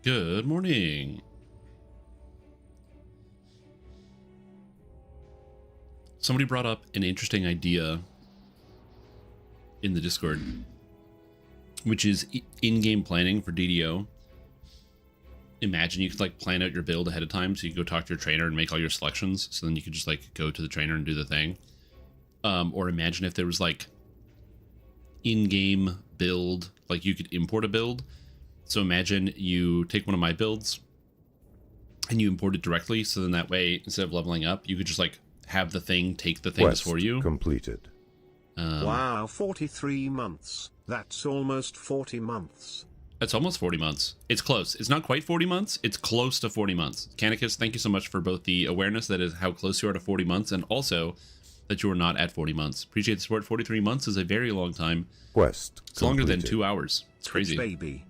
Good morning. Somebody brought up an interesting idea in the Discord, which is in-game planning for DDO. Imagine you could like plan out your build ahead of time, so you go talk to your trainer and make all your selections, so then you could just like go to the trainer and do the thing. Or imagine if there was like in-game build, like you could import a build. So imagine you take one of my builds and you import it directly, so then that way, instead of leveling up, you could just like have the thing take the things for you. Completed. Wow, 43 months. That's almost 40 months. That's almost 40 months. It's close. It's not quite 40 months. It's close to 40 months. Canicus, thank you so much for both the awareness that is how close you are to 40 months and also that you are not at 40 months. Appreciate the support. 43 months is a very long time. Quest. It's longer than 2 hours. It's crazy. Baby.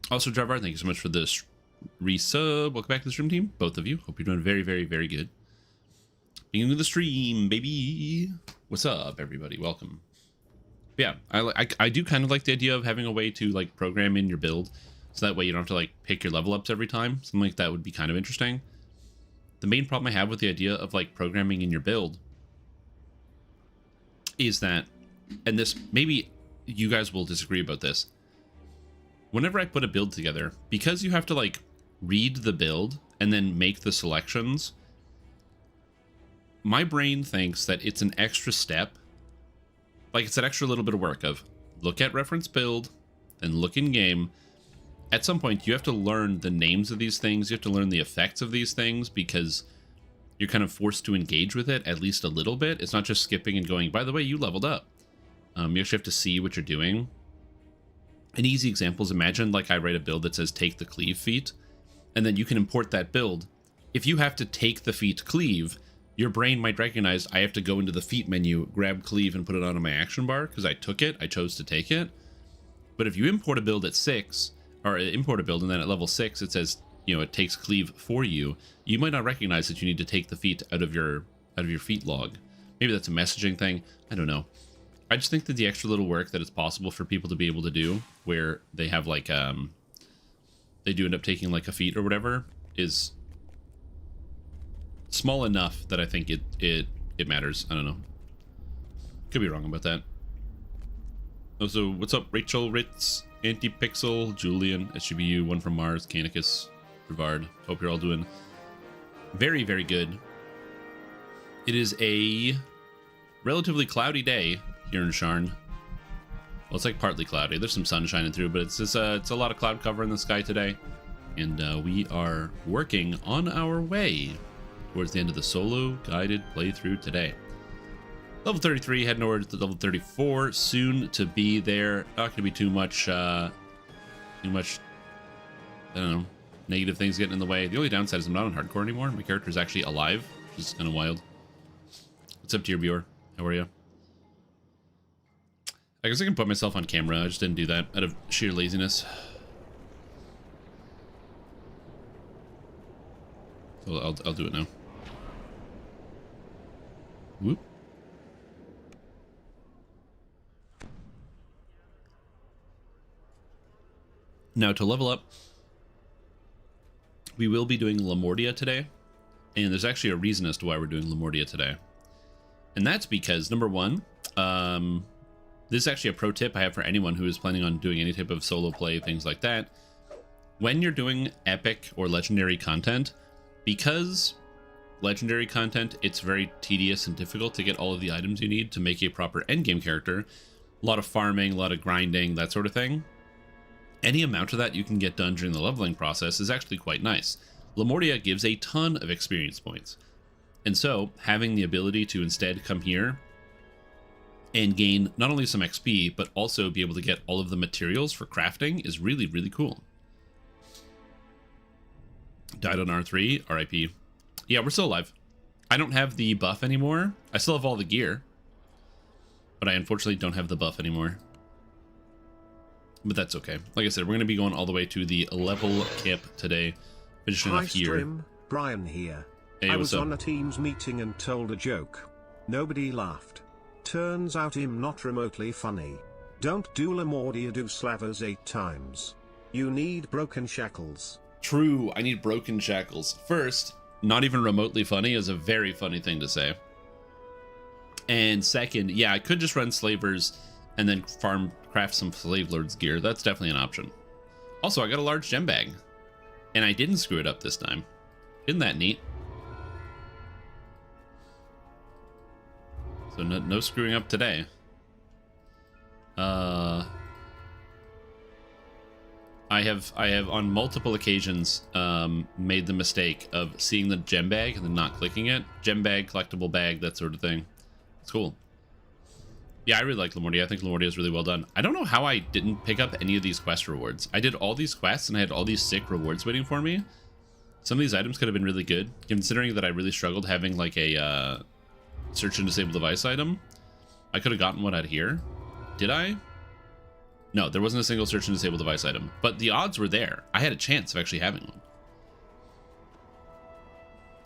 Also, Dravar, thank you so much for this resub. Welcome back to the stream team, both of you. Hope you're doing very, very, very good. Beginning of the stream, baby. What's up, everybody? Welcome. Yeah, I do kind of like the idea of having a way to like program in your build, so that way you don't have to like pick your level ups every time. Something like that would be kind of interesting. The main problem I have with the idea of like programming in your build is that, and this, maybe you guys will disagree about this, whenever I put a build together, because you have to like read the build and then make the selections, my brain thinks that it's an extra step. Like it's an extra little bit of work of look at reference build and look in game. At some point you have to learn the names of these things. You have to learn the effects of these things because you're kind of forced to engage with it at least a little bit. It's not just skipping and going, by the way, you leveled up. You actually have to see what you're doing. An easy example is, imagine like I write a build that says take the cleave feat, and then you can import that build. If you have to take the feat cleave, your brain might recognize I have to go into the feat menu, grab cleave, and put it onto my action bar because I took it, I chose to take it. But if you import a build at 6, or import a build and then at level 6 it says, you know, it takes cleave for you, you might not recognize that you need to take the feat out of your feat log. Maybe that's a messaging thing. I don't know. I just think that the extra little work that it's possible for people to be able to do, where they have like they do end up taking like a feat or whatever, is small enough that I think it matters. I don't know. Could be wrong about that. Also, what's up, Rachel, Ritz, Antipixel, Julian, SGBU, One from Mars, Canicus, Rivard. Hope you're all doing very, very good. It is a relatively cloudy day here in Sharn. Well, it's like partly cloudy. There's some sun shining through, but it's a lot of cloud cover in the sky today. And we are working on our way towards the end of the solo guided playthrough today. Level 33, heading over to level 34, soon to be there. Not going to be too much, I don't know, negative things getting in the way. The only downside is I'm not on hardcore anymore. My character is actually alive, which is kind of wild. What's up, dear viewer? How are you? I guess I can put myself on camera. I just didn't do that out of sheer laziness. So I'll do it now. Whoop. Now to level up, we will be doing Lamortia today, and there's actually a reason as to why we're doing Lamortia today. And that's because, number one, this is actually a pro tip I have for anyone who is planning on doing any type of solo play, things like that. When you're doing epic or legendary content, because legendary content, it's very tedious and difficult to get all of the items you need to make a proper endgame character. A lot of farming, a lot of grinding, that sort of thing. Any amount of that you can get done during the leveling process is actually quite nice. Lamortia gives a ton of experience points. And so, having the ability to instead come here and gain not only some XP, but also be able to get all of the materials for crafting is really, really cool. Died on R3, RIP. Yeah, we're still alive. I don't have the buff anymore. I still have all the gear, but I unfortunately don't have the buff anymore. But that's okay. Like I said, we're going to be going all the way to the level camp today. Finishing Hi, off here. Stream, Brian here. Hey, I what's was up? on a Teams meeting and told a joke. Nobody laughed. Turns out I'm not remotely funny. Don't do Lamortia, do Slavers 8 times. You need broken shackles. True, I need broken shackles. First, not even remotely funny is a very funny thing to say. And second, yeah, I could just run slavers and then craft some slave lords gear. That's definitely an option. Also, I got a large gem bag, and I didn't screw it up this time. Isn't that neat? So no screwing up today. I have on multiple occasions made the mistake of seeing the gem bag and then not clicking it. Gem bag, collectible bag, that sort of thing. It's cool. Yeah, I really like Lamortia. I think Lamortia is really well done. I don't know how I didn't pick up any of these quest rewards. I did all these quests and I had all these sick rewards waiting for me. Some of these items could have been really good, considering that I really struggled having like a search and disable device item. I could have gotten one out here. Did I? No, there wasn't a single search and disable device item, but the odds were there. I had a chance of actually having one.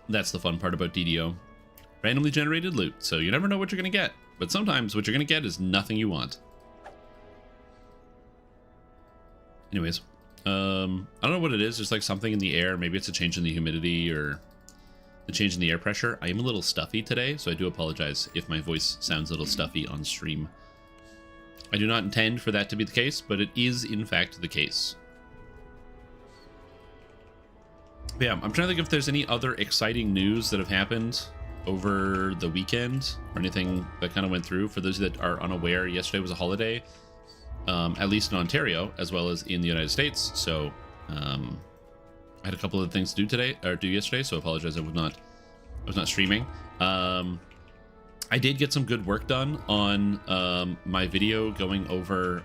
That's the fun part about DDO. Randomly generated loot, so you never know what you're going to get. But sometimes what you're going to get is nothing you want. Anyways, I don't know what it is. There's like something in the air. Maybe it's a change in the humidity or the change in the air pressure. I am a little stuffy today, so I do apologize if my voice sounds a little stuffy on stream. I do not intend for that to be the case, but it is in fact the case. But yeah, I'm trying to think if there's any other exciting news that have happened over the weekend or anything that kind of went through. For those that are unaware, yesterday was a holiday, at least in Ontario as well as in the United States. So I had a couple of things to do yesterday, so I apologize. I was not streaming. I did get some good work done on my video going over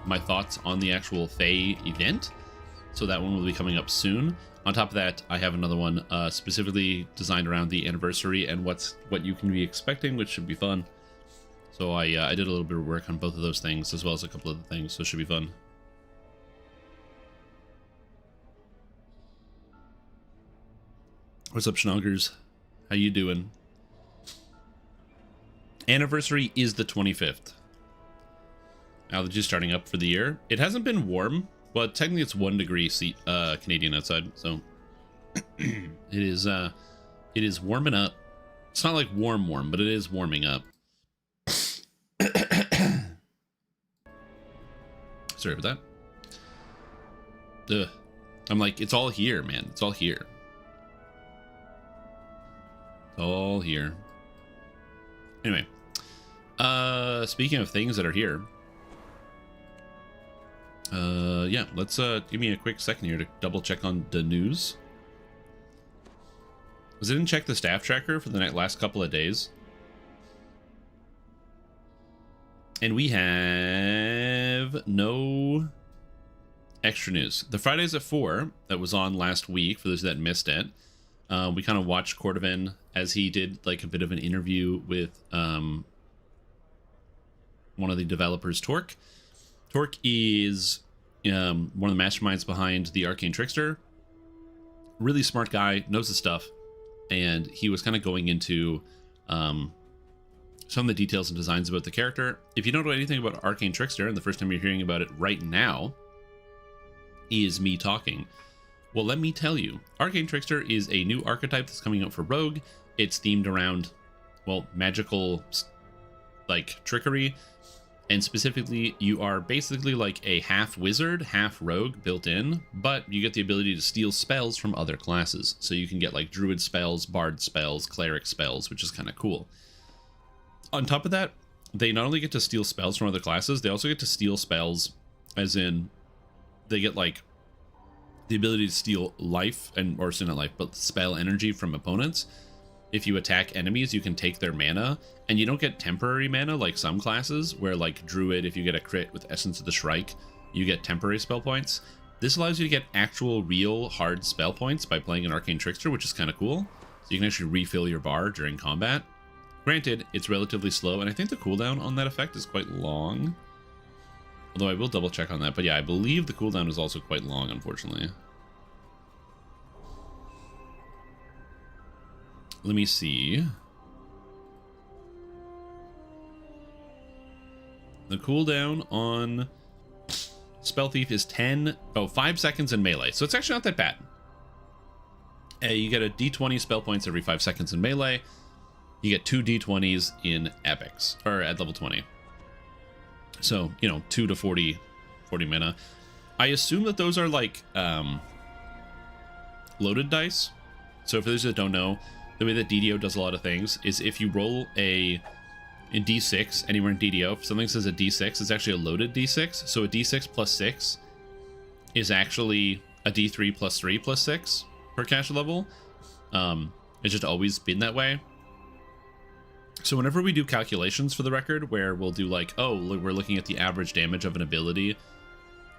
my thoughts on the actual Fae event. So that one will be coming up soon. On top of that, I have another one specifically designed around the anniversary and what you can be expecting, which should be fun. So I did a little bit of work on both of those things, as well as a couple other things, so it should be fun. What's up, Schnoggers? How you doing? Anniversary is the 25th. Allergies starting up for the year. It hasn't been warm, but technically it's 1 degree Canadian outside, so it is warming up. It's not like warm, but it is warming up. Sorry about that. Ugh. I'm like, it's all here, man. It's all here. It's all here. Anyway, speaking of things that are here, yeah, let's give me a quick second here to double check on the news. I didn't check the staff tracker for the last couple of days, and we have no extra news. The Fridays at 4 that was on last week, for those that missed it, we kind of watched Cordovan as he did like a bit of an interview with one of the developers, Torque. Torque is one of the masterminds behind the Arcane Trickster. Really smart guy, knows his stuff, and he was kind of going into some of the details and designs about the character. If you don't know anything about Arcane Trickster, and the first time you're hearing about it right now is me talking, well, let me tell you, Arcane Trickster is a new archetype that's coming out for Rogue. It's themed around, well, magical, like, trickery. And specifically, you are basically like a half wizard, half rogue built in, but you get the ability to steal spells from other classes. So you can get like druid spells, bard spells, cleric spells, which is kind of cool. On top of that, they not only get to steal spells from other classes, they also get to steal spells, as in they get like the ability to steal life, or not life, but spell energy from opponents. If you attack enemies, you can take their mana, and you don't get temporary mana like some classes, where like Druid, if you get a crit with Essence of the Shrike, you get temporary spell points. This allows you to get actual, real, hard spell points by playing an Arcane Trickster, which is kind of cool. So you can actually refill your bar during combat. Granted, it's relatively slow, and I think the cooldown on that effect is quite long. Although I will double check on that, but yeah, I believe the cooldown is also quite long, unfortunately. Let me see. The cooldown on Spell Thief is 5 seconds in melee. So it's actually not that bad. You get a d20 spell points every 5 seconds in melee. You get 2 d20s in epics, or at level 20. So, 2 to 40 mana. I assume that those are like loaded dice. So for those that don't know, the way that DDO does a lot of things is if you roll in D6 anywhere in DDO, if something says a D6, it's actually a loaded D6. So a D6 plus 6 is actually a D3 plus 3 plus 6 per caster level. It's just always been that way. So whenever we do calculations, for the record, where we'll do like, oh, look, we're looking at the average damage of an ability.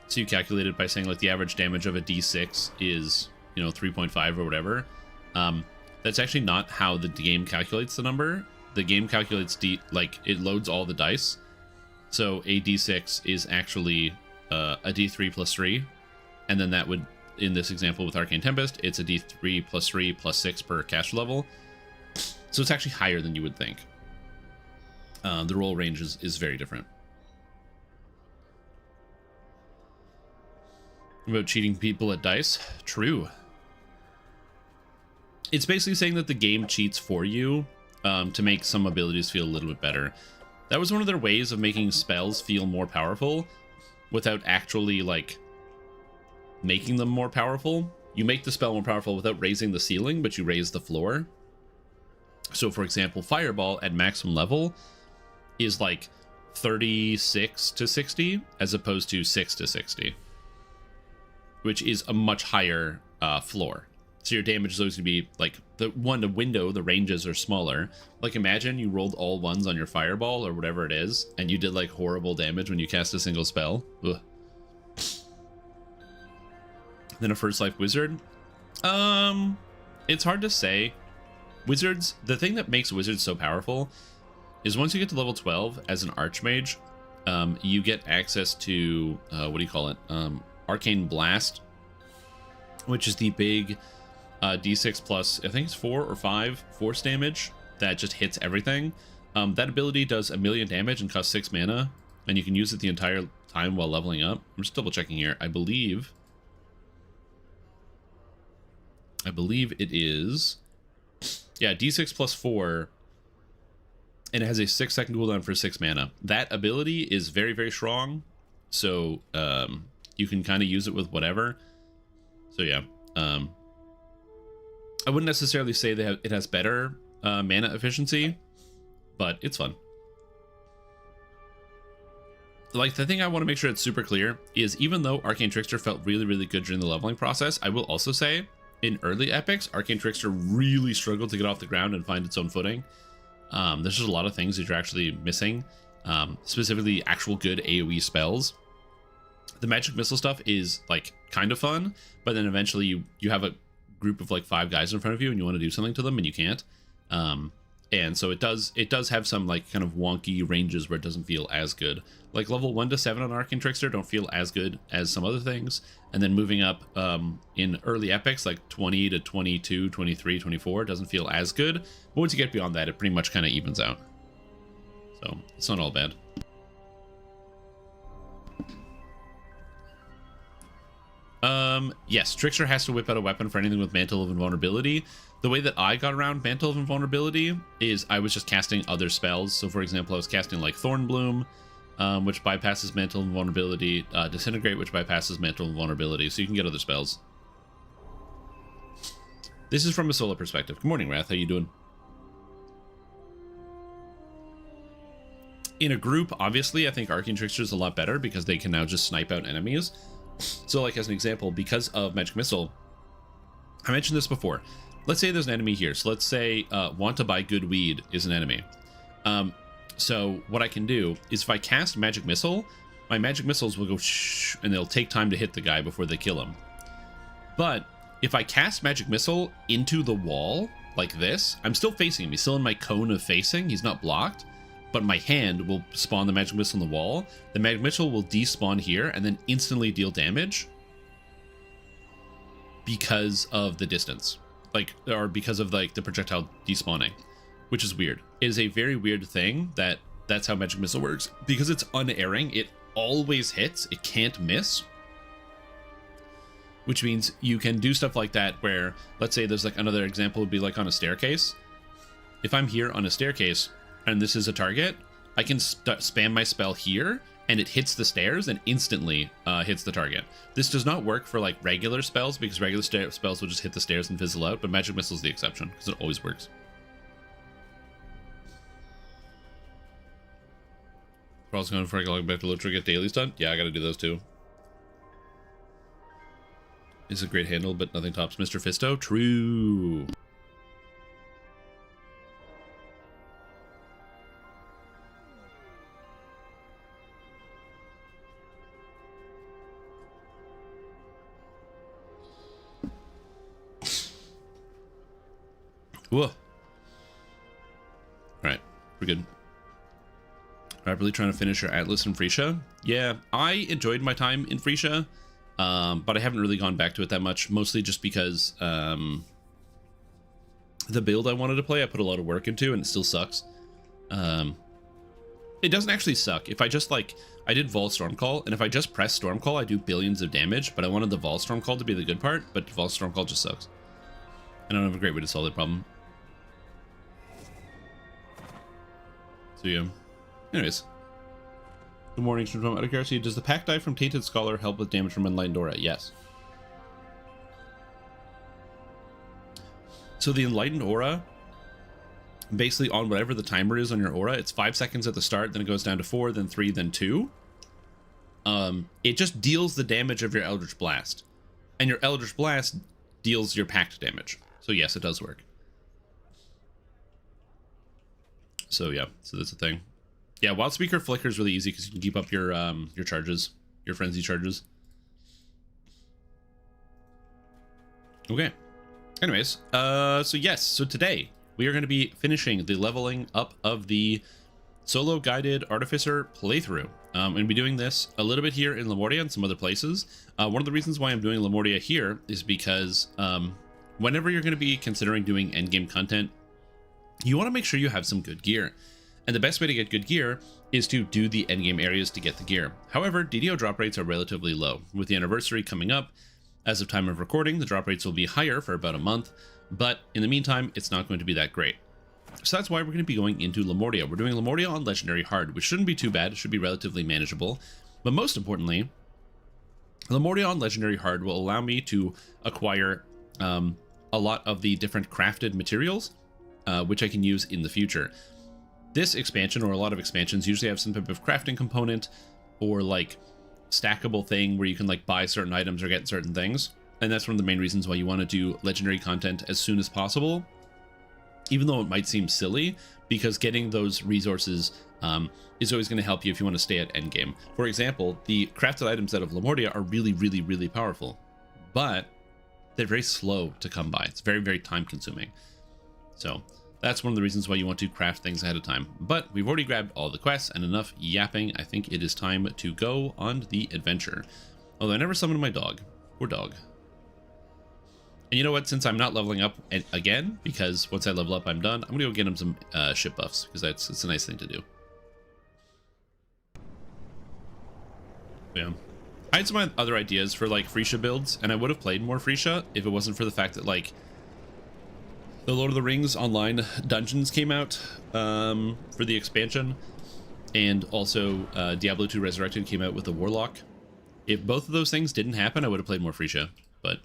So you calculate it by saying like the average damage of a D6 is, 3.5 or whatever. That's actually not how the game calculates the number. The game calculates it loads all the dice. So a D6 is actually a D3 plus 3. And then that would, in this example with Arcane Tempest, it's a D3 plus 3 plus 6 per caster level. So it's actually higher than you would think. The roll range is very different. About cheating people at dice? True. It's basically saying that the game cheats for you to make some abilities feel a little bit better. That was one of their ways of making spells feel more powerful without actually, like, making them more powerful. You make the spell more powerful without raising the ceiling, but you raise the floor. So, for example, Fireball at maximum level is like 36 to 60 as opposed to 6 to 60, which is a much higher floor. So your damage is always going to be like the window, the ranges are smaller. Like imagine you rolled all ones on your Fireball or whatever it is, and you did like horrible damage when you cast a single spell. Ugh. Then a First Life Wizard. It's hard to say. Wizards, the thing that makes wizards so powerful is once you get to level 12 as an Archmage, you get access to, Arcane Blast, which is the big D6 plus, I think it's 4 or 5 force damage that just hits everything. That ability does 1 million damage and costs 6 mana, and you can use it the entire time while leveling up. I'm just double checking here. I believe it is, yeah, D6 plus 4, and it has a 6-second cooldown for 6 mana. That ability is very, very strong, so you can kind of use it with whatever. So yeah, I wouldn't necessarily say that it has better mana efficiency, but it's fun. Like, the thing I want to make sure it's super clear is even though Arcane Trickster felt really, really good during the leveling process, I will also say in early epics, Arcane Trickster really struggled to get off the ground and find its own footing. There's just a lot of things that you're actually missing, specifically actual good AoE spells. The magic missile stuff is like kind of fun, but then eventually you have a group of like 5 guys in front of you and you want to do something to them and you can't. And so it does have some like kind of wonky ranges where it doesn't feel as good. Like level 1 to 7 on Arcane Trickster don't feel as good as some other things. And then moving up in early epics like 20 to 22, 23, 24 doesn't feel as good. But once you get beyond that, it pretty much kind of evens out. So it's not all bad. Yes, Trickster has to whip out a weapon for anything with Mantle of Invulnerability. The way that I got around Mantle of Invulnerability is I was just casting other spells. So for example, I was casting like Thornbloom, which bypasses Mantle of Invulnerability, Disintegrate, which bypasses Mantle of Invulnerability, so you can get other spells. This is from a solo perspective. Good morning, Wrath, how you doing? In a group, obviously, I think Arcane Trickster is a lot better because they can now just snipe out enemies. So like as an example, because of Magic Missile, I mentioned this before. Let's say there's an enemy here. So let's say Want to Buy Good Weed is an enemy. So what I can do is if I cast Magic Missile, my Magic Missiles will go shh, and they'll take time to hit the guy before they kill him. But if I cast Magic Missile into the wall like this, I'm still facing him. He's still in my cone of facing. He's not blocked. But my hand will spawn the Magic Missile on the wall. The Magic Missile will despawn here and then instantly deal damage because of the distance, or because of like the projectile despawning, which is weird. It is a very weird thing that's how Magic Missile works because it's unerring. always hits. It can't miss. Which means you can do stuff like that where, let's say there's like another example would be like on a staircase. If I'm here on a staircase and this is a target, I can spam my spell here and it hits the stairs and instantly hits the target. This does not work for like regular spells because regular spells will just hit the stairs and fizzle out, but Magic Missile is the exception because it always works. Probably going for log back to low trigger, get dailies done. Yeah, I gotta do those too. Is a great handle, but nothing tops Mr. Fisto. True. Whoa. Alright, we're good. Rapidly trying to finish your Atlas in Frisia. Yeah, I enjoyed my time in Frisia. But I haven't really gone back to it that much, mostly just because the build I wanted to play I put a lot of work into and it still sucks. It doesn't actually suck. If I just like, I did Vol Stormcall, and if I just press Stormcall I do billions of damage, but I wanted the Vol Stormcall to be the good part, but Vol Stormcall just sucks. I don't have a great way to solve that problem. So yeah. Anyways. Good morning, from out of curiosity. Does the pack die from Tainted Scholar help with damage from Enlightened Aura? Yes. So the Enlightened Aura, basically on whatever the timer is on your aura, it's 5 seconds at the start, then it goes down to 4, then 3, then 2. It just deals the damage of your Eldritch Blast. And your Eldritch Blast deals your packed damage. So yes, it does work. So yeah, so that's the thing. Yeah, Wild Speaker Flicker is really easy because you can keep up your charges, your frenzy charges. Okay. Anyways, so yes, so today we are going to be finishing the leveling up of the solo guided Artificer playthrough. I'm going to be doing this a little bit here in Lamortia and some other places. One of the reasons why I'm doing Lamortia here is because whenever you're going to be considering doing endgame content, you want to make sure you have some good gear. And the best way to get good gear is to do the endgame areas to get the gear. However, DDO drop rates are relatively low. With the anniversary coming up, as of time of recording, the drop rates will be higher for about a month, but in the meantime, it's not going to be that great. So that's why we're going to be going into Lamortia. We're doing Lamortia on Legendary Hard, which shouldn't be too bad. It should be relatively manageable. But most importantly, Lamortia on Legendary Hard will allow me to acquire a lot of the different crafted materials, which I can use in the future. This expansion, or a lot of expansions, usually have some type of crafting component or like stackable thing where you can like buy certain items or get certain things. And that's one of the main reasons why you want to do legendary content as soon as possible, even though it might seem silly, because getting those resources is always going to help you if you want to stay at endgame. For example, the crafted items out of Lamortia are really, really, really powerful, but they're very slow to come by. It's very, very time consuming. So that's one of the reasons why you want to craft things ahead of time. But we've already grabbed all the quests and enough yapping. I think it is time to go on the adventure. Although I never summoned my dog. Poor dog. And you know what? Since I'm not leveling up again, because once I level up, I'm done, I'm going to go get him some ship buffs, because it's a nice thing to do. Yeah. I had some other ideas for like Frisia builds, and I would have played more Frisia if it wasn't for the fact that like the Lord of the Rings online dungeons came out for the expansion, and also Diablo 2 Resurrected came out with the Warlock. If both of those things didn't happen, I would have played more Frisia, but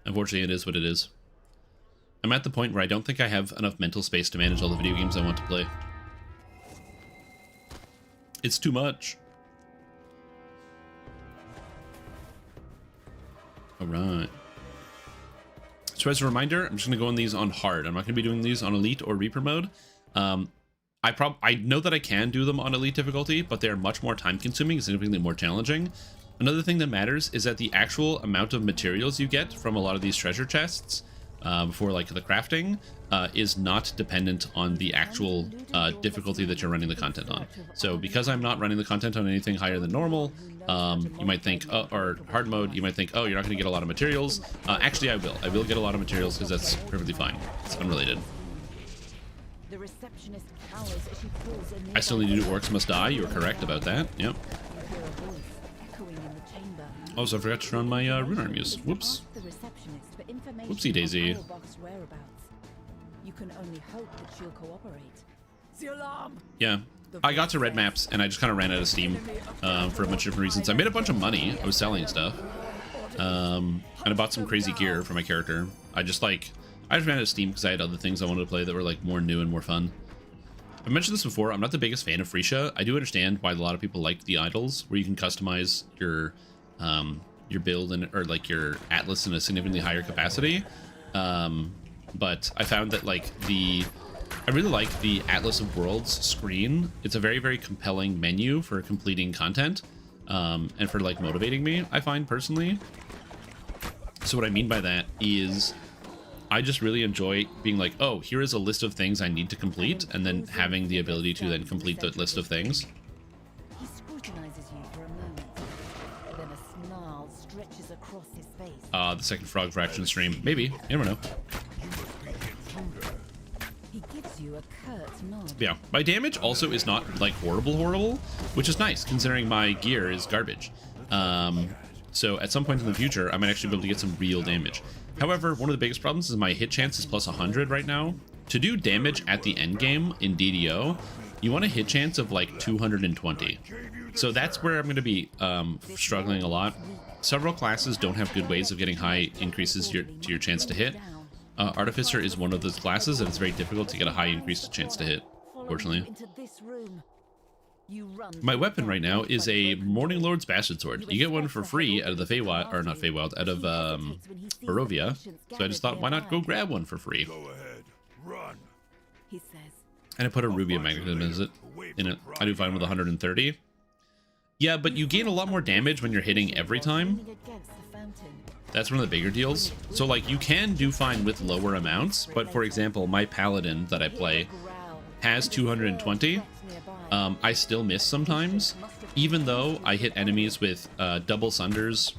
unfortunately it is what it is. I'm at the point where I don't think I have enough mental space to manage all the video games I want to play. It's too much. Alright. So as a reminder, I'm just going to go on these on hard. I'm not going to be doing these on elite or Reaper mode. I know that I can do them on elite difficulty, but they're much more time consuming, significantly more challenging. Another thing that matters is that the actual amount of materials you get from a lot of these treasure chests for like the crafting is not dependent on the actual difficulty that you're running the content on. So because I'm not running the content on anything higher than normal, you might think, or hard mode, you might think, oh, you're not going to get a lot of materials. Actually, I will. I will get a lot of materials because that's perfectly fine. It's unrelated. The receptionist cowers as she pulls a I still need to do Orcs Must Die. You were correct about that. Yep. You hear a voice echoing in the chamber. Also, I forgot to turn on my rune arm use. Whoops. Ask the receptionist for information Whoopsie daisy. on Auerbach's whereabouts. You can only hope that she'll cooperate. The alarm! Yeah. I got to red maps and I just kind of ran out of steam for a bunch of different reasons. I made a bunch of money. I was selling stuff. And I bought some crazy gear for my character. I just ran out of steam because I had other things I wanted to play that were like more new and more fun. I mentioned this before. I'm not the biggest fan of Freesia. I do understand why a lot of people like the idols, where you can customize your build or like your atlas in a significantly higher capacity. But I found that I really like the Atlas of Worlds screen. It's a very, very compelling menu for completing content, and for like motivating me, I find personally. So what I mean by that is I just really enjoy being like, oh, here is a list of things I need to complete, and then having the ability to then complete that list of things. He scrutinizes you for a moment. Then a snarl stretches across his face. The second frog fraction stream. Maybe. You never know. He gives you a curt nod. Yeah, my damage also is not like horrible, which is nice considering my gear is garbage. So at some point in the future, I might actually be able to get some real damage. However, one of the biggest problems is my hit chance is plus 100 right now. To do damage at the end game in DDO, you want a hit chance of like 220. So that's where I'm going to be struggling a lot. Several classes don't have good ways of getting high increases to your chance to hit. Artificer is one of those classes, and it's very difficult to get a high increased chance to hit, fortunately. My weapon right now is a Morning Lord's Bastard Sword. You get one for free out of the Feywild, or not Feywild, out of Barovia. So I just thought, why not go grab one for free? Go ahead, run. He says, And I put a Rubia Magnetism in it. I do fine with 130. Yeah, but you gain a lot more damage when you're hitting every time. That's one of the bigger deals. So like you can do fine with lower amounts, but for example, my Paladin that I play has 220. I still miss sometimes, even though I hit enemies with double sunders.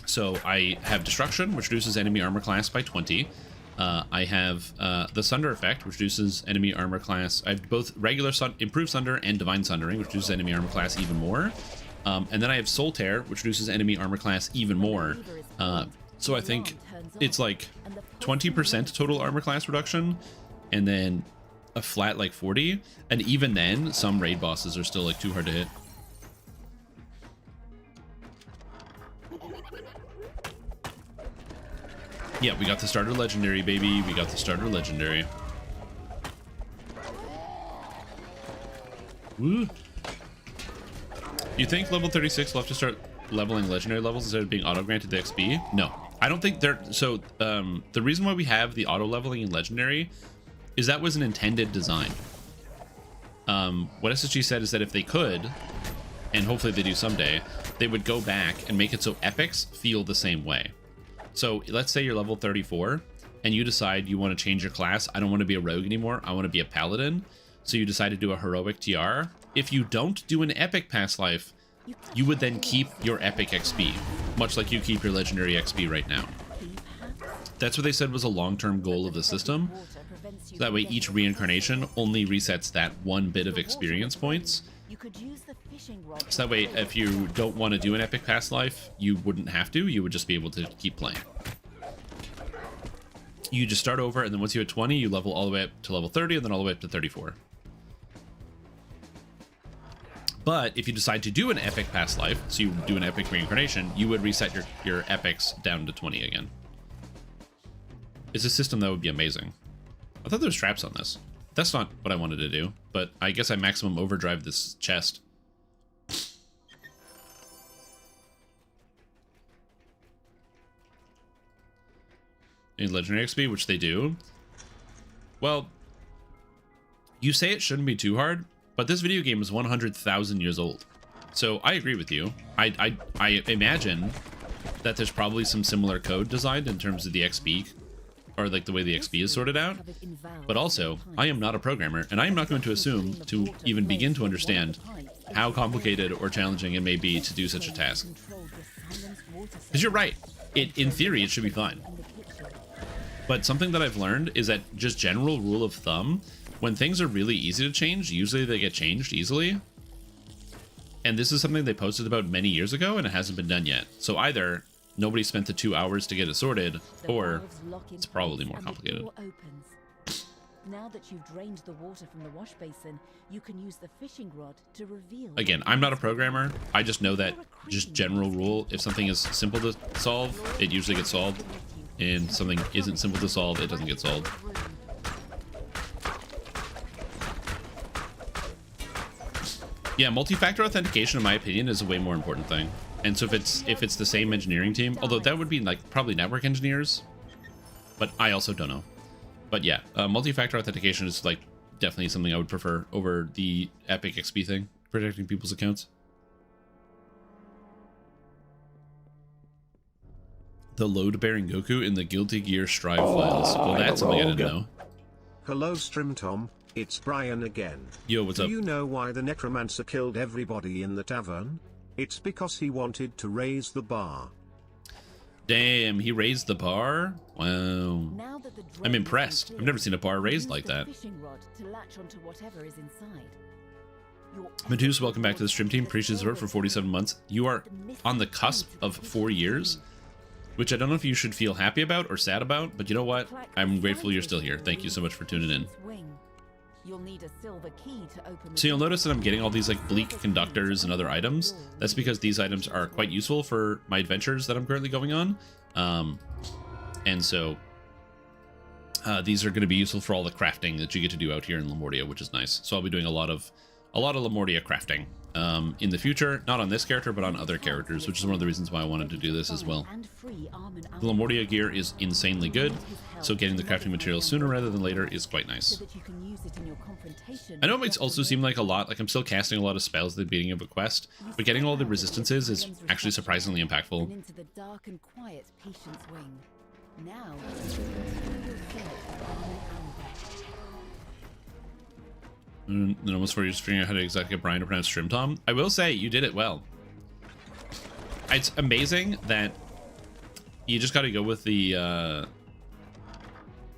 So I have Destruction, which reduces enemy armor class by 20. I have the Sunder effect, which reduces enemy armor class. I have both regular improved Sunder and Divine Sundering, which reduces enemy armor class even more. And then I have Soul Tear, which reduces enemy armor class even more. So I think it's like 20% total armor class reduction, and then a flat like 40. And even then, some raid bosses are still like too hard to hit. Yeah, we got the starter legendary, baby. We got the starter legendary. Woo. You think level 36 will have to start leveling legendary levels instead of being auto-granted the XP? No. I don't think they're... So, the reason why we have the auto-leveling in legendary is that was an intended design. What SSG said is that if they could, and hopefully they do someday, they would go back and make it so epics feel the same way. So let's say you're level 34 and you decide you want to change your class. I don't want to be a rogue anymore. I want to be a paladin. So you decide to do a heroic TR. If you don't do an epic past life, you would then keep your epic XP, much like you keep your legendary XP right now. That's what they said was a long-term goal of the system. So that way each reincarnation only resets that one bit of experience points. So that way, if you don't want to do an epic past life, you wouldn't have to. You would just be able to keep playing. You just start over, and then once you hit 20, you level all the way up to level 30, and then all the way up to 34. But if you decide to do an epic past life, so you do an epic reincarnation, you would reset your epics down to 20 again. It's a system that would be amazing. I thought there was traps on this. That's not what I wanted to do, but I guess I maximum overdrive this chest. In legendary XP, which they do. Well, you say it shouldn't be too hard, but this video game is 100,000 years old. So I agree with you. I imagine that there's probably some similar code designed in terms of the XP, or like the way the XP is sorted out. But also, I am not a programmer, and I am not going to assume to even begin to understand how complicated or challenging it may be to do such a task. Because you're right. In theory, it should be fine. But something that I've learned is that just general rule of thumb, when things are really easy to change, usually they get changed easily. And this is something they posted about many years ago, and it hasn't been done yet. So either nobody spent the 2 hours to get it sorted, or it's probably more complicated. Now that you've drained the water from the wash basin, you can use the fishing rod to reveal. Again, I'm not a programmer. I just know that just general rule, if something is simple to solve, it usually gets solved. And something isn't simple to solve, it doesn't get solved. Yeah, multi-factor authentication, in my opinion, is a way more important thing. And so if it's the same engineering team, although that would be like probably network engineers, but I also don't know. But yeah, multi-factor authentication is like definitely something I would prefer over the Epic XP thing, protecting people's accounts. The load-bearing Goku in the Guilty Gear Strive files. Well, that's something I didn't know. Hello, Stream Tom. It's Brian again. Yo, what's up? Do you know why the Necromancer killed everybody in the tavern? It's because he wanted to raise the bar. Damn, he raised the bar? Wow. I'm impressed. I've never seen a bar raised like that. Meduse, welcome back to the stream team. Appreciate the support for 47 months. You are on the cusp of 4 years, which I don't know if you should feel happy about or sad about, but you know what? I'm grateful you're still here. Thank you so much for tuning in. So you'll notice that I'm getting all these like bleak conductors and other items. That's because these items are quite useful for my adventures that I'm currently going on. And so these are going to be useful for all the crafting that you get to do out here in Lamortia, which is nice. So I'll be doing a lot of Lamortia crafting in the future, not on this character, but on other characters, which is one of the reasons why I wanted to do this as well. The Lamortia gear is insanely good, so getting the crafting materials sooner rather than later is quite nice. I know it might also seem like a lot, like I'm still casting a lot of spells at the beginning of a quest, but getting all the resistances is actually surprisingly impactful. And almost 4 years figuring out how to exactly get Brian to pronounce Shrim Tom. I will say you did it well. It's amazing that you just got to go with the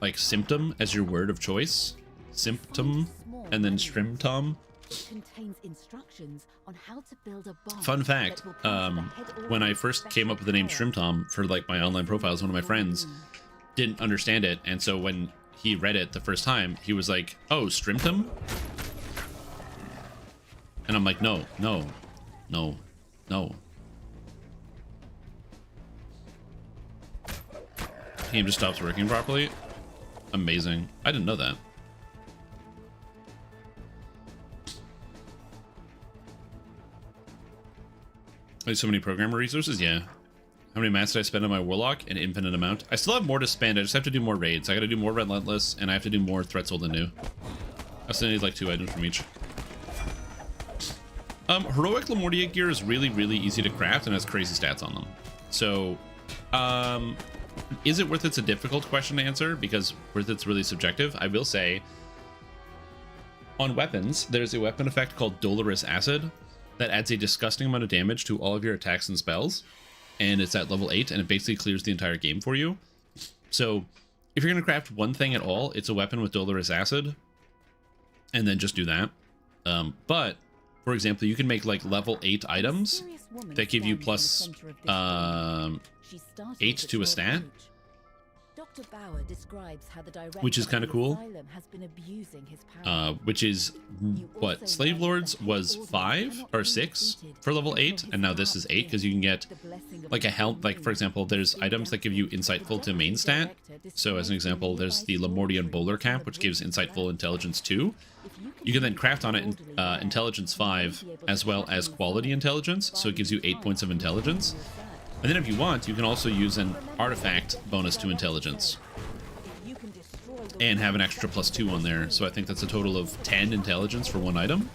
like symptom as your word of choice. Symptom and then Shrim Tom. Fun fact, when I first came up with the name Shrim Tom for like my online profiles, one of my friends didn't understand it, and so when he read it the first time, he was like, "Oh, Strimtum?" And I'm like, no. Game just stops working properly. Amazing. I didn't know that. There's so many programmer resources, yeah. How many mats did I spend on my Warlock? An infinite amount. I still have more to spend. I just have to do more raids. I gotta do more Relentless, and I have to do more Threats Old and New. I still need like 2 items from each. Heroic Lamortia gear is really, really easy to craft and has crazy stats on them. So, is it worth it's a difficult question to answer because worth it's really subjective? I will say, on weapons, there's a weapon effect called Dolorous Acid that adds a disgusting amount of damage to all of your attacks and spells. And it's at level 8, and it basically clears the entire game for you. So, if you're going to craft one thing at all, it's a weapon with Dolorous Acid. And then just do that. But, for example, you can make like level 8 items that give you plus 8 to a stat. Which is kind of cool. Which is what Slave Lords was 5 or 6 for level 8, and now this is 8 because you can get like a help. Like for example, there's items that give you Insightful to main stat. So as an example, there's the Lamortian Bowler Cap, which gives Insightful Intelligence 2. You can then craft on it Intelligence 5 as well as Quality Intelligence, so it gives you 8 points of Intelligence. And then if you want, you can also use an artifact bonus to intelligence and have an extra +2 on there. So I think that's a total of 10 intelligence for one item.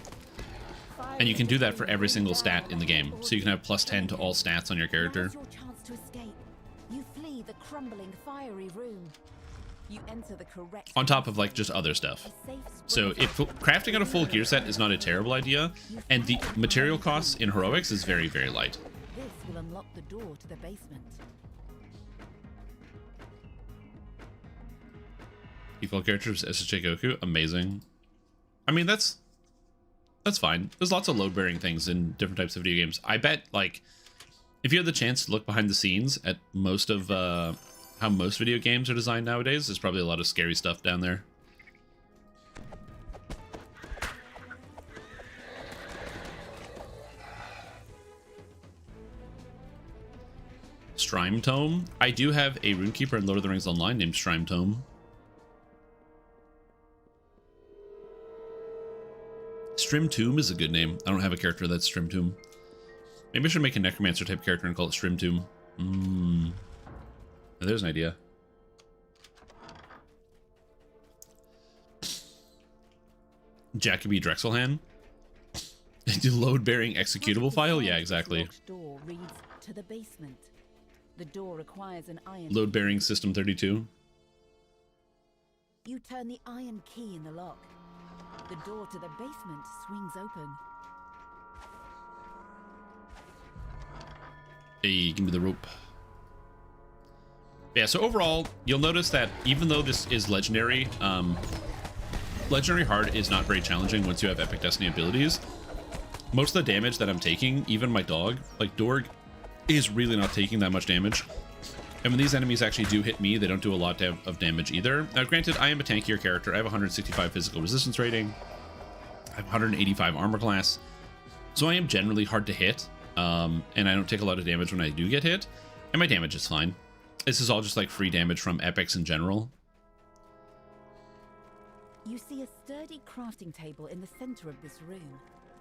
And you can do that for every single stat in the game. So you can have +10 to all stats on your character. On top of like just other stuff. So if crafting out a full gear set is not a terrible idea, and the material costs in Heroics is very, very light. Will unlock the door to the basement. Default characters SSJ Goku, amazing. I mean, that's fine. There's lots of load-bearing things in different types of video games. I bet, like, if you had the chance to look behind the scenes at most of how most video games are designed nowadays, there's probably a lot of scary stuff down there. Strime Tome. I do have a Runekeeper in Lord of the Rings Online named Strime Tome. Strim Tomb is a good name. I don't have a character that's Strim Tomb. Maybe I should make a Necromancer type character and call it Strim Tomb. There's an idea. Jacoby Drexelhan. Load-bearing executable file? Yeah, exactly. Door reads to the basement. The door requires an iron. Load-bearing System 32. You turn the iron key in the lock. The door to the basement swings open. Hey, give me the rope. Yeah, so overall, you'll notice that even though this is legendary, legendary hard is not very challenging once you have Epic Destiny abilities. Most of the damage that I'm taking, even my dog, like Dorg, is really not taking that much damage. And when these enemies actually do hit me, they don't do a lot of damage either. Now, granted, I am a tankier character. I have 165 physical resistance rating. I have 185 armor class. So I am generally hard to hit. And I don't take a lot of damage when I do get hit. And my damage is fine. This is all just like free damage from epics in general. You see a sturdy crafting table in the center of this room.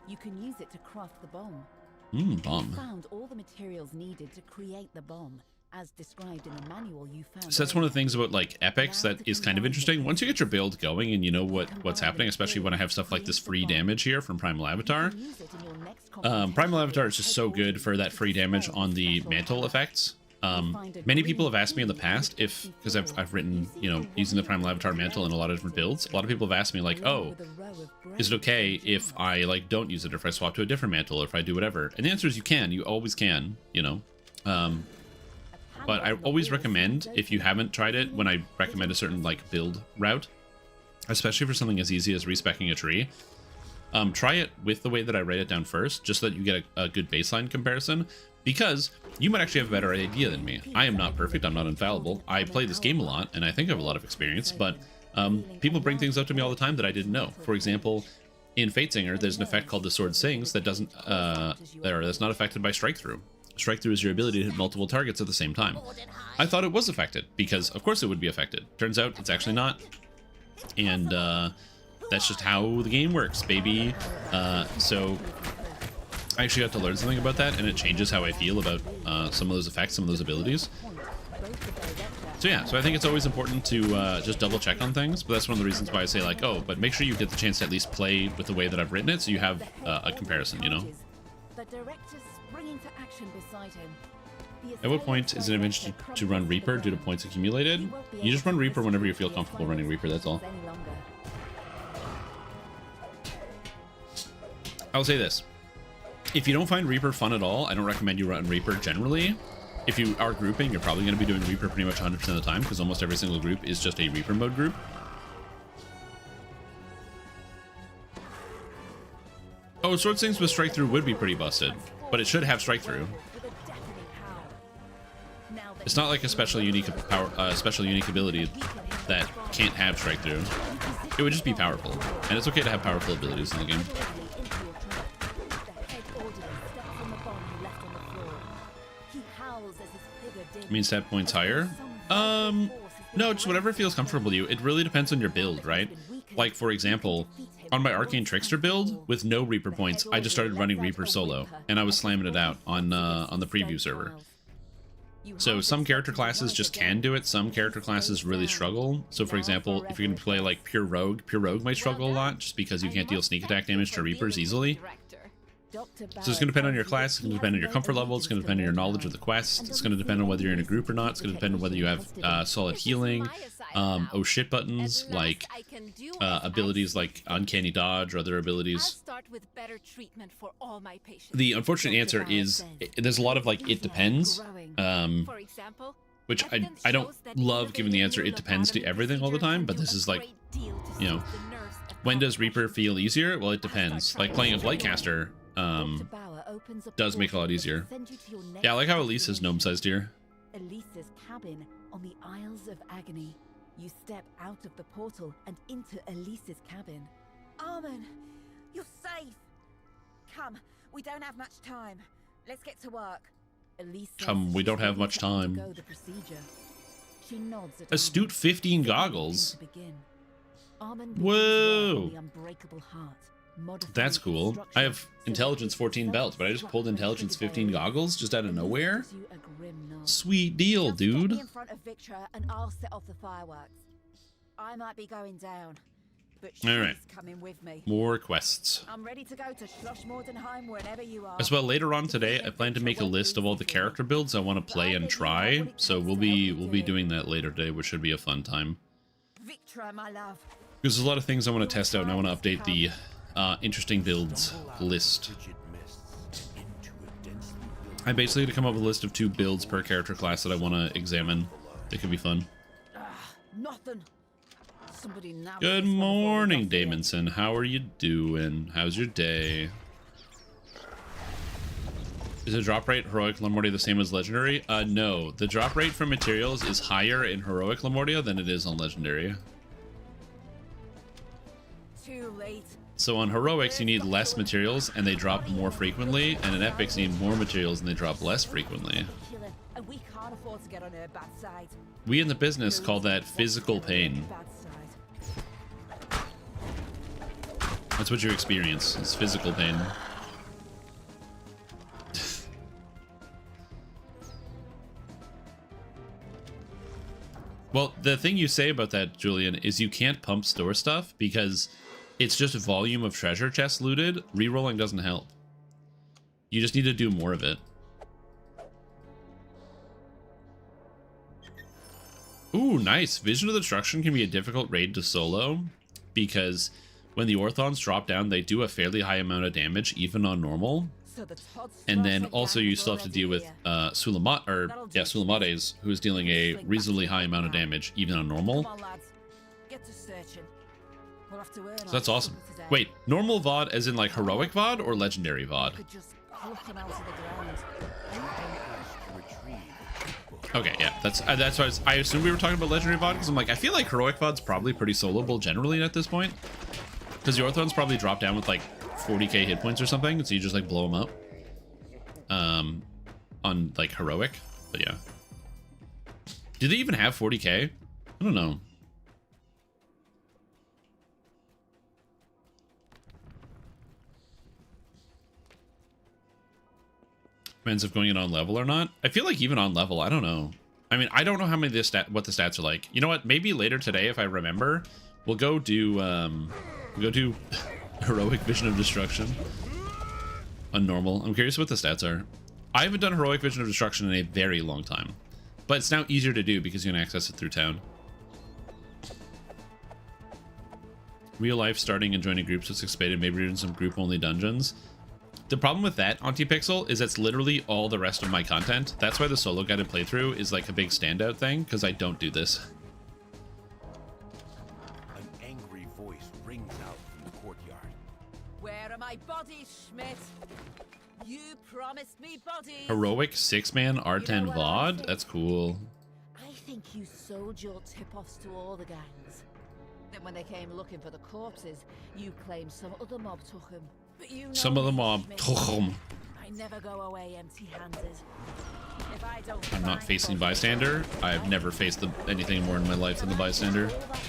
You can use it to craft the bomb. Bomb. You found all the materials needed to create the bomb, as described in the manual you found. So that's one of the things about like epics that is kind of interesting. Once you get your build going and you know what's happening, especially when I have stuff like this free damage here from Primal Avatar. Primal Avatar is just so good for that free damage on the mantle effects. Many people have asked me in the past if, because I've written, you know, using the Primal Avatar mantle in a lot of different builds, a lot of people have asked me like, oh, is it okay if I like don't use it, or if I swap to a different mantle, or if I do whatever? And the answer is you can, you always can, you know. But I always recommend, if you haven't tried it, when I recommend a certain like build route, especially for something as easy as respecking a tree, try it with the way that I write it down first, just so that you get a good baseline comparison, because you might actually have a better idea than me. I am not perfect, I'm not infallible. I play this game a lot, and I think I have a lot of experience, but people bring things up to me all the time that I didn't know. For example, in Fatesinger, there's an effect called the Sword Sings that doesn't, that's not affected by Strike Through. Strike Through is your ability to hit multiple targets at the same time. I thought it was affected, because of course it would be affected. Turns out it's actually not. And that's just how the game works, baby. So I actually got to learn something about that, and it changes how I feel about some of those effects, some of those abilities. So yeah, so I think it's always important to just double check on things, but that's one of the reasons why I say like, oh, but make sure you get the chance to at least play with the way that I've written it, so you have a comparison, you know? At what point is it advantage to run Reaper due to points accumulated? You just run Reaper whenever you feel comfortable running Reaper, that's all. I'll say this. If you don't find Reaper fun at all, I don't recommend you run Reaper generally. If you are grouping, you're probably going to be doing Reaper pretty much 100% of the time, because almost every single group is just a Reaper mode group. Oh, Sword Sings with Strike Through would be pretty busted, but it should have Strike Through. It's not like a special unique ability that can't have Strike Through. It would just be powerful, and it's okay to have powerful abilities in the game. Mean stat points higher? No, just whatever feels comfortable to you. It really depends on your build, right? Like, for example, on my Arcane Trickster build, with no Reaper points, I just started running Reaper solo, and I was slamming it out on the preview server. So some character classes just can do it, some character classes really struggle. So for example, if you're going to play like Pure Rogue might struggle a lot, just because you can't deal sneak attack damage to Reapers easily. So it's going to depend on your class, it's going to depend on your comfort level, it's going to depend on your knowledge of the quest, it's going to depend on whether you're in a group or not, it's going to depend on whether you have solid healing, oh shit buttons, like abilities like Uncanny Dodge or other abilities. The unfortunate answer is, there's a lot of like, it depends. which I don't love giving the answer it depends to everything all the time, but this is like, you know, when does Reaper feel easier? Well, it depends. Like playing a Blightcaster does make it a lot easier. Yeah, I like how Elisa's gnome-sized here. Elisa's cabin on the Isles of Agony. You step out of the portal and into Elisa's cabin. Armin, you're safe. Come, we don't have much time. Let's get to work. Elisa Come, we don't have much time. She nods at Astute 15 goggles. Armin Whoa. the unbreakable heart, That's cool. I have intelligence 14 belt, but I just pulled intelligence 15 goggles just out of nowhere. Sweet deal, dude. Get me in front of Victra and I'll set off the fireworks. I might be going down, but she's All right. coming with me. More quests. I'm ready to go to Schlossmordenheim whenever you are. As well, later on today, I plan to make a list of all the character builds I want to play and try. So we'll be doing that later today, which should be a fun time. Victra, my love. Because there's a lot of things I want to test out, and I want to update the interesting builds list. I basically had to come up with a list of 2 builds per character class that I want to examine. It could be fun. Nothing. Somebody now. Good morning, Damonson. How are you doing? How's your day? Is the drop rate heroic Lamortia the same as legendary? No. The drop rate for materials is higher in heroic Lamortia than it is on legendary. Too late. So on heroics, you need less materials and they drop more frequently, and in epics, you need more materials and they drop less frequently. And we can't afford to get on her bad side. We in the business call that physical pain. Bad side. That's what you experience. It's physical pain. Well, the thing you say about that, Julian, is you can't pump store stuff because it's just volume of treasure chests looted. Rerolling doesn't help. You just need to do more of it. Ooh, nice. Vision of Destruction can be a difficult raid to solo because when the Orthons drop down, they do a fairly high amount of damage, even on normal. And then also you still have to deal with Sulamates, who is dealing a reasonably high amount of damage, even on normal. Come on, lads. Get to searching. We'll have to earn So that's our awesome. keep today. Wait, normal VOD as in like heroic VOD or legendary VOD? Could just pluck them out of the ground. Okay, yeah, that's why I assumed we were talking about legendary VOD, because I'm like, I feel like heroic VOD's probably pretty soloable generally at this point, because the Orthons probably drop down with like 40k hit points or something, so you just like blow them up on like heroic. But yeah, do they even have 40k? I don't know. Depends if going in on level or not. I feel like even on level, I don't know. I mean, I don't know how many what the stats are like. You know what? Maybe later today, if I remember, we'll go do heroic Vision of Destruction on normal. I'm curious what the stats are. I haven't done heroic Vision of Destruction in a very long time, but it's now easier to do because you can access it through town. Real life starting and joining groups was expanded, maybe even some group only dungeons. The problem with that, Antipixel, is that's literally all the rest of my content. That's why the solo guided playthrough is like a big standout thing, because I don't do this. An angry voice rings out from the courtyard. Where are my bodies, Schmidt? You promised me bodies. Heroic 6-man R10 VOD? That's cool. I think you sold your tip-offs to all the gangs. Then when they came looking for the corpses, You claimed some other mob took them. but you know Some of the me, mob Schmidt. took 'em. I never go away empty-handed. If I don't I'm not find facing bodies, bystander. I've never faced anything more in my life than the bystander. All that time,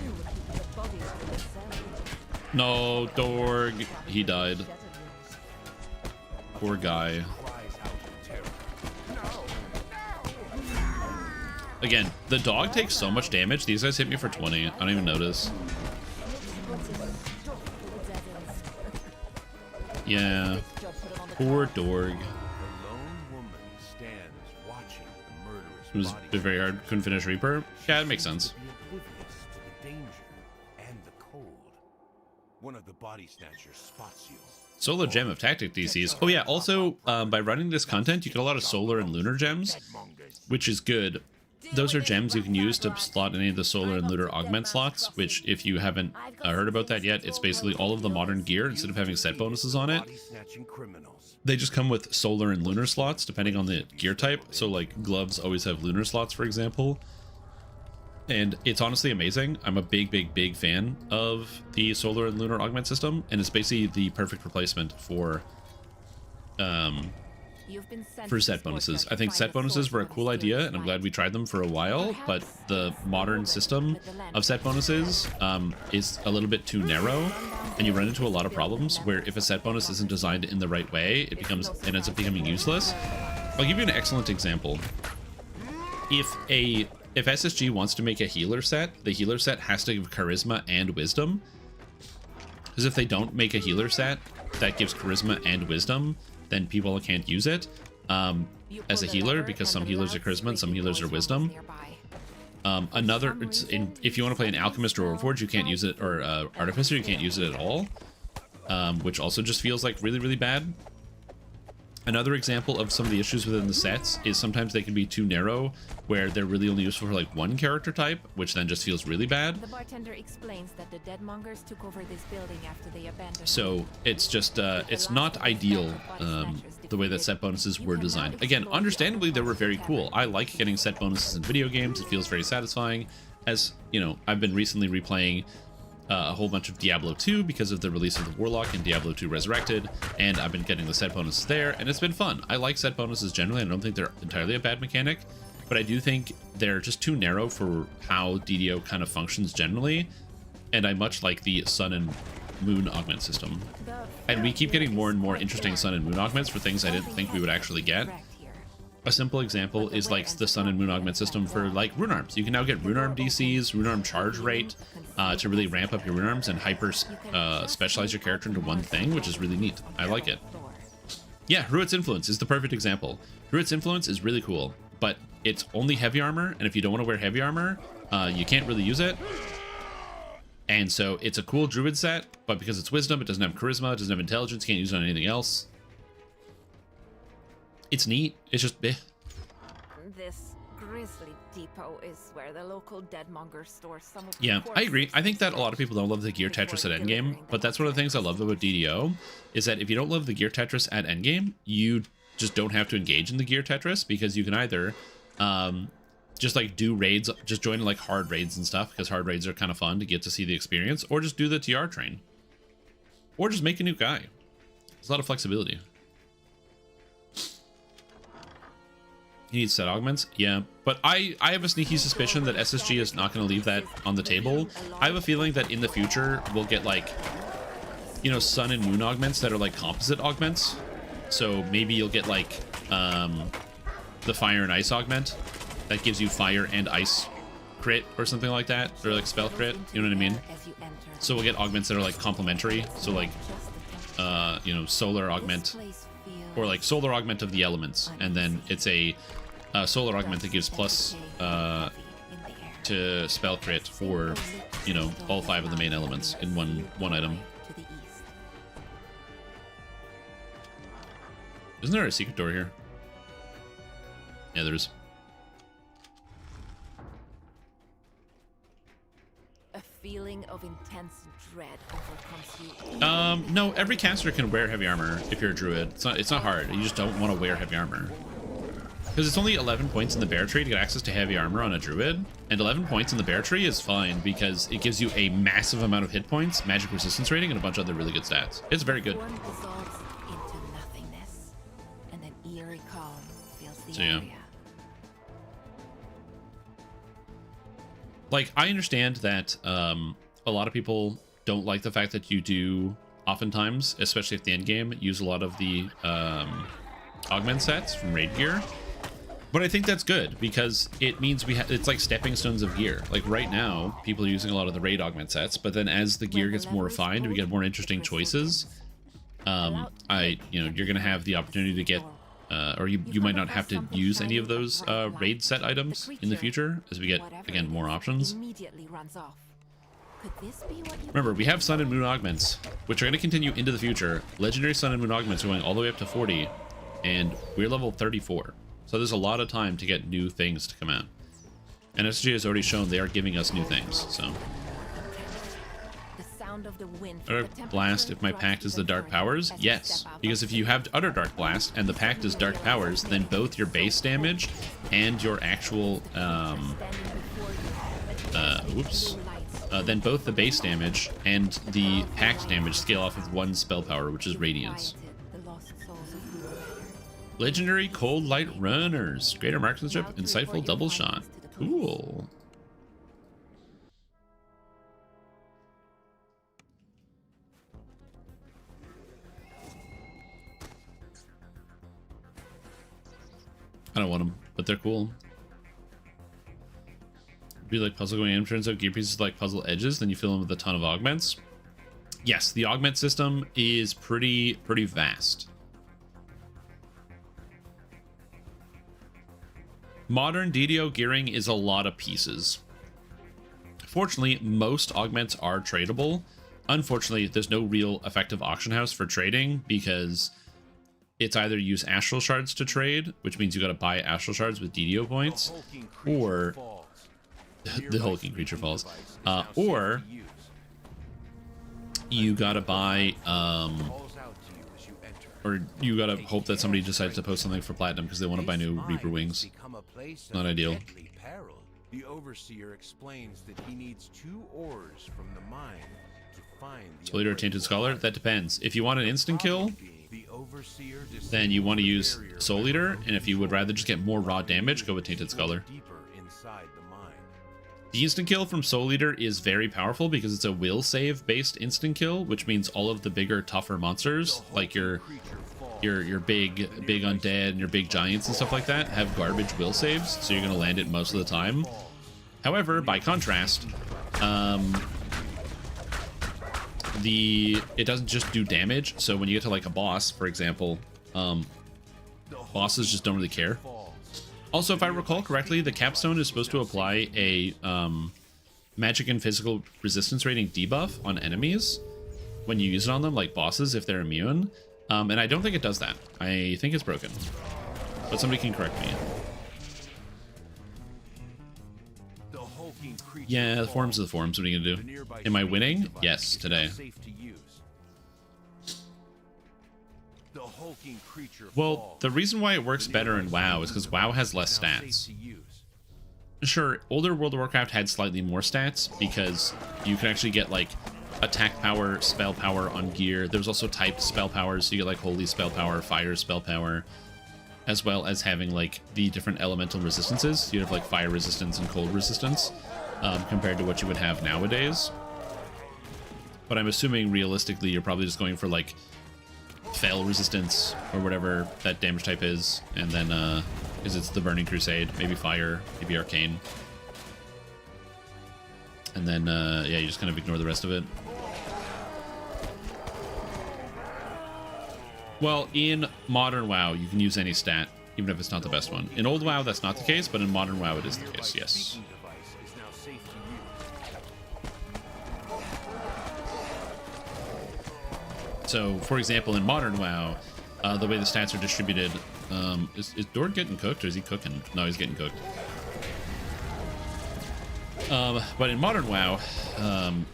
you were keeping the bodies for yourself. No, Dorg. He died. Shed of yours. Poor guy. Cries out in terror. Again, the dog takes so much damage. These guys hit me for 20. I don't even notice. Yeah. Poor Dorg. A lone woman stands watching the murderous It was body. very hard. Couldn't finish Reaper. Yeah, it makes sense. To be oblivious to the danger and the cold. One of the body snatchers spots you Solar Gem of Tactic DCs. Oh yeah, also, by running this content, you get a lot of solar and lunar gems, which is good. Those are gems you can use to slot any of the solar and lunar augment slots, which, if you haven't heard about that yet, it's basically all of the modern gear, instead of having set bonuses on it. They just come with solar and lunar slots, depending on the gear type. So, like, gloves always have lunar slots, for example. And it's honestly amazing. I'm a big fan of the solar and lunar augment system, and it's basically the perfect replacement for set bonuses. I think set bonuses were a cool idea, and I'm glad we tried them for a while, but the modern system of set bonuses is a little bit too narrow, and you run into a lot of problems where if a set bonus isn't designed in the right way, it ends up becoming useless. I'll give you an excellent example. If SSG wants to make a healer set, the healer set has to give charisma and wisdom. Because if they don't make a healer set that gives charisma and wisdom, then people can't use it as a healer, because some healers are charisma and some healers are wisdom. If you want to play an alchemist or a forge, you can't use it, or artificer, you can't use it at all, which also just feels like really bad. Another example of some of the issues within the sets is sometimes they can be too narrow, where they're really only useful for like one character type, which then just feels really bad. The bartender explains that the Deadmongers took over this building after they abandoned. So it's just it's not ideal the way that set bonuses were designed. Again, understandably, they were very cool. I like getting set bonuses in video games. It feels very satisfying. As you know, I've been recently replaying a whole bunch of Diablo 2 because of the release of the Warlock and Diablo 2 Resurrected, and I've been getting the set bonuses there, and it's been fun. I like set bonuses generally. I don't think they're entirely a bad mechanic, but I do think they're just too narrow for how DDO kind of functions generally, and I much like the Sun and Moon augment system. And we keep getting more and more interesting Sun and Moon augments for things I didn't think we would actually get. A simple example is like the Sun and Moon augment system for like rune arms. You can now get rune arm DCs, rune arm charge rate to really ramp up your rune arms and hyper specialize your character into one thing, which is really neat. I like it. Yeah, Ruit's Influence is the perfect example. Ruit's Influence is really cool, but it's only heavy armor, and if you don't want to wear heavy armor, you can't really use it. And so it's a cool druid set, but because it's wisdom, it doesn't have charisma, it doesn't have intelligence, can't use it on anything else. It's neat. It's just eh. This Grizzly Depot is where the local Deadmonger stores some of the Yeah, I agree. corpses I think that a lot of people don't love the gear Tetris at Endgame, but that's one of the things I love about DDO, is that if you don't love the gear Tetris at Endgame, you just don't have to engage in the gear Tetris, because you can either just like do raids, just join like hard raids and stuff, because hard raids are kind of fun to get to see the experience, or just do the TR train, or just make a new guy. There's a lot of flexibility. You need set augments? Yeah, but I have a sneaky suspicion that SSG is not going to leave that on the table. I have a feeling that in the future we'll get like, you know, Sun and Moon augments that are like composite augments. So maybe you'll get like the Fire and Ice augment that gives you Fire and Ice crit or something like that, or like spell crit, you know what I mean? So we'll get augments that are like complementary, so like you know, Solar augment, or like Solar augment of the elements, and then it's a Solar augment that gives plus to spell crit for, you know, all 5 of the main elements in one item. Isn't there a secret door here? Yeah, there is. A feeling of intense dread overcomes you. No, every caster can wear heavy armor if you're a druid. It's not hard. You just don't want to wear heavy armor. Because it's only 11 points in the bear tree to get access to heavy armor on a druid. And 11 points in the bear tree is fine because it gives you a massive amount of hit points, magic resistance rating, and a bunch of other really good stats. It's very good. One dissolves into nothingness, and an eerie calm fills the So, yeah. area. Like, I understand that a lot of people don't like the fact that you do oftentimes, especially at the end game, use a lot of the augment sets from raid gear. But I think that's good because it means it's like stepping stones of gear. Like right now, people are using a lot of the raid augment sets, but then as the gear gets more refined, we get more interesting choices. You know, you're gonna have the opportunity to get, or you might not have to use any of those raid set items in the future as we get again more options. Immediately runs off. Could this be what you Remember, we have Sun and Moon augments, which are going to continue into the future. Legendary Sun and Moon augments are going all the way up to 40, and we're level 34. So there's a lot of time to get new things to come out. And SG has already shown they are giving us new things, so. The sound of the wind Utter Blast, if my pact is the Dark Powers? Yes, because if you have Utter Dark Blast and the pact is Dark Powers, then both your base damage and your actual, then both the base damage and the pact damage scale off of one spell power, which is Radiance. Legendary Cold Light Runners, Greater Marksmanship, Insightful Double Shot. Cool. I don't want them, but they're cool. Be like puzzle going in, turns out gear pieces like puzzle edges, then you fill them with a ton of augments. Yes, the augment system is pretty vast. Modern DDO gearing is a lot of pieces. Fortunately, most augments are tradable. Unfortunately, there's no real effective auction house for trading because it's either use astral shards to trade, which means you got to buy astral shards with DDO points, or the hulking creature falls, or you gotta buy, or you gotta hope that somebody decides to post something for platinum because they want to buy new Reaper wings. Not ideal. The overseer explains that he needs 2 ores from the mine to find the Soul Eater or Tainted Scholar? That depends. If you want an instant kill, then you want to use Soul Eater, and if you would rather just get more raw damage, go with Tainted Scholar. The instant kill from Soul Eater is very powerful because it's a will save based instant kill, which means all of the bigger, tougher monsters, like your big undead and your big giants and stuff like that, have garbage will saves, so you're going to land it most of the time. However, by contrast, it doesn't just do damage, so when you get to like a boss, for example, bosses just don't really care. Also, if I recall correctly, the capstone is supposed to apply a magic and physical resistance rating debuff on enemies when you use it on them, like bosses, if they're immune. And I don't think it does that. I think it's broken. But somebody can correct me. Yeah, the forums are the forums. What are you going to do? Am I winning? Yes, today. Well, the reason why it works better in WoW is because WoW has less stats. Sure, older World of Warcraft had slightly more stats because you can actually get like attack power, spell power on gear. There's also typed spell powers, so you get like holy spell power, fire spell power, as well as having like the different elemental resistances. You have like fire resistance and cold resistance compared to what you would have nowadays. But I'm assuming realistically you're probably just going for like fail resistance or whatever that damage type is, and then because it's the Burning Crusade, maybe fire, maybe arcane, and then yeah, you just kind of ignore the rest of it. Well, in modern WoW you can use any stat even if it's not the best one. In old WoW that's not the case, but in modern WoW it is the case. Yes. So, for example, in modern WoW, the way the stats are distributed, is Dord getting cooked, or is he cooking? No, he's getting cooked. But in modern WoW,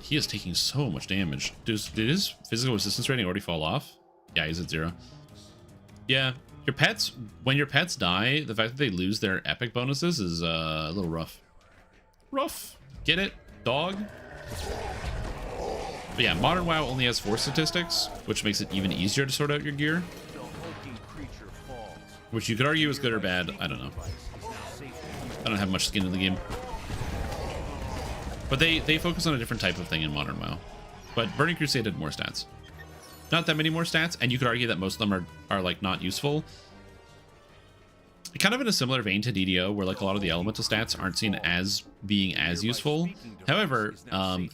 he is taking so much damage. Did his physical resistance rating already fall off? Yeah, he's at 0. Yeah, your pets, when your pets die, the fact that they lose their epic bonuses is a little rough. Rough. Get it, dog? But yeah, modern WoW only has 4 statistics, which makes it even easier to sort out your gear. Which you could argue is good or bad. I don't know. I don't have much skin in the game. But they focus on a different type of thing in modern WoW. But Burning Crusade had more stats. Not that many more stats, and you could argue that most of them are like not useful. Kind of in a similar vein to DDO, where like a lot of the elemental stats aren't seen as being as useful. However,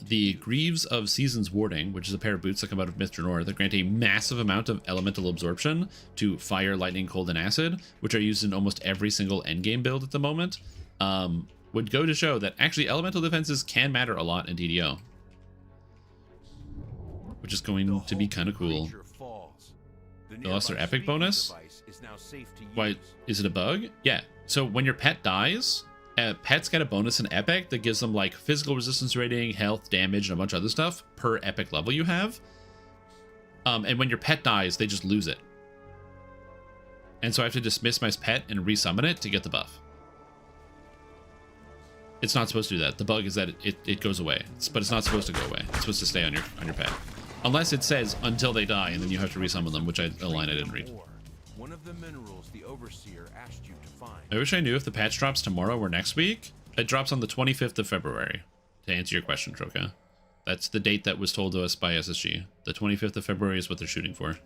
the Greaves of Season's Warding, which is a pair of boots that come out of Mr. Nor, that grant a massive amount of elemental absorption to fire, lightning, cold, and acid, which are used in almost every single endgame build at the moment, would go to show that actually elemental defenses can matter a lot in DDO. which is going to be kind of cool. They lost their epic bonus. Why, is it a bug? Yeah. So when your pet dies, pets get a bonus in epic that gives them like physical resistance rating, health, damage, and a bunch of other stuff per epic level you have. And when your pet dies, they just lose it. And so I have to dismiss my pet and resummon it to get the buff. It's not supposed to do that. The bug is that it goes away, but it's not supposed to go away. It's supposed to stay on your pet. Unless it says until they die, and then you have to resummon them, which a line I didn't read. One of the minerals the overseer asked you to find. I wish I knew if the patch drops tomorrow or next week. It drops on the 25th of February, to answer your question, Troka. That's the date that was told to us by SSG. The 25th of February is what they're shooting for.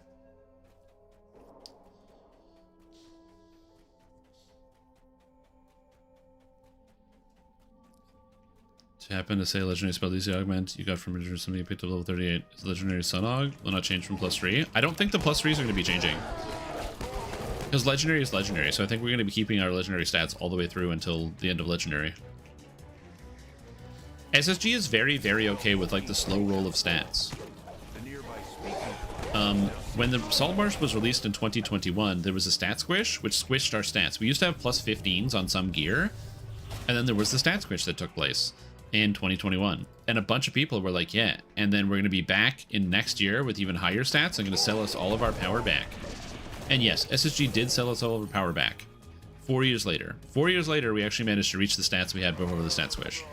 To happen to say legendary spell DC augment you got from something you picked up level 38. Is legendary Sunog will not change from +3. I don't think the +3s are going to be changing. Because legendary is legendary, so I think we're going to be keeping our legendary stats all the way through until the end of legendary. SSG is very, very okay with like the slow roll of stats. When the Salt Marsh was released in 2021, there was a stat squish, which squished our stats. We used to have +15s on some gear, and then there was the stat squish that took place in 2021. And a bunch of people were like, yeah, and then we're going to be back in next year with even higher stats. I'm going to sell us all of our power back. And yes, SSG did sell us all of our power back 4 years later. 4 years later, we actually managed to reach the stats we had before the stat squish.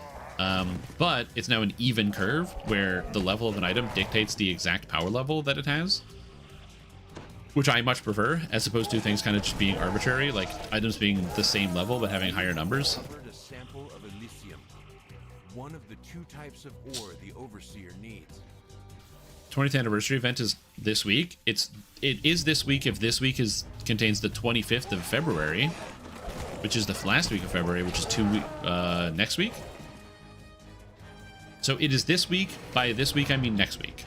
But it's now an even curve where the level of an item dictates the exact power level that it has, which I much prefer, as opposed to things kind of just being arbitrary, like items being the same level but having higher numbers. One of the two types of ore the overseer needs. 20th anniversary event is this week. It is this week if this week contains the 25th of February, which is the last week of February, which is next week. So it is this week. By this week, I mean next week.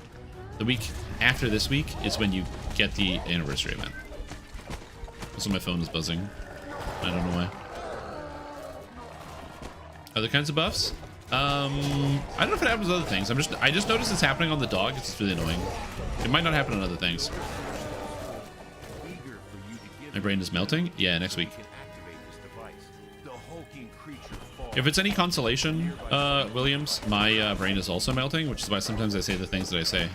The week after this week is when you get the anniversary event. Also, my phone is buzzing. I don't know why. Other kinds of buffs? I don't know if it happens with other things. I just noticed it's happening on the dog. It's just really annoying. It might not happen on other things. My brain is melting? Yeah, next week. If it's any consolation, Williams, my brain is also melting, which is why sometimes I say the things that I say.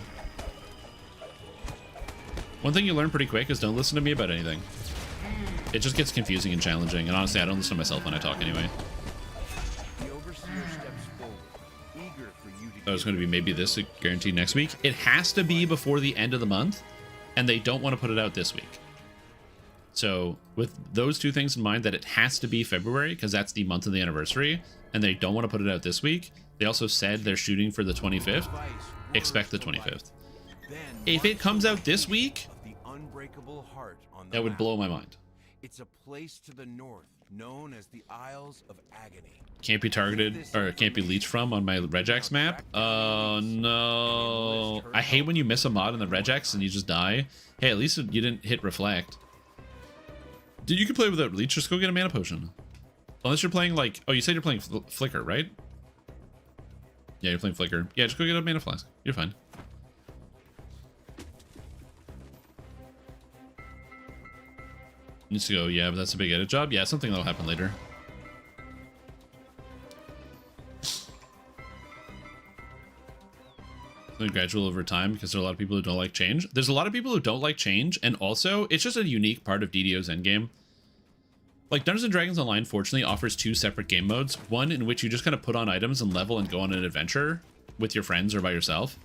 One thing you learn pretty quick is don't listen to me about anything. It just gets confusing and challenging, and honestly, I don't listen to myself when I talk anyway. I was going to be maybe this guaranteed next week. It has to be before the end of the month, and they don't want to put it out this week. So with those two things in mind, that it has to be February because that's the month of the anniversary, and they don't want to put it out this week. They also said they're shooting for the 25th. Expect the 25th. If it comes out this week, that would blow my mind. It's a place to the north known as the Isles of Agony. Can't be targeted or can't be leached from on my Regex map. Oh no. I hate when you miss a mod in the Regex and you just die. Hey, at least you didn't hit reflect. Dude, you can play without leech. Just go get a mana potion. Unless you're playing like, oh, you said you're playing Flicker, right? Yeah, you're playing Flicker. Yeah, just go get a mana flask. You're fine. Needs to go, yeah, but that's a big edit job. Yeah, something that'll happen later. Gradual over time because there are a lot of people who don't like change. There's a lot of people who don't like change, and also it's just a unique part of DDO's endgame. Like Dungeons & Dragons Online fortunately offers two separate game modes, one in which you just kind of put on items and level and go on an adventure with your friends or by yourself,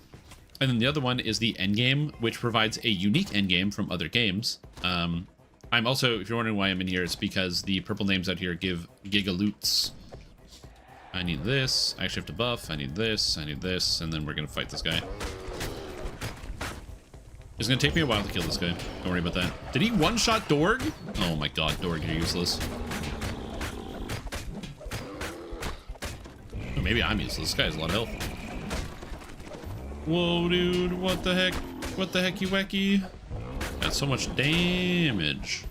and then the other one is the endgame, which provides a unique endgame from other games. I'm also, if you're wondering why I'm in here, it's because the purple names out here give gigaloots. I need this. I actually have to buff. I need this. I need this. And then we're going to fight this guy. It's going to take me a while to kill this guy. Don't worry about that. Did he one-shot Dorg? Oh my god, Dorg, you're useless. Oh, maybe I'm useless. This guy has a lot of health. Whoa, dude. What the heck? What the hecky wacky? Got so much damage.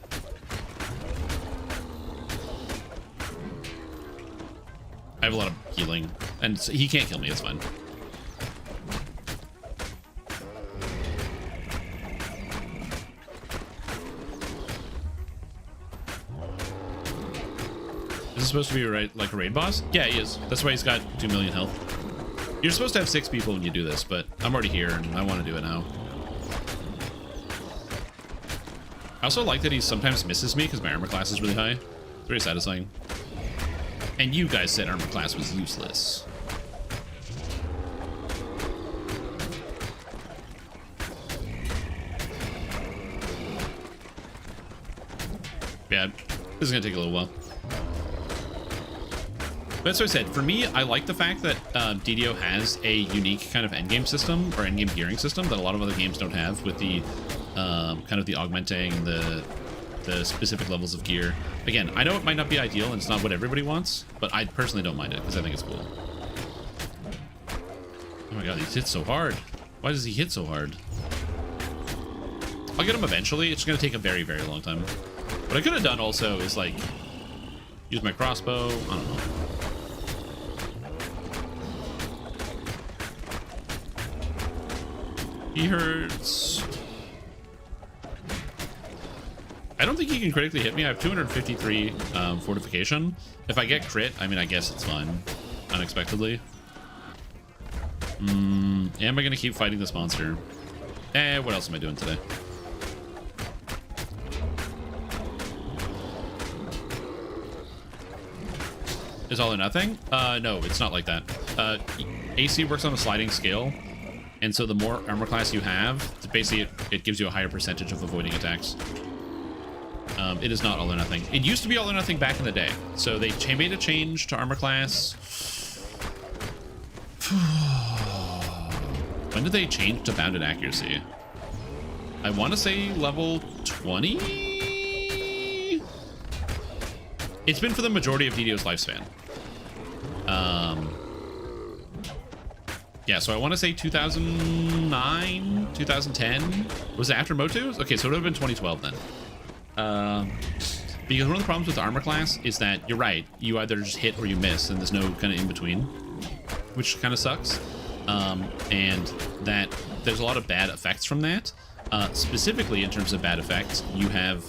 I have a lot of healing, and he can't kill me, it's fine. this supposed to be like a raid boss? Yeah, he is. That's why he's got 2 million health. You're supposed to have 6 people when you do this, but I'm already here and I want to do it now. I also like that he sometimes misses me because my armor class is really high. It's very satisfying. And you guys said armor class was useless. Yeah, this is gonna take a little while. But that's what I said. For me, I like the fact that DDO has a unique kind of endgame system or endgame gearing system that a lot of other games don't have, with the kind of the augmenting, the specific levels of gear. Again, I know it might not be ideal and it's not what everybody wants, but I personally don't mind it because I think it's cool. Oh my god, he hits so hard. Why does he hit so hard? I'll get him eventually. It's going to take a very, very long time. What I could have done also is, like, use my crossbow. I don't know. He hurts. I don't think he can critically hit me. I have 253 fortification. If I get crit, I mean, I guess it's fine. Unexpectedly. Am I going to keep fighting this monster? What else am I doing today? Is all or nothing? No, it's not like that. AC works on a sliding scale, and so the more armor class you have, basically it gives you a higher percentage of avoiding attacks. It is not all or nothing. It used to be all or nothing back in the day, so they made a change to armor class. When did they change to bounded accuracy? I want to say level 20? It's been for the majority of DDO's lifespan. Yeah, so I want to say 2009, 2010. Was it after Motu? Okay, so it would have been 2012 then. Because one of the problems with armor class is that, you're right, you either just hit or you miss, and there's no kind of in between, which kind of sucks. And that there's a lot of bad effects from that. Specifically, in terms of bad effects, you have,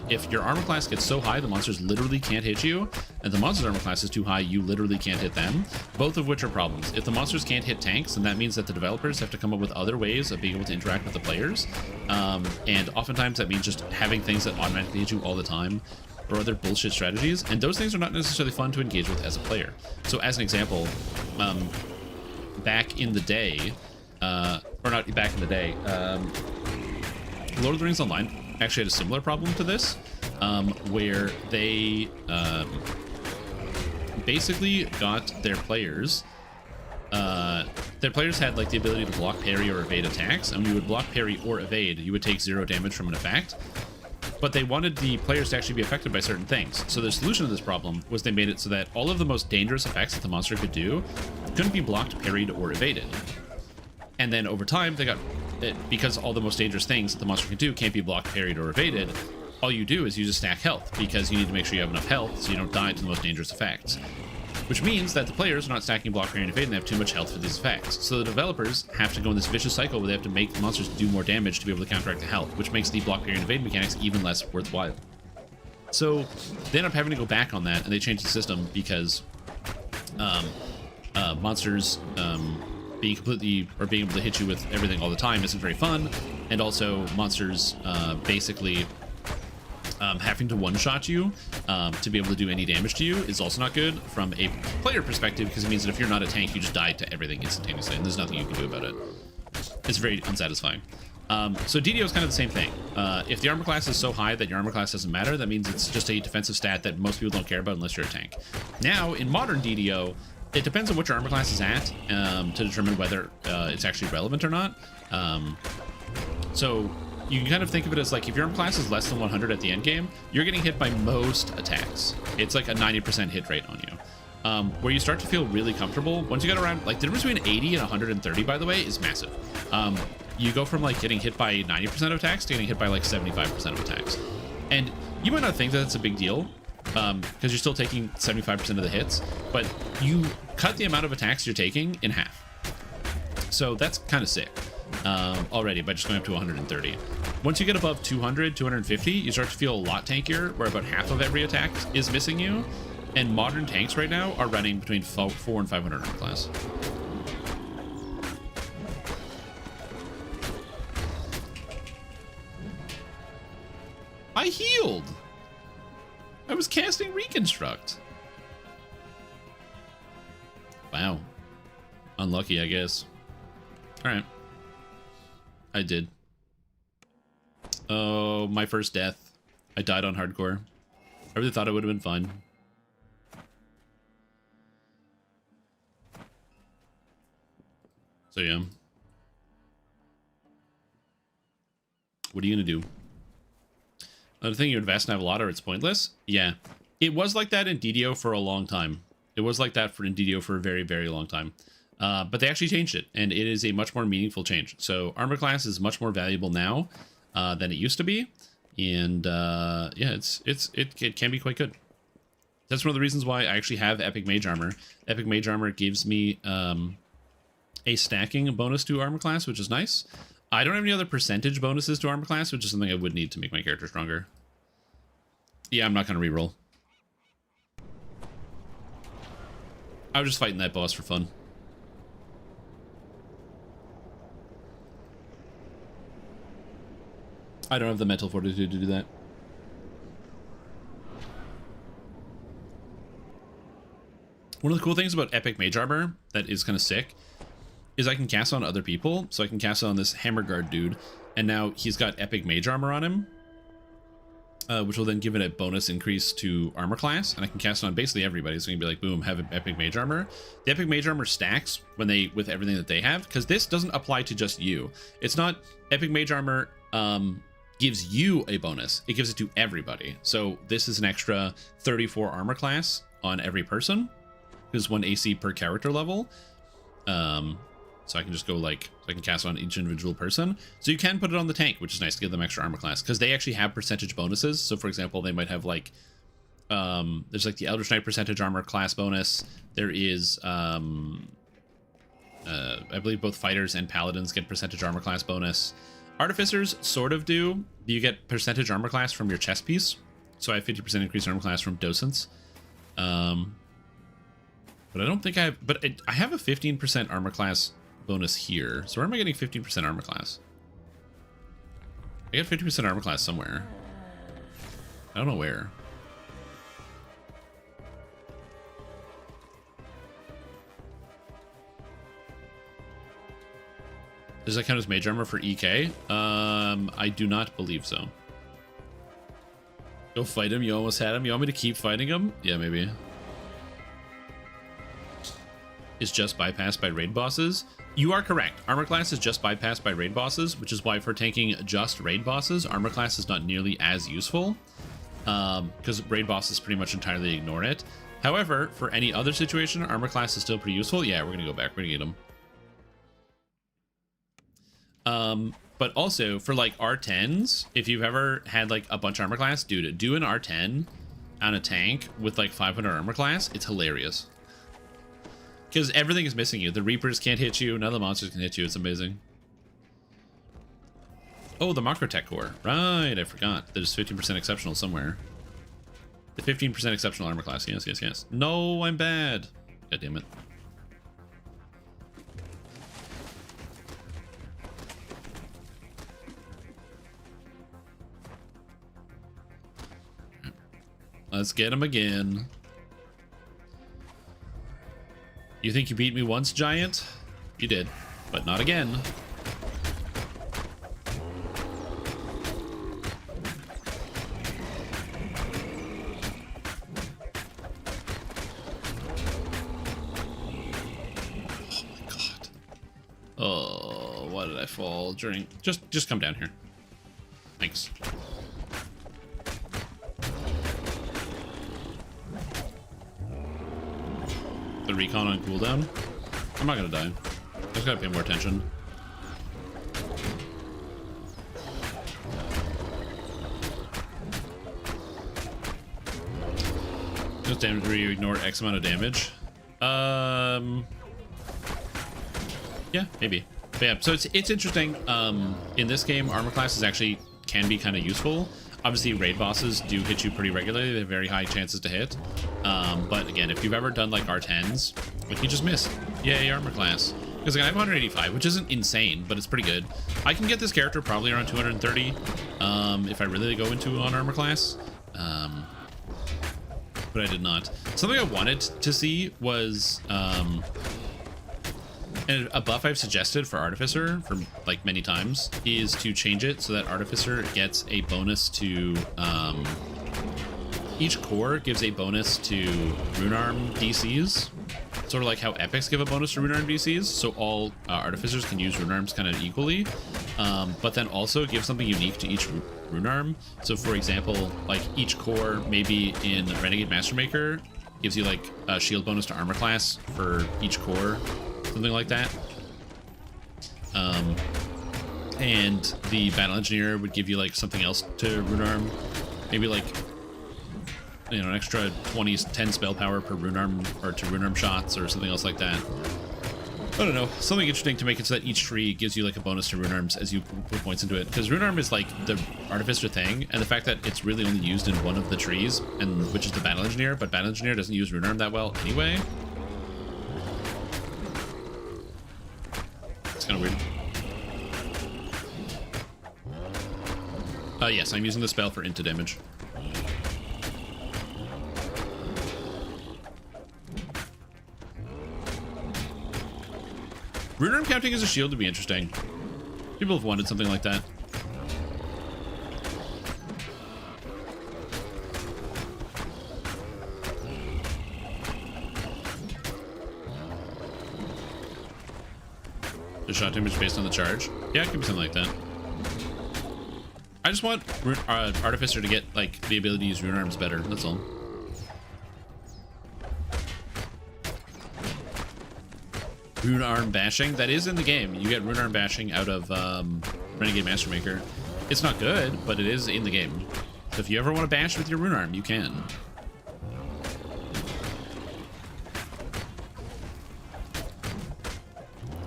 if your armor class gets so high the monsters literally can't hit you, and the monster's armor class is too high, you literally can't hit them, both of which are problems. If the monsters can't hit tanks, then that means that the developers have to come up with other ways of being able to interact with the players, and oftentimes that means just having things that automatically hit you all the time, or other bullshit strategies, and those things are not necessarily fun to engage with as a player. So as an example, back in the day, or not back in the day, Lord of the Rings Online actually had a similar problem to this, where they basically got their players had like the ability to block, parry, or evade attacks, and when you would block, parry, or evade, you would take 0 damage from an effect. But they wanted the players to actually be affected by certain things. So the solution to this problem was they made it so that all of the most dangerous effects that the monster could do couldn't be blocked, parried, or evaded. And then over time, they got it, because all the most dangerous things that the monster can do can't be blocked, parried, or evaded. All you do is you just stack health, because you need to make sure you have enough health so you don't die to the most dangerous effects. Which means that the players are not stacking block, parry, and evade, and they have too much health for these effects. So the developers have to go in this vicious cycle where they have to make the monsters do more damage to be able to counteract the health, which makes the block, parry, and evade mechanics even less worthwhile. So they end up having to go back on that, and they change the system because monsters being completely, or being able to hit you with everything all the time isn't very fun, and also monsters basically having to one-shot you to be able to do any damage to you is also not good from a player perspective, because it means that if you're not a tank, you just die to everything instantaneously, and there's nothing you can do about it. It's very unsatisfying. So DDO is kind of the same thing. If the armor class is so high that your armor class doesn't matter, that means it's just a defensive stat that most people don't care about unless you're a tank. Now, in modern DDO, it depends on what your armor class is at to determine whether it's actually relevant or not. So you can kind of think of it as like, if your armor class is less than 100 at the end game, you're getting hit by most attacks. It's like a 90% hit rate on you. Where you start to feel really comfortable, once you get around, like the difference between 80 and 130, by the way, is massive. You go from like getting hit by 90% of attacks to getting hit by like 75% of attacks. And you might not think that that's a big deal, because you're still taking 75% of the hits, but you cut the amount of attacks you're taking in half. So that's kind of sick already by just going up to 130. Once you get above 200, 250, you start to feel a lot tankier, where about half of every attack is missing you. And modern tanks right now are running between 400 and 500 armor class. I healed. I was casting Reconstruct. Wow. Unlucky, I guess. Alright. I did. Oh, my first death. I died on hardcore. I really thought it would have been fun. So yeah. What are you gonna do? Another thing, you invest in Avalada or it's pointless? Yeah. It was like that in DDO for a long time. It was like that in DDO for a very, very long time. But they actually changed it, and it is a much more meaningful change. So armor class is much more valuable now than it used to be. And yeah, it can be quite good. That's one of the reasons why I actually have Epic Mage Armor. Epic Mage Armor gives me a stacking bonus to armor class, which is nice. I don't have any other percentage bonuses to armor class, which is something I would need to make my character stronger. Yeah, I'm not going to reroll. I was just fighting that boss for fun. I don't have the mental fortitude to do that. One of the cool things about Epic Mage Armor that is kind of sick is I can cast on other people. So I can cast on this Hammer Guard dude, and now he's got Epic Mage Armor on him, which will then give it a bonus increase to armor class, and I can cast it on basically everybody. So you can be like, boom, have an Epic Mage Armor. The Epic Mage Armor stacks with everything that they have, because this doesn't apply to just you. It's not Epic Mage Armor gives you a bonus. It gives it to everybody. So this is an extra 34 armor class on every person. There's 1 AC per character level. So I can just go like, I can cast it on each individual person. So you can put it on the tank, which is nice to give them extra armor class, because they actually have percentage bonuses. So for example, they might have like, there's like the Eldritch Knight percentage armor class bonus. There is, I believe both fighters and paladins get percentage armor class bonus. Artificers sort of do. You get percentage armor class from your chest piece. So I have 50% increased armor class from docents. But I don't think I have, but I have a 15% armor class bonus here. So where am I getting 15% armor class? I get 50% armor class somewhere. I don't know where. Does that count as mage armor for EK? I do not believe so. Go fight him. You almost had him. You want me to keep fighting him? Yeah, maybe. Is just bypassed by raid bosses? You are correct. Armor class is just bypassed by raid bosses, which is why for tanking just raid bosses, armor class is not nearly as useful, because raid bosses pretty much entirely ignore it. However, for any other situation, armor class is still pretty useful. Yeah, we're gonna go back. We're gonna get him. But also for like R10s, if you've ever had like a bunch of armor class, dude, do an R10 on a tank with like 500 armor class. It's hilarious. Because everything is missing you. The Reapers can't hit you. None of the monsters can hit you. It's amazing. Oh, the Macrotech core. Right, I forgot. There's 15% exceptional somewhere. The 15% exceptional armor class. Yes, yes, yes. No, I'm bad. God damn it. Let's get him again. You think you beat me once, Giant? You did, but not again. Oh my god. Oh, why did I fall during... Just come down here. Thanks. The recon on cooldown. I'm not gonna die. I just gotta pay more attention. Just damage where you ignore X amount of damage. Yeah, maybe. But yeah, so it's interesting. In this game, armor class is actually can be kind of useful. Obviously, raid bosses do hit you pretty regularly. They have very high chances to hit. But again, if you've ever done like R10s, like you just missed. Yay, armor class. Because I have 185, which isn't insane, but it's pretty good. I can get this character probably around 230 if I really go into on armor class. But I did not. Something I wanted to see was and a buff I've suggested for Artificer for like many times is to change it so that Artificer gets a bonus to each core gives a bonus to Runearm DCs, sort of like how epics give a bonus to Runearm DCs, so all Artificers can use Runearms kind of equally, but then also give something unique to each Runearm. So for example, like each core maybe in Renegade Mastermaker gives you like a shield bonus to armor class for each core, something like that. And the Battle Engineer would give you like something else to Runearm, maybe like, you know, an extra 10 spell power per Runearm or to Runearm shots or something else like that. I don't know, something interesting to make it so that each tree gives you like a bonus to Runearms as you put points into it, because Runearm is like the Artificer thing, and the fact that it's really only used in one of the trees, and which is the Battle Engineer, but Battle Engineer doesn't use Runearm that well anyway. It's kind of weird. Yes, I'm using the spell for into damage. Runearm counting as a shield would be interesting. People have wanted something like that. The shot damage based on the charge? Yeah, it could be something like that. I just want Artificer to get like the ability to use Runearms better, that's all. Runearm bashing, that is in the game. You get Runearm bashing out of Renegade Mastermaker. It's not good, but it is in the game. So if you ever want to bash with your Runearm, you can.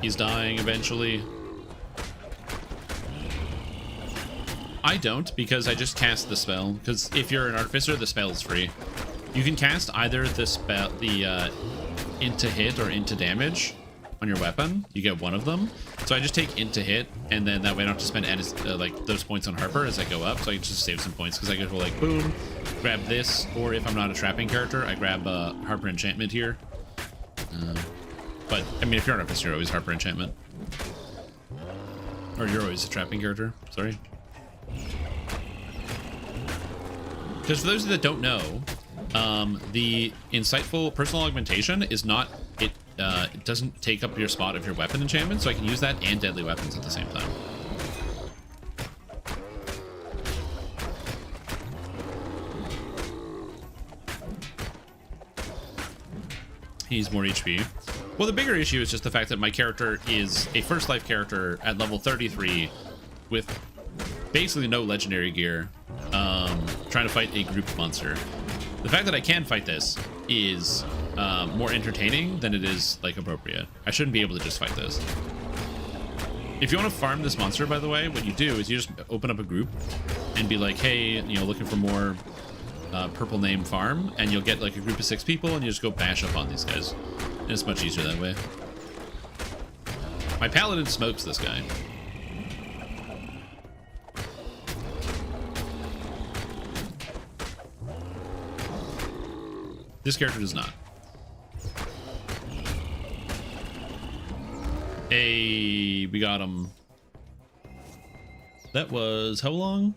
He's dying eventually. I don't, because I just cast the spell. Because if you're an Artificer, the spell is free. You can cast either the spell, the into hit or into damage on your weapon. You get one of them. So I just take into hit, and then that way I don't have to spend like those points on Harper as I go up. So I can just save some points because I go like boom, grab this, or if I'm not a trapping character, I grab Harper enchantment here. But I mean, if you're an Artificer, you're always Harper enchantment, or you're always a trapping character. Sorry. Because for those that don't know, the insightful personal augmentation is not it doesn't take up your spot of your weapon enchantment, so I can use that and deadly weapons at the same time. He needs more HP. Well, the bigger issue is just the fact that my character is a first life character at level 33 with basically no legendary gear, trying to fight a group monster. The fact that I can fight this is more entertaining than it is like appropriate. I shouldn't be able to just fight this. If you want to farm this monster, by the way, what you do is you just open up a group and be like, hey, you know, looking for more purple name farm, and you'll get like a group of 6 people and you just go bash up on these guys. And it's much easier that way. My paladin smokes this guy. This character does not. Hey, we got him. That was how long?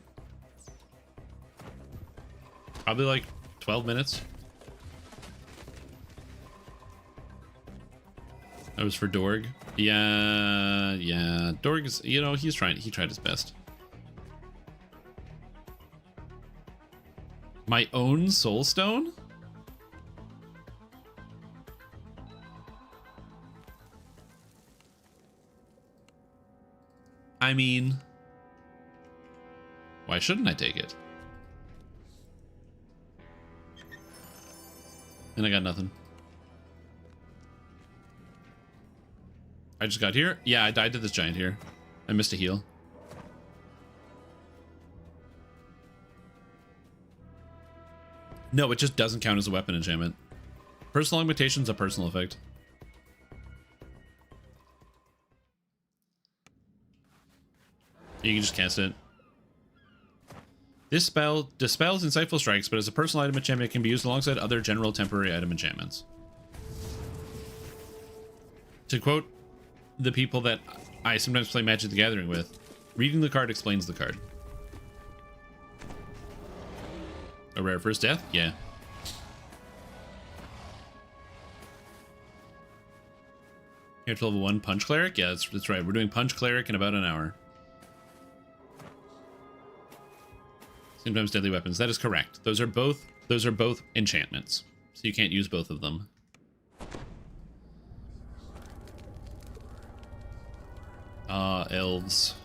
Probably like 12 minutes. That was for Dorg. Yeah. Dorg is, you know, he tried his best. My own soul stone? I mean, why shouldn't I take it? And I got nothing. I just got here? Yeah, I died to this giant here. I missed a heal. No, it just doesn't count as a weapon enchantment. Personal limitation's a personal effect. You can just cast it. This spell dispels insightful strikes, but as a personal item enchantment, it can be used alongside other general temporary item enchantments. To quote the people that I sometimes play Magic the Gathering with, reading the card explains the card. A rare first death? Yeah. Here to level 1 Punch Cleric? Yeah, that's right. We're doing Punch Cleric in about an hour. Sometimes deadly weapons. That is correct. Those are both enchantments. So you can't use both of them. Elves.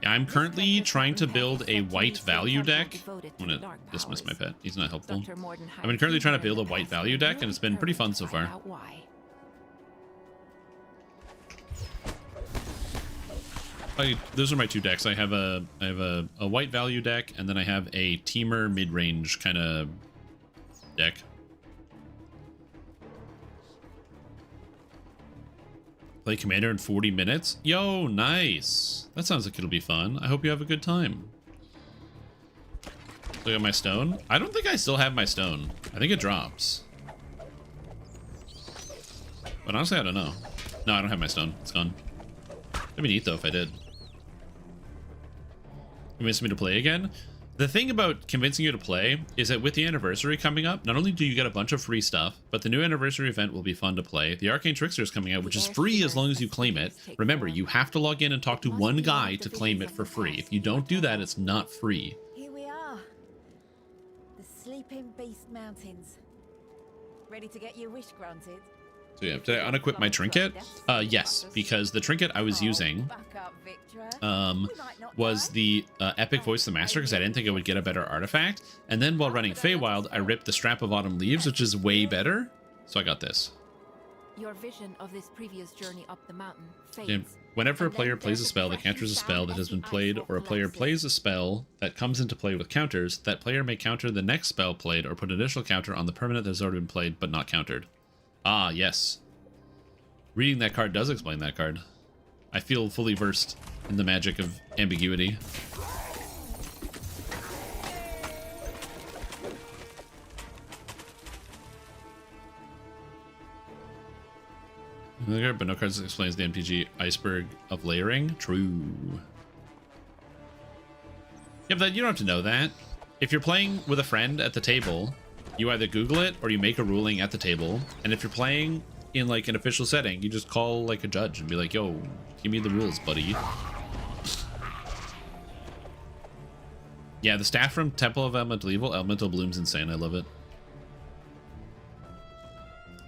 Yeah, I'm currently trying to build a white value deck. I'm gonna dismiss my pet. He's not helpful. I've been currently trying to build a white value deck, and it's been pretty fun so far. Those are my two decks. I have a white value deck, and then I have a teamer mid-range kind of deck. Play Commander in 40 minutes? Yo, nice. That sounds like it'll be fun. I hope you have a good time. Look at my stone. I don't think I still have my stone. I think it drops. But honestly, I don't know. No, I don't have my stone. It's gone. That'd be neat, though, if I did. Convince me to play again? The thing about convincing you to play is that with the anniversary coming up, not only do you get a bunch of free stuff, but the new anniversary event will be fun to play. The Arcane Trickster is coming out, which is free as long as you claim it. Remember, you have to log in and talk to one guy to claim it for free. If you don't do that, it's not free. Here we are. The Sleeping Beast Mountains. Ready to get your wish granted? So yeah, did I unequip my trinket? Yes, because the trinket I was using was the Epic Voice of the Master, because I didn't think I would get a better artifact. And then while running Feywild, I ripped the Strap of Autumn Leaves, which is way better. So I got this. Your vision of this previous journey up the mountain fades. Yeah. Whenever a player plays a spell that counters a spell that has been played, or a player plays a spell that comes into play with counters, that player may counter the next spell played or put an additional counter on the permanent that has already been played but not countered. Ah, yes. Reading that card does explain that card. I feel fully versed in the magic of ambiguity. But no cards explains the MTG iceberg of layering. True. Yeah, but you don't have to know that. If you're playing with a friend at the table, you either Google it or you make a ruling at the table. And if you're playing in like an official setting, you just call like a judge and be like, yo, give me the rules, buddy. Yeah, the staff from Temple of Elemental Evil, Elemental Bloom's insane. I love it.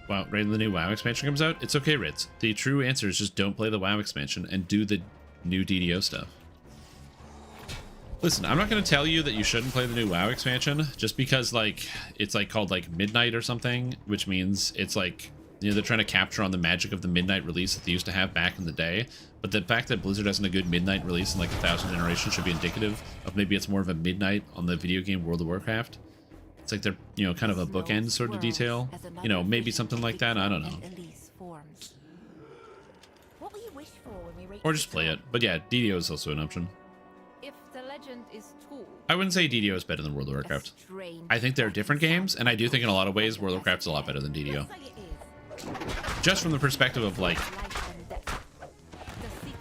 Wow, right when the new WoW expansion comes out, it's okay, Ritz. The true answer is just don't play the WoW expansion and do the new DDO stuff. Listen, I'm not going to tell you that you shouldn't play the new WoW expansion just because like it's like called like Midnight or something, which means it's like, you know, they're trying to capture on the magic of the Midnight release that they used to have back in the day. But the fact that Blizzard hasn't a good Midnight release in like 1,000 generations should be indicative of maybe it's more of a Midnight on the video game World of Warcraft. It's like they're, you know, kind of a bookend sort of detail. You know, maybe something like that. I don't know. What will you wish for when we reach Or just play it. But yeah, DDO is also an option. If the legend is too, I wouldn't say DDO is better than World of Warcraft. I think they're different games, and I do think in a lot of ways World of Warcraft's a lot better than DDO. Just from the perspective of like,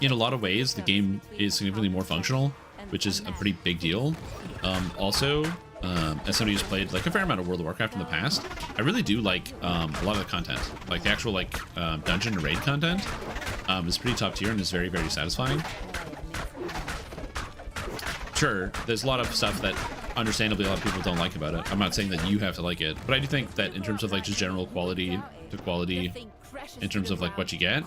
in a lot of ways, the game is significantly more functional, which is a pretty big deal. Also, as somebody who's played like a fair amount of World of Warcraft in the past, I really do like a lot of the content. Like the actual like dungeon and raid content is pretty top tier and is very, very satisfying. Sure, there's a lot of stuff that understandably a lot of people don't like about it. I'm not saying that you have to like it, but I do think that in terms of like just general quality to quality, in terms of like what you get,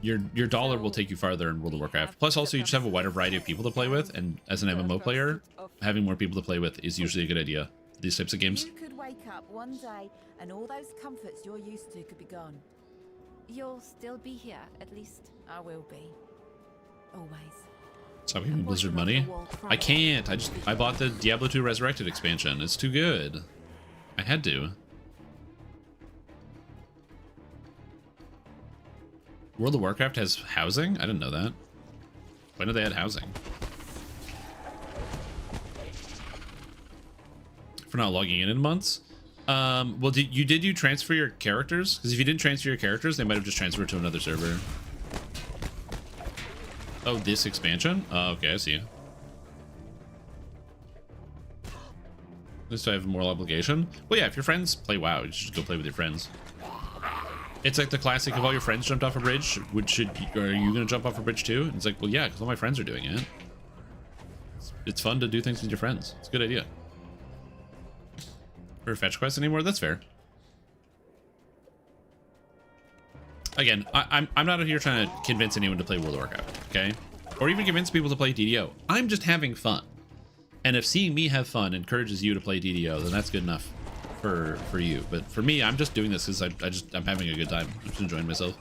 your dollar will take you farther in World of Warcraft. Plus also you just have a wider variety of people to play with, and as an MMO player, having more people to play with is usually a good idea. These types of games. You could wake up one day and all those comforts you're used to could be gone. You'll still be here, at least. I will be. Always. Stop giving Blizzard money. I can't. I bought the Diablo 2 Resurrected expansion. It's too good. I had to. World of Warcraft has housing? I didn't know that. Why did they add housing? For not logging in months? Well, did you transfer your characters? Because if you didn't transfer your characters, they might have just transferred to another server. Oh, this expansion? Oh, okay, I see. At least I have a moral obligation. Well, yeah, if your friends play WoW, you should go play with your friends. It's like the classic, if all your friends jumped off a bridge, are you going to jump off a bridge too? And it's like, well, yeah, because all my friends are doing it. It's fun to do things with your friends. It's a good idea. Or fetch quests anymore? That's fair. Again, I'm not out here trying to convince anyone to play World of Warcraft, okay? Or even convince people to play DDO. I'm just having fun. And if seeing me have fun encourages you to play DDO, then that's good enough for you. But for me, I'm just doing this because I'm having a good time. I'm just enjoying myself.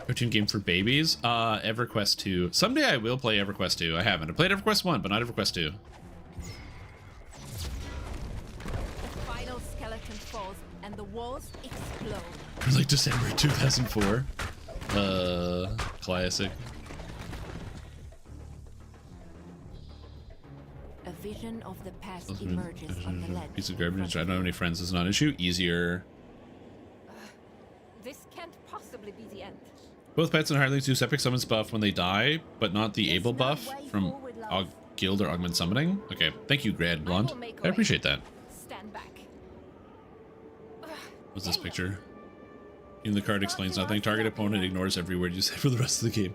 Cartoon game for babies? EverQuest 2. Someday I will play EverQuest 2. I haven't. I played EverQuest 1, but not EverQuest 2. And the walls explode. Like December 2004. Classic. A vision of the past emerges on the ledge. Piece of garbage. I don't have any friends. It's not an issue. Easier. This can't possibly be the end. Both pets and Harleys use epic summons buff when they die, but not the able buff from guild or augment summoning. Okay, thank you, Grad Blonde. I appreciate that. Stand back. What's this picture? Even the card explains nothing. Target opponent ignores every word you say for the rest of the game.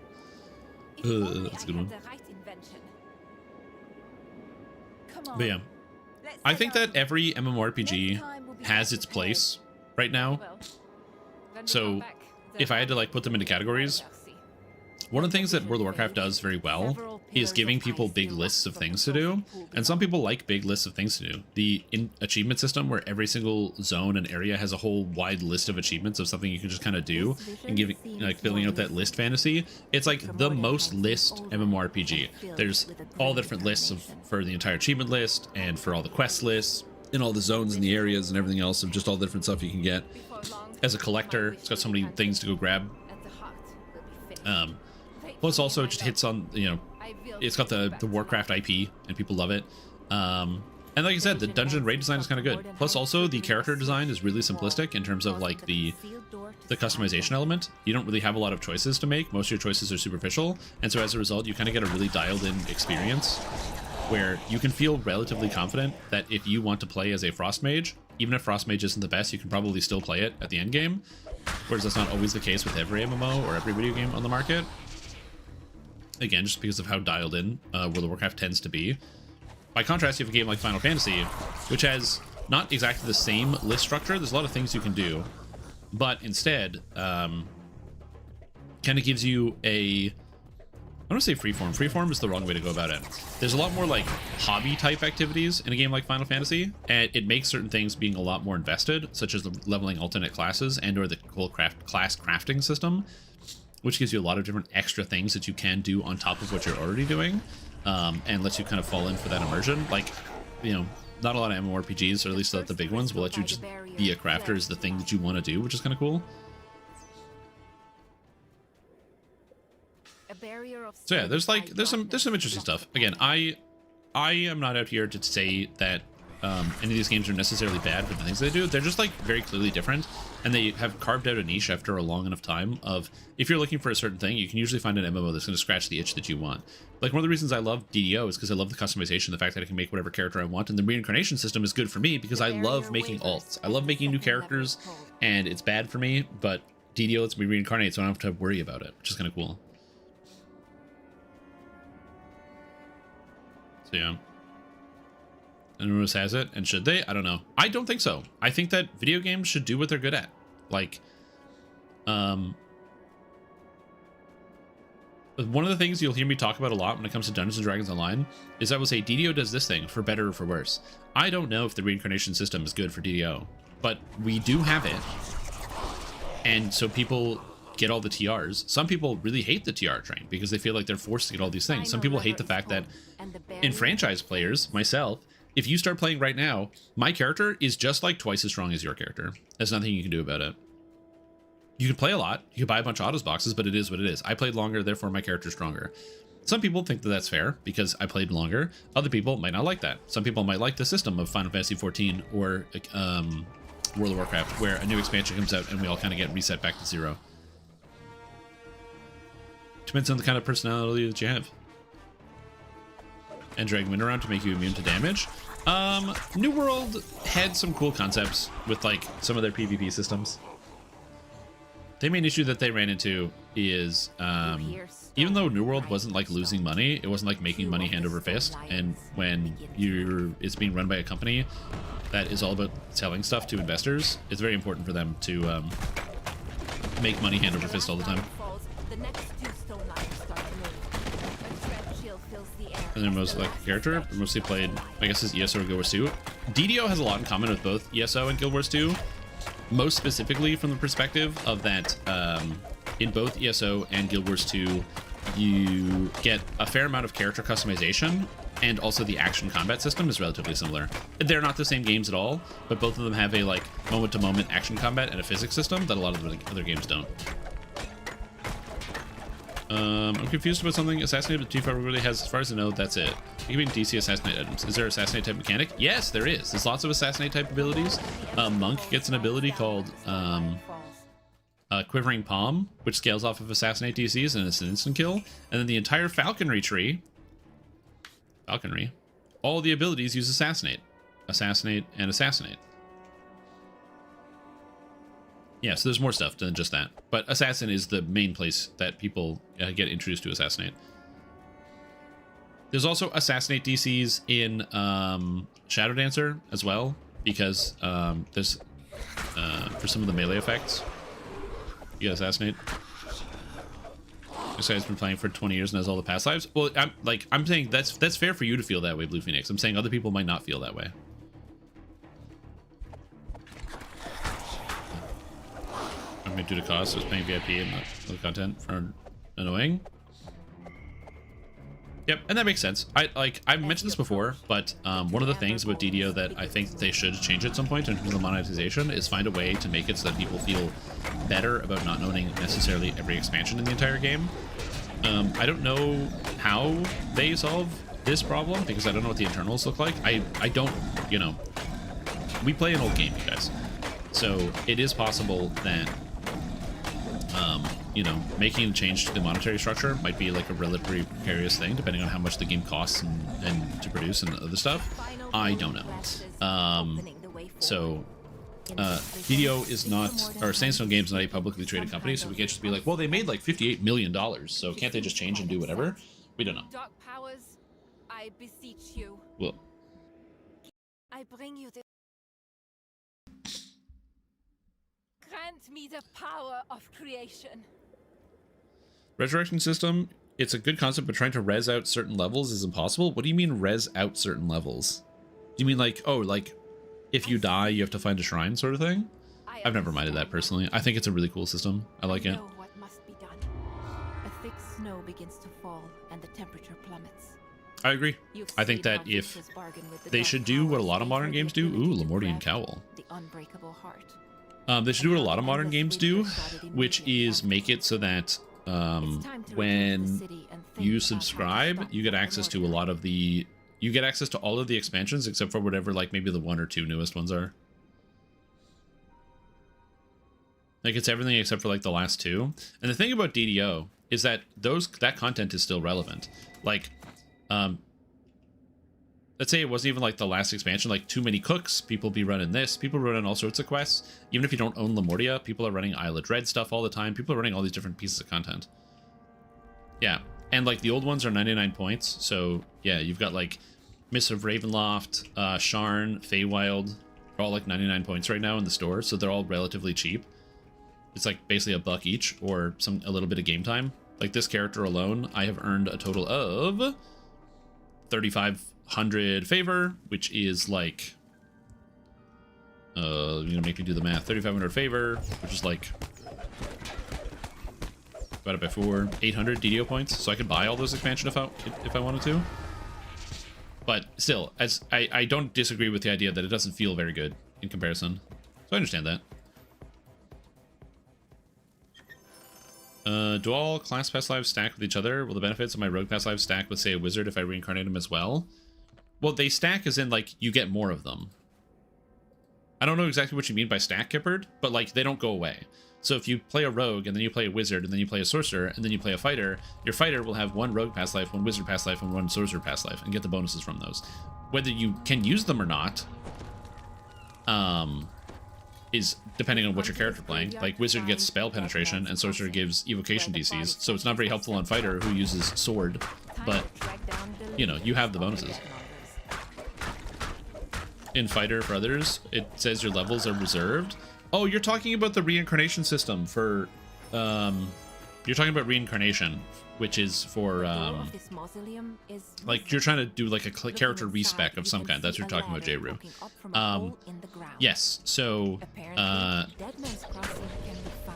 That's a good one. But yeah, I think that every MMORPG has its place right now. So if I had to like put them into categories, one of the things that World of Warcraft does very well is giving people big lists of things to do, and some people like big lists of things to do. The achievement system where every single zone and area has a whole wide list of achievements of something you can just kind of do, and giving like filling out that list fantasy. It's like the most list MMORPG. There's all the different lists for the entire achievement list and for all the quest lists and all the zones and the areas and everything else of just all the different stuff you can get. As a collector, it's got so many things to go grab. Plus also it just hits on, you know, it's got the Warcraft IP and people love it. And like I said, the dungeon raid design is kind of good. Plus also the character design is really simplistic in terms of like the customization element. You don't really have a lot of choices to make. Most of your choices are superficial. And so as a result, you kind of get a really dialed in experience where you can feel relatively confident that if you want to play as a Frost Mage, even if Frost Mage isn't the best, you can probably still play it at the end game. Whereas that's not always the case with every MMO or every video game on the market. Again, just because of how dialed in World of Warcraft tends to be. By contrast, you have a game like Final Fantasy, which has not exactly the same list structure. There's a lot of things you can do, but instead, kind of gives you a... I don't want to say freeform. Freeform is the wrong way to go about it. There's a lot more like hobby type activities in a game like Final Fantasy, and it makes certain things being a lot more invested, such as the leveling alternate classes and or the whole class crafting system, which gives you a lot of different extra things that you can do on top of what you're already doing, and lets you kind of fall in for that immersion. Like, you know, not a lot of MMORPGs, or at least the big ones, will let you just be a crafter as the thing that you want to do, which is kind of cool. So yeah, there's some interesting stuff. Again, I am not out here to say that any of these games are necessarily bad for the things they do. They're just like very clearly different, and they have carved out a niche after a long enough time of, if you're looking for a certain thing, you can usually find an MMO that's going to scratch the itch that you want. Like, one of the reasons I love DDO is because I love the customization, the fact that I can make whatever character I want, and the reincarnation system is good for me because I love making alts. I love making new characters, and it's bad for me, but DDO lets me reincarnate, so I don't have to worry about it, which is kind of cool. So yeah. Anyone else has it, and should they? I don't know. I don't think so. I think that video games should do what they're good at. Like, one of the things you'll hear me talk about a lot when it comes to Dungeons & Dragons Online is I will say DDO does this thing for better or for worse. I don't know if the reincarnation system is good for DDO, but we do have it. And so people get all the TRs. Some people really hate the TR train because they feel like they're forced to get all these things. Some people hate the fact that in franchise players, myself, if you start playing right now, my character is just like twice as strong as your character. There's nothing you can do about it. You can play a lot. You can buy a bunch of autos boxes, but it is what it is. I played longer, therefore my character's stronger. Some people think that that's fair because I played longer. Other people might not like that. Some people might like the system of Final Fantasy XIV or World of Warcraft, where a new expansion comes out and we all kind of get reset back to 0. Depends on the kind of personality that you have. And drag wind around to make you immune to damage. New World had some cool concepts with like some of their PvP systems. The main issue that they ran into is even though New World wasn't like losing money, it wasn't like making money hand over fist. And when it's being run by a company that is all about selling stuff to investors, it's very important for them to make money hand over fist all the time. And then most like character, mostly played, I guess, as ESO or Guild Wars 2. DDO has a lot in common with both ESO and Guild Wars 2. Most specifically from the perspective of that in both ESO and Guild Wars 2, you get a fair amount of character customization, and also the action combat system is relatively similar. They're not the same games at all, but both of them have a like moment-to-moment action combat and a physics system that a lot of the other games don't. I'm confused about something. Assassinate with G5 really has, as far as I know, that's it. You mean DC assassinate items. Is there assassinate type mechanic? Yes, there is. There's lots of assassinate type abilities. Monk gets an ability called Quivering Palm, which scales off of assassinate DCs and it's an instant kill. And then the entire falconry tree, all the abilities use assassinate, and assassinate. Yeah, so there's more stuff than just that. But Assassin is the main place that people get introduced to Assassinate. There's also Assassinate DCs in Shadow Dancer as well, because there's, for some of the melee effects, you get Assassinate. This guy's been playing for 20 years and has all the past lives. Well, I'm saying that's fair for you to feel that way, Blue Phoenix. I'm saying other people might not feel that way. I mean, due to cost, so it's paying VIP and not other content for annoying. Yep, and that makes sense. I've mentioned this before, but one of the things about DDO that I think they should change at some point in terms of monetization is find a way to make it so that people feel better about not owning necessarily every expansion in the entire game. I don't know how they solve this problem because I don't know what the internals look like. I don't, you know, we play an old game, you guys. So it is possible that you know, making a change to the monetary structure might be like a relatively precarious thing, depending on how much the game costs and to produce and other stuff. I don't know. So DDO is not, or Sandstone Games is not a publicly traded company, so we can't just be like, well, they made like $58 million, so can't they just change and do whatever? We don't know. Dark powers, I beseech you. Well, I bring you this. Grant me the power of creation. Resurrection system, it's a good concept, but trying to res out certain levels is impossible. What do you mean res out certain levels? Do you mean like, oh, like if you die, you have to find a shrine sort of thing? I've never minded that personally. I think it's a really cool system. I like it. Know what must be done. A thick snow begins to fall and the temperature plummets. I agree. I think that if they should do what a lot of modern games do, ooh, Lamortian Cowl. The unbreakable heart. They should do what a lot of modern games do, which is make it so that when you subscribe, you get access to a lot of the... You get access to all of the expansions except for whatever, like, maybe the 1 or 2 newest ones are. Like, it's everything except for, like, the last 2. And the thing about DDO is that that content is still relevant. Like, let's say it wasn't even like the last expansion, like Too Many Cooks, people be running this, people running all sorts of quests. Even if you don't own Lamortia, people are running Isle of Dread stuff all the time. People are running all these different pieces of content. Yeah, and like the old ones are 99 points. So yeah, you've got like Mists of Ravenloft, Sharn, Feywild, are all like 99 points right now in the store. So they're all relatively cheap. It's like basically $1 each or a little bit of game time. Like this character alone, I have earned a total of 3,500 favor, which is like, you're gonna make me do the math. 3,500 favor, which is like divided by 4, 800 DDO points, so I could buy all those expansion if I wanted to. But still, as I don't disagree with the idea that it doesn't feel very good in comparison. So I understand that. Do all class pass lives stack with each other? Will the benefits of my rogue pass lives stack with, say, a wizard if I reincarnate him as well? Well, they stack as in, like, you get more of them. I don't know exactly what you mean by stack, Kippard, but, like, they don't go away. So if you play a rogue, and then you play a wizard, and then you play a sorcerer, and then you play a fighter, your fighter will have 1 rogue pass life, 1 wizard pass life, and 1 sorcerer pass life, and get the bonuses from those. Whether you can use them or not, is depending on what your character playing. Like, wizard gets spell penetration, and sorcerer gives evocation DCs, so it's not very helpful on fighter who uses sword, but, you know, you have the bonuses. In fighter for others, it says your levels are reserved. Oh, you're talking about the reincarnation system for, you're talking about reincarnation, which is for, like, you're trying to do, like, a character respec of some kind. That's what you're talking about, J-Roo. Yes, so,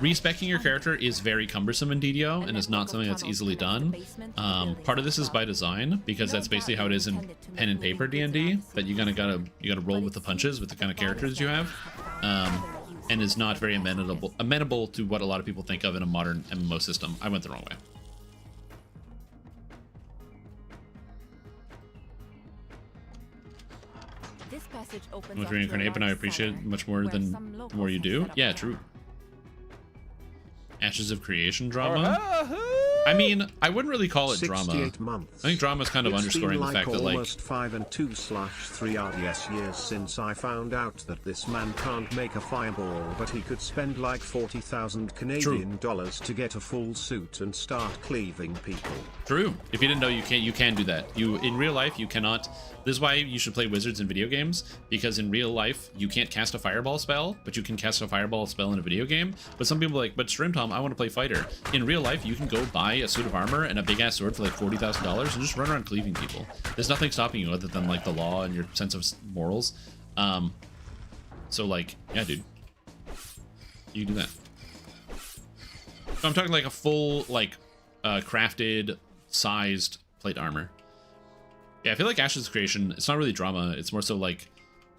respecking your character is very cumbersome in DDO, and is not something that's easily done. Part of this is by design, because that's basically how it is in pen and paper D&D, that you gotta roll with the punches with the kind of characters you have. And is not very amenable to what a lot of people think of in a modern MMO system. I went the wrong way. This passage opens With reincarnate, but I appreciate it much more than the more you do. Yeah, true. Ashes of Creation drama. I mean, I wouldn't really call it drama. Months. I think drama is kind of underscoring the fact that, like, almost 5 and 2/3 RDS years since I found out that this man can't make a fireball, but he could spend like 40,000 Canadian dollars to get a full suit and start cleaving people. True. If you didn't know, you can do that. In real life, you cannot. This is why you should play wizards in video games, because in real life, you can't cast a fireball spell, but you can cast a fireball spell in a video game. But some people are like, but Stream Tom, I want to play fighter. In real life, you can go buy a suit of armor and a big ass sword for like $40,000 and just run around cleaving people. There's nothing stopping you other than like the law and your sense of morals. So like, yeah, dude, you can do that. So I'm talking like a full, like, crafted, sized plate armor. Yeah, I feel like Ashes of Creation, it's not really drama. It's more so like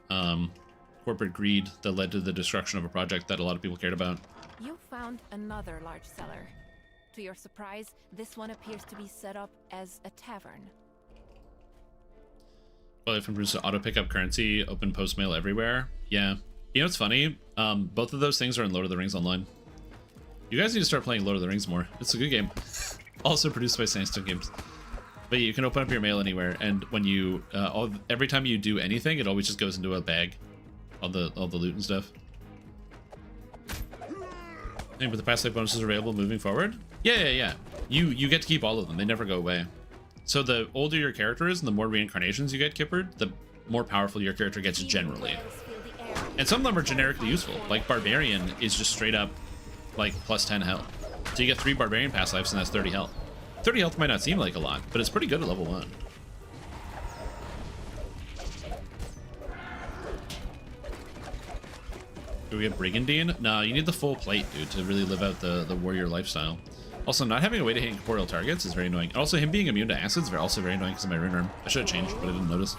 corporate greed that led to the destruction of a project that a lot of people cared about. You found another large cellar. To your surprise, this one appears to be set up as a tavern. Well, from Bruce, auto pickup currency, open post mail everywhere. Yeah. You know what's funny? Both of those things are in Lord of the Rings Online. You guys need to start playing Lord of the Rings more. It's a good game. Also produced by Sandstone Games. But you can open up your mail anywhere, and when you every time you do anything, it always just goes into a bag, all the loot and stuff. And with the past life bonuses available moving forward, yeah. You get to keep all of them. They never go away. So the older your character is, and the more reincarnations you get, Kippard, the more powerful your character gets generally. And some of them are generically useful. Like Barbarian is just straight up like plus 10 health. So you get 3 Barbarian past lives, and that's 30 health. 30 health might not seem like a lot, but it's pretty good at level 1. Do we get Brigandine? No, you need the full plate, dude, to really live out the warrior lifestyle. Also, not having a way to hit incorporeal targets is very annoying. Also, him being immune to acids is also very annoying because of my rune arm. I should have changed, but I didn't notice.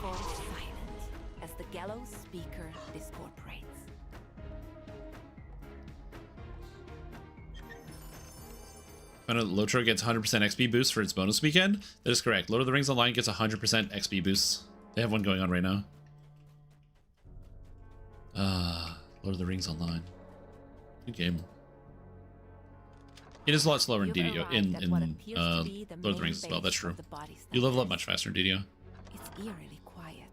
As the gallows speaker discorporates. Found out Lotro gets 100% XP boost for its bonus weekend. That is correct. Lord of the Rings Online gets 100% XP boosts. They have one going on right now. Lord of the Rings Online. Good game. It is a lot slower in DDO, in Lord of the Rings as well, that's true. You level up much faster in DDO. It's eerily quiet.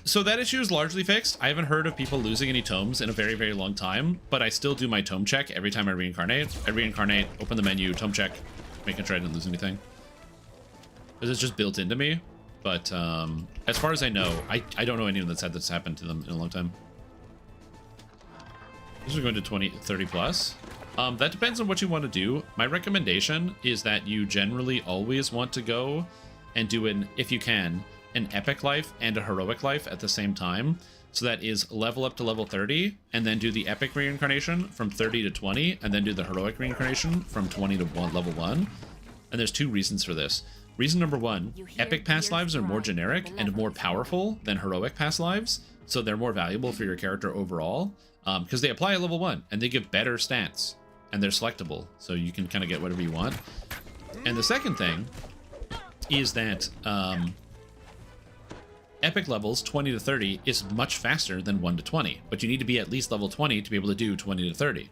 So that issue is largely fixed. I haven't heard of people losing any tomes in a very, very long time, but I still do my tome check every time I reincarnate. I reincarnate, open the menu, tome check, making sure I didn't lose anything. Because it's just built into me. But as far as I know, I don't know anyone that's had this happen to them in a long time. These are going to 20, 30 plus. That depends on what you want to do. My recommendation is that you generally always want to go and do if you can, an epic life and a heroic life at the same time, So that is level up to level 30, and then do the epic reincarnation from 30 to 20, and then do the heroic reincarnation from 20 to level 1. And there's 2 reasons for this. Reason number 1, epic past lives are more generic and more powerful than heroic past lives, so they're more valuable for your character overall, because they apply at level 1, and they give better stats, and they're selectable, so you can kind of get whatever you want. And the second thing is that epic levels 20 to 30 is much faster than 1 to 20, but you need to be at least level 20 to be able to do 20 to 30.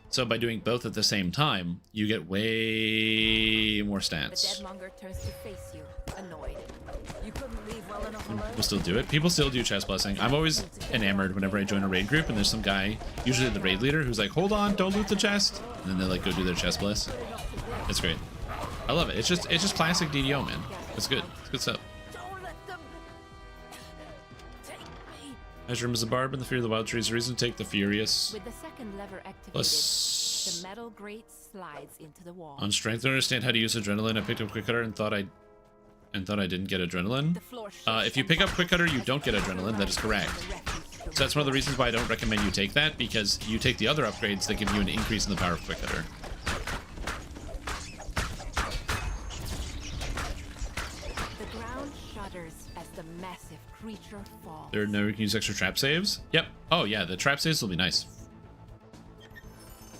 So by doing both at the same time, you get way more stats. The Deadmonger turns to face you, annoyed. You couldn't leave well enough alone. People still do it. People still do chest blessing. I'm always enamored whenever I join a raid group and there's some guy, usually the raid leader, who's like, hold on, don't loot the chest. And then they like go do their chest bless. It's great. I love it. It's just classic DDO, man. It's good. It's good stuff. Don't let them take me. Azure is a barb and the fear of the wild trees. Reason to take the furious. With the second lever activated, Plus, the metal grate slides into the wall. on strength, I understand how to use adrenaline. I picked up quick cutter and thought I didn't get adrenaline. The floor If you pick up quick cutter, you don't get adrenaline. That is correct. So that's one of the reasons why I don't recommend you take that, because you take the other upgrades that give you an increase in the power of quick cutter. The ground shudders as the massive creature falls. There now you can use extra trap saves. Yep. Oh yeah, the trap saves will be nice.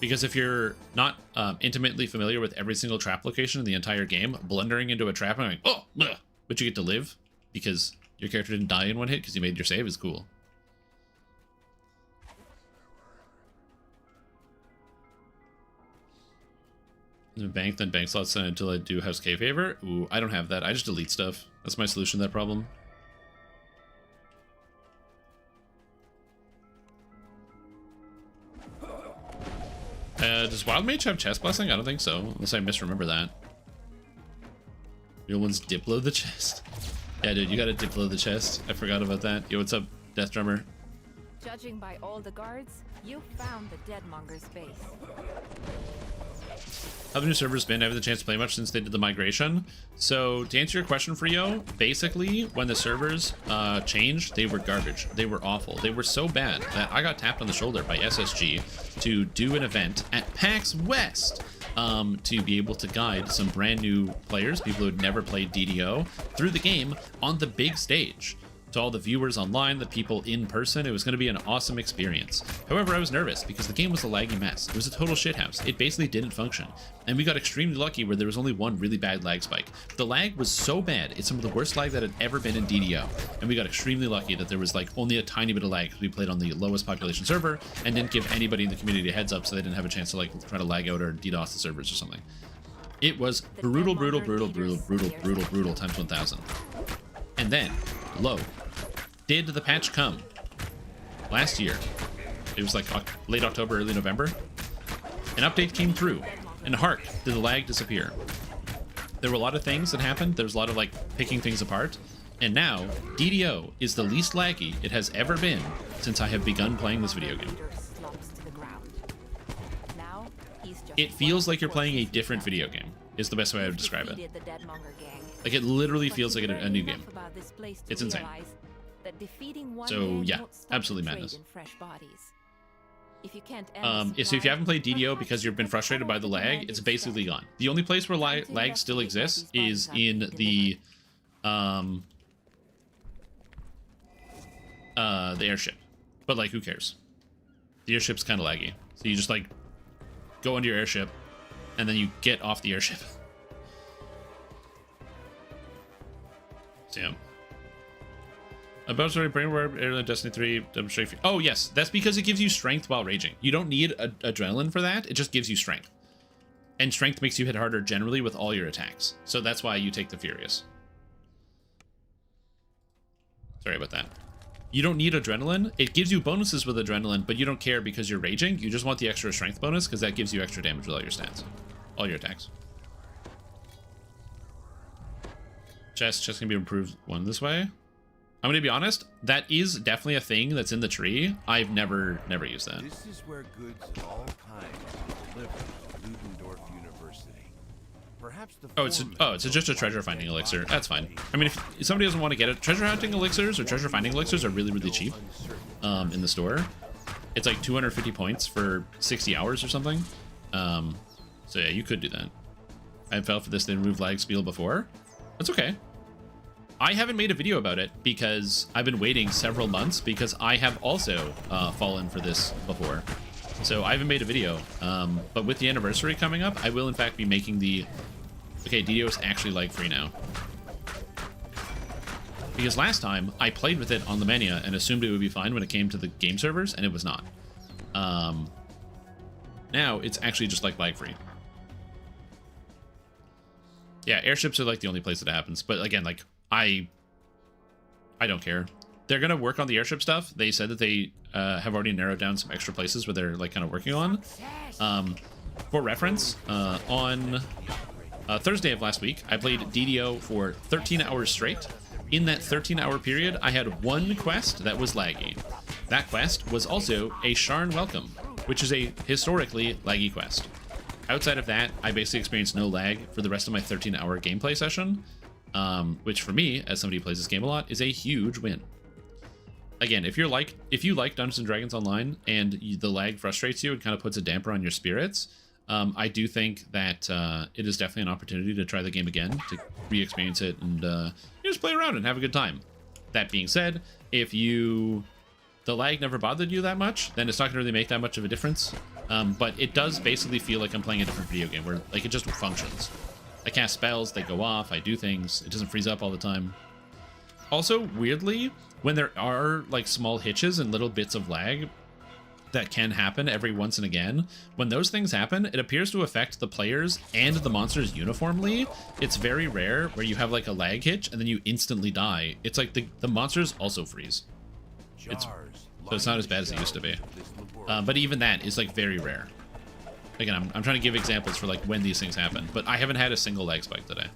Because if you're not intimately familiar with every single trap location in the entire game, blundering into a trap and going, oh, bleh, but you get to live because your character didn't die in one hit because you made your save is cool. Bank, then bank slots until I do House K favor. Ooh, I don't have that. I just delete stuff. That's my solution to that problem. Does Wild Mage have chest blessing? I don't think so, unless I misremember that. Real one's Diplo the chest. Yeah, dude, you gotta Diplo the chest. I forgot about that. Yo, what's up, Death Drummer? Judging by all the guards, you found the Deadmonger's base. How have the new servers been? I haven't had the chance to play much since they did the migration. So to answer your question, Frio, basically when the servers changed, they were garbage. They were awful. They were so bad that I got tapped on the shoulder by SSG to do an event at PAX West to be able to guide some brand new players, people who had never played DDO, through the game on the big stage. To all the viewers online, the people in person, it was going to be an awesome experience. However, I was nervous because the game was a laggy mess. It was a total shithouse. It basically didn't function. And we got extremely lucky where there was only one really bad lag spike. The lag was so bad, it's some of the worst lag that had ever been in DDO. And we got extremely lucky that there was like only a tiny bit of lag because we played on the lowest population server and didn't give anybody in the community a heads up so they didn't have a chance to like try to lag out or DDoS the servers or something. It was brutal, brutal, brutal, brutal, brutal, brutal, brutal times 1000. And then, low. Did the patch come? Last year. It was like late October, early November. An update came through. And hark, did the lag disappear. There were a lot of things that happened. There was a lot of like picking things apart. And now, DDO is the least laggy it has ever been since I have begun playing this video game. It feels like you're playing a different video game, is the best way I would describe it. Like it literally feels like a new game. It's insane. So yeah, absolutely madness. So if you haven't played DDO because you've been frustrated by the lag, it's basically gone. The only place where lag still exists is in the airship. But like, who cares? The airship's kind of laggy. So you just like go onto your airship and then you get off the airship. So yeah. About sorry, Brainware, Airline Destiny 3, demonstrate. Oh yes, that's because it gives you strength while raging. You don't need adrenaline for that. It just gives you strength, and strength makes you hit harder generally with all your attacks. So that's why you take the Furious. Sorry about that. You don't need adrenaline. It gives you bonuses with adrenaline, but you don't care because you're raging. You just want the extra strength bonus because that gives you extra damage with all your stats, all your attacks. Chest can be improved one this way. I'm gonna be honest, that is definitely a thing that's in the tree. I've never used that. This is where goods of all kinds are delivered at Ludendorff University. Perhaps the it's just a treasure finding elixir. That's fine. I mean, if somebody doesn't want to get it, treasure hunting elixirs or treasure finding elixirs are really, really cheap. in the store. It's like 250 points for 60 hours or something. So yeah, you could do that. I fell for this, they removed lag spiel before. That's okay. I haven't made a video about it because I've been waiting several months because I have also fallen for this before. So I haven't made a video. But with the anniversary coming up, I will in fact be making the... Okay, DDO is actually lag free now. Because last time, I played with it on Lamortia and assumed it would be fine when it came to the game servers, and it was not. Now, it's actually just like lag-free. Yeah, airships are like the only place that it happens. But again, like, I don't care. They're going to work on the airship stuff. They said that they have already narrowed down some extra places where they're like kind of working on. For reference, on Thursday of last week, I played DDO for 13 hours straight. In that 13-hour period, I had one quest that was laggy. That quest was also a Sharn Welcome, which is a historically laggy quest. Outside of that, I basically experienced no lag for the rest of my 13-hour gameplay session, which for me, as somebody who plays this game a lot, is a huge win. Again, if you like Dungeons & Dragons Online and the lag frustrates you and kind of puts a damper on your spirits, I do think that it is definitely an opportunity to try the game again, to re-experience it, and you just play around and have a good time. That being said, if the lag never bothered you that much, then it's not going to really make that much of a difference. But it does basically feel like I'm playing a different video game, where like it just functions. I cast spells, they go off, I do things, it doesn't freeze up all the time. Also, weirdly, when there are like small hitches and little bits of lag that can happen every once and again, when those things happen, it appears to affect the players and the monsters uniformly. It's very rare where you have like a lag hitch and then you instantly die. It's like the monsters also freeze. So it's not as bad as it used to be. But even that is like very rare. Again, I'm trying to give examples for like when these things happen, but I haven't had a single lag spike today.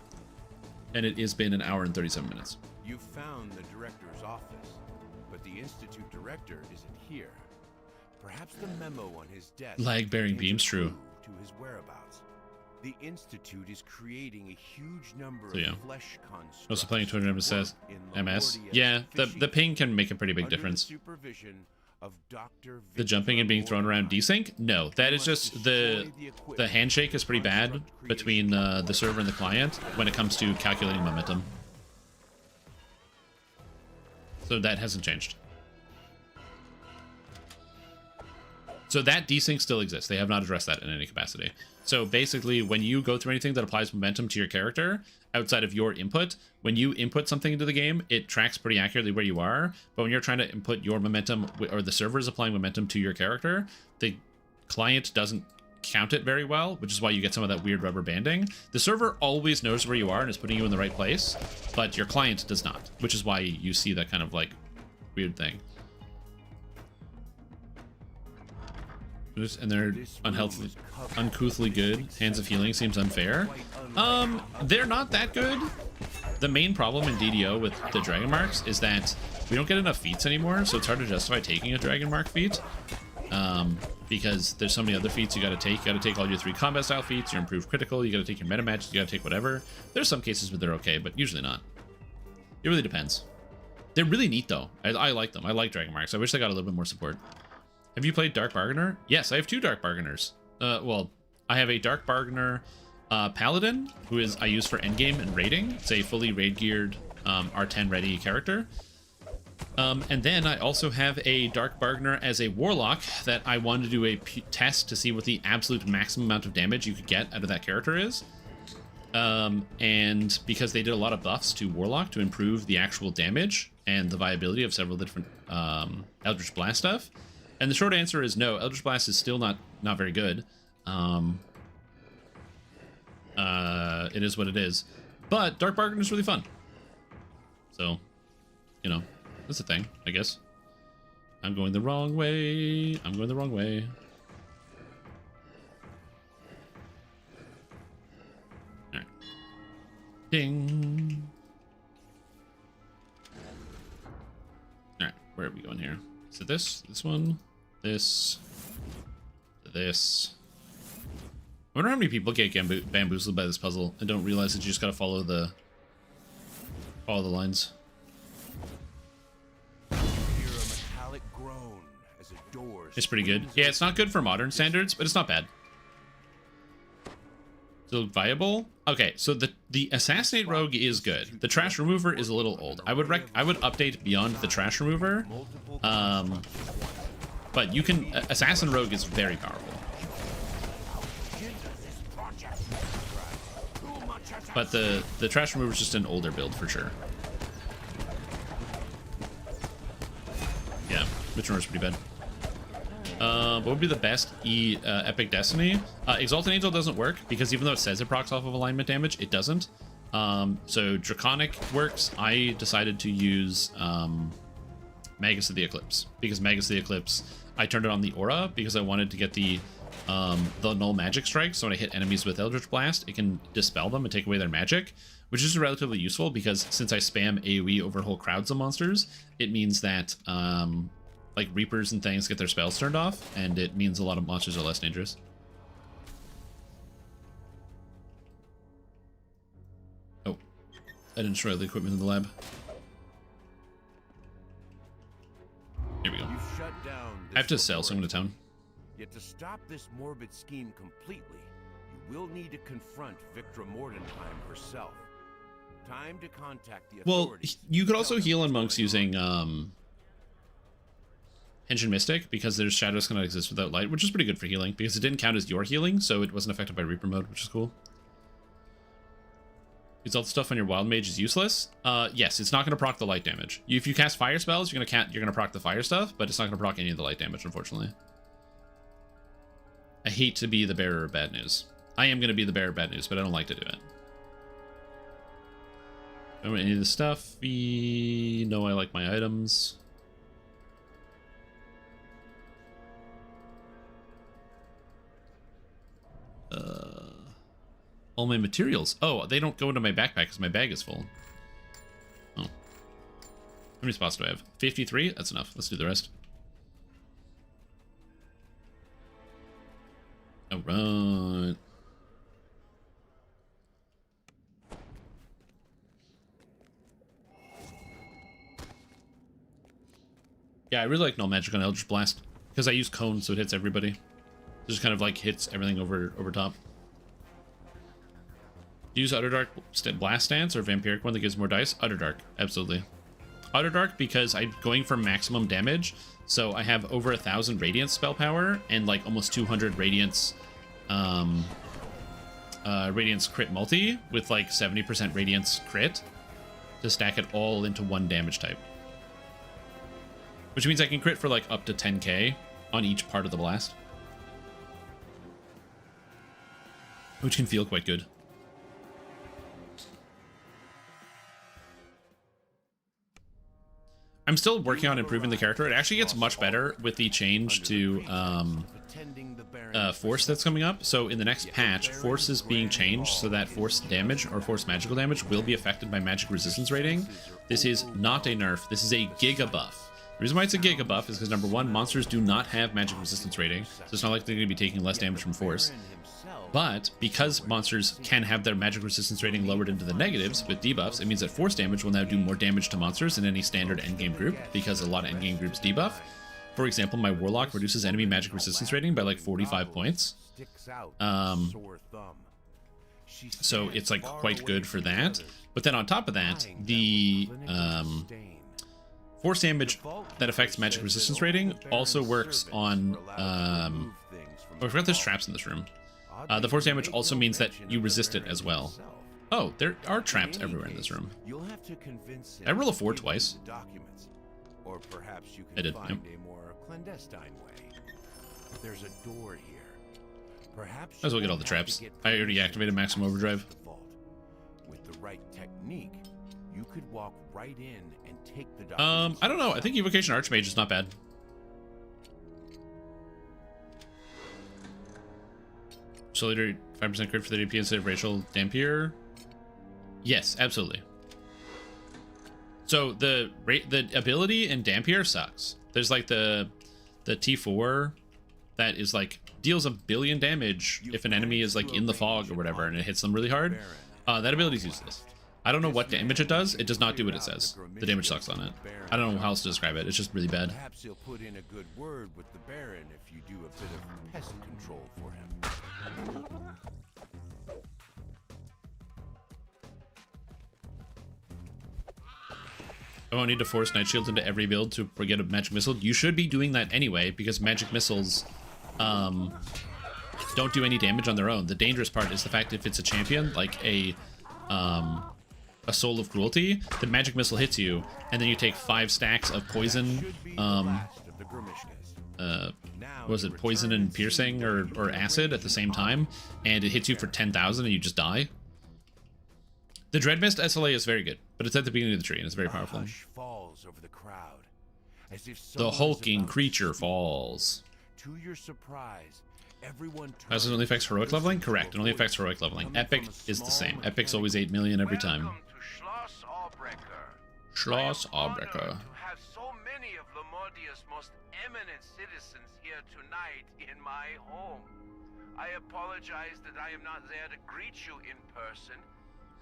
And it has been an hour and 37 minutes. You found the director's office, but the Institute director isn't here. Perhaps the memo on his desk Lag-bearing beams, true. To his whereabouts. The Institute is creating a huge number So, yeah. of flesh constructs. Also playing 200 MS. MS. Yeah, the ping can make a pretty big difference. The jumping and being thrown around desync? No, that is just the handshake is pretty bad between the server and the client when it comes to calculating momentum. So that hasn't changed. So that desync still exists. They have not addressed that in any capacity. So basically, when you go through anything that applies momentum to your character, outside of your input, when you input something into the game, it tracks pretty accurately where you are. But when you're trying to input your momentum, or the server is applying momentum to your character, the client doesn't count it very well, which is why you get some of that weird rubber banding. The server always knows where you are and is putting you in the right place, but your client does not, which is why you see that kind of like weird thing. And they're unhealthy, uncouthly good. Hands of Healing seems unfair. They're not that good. The main problem in DDO with the Dragon Marks is that we don't get enough feats anymore, so it's hard to justify taking a Dragon Mark feat. Because there's so many other feats you gotta take. You gotta take all your 3 combat style feats, your improved critical, you gotta take your meta matches, you gotta take whatever. There's some cases where they're okay, but usually not. It really depends. They're really neat though. I like them. I like Dragon Marks. I wish they got a little bit more support. Have you played Dark Bargainer? Yes, I have 2 Dark Bargainers. Well, I have a Dark Bargainer Paladin, who I use for endgame and raiding. It's a fully raid geared R10 ready character. And then I also have a Dark Bargainer as a Warlock that I wanted to do a test to see what the absolute maximum amount of damage you could get out of that character is. And because they did a lot of buffs to Warlock to improve the actual damage and the viability of several different Eldritch Blast stuff. And the short answer is no, Eldritch Blast is still not very good. It is what it is. But Dark Bargain is really fun. So, you know, that's a thing, I guess. I'm going the wrong way. I'm going the wrong way. Alright. Ding. Alright, where are we going here? Is it this? This one? This. I wonder how many people get bamboozled by this puzzle and don't realize that you just gotta follow the lines. metallic groan as a door It's pretty good. Yeah, it's not good for modern standards, but it's not bad. Still viable. Okay, so the assassinate rogue is good. The trash remover is a little old. I would update beyond the trash remover. But you can assassin rogue is very powerful. But the trash remover is just an older build for sure. Yeah, Witch Remover is pretty bad. What would be the best Epic Destiny? Exalted Angel doesn't work because even though it says it procs off of alignment damage, it doesn't. So Draconic works. I decided to use Magus of the Eclipse because Magus of the Eclipse, I turned it on the aura because I wanted to get the null magic strike. So when I hit enemies with Eldritch Blast, it can dispel them and take away their magic, which is relatively useful because since I spam AoE over whole crowds of monsters, it means that like Reapers and things get their spells turned off, and it means a lot of monsters are less dangerous. Oh, I didn't destroy the equipment in the lab. Here we go. I have to sell, so I'm going to town. Yet to stop this morbid scheme completely, you will need to confront Victra Mordenheim herself. Time to contact the authorities. Well, you could also heal in monks using Henshin Mystic, because there's shadows cannot exist without light, which is pretty good for healing, because it didn't count as your healing, so it wasn't affected by Reaper mode, which is cool. Is all the stuff on your Wild Mage is useless? Yes, it's not going to proc the light damage. If you cast fire spells, you're going to proc the fire stuff, but it's not going to proc any of the light damage, unfortunately. I hate to be the bearer of bad news. I am going to be the bearer of bad news, but I don't like to do it. I don't want any of the stuff. No, I like my items. All my materials. Oh, they don't go into my backpack because my bag is full. Oh. How many spots do I have? 53? That's enough. Let's do the rest. Alright. Yeah, I really like null magic on Eldritch Blast because I use cone, so it hits everybody. It just kind of like hits everything over top. Use Underdark Blast Stance or Vampiric one that gives more dice? Underdark, absolutely. Underdark because I'm going for maximum damage, so I have over 1,000 Radiance spell power and like almost 200 Radiance Radiance crit multi with like 70% Radiance crit to stack it all into one damage type. Which means I can crit for like up to 10k on each part of the blast. Which can feel quite good. I'm still working on improving the character. It actually gets much better with the change to Force that's coming up. So in the next patch, Force is being changed so that Force damage or Force magical damage will be affected by magic resistance rating. This is not a nerf. This is a giga buff. The reason why it's a giga buff is because number one, monsters do not have magic resistance rating, so it's not like they're going to be taking less damage from Force. But because monsters can have their magic resistance rating lowered into the negatives with debuffs, it means that Force damage will now do more damage to monsters in any standard endgame group, because a lot of endgame groups debuff. For example, my Warlock reduces enemy magic resistance rating by like 45 points. So it's like quite good for that. But then on top of that, the Force damage that affects magic resistance rating also works on... oh, I forgot there's traps in this room. The Force damage also means that you resist it as well. Oh, there are traps everywhere in this room. Did I roll a 4 twice? Or perhaps you I can did, find yep. a more clandestine way. There's a door here. Perhaps Might as well get all the traps. I already activated maximum overdrive. With the right technique, you could walk right in and take the documents. I don't know. I think Evocation Archmage is not bad. So later, 5% crit for the DP instead of Rachel Dampier. Yes, absolutely. So the ability in Dampier sucks. There's like the T4 that is like deals 1 billion damage if an enemy is like in the fog or whatever and it hits them really hard. That ability is useless. I don't know what damage it does. It does not do what it says. The damage sucks on it. I don't know how else to describe it. It's just really bad. Perhaps he'll put in a good word with the Baron if you do a bit of pest control for him. I won't need to force Night Shield into every build to get a Magic Missile. You should be doing that anyway, because Magic Missiles don't do any damage on their own. The dangerous part is the fact if it's a champion, like a Soul of Cruelty, the Magic Missile hits you, and then you take 5 stacks of poison, what was it, poison and piercing or acid at the same time, and it hits you for 10,000 and you just die. The Dreadmist SLA is very good, but it's at the beginning of the tree and it's very powerful. Falls over the crowd, as if The hulking creature falls. To your surprise, everyone Does it only affects heroic leveling? Correct, it only affects heroic leveling. Epic is the same. Epic's always 8 million every time. Schloss Arbrecker. To have so many of Lamortia's most eminent citizens here tonight in my home. I apologize that I am not there to greet you in person.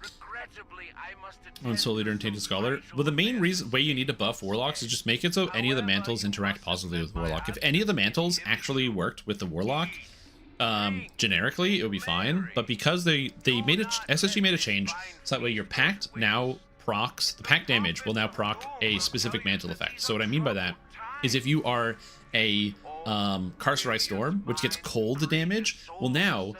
Regrettably, I must On Soul Leader and Tainted Scholar. Well, the main way you need to buff Warlocks is just make it so any of the mantles interact positively with Warlock. If any of the mantles actually worked with the Warlock, generically, it would be fine. But because they made SSG made a change, so that way your pact now procs, the pact damage will now proc a specific mantle effect. So what I mean by that is if you are a Carcerized Storm, which gets cold damage, well now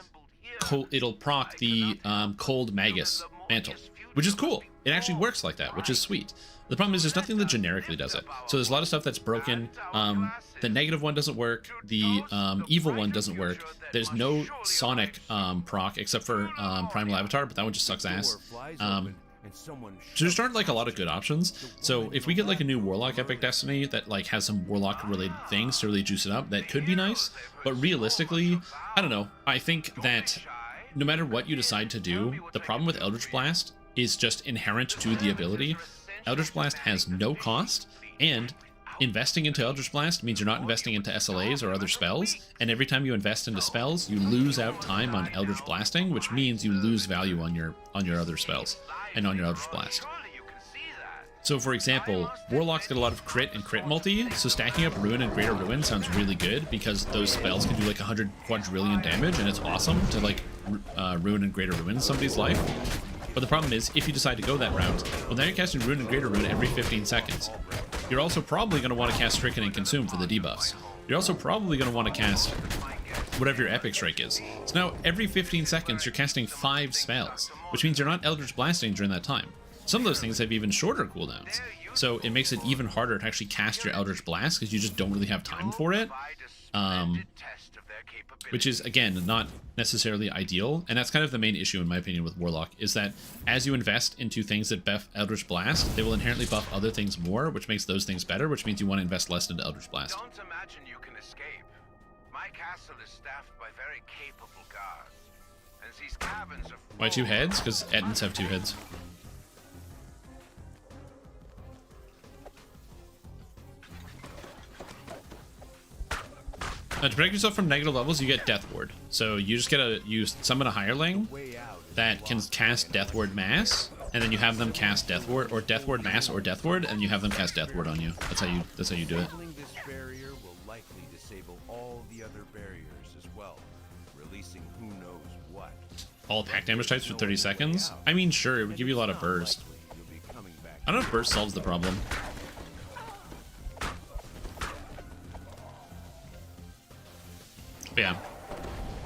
it'll proc the cold Magus mantle, which is cool. It actually works like that, which is sweet. The problem is there's nothing that generically does it. So there's a lot of stuff that's broken. The negative one doesn't work. The evil one doesn't work. There's no Sonic proc except for Primal Avatar, but that one just sucks ass. So there's aren't like a lot of good options. So if we get like a new Warlock Epic Destiny that like has some Warlock related things to really juice it up, that could be nice. But realistically, I don't know. I think that no matter what you decide to do, the problem with Eldritch Blast is just inherent to the ability. Eldritch Blast has no cost, and investing into Eldritch Blast means you're not investing into SLAs or other spells, and every time you invest into spells, you lose out time on Eldritch Blasting, which means you lose value on your other spells and on your Eldritch Blast. So for example, Warlocks get a lot of crit and crit multi, so stacking up Ruin and Greater Ruin sounds really good because those spells can do like 100 quadrillion damage, and it's awesome to like Ruin and Greater Ruin somebody's life. But the problem is, if you decide to go that route, well, now you're casting Ruin and Greater Ruin every 15 seconds. You're also probably going to want to cast Stricken and Consume for the debuffs. You're also probably going to want to cast whatever your Epic Strike is. So now, every 15 seconds, you're casting 5 spells, which means you're not Eldritch Blasting during that time. Some of those things have even shorter cooldowns, so it makes it even harder to actually cast your Eldritch Blast because you just don't really have time for it. Which is, again, not necessarily ideal, and that's kind of the main issue, in my opinion, with Warlock, is that as you invest into things that buff Eldritch Blast, they will inherently buff other things more, which makes those things better, which means you want to invest less into Eldritch Blast. Don't imagine you can escape. My castle is staffed by very capable guards, and these cabins are Why 2 heads? Because Ettins have 2 heads. To protect yourself from negative levels, you get Death Ward. So you just summon a hireling that can cast Death Ward Mass, and then you have them cast Death Ward, or Death Ward Mass, or Death Ward, and you have them cast Death Ward on you. That's how you do it. This barrier will likely disable all the other barriers as well, releasing who knows what. All pack damage types for 30 seconds? I mean, sure, it would give you a lot of burst. I don't know if burst solves the problem. But yeah,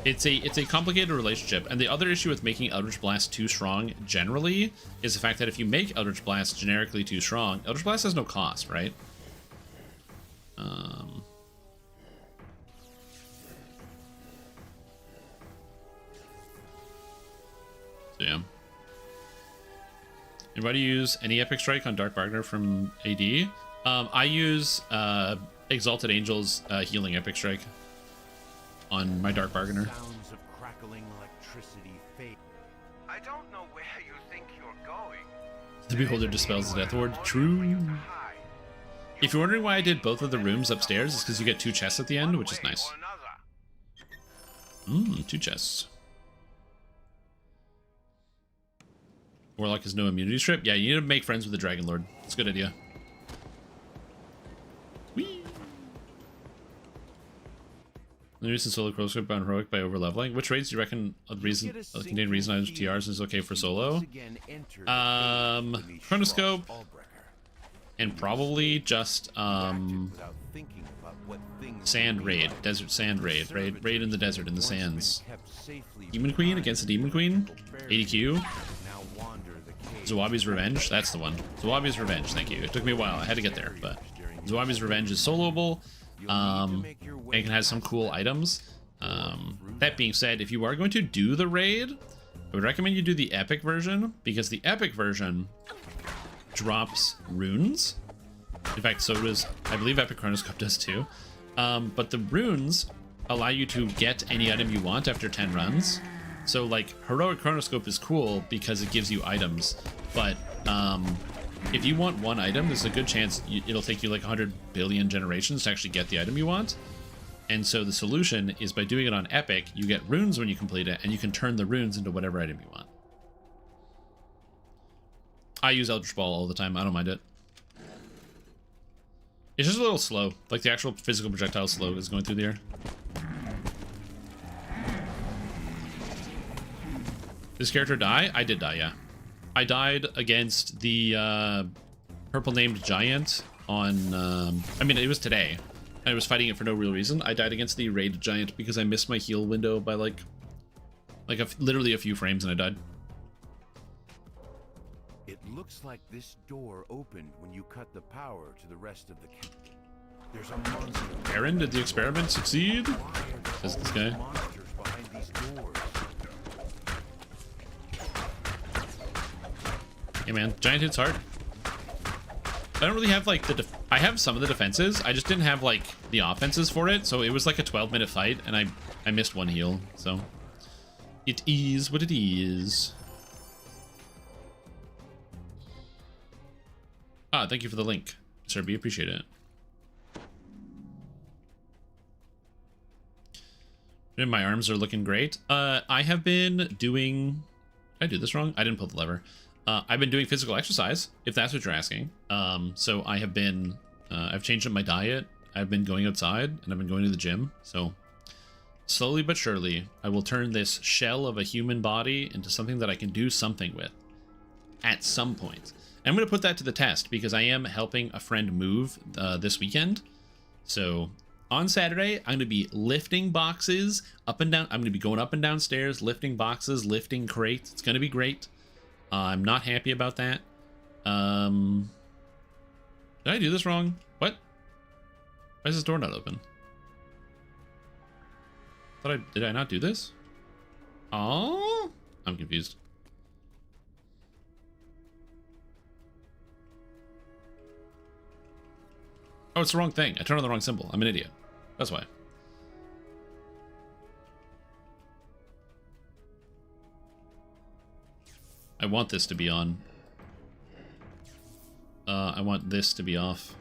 it's a complicated relationship, and the other issue with making Eldritch Blast too strong generally is the fact that if you make Eldritch Blast generically too strong, Eldritch Blast has no cost, right? So yeah. Anybody use any Epic Strike on Dark Bargainer from AD? I use Exalted Angel's Healing Epic Strike on my Dark Bargainer. Sounds of crackling electricity fade. I don't know where you think you're going. The Beholder dispels the Death Ward. True. If you're wondering why I did both of the rooms upstairs, it's because you get 2 chests at the end, which is nice. 2 chests. Warlock has no immunity strip. Yeah, you need to make friends with the Dragon Lord. It's a good idea. Whee! The recent solo chronoscope on heroic by overleveling. Which raids do you reckon contain reason items TRs is okay for solo? Chronoscope and probably just sand raid, desert sand raid, raid in the desert in the sands. Demon Queen against the Demon Queen, 80Q. Zawabi's Revenge, that's the one. Zawabi's Revenge, thank you. It took me a while, I had to get there, but Zawabi's Revenge is soloable. And it can have some cool items. That being said, if you are going to do the raid, I would recommend you do the epic version, because the epic version drops runes. In fact, so does, I believe Epic Chronoscope does too. But the runes allow you to get any item you want after 10 runs. So like Heroic Chronoscope is cool because it gives you items, but if you want one item, there's a good chance it'll take you like 100 billion generations to actually get the item you want. And so the solution is by doing it on Epic, you get runes when you complete it, and you can turn the runes into whatever item you want. I use Eldritch Ball all the time, I don't mind it. It's just a little slow, like the actual physical projectile slow is going through the air. Did this character die? I did die, yeah. I died against the purple named giant on, I mean, it was today. I was fighting it for no real reason. I died against the raid giant because I missed my heal window by like literally a few frames and I died. It looks like this door opened when you cut the power to the rest of the camp. There's a monster. Aaron, did the experiment succeed? Says this guy. Monsters behind these doors. Hey man, giant hits hard. I don't really have like I have some of the defenses. I just didn't have like the offenses for it. So it was like a 12-minute fight and I missed one heal. So it is what it is. Ah, thank you for the link, Sir B. Appreciate it. And my arms are looking great. I have been doing... Did I do this wrong? I didn't pull the lever. I've been doing physical exercise, if that's what you're asking. So I have been... I've changed up my diet. I've been going outside, and I've been going to the gym. So slowly but surely, I will turn this shell of a human body into something that I can do something with. At some point. And I'm going to put that to the test, because I am helping a friend move this weekend. So... on Saturday, I'm going to be lifting boxes up and down. I'm going to be going up and down stairs, lifting boxes, lifting crates. It's going to be great. I'm not happy about that. Did I do this wrong? What? Why is this door not open? Did I not do this? Oh, I'm confused. Oh, it's the wrong thing. I turned on the wrong symbol. I'm an idiot. That's why. I want this to be on. I want this to be off.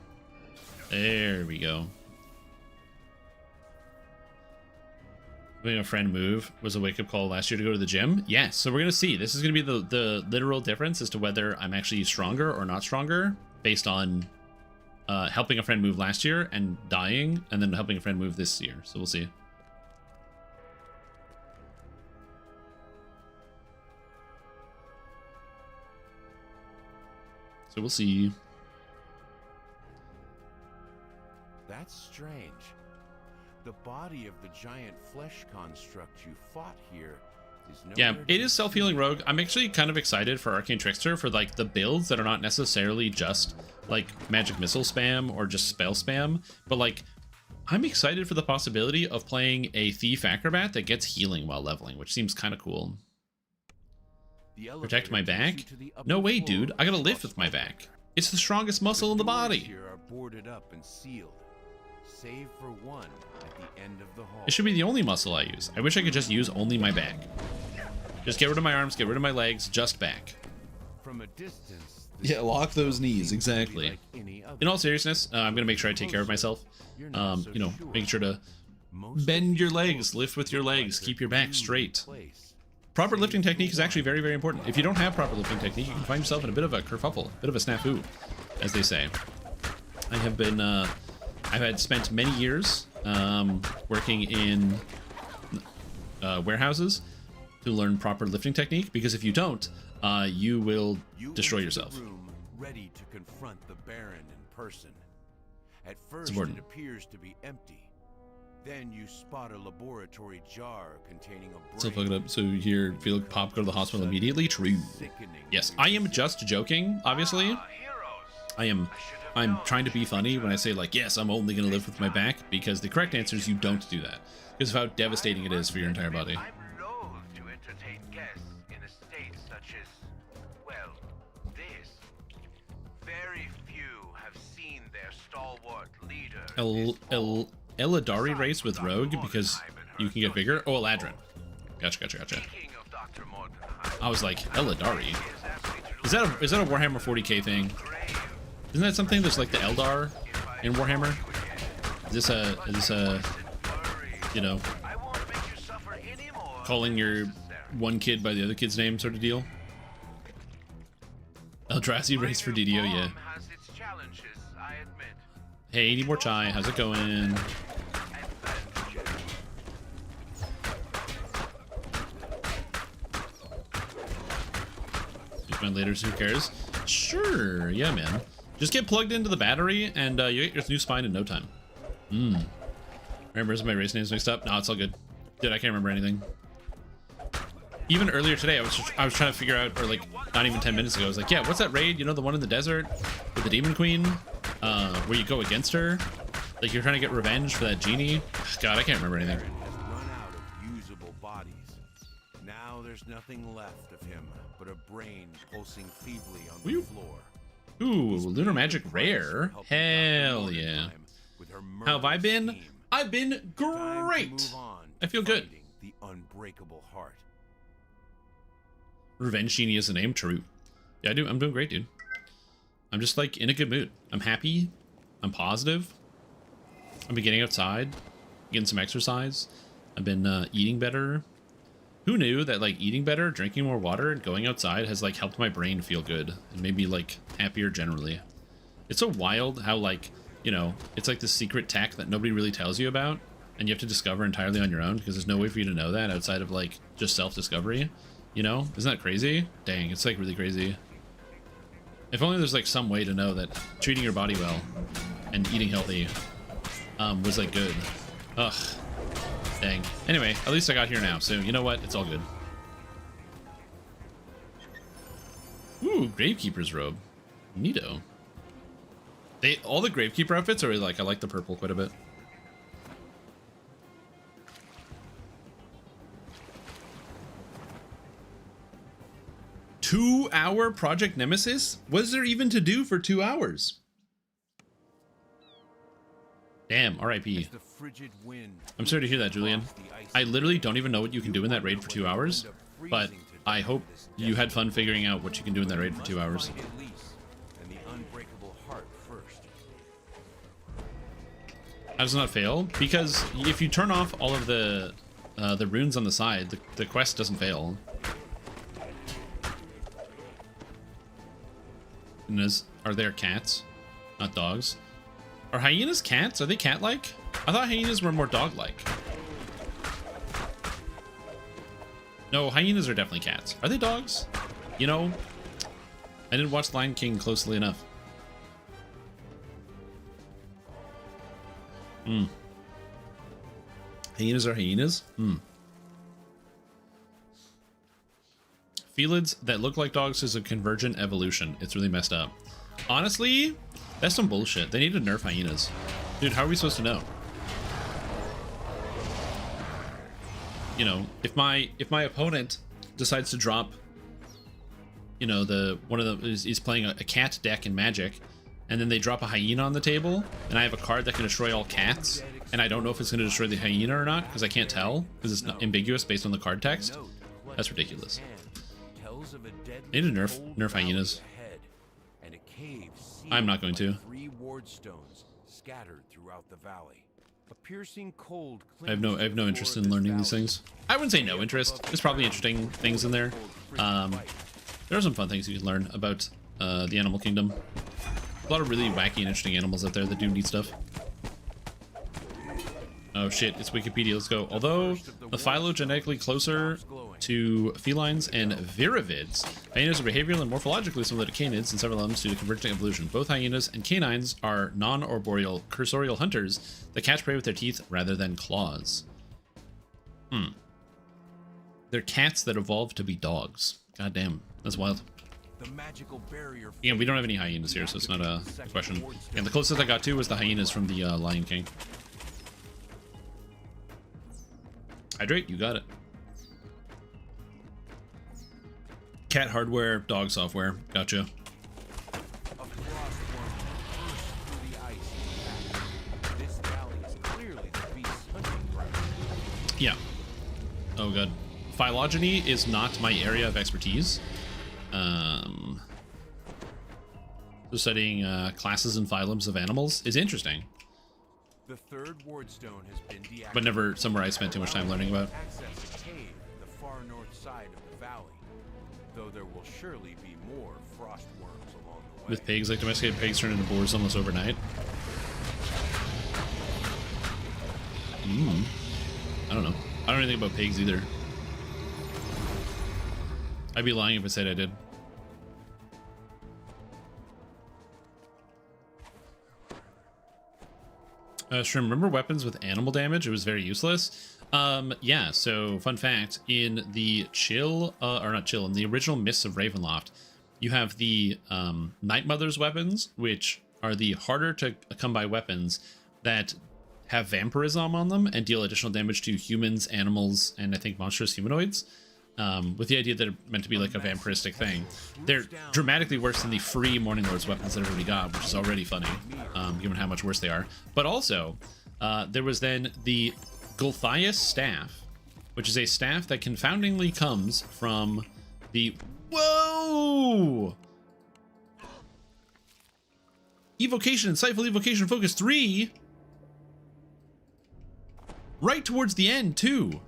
There we go. Having a friend move was a wake-up call last year to go to the gym. Yes, so we're going to see. This is going to be the literal difference as to whether I'm actually stronger or not stronger based on... helping a friend move last year and dying, and then helping a friend move this year. So we'll see. So we'll see. That's strange. The body of the giant flesh construct you fought here is yeah, it is self-healing rogue. I'm actually kind of excited for Arcane Trickster for like the builds that are not necessarily just like magic missile spam or just spell spam, but like I'm excited for the possibility of playing a thief acrobat that gets healing while leveling, which seems kind of cool. Protect my back? No way, dude. I gotta lift with my back. It's the strongest muscle in the body. Here are boarded up and sealed, save for one at the end of the hall. It should be the only muscle I use. I wish I could just use only my back. Just get rid of my arms, get rid of my legs, just back. From a distance. Yeah, lock those knees, exactly. In all seriousness, I'm gonna make sure I take care of myself. You know, making sure to bend your legs, lift with your legs, keep your back straight. proper lifting technique is actually very, very important. If you don't have proper lifting technique, you can find yourself in a bit of a kerfuffle, a bit of a snafu, as they say. I have been, I've had spent many years working in warehouses to learn proper lifting technique, because if you don't, you will destroy yourself. Ready to confront the Baron in person. At first, important. it appears to be empty. Then you spot a laboratory jar containing a brain. So fuck it up. So you hear feel pop go to the hospital immediately? True. Yes, I am just joking, obviously. I'm trying to be funny when I say like, yes, I'm only gonna live with my back, because the correct answer is you don't do that. Because of how devastating it is for your entire body. I'm loath to entertain guests in a state such as, well, this. Very few have seen their stalwart leader. Eladari race with Rogue because you can get bigger. Oh, Eladrin. Gotcha. I was like, Eladari. Is that a Warhammer 40k thing? Isn't that something that's like the Eldar in Warhammer? Is this a you know, calling your one kid by the other kid's name sort of deal? Eldrazi race for DDO, yeah. Hey, need more chai. How's it going? Use mine later, so who cares? Sure, yeah, man. Just get plugged into the battery, and you get your new spine in no time. Remember, is my race names mixed up? No, it's all good. Dude, I can't remember anything. Even earlier today, I was trying to figure out, or like, not even 10 minutes ago, I was like, yeah, what's that raid? You know, the one in the desert with the Demon Queen, where you go against her? Like, you're trying to get revenge for that genie? God, I can't remember anything. Run out of usable bodies. Now there's nothing left of him but a brain pulsing feebly on the floor. Ooh, Lunar Magic rare. Hell yeah. How have I been? I've been great. I feel good. The unbreakable heart. Revenge Genie is the name. True. Yeah, I do. I'm doing great, dude. I'm just like in a good mood. I'm happy. I'm positive. I've been getting outside, getting some exercise. I've been eating better. Who knew that like eating better, drinking more water, and going outside has like helped my brain feel good and made me like happier generally. It's so wild how like, you know, it's like the secret tech that nobody really tells you about, and you have to discover entirely on your own, because there's no way for you to know that outside of like just self-discovery. You know, isn't that crazy? Dang, it's like really crazy. If only there's like some way to know that treating your body well and eating healthy was like good. Ugh. Dang. Anyway, at least I got here now, so you know what? It's all good. Ooh, Gravekeeper's robe. Neato. All the Gravekeeper outfits are like, I like the purple quite a bit. Two-hour Project Nemesis? What is there even to do for 2 hours? Damn, R.I.P. I'm sorry to hear that, Julian. I literally don't even know what you can do in that raid for 2 hours, but I hope you had fun figuring out what you can do in that raid for 2 hours. How does it not fail? Because if you turn off all of the runes on the side, the quest doesn't fail. Are there cats? Not dogs. Are hyenas cats? Are they cat-like? I thought hyenas were more dog-like. No, hyenas are definitely cats. Are they dogs? You know, I didn't watch Lion King closely enough. Hyenas are hyenas? Felids that look like dogs is a convergent evolution. It's really messed up. Honestly, that's some bullshit. They need to nerf hyenas. Dude, how are we supposed to know? You know, if my opponent decides to drop, you know, he's playing a cat deck in Magic, and then they drop a hyena on the table, and I have a card that can destroy all cats, and I don't know if it's going to destroy the hyena or not, because I can't tell, because it's not ambiguous based on the card text. That's ridiculous. They need to nerf hyenas. I'm not going to. 3 ward stones scattered throughout the valley. A piercing cold I have no interest in learning these things. I wouldn't say no interest. There's probably interesting things in there. There are some fun things you can learn about the animal kingdom. A lot of really wacky and interesting animals out there that do neat stuff. Oh shit, it's Wikipedia, let's go. Although the phylogenetically closer to felines and virivids, hyenas are behaviorally and morphologically similar to canids in several elements due to convergent evolution. Both hyenas and canines are non-arboreal cursorial hunters that catch prey with their teeth rather than claws. They're cats that evolved to be dogs. God damn, that's wild. The magical barrier. Yeah, we don't have any hyenas here, so it's not a question. And the closest I got to was the hyenas from the Lion King. Hydrate, you got it. Cat hardware, dog software, gotcha. Yeah. Oh god. Phylogeny is not my area of expertise. So studying classes and phylums of animals is interesting. The third wardstone has been deactivated. But never somewhere I spent too much time learning about. Access a cave at the far north side of the valley, though there will surely be more frost worms along the way. With pigs, like domesticated pigs turn into boars almost overnight. I don't know. I don't know anything about pigs either. I'd be lying if I said I did. Shrimp, remember weapons with animal damage? It was very useless. Yeah, so fun fact, in the chill, or not chill, in the original Mists of Ravenloft, you have the Night Mother's weapons, which are the harder to come by weapons that have vampirism on them and deal additional damage to humans, animals, and I think monstrous humanoids. With the idea that they're meant to be like a vampiristic thing. They're dramatically worse than the free Morning Lord's weapons that everybody got, which is already funny, given how much worse they are. But also, there was then the Gulthias staff, which is a staff that confoundingly comes from the... Whoa! Evocation, Insightful Evocation Focus 3! Right towards the end, too!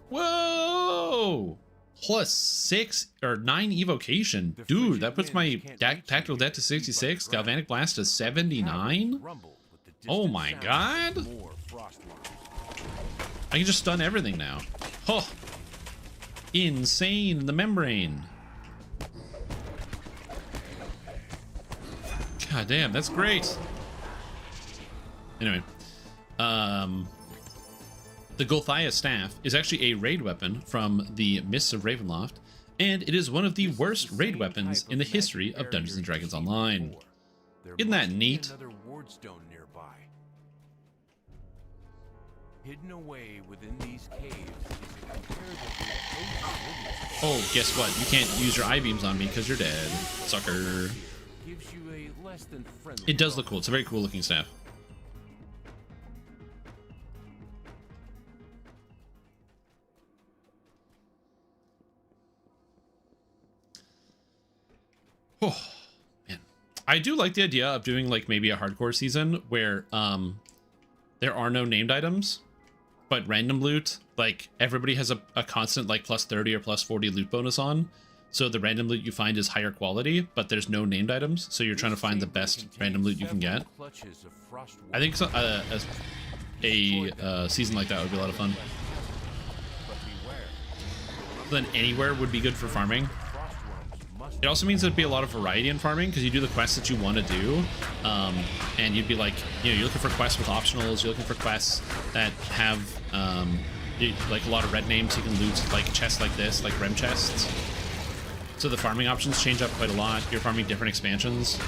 Whoa! Plus 6 or 9 evocation. Dude, that puts my tactical debt to 66, galvanic blast to 79. Oh my god. I can just stun everything now. Oh. Insane, the membrane. God damn, that's great. Anyway, the Gulthias staff is actually a raid weapon from the Mists of Ravenloft, and it is one of the worst raid weapons in the history of Dungeons & Dragons Online. Isn't that neat? Another wardstone nearby. Hidden away within these caves is a comparatively close. Oh, guess what? You can't use your eye beams on me because you're dead, sucker. Gives you a less than friendly. It does look cool. It's a very cool looking staff. Oh, man. I do like the idea of doing like maybe a hardcore season where there are no named items, but random loot. Like everybody has a constant like plus 30 or plus 40 loot bonus on. So the random loot you find is higher quality, but there's no named items. So you're trying to find the best random loot you can get. I think so, a season like that would be a lot of fun. Then anywhere would be good for farming. It also means there'd be a lot of variety in farming because you do the quests that you want to do, and you'd be like, you know, you're looking for quests with optionals, you're looking for quests that have like a lot of red names you can loot, like chests like this, like rem chests. So the farming options change up quite a lot. You're farming different expansions.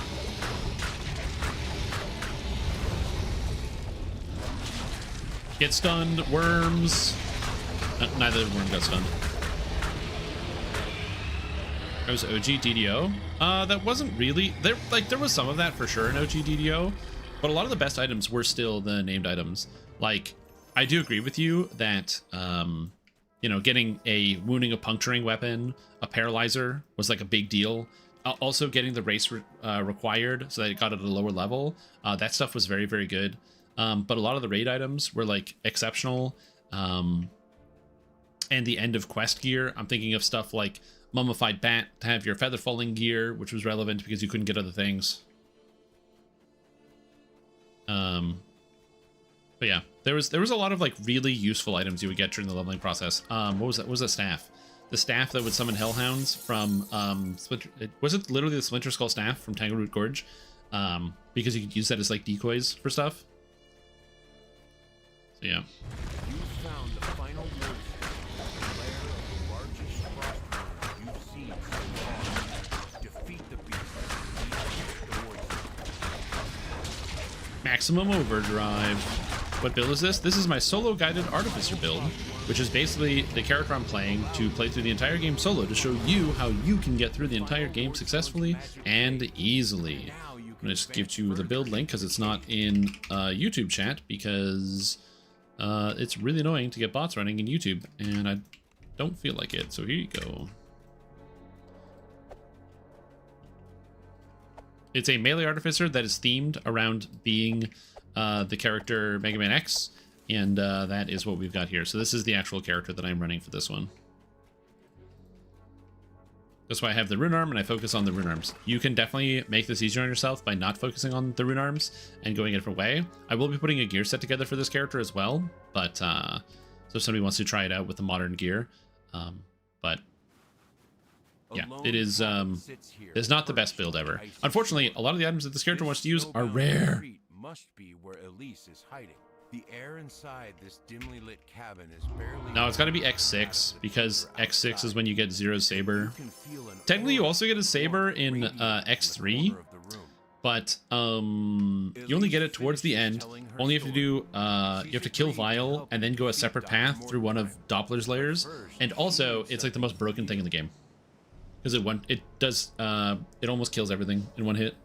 Get stunned, worms. Neither worm got stunned. It was OG DDO. That wasn't really there. Like there was some of that for sure in OG DDO, but a lot of the best items were still the named items. Like I do agree with you that you know, getting a wounding, a puncturing weapon, a paralyzer was like a big deal. Also getting the race required so that it got at a lower level. That stuff was very, very good. but a lot of the raid items were like exceptional. And the end of quest gear, I'm thinking of stuff like Mummified Bat to have your feather falling gear, which was relevant because you couldn't get other things. But yeah, there was a lot of like really useful items you would get during the leveling process. What was that? What was that staff? The staff that would summon hellhounds from was it literally the Splinter Skull staff from Tangleroot Gorge? Because you could use that as like decoys for stuff. So yeah. You found the final word, the lair of the largest crossroads you've seen so far. Defeat the beast. Lead the warrior. Maximum Overdrive. What build is this? This is my solo guided artificer build, which is basically the character I'm playing to play through the entire game solo to show you how you can get through the entire game successfully and easily. I'm gonna just give you the build link because it's not in YouTube chat because it's really annoying to get bots running in YouTube and I don't feel like it. So here you go. It's a melee artificer that is themed around being the character Mega Man X, and that is what we've got here. So this is the actual character that I'm running for this one. That's why I have the rune arm and I focus on the rune arms. You can definitely make this easier on yourself by not focusing on the rune arms and going a different way. I will be putting a gear set together for this character as well, but so if somebody wants to try it out with the modern gear, but yeah, it is it's not the best build ever. Unfortunately, a lot of the items that this character wants to use are rare. Must be where Elise is hiding. The air inside this dimly lit cabin is barely. No, it's got to be X6 because X6 is when you get Zero Saber. Technically, you also get a saber in X3, but you only get it towards the end. Only if you do you have to kill Vile and then go a separate path through one of Doppler's layers. And also, it's like the most broken thing in the game because it almost kills everything in one hit.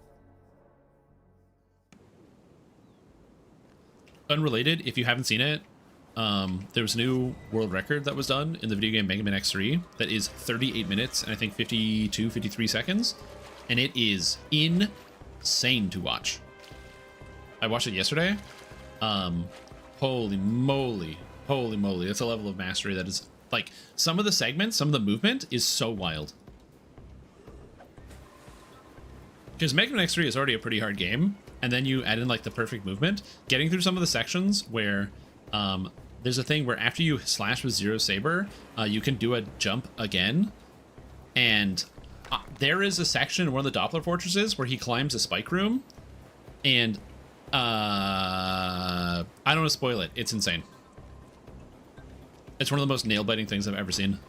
Unrelated, if you haven't seen it, there was a new world record that was done in the video game Mega Man X3 that is 38 minutes and I think 53 seconds, and it is insane to watch. I watched it yesterday. Holy moly, that's a level of mastery that is like some of the segments, some of the movement is so wild. Because Mega Man X3 is already a pretty hard game, and then you add in like the perfect movement. Getting through some of the sections where there's a thing where after you slash with Zero Saber, you can do a jump again. And there is a section in one of the Doppler fortresses where he climbs a spike room. And I don't want to spoil it. It's insane. It's one of the most nail-biting things I've ever seen.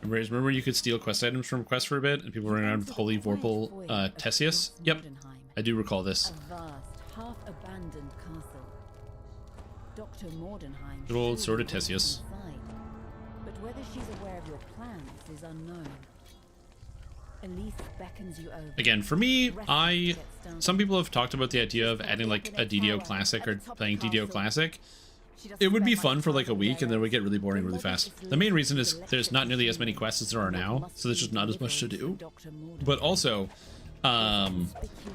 Remember you could steal quest items from quests for a bit and people running around with Holy Vorpal Tessius? Yep, I do recall this. A vast, half-abandoned castle. Dr. Mordenheim. Good old Sword of Tessius. But whether she's aware of your plans is unknown. Elise beckons you over. Again, for me, some people have talked about the idea of adding like a DDO Classic or playing DDO Classic. It would be fun for like a week and then it would get really boring really fast. The main reason is there's not nearly as many quests as there are now, so there's just not as much to do. But also, I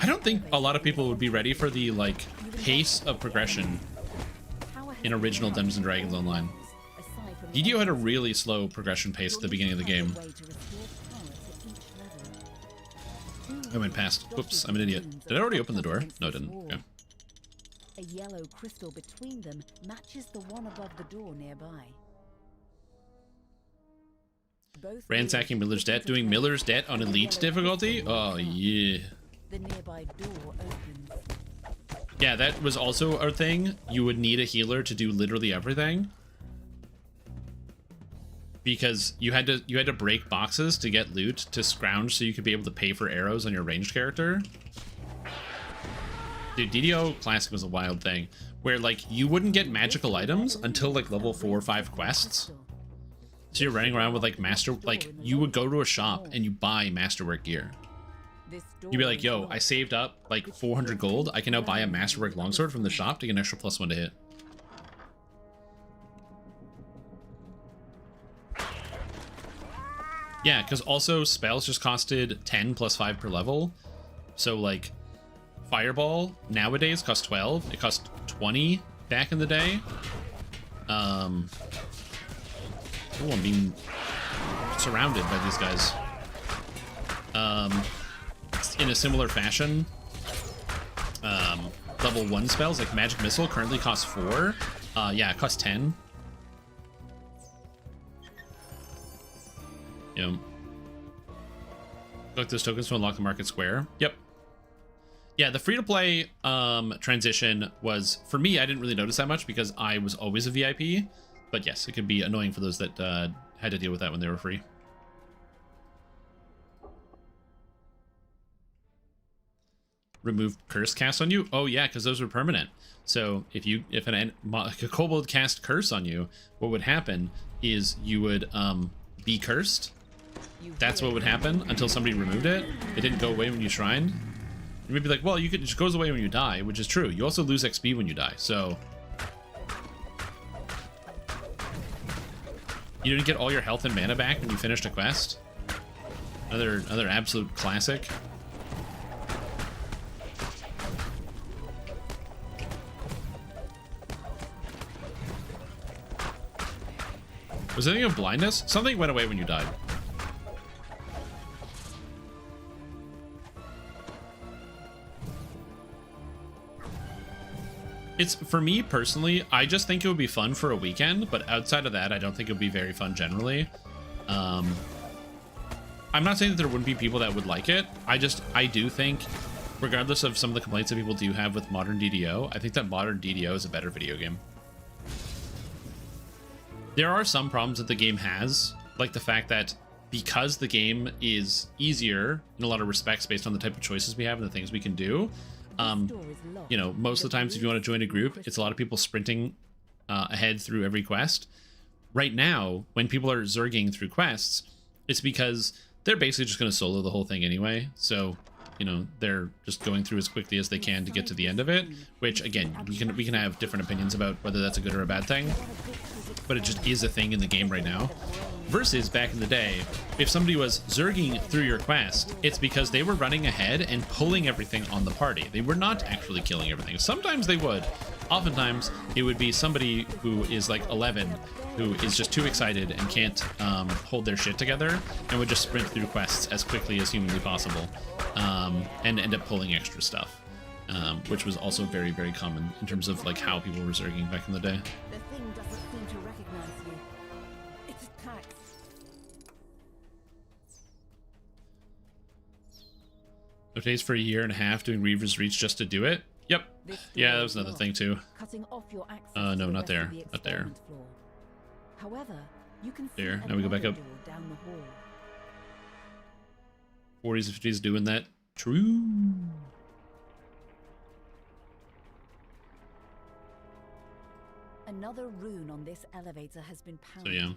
don't think a lot of people would be ready for the like pace of progression in original Dungeons and Dragons Online. DDO had a really slow progression pace at the beginning of the game. I went past. Whoops, I'm an idiot. Did I already open the door? No, I didn't. Okay. A yellow crystal between them matches the one above the door nearby. Ransacking Miller's Debt, doing Miller's Debt on Elite difficulty? Oh yeah. The nearby door opens. Yeah, that was also a thing. You would need a healer to do literally everything. Because you had to break boxes to get loot to scrounge so you could be able to pay for arrows on your ranged character. Dude, DDO Classic was a wild thing where like you wouldn't get magical items until like level 4 or 5 quests. So you're running around with like you would go to a shop and you buy masterwork gear. You'd be like, yo, I saved up like 400 gold. I can now buy a masterwork longsword from the shop to get an extra +1 to hit. Yeah, because also spells just costed 10 + 5 per level. So like Fireball nowadays costs 12. It cost 20 back in the day. Oh, I'm being surrounded by these guys. In a similar fashion, level 1 spells like Magic Missile currently costs 4. Yeah, it costs 10. Yeah. Collect those tokens to unlock the market square. Yep. Yeah, the free-to-play transition was, for me, I didn't really notice that much because I was always a VIP. But yes, it could be annoying for those that had to deal with that when they were free. Remove curse cast on you? Oh yeah, because those were permanent. So if a kobold cast curse on you, what would happen is you would be cursed. That's what would happen until somebody removed it. It didn't go away when you shrined. You may be like, well, it just goes away when you die, which is true. You also lose XP when you die, so you didn't get all your health and mana back when you finished a quest. Another absolute classic. Was anything of blindness? Something went away when you died. It's, for me personally, I just think it would be fun for a weekend, but outside of that, I don't think it would be very fun generally. I'm not saying that there wouldn't be people that would like it. I do think, regardless of some of the complaints that people do have with modern DDO, I think that modern DDO is a better video game. There are some problems that the game has, like the fact that because the game is easier in a lot of respects based on the type of choices we have and the things we can do, you know, most of the times if you want to join a group, it's a lot of people sprinting ahead through every quest. Right now, when people are zerging through quests, it's because they're basically just going to solo the whole thing anyway. So, you know, they're just going through as quickly as they can to get to the end of it, which again, we can have different opinions about whether that's a good or a bad thing, but it just is a thing in the game right now. Versus back in the day, if somebody was zerging through your quest, it's because they were running ahead and pulling everything on the party. They were not actually killing everything. Sometimes they would. Oftentimes, it would be somebody who is like 11, who is just too excited and can't hold their shit together, and would just sprint through quests as quickly as humanly possible, and end up pulling extra stuff, which was also very, very common in terms of like how people were zerging back in the day. The thing doesn't seem to recognize you. It attacks. It takes for a year and a half doing Reaver's Reach just to do it. Yep. Yeah, that was another thing too. Cutting off your access No, to the not rest there. of the Not there. experiment floor. However, you can see There. Now we go back up. another door down the hall. 40s and 50s doing that. True. Another rune on this elevator has been So pounded. yeah.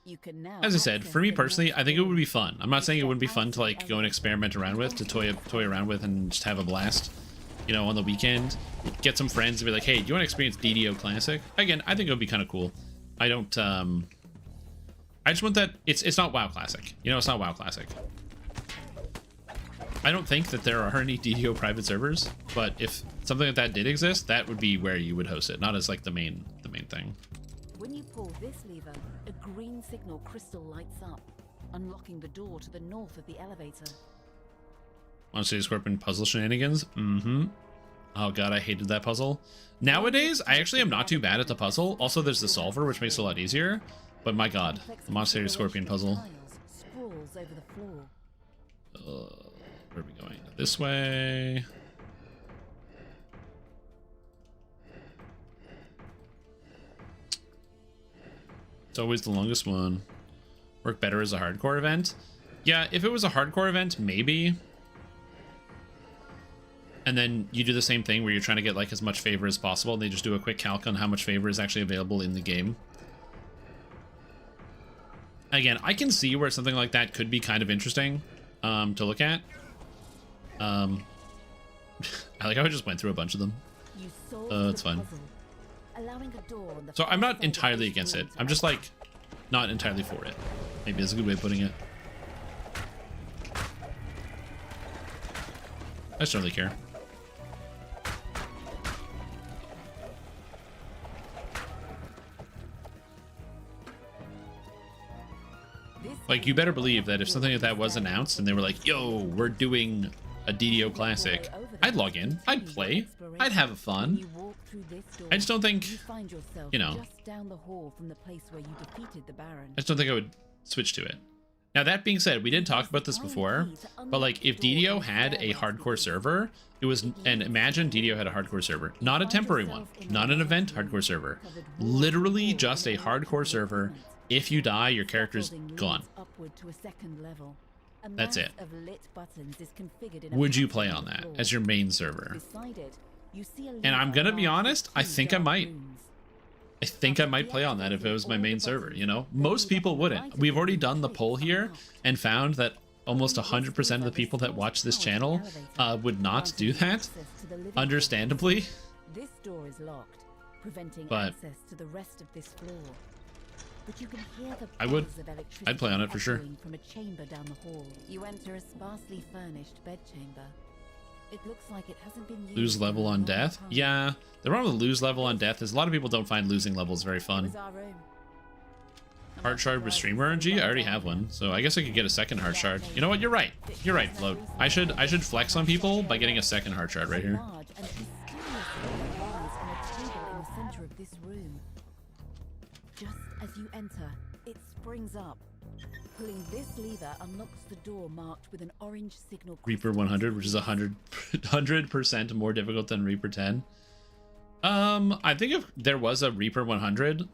You can now As I said, access for me the personally, next I think it would floor. be fun. I'm not saying it wouldn't be fun to like go and experiment around with, to toy around with and just have a blast, you know, on the weekend. Get some friends and be like, hey, do you want to experience DDO Classic? Again, I think it would be kind of cool. I don't, I just want that, it's not WoW Classic. You know, it's not WoW Classic. I don't think that there are any DDO private servers, but if something like that did exist, that would be where you would host it, not as like the main thing. When you pull this lever, a green signal crystal lights up, unlocking the door to the north of the elevator. Want to see Scorpion puzzle shenanigans? Mm-hmm. Oh god, I hated that puzzle. Nowadays, I actually am not too bad at the puzzle. Also, there's the solver, which makes it a lot easier. But my god, the Monastery Scorpion puzzle. Sprawls over the floor. Where are we going? This way. It's always the longest one. Work better as a hardcore event. Yeah, if it was a hardcore event, maybe. And then you do the same thing where you're trying to get like as much favor as possible. And they just do a quick calc on how much favor is actually available in the game. Again, I can see where something like that could be kind of interesting to look at. I like how I just went through a bunch of them. It's fine. So I'm not entirely against it. I'm just like not entirely for it. Maybe that's a good way of putting it. I just don't really care. Like, you better believe that if something like that was announced and they were like, yo, we're doing a DDO classic, I'd log in, I'd play, I'd have fun. I just don't think, you know, I just don't think I would switch to it. Now, that being said, we did talk about this before, but like, if DDO had a hardcore server, it was, and imagine DDO had a hardcore server, not a temporary one, not an event hardcore server, literally just a hardcore server. If you die, your character's gone. That's it. Would you play on that as your main server? And I'm gonna be honest, I think I might. I think I might play on that if it was my main server, you know? Most people wouldn't. We've already done the poll here and found that almost 100% of the people that watch this channel would not do that, understandably. This door is locked, preventing But access to the rest of this floor. But you can hear the I would. buzz of electricity I'd play on it for sure. echoing from a chamber down the hall. You enter a sparsely furnished bedchamber. It looks like it hasn't been used Lose level in a on long death? time. Yeah. The problem with lose level on death is a lot of people don't find losing levels very It fun. was our room. Heart shard with streamer RNG? I already have one, so I guess I could get a second heart shard. You know what? You're right. You're right, Float. I should flex on people by getting a second heart shard right here. Large and mysterious lies on a table in the center of this room. Just as you enter, it springs up. Pulling this lever unlocks the door marked with an orange signal. Reaper 100, which is 100% more difficult than Reaper 10. I think if there was a Reaper 100,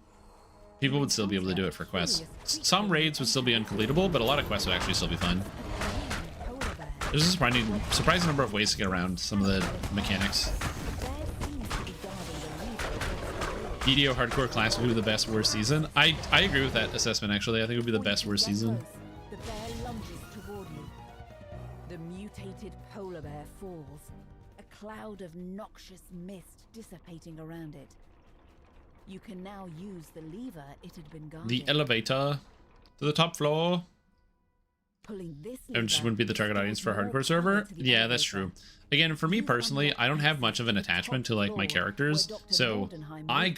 people would still be able to do it for quests. Some raids would still be uncompletable, but a lot of quests would actually still be fun. There's a surprising number of ways to get around some of the mechanics. DDO Hardcore Classic would be the best worst season. I agree with that assessment, actually. I think it would be the best worst season. The bear lunges toward you. The mutated polar bear falls, a cloud of noxious mist dissipating around it. You can now use the lever it had been guarding. The elevator to the top floor. Pulling this And just lever wouldn't be the target audience for a hardcore server. Yeah, that's true. Again, for me personally, I don't have much of an attachment to like my characters, so I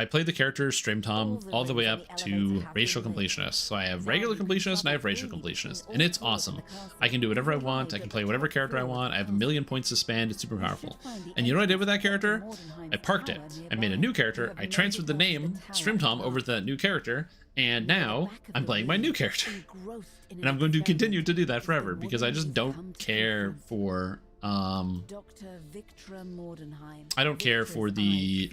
played the character Streamtom all the way up to racial completionist. So I have regular completionist and I have racial completionist, and it's awesome. I can do whatever I want. I can play whatever character I want. I have 1,000,000 points to spend. It's super powerful. And you know what I did with that character? I parked it. I made a new character. I transferred the name Streamtom over to that new character, and now I'm playing my new character. And I'm going to continue to do that forever because I just don't care for I don't care for the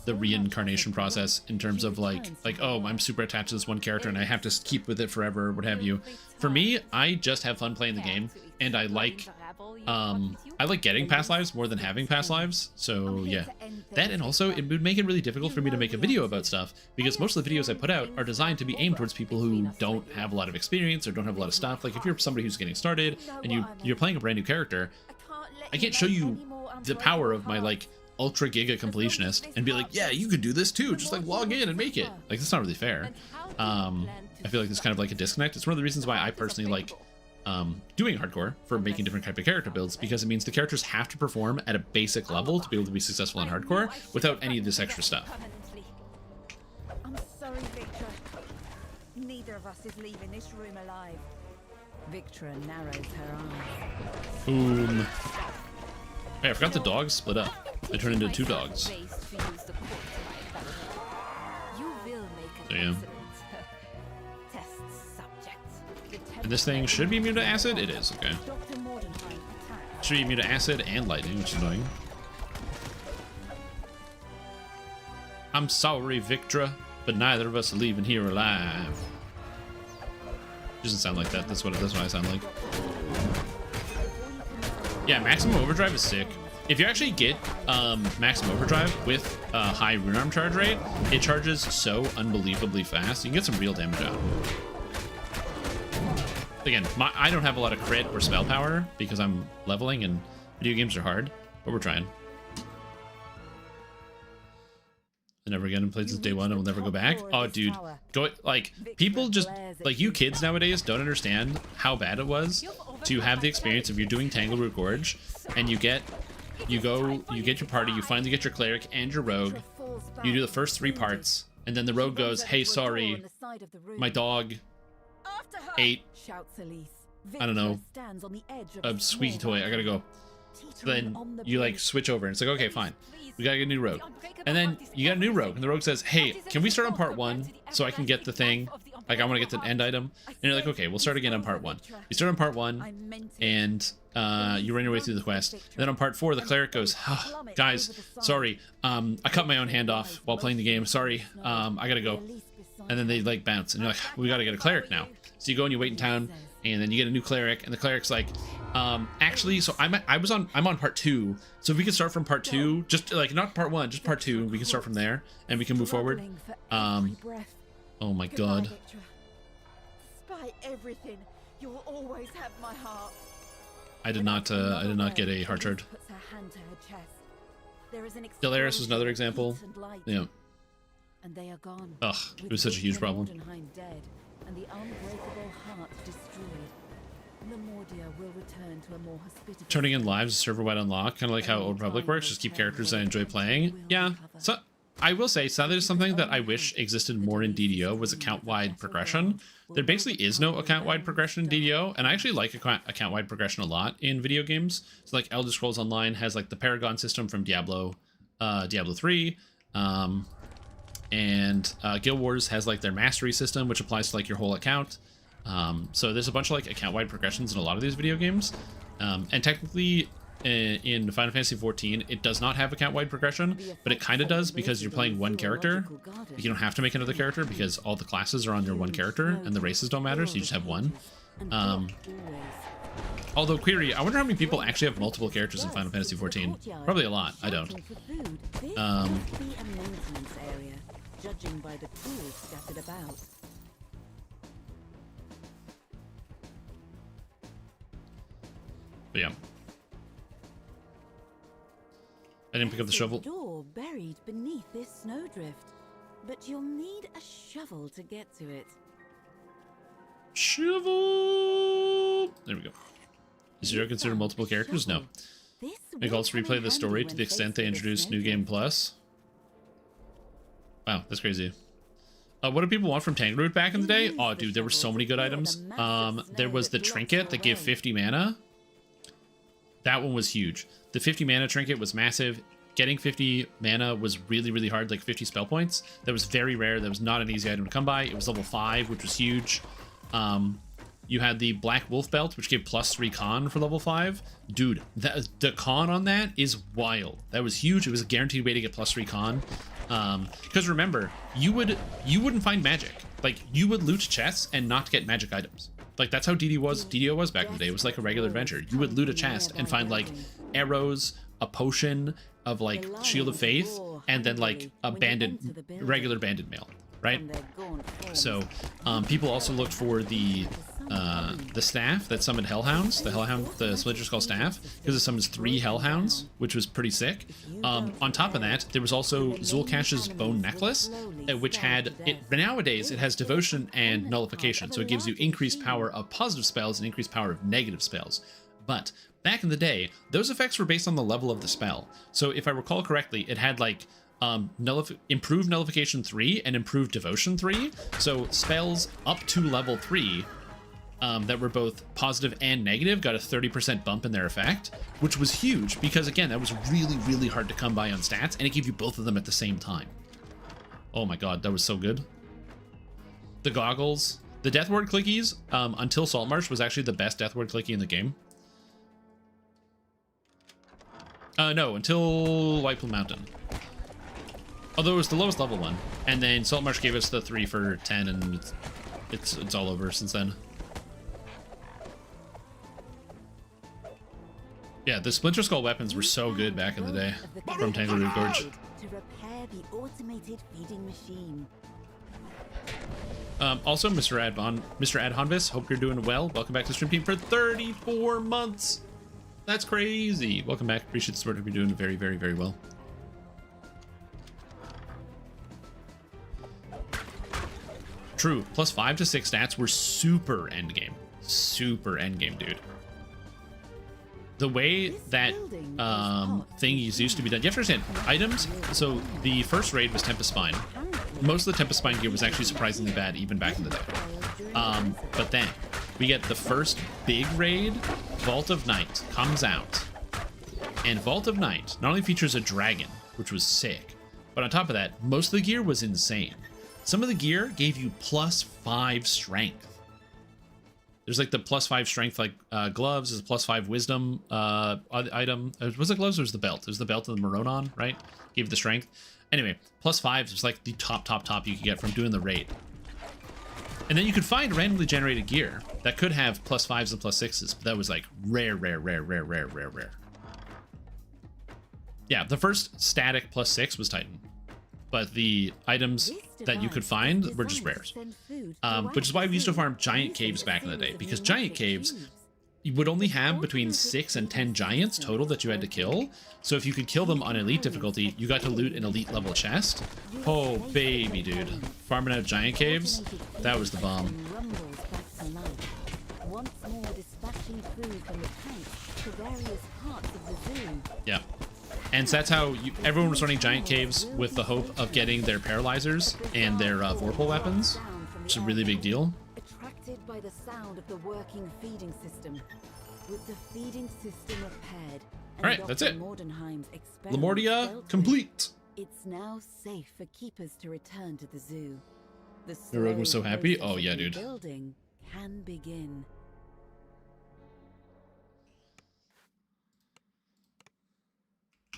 reincarnation process in terms of like oh, I'm super attached to this one character and I have to keep with it forever, what have you. For me, I just have fun playing the game, and I like getting past lives more than having past lives. So yeah, that, and also it would make it really difficult for me to make a video about stuff because most of the videos I put out are designed to be aimed towards people who don't have a lot of experience or don't have a lot of stuff. Like if you're somebody who's getting started and you're playing a brand new character, I can't show you the power of my like ultra giga completionist and be like, yeah, you could do this too, just like log in and make it. Like, that's not really fair. I feel like there's kind of like a disconnect. It's one of the reasons why I personally like doing hardcore for making different type of character builds, because it means the characters have to perform at a basic level to be able to be successful in hardcore without any of this extra stuff. I'm sorry, Victor. Neither of us is leaving this room alive. Victra narrows her eyes. Boom. Hey, I forgot the dogs split up. They turned into 2 dogs. So yeah. And this thing should be immune to acid? It is, okay. Should be immune to acid and lightning, which is annoying. I'm sorry, Victra, but neither of us are leaving here alive. Doesn't sound like that. That's what I sound like. Yeah, Maximum Overdrive is sick. If you actually get Maximum Overdrive with high rune arm charge rate, it charges so unbelievably fast. You can get some real damage out. Again, I don't have a lot of crit or spell power because I'm leveling and video games are hard, but we're trying. never again, and played since day one and will never go back. Oh, dude, go like people just like you kids nowadays don't understand how bad it was to have the experience of you're doing Tangleroot Gorge, and you get your party, you finally get your cleric and your rogue, you do the first 3 parts, and then the rogue goes, "Hey, sorry, my dog ate, I don't know, a squeaky toy. I gotta go." So then you like switch over, and it's like, okay, fine, we gotta get a new rogue. And then you got a new rogue, and the rogue says, "Hey, can we start on part 1 so I can get the thing? Like, I want to get the end item." And you're like, "Okay, we'll start again on part 1." You start on part 1, and you run your way through the quest. And then on part 4, the cleric goes, "Oh, guys, sorry, I cut my own hand off while playing the game. Sorry, I gotta go." And then they like bounce, and you're like, "We gotta get a cleric now." So you go and you wait in town, and then you get a new cleric, and the cleric's like, "Actually, so I'm on part 2. So if we can start from part 2, just like not part 1, just part 2, we can start from there, and we can move forward." Oh my god. Despite everything, you will always have my heart. I did not get a heart shard. Delaris was another example. Yeah. And they are gone. Ugh, it was such a huge problem. Dead, and the unbreakable heart destroyed. Lamortia will return to a more hospitable. Turning in lives is server-wide unlock, kind of like how Old Republic works. Just keep characters I enjoy playing. Yeah. So I will say, sadly, there's something that I wish existed more in DDO was account-wide progression. There basically is no account-wide progression in DDO, and I actually like account-wide progression a lot in video games. So like Elder Scrolls Online has like the Paragon system from Diablo 3. And Guild Wars has like their mastery system, which applies to like your whole account. So there's a bunch of like account-wide progressions in a lot of these video games. And technically in Final Fantasy XIV, it does not have account-wide progression, but it kind of does because you're playing one character. You don't have to make another character because all the classes are on your one character and the races don't matter, so you just have one. Although, query, I wonder how many people actually have multiple characters in Final Fantasy XIV. Probably a lot. I don't. Judging by the tools scattered about. But yeah. I didn't pick up the shovel. Door buried beneath this snowdrift, but you'll need a shovel to get to it. Shovel! There we go. Is Zero considered multiple characters? No. Make also replay the story to the extent they introduce New Game Plus. Wow, that's crazy. What do people want from Tangleroot back in the day? Oh, dude, there were so many good items. There was the trinket that gave 50 mana. That one was huge. The 50 mana trinket was massive. Getting 50 mana was really, really hard, like 50 spell points. That was very rare. That was not an easy item to come by. It was level 5, which was huge. You had the Black Wolf Belt, which gave +3 con for level 5. Dude, the con on that is wild. That was huge. It was a guaranteed way to get +3 con. Because remember, you wouldn't find magic. Like, you would loot chests and not get magic items. Like, that's how DDO was back in the day. It was like a regular adventure. You would loot a chest and find like arrows, a potion of like Shield of Faith, and then like a regular banded mail, right? So people also looked for the staff that summoned hellhounds, the Splinter Skull staff, because it summons 3 hellhounds, which was pretty sick. On top of that, there was also Zulkash's bone necklace, which had nowadays it has devotion and nullification, so it gives you increased power of positive spells and increased power of negative spells. But back in the day, those effects were based on the level of the spell. So if I recall correctly, it had like improved nullification 3 and improved devotion 3. So spells up to level 3 that were both positive and negative got a 30% bump in their effect, which was huge because, again, that was really, really hard to come by on stats, and it gave you both of them at the same time. Oh my god, that was so good. The goggles. The Deathward clickies, until Saltmarsh, was actually the best Deathward clicky in the game. No, until Whitepool Mountain. Although it was the lowest level one. And then Saltmarsh gave us the 3 for 10, and it's all over since then. Yeah, the Splinter Skull weapons were so good back in the day from Tangleroot Gorge. To repair the automated feeding machine. Also, Mr. Adhonvis, hope you're doing well. Welcome back to the stream team for 34 months. That's crazy. Welcome back. Appreciate the support. Hope you're doing very, very, very well. True. Plus 5 to 6 stats were super endgame. Super endgame, dude. The way that things used to be done, you have to understand, items, so the first raid was Tempest Spine. Most of the Tempest Spine gear was actually surprisingly bad even back in the day. But then, we get the first big raid, Vault of Night, comes out. And Vault of Night not only features a dragon, which was sick, but on top of that, most of the gear was insane. Some of the gear gave you plus 5 strength. There's like the plus 5 strength, like gloves. There's a plus 5 wisdom item. Was it gloves or was the belt? It was the belt of the Moronon, right? Gave you the strength. Anyway, plus 5 was like the top you could get from doing the raid. And then you could find randomly generated gear that could have plus 5s and plus 6s, but that was like rare. Yeah, the first static plus 6 was Titan. But the items that you could find were just rares. Which is why we used to farm giant caves back in the day, because giant caves, you would only have between 6 and 10 giants total that you had to kill. So if you could kill them on elite difficulty, you got to loot an elite level chest. Oh, baby, dude. Farming out giant caves, that was the bomb. Yeah. And so that's how everyone was running giant caves with the hope of getting their paralyzers and their Vorpal weapons, which is a really big deal. Attracted by the sound of the working feeding system. With the feeding system repaired, all right, that's it. Lamortia complete. It's now safe for keepers to return to the zoo. The rogue was so happy. Oh yeah, dude. Building can begin.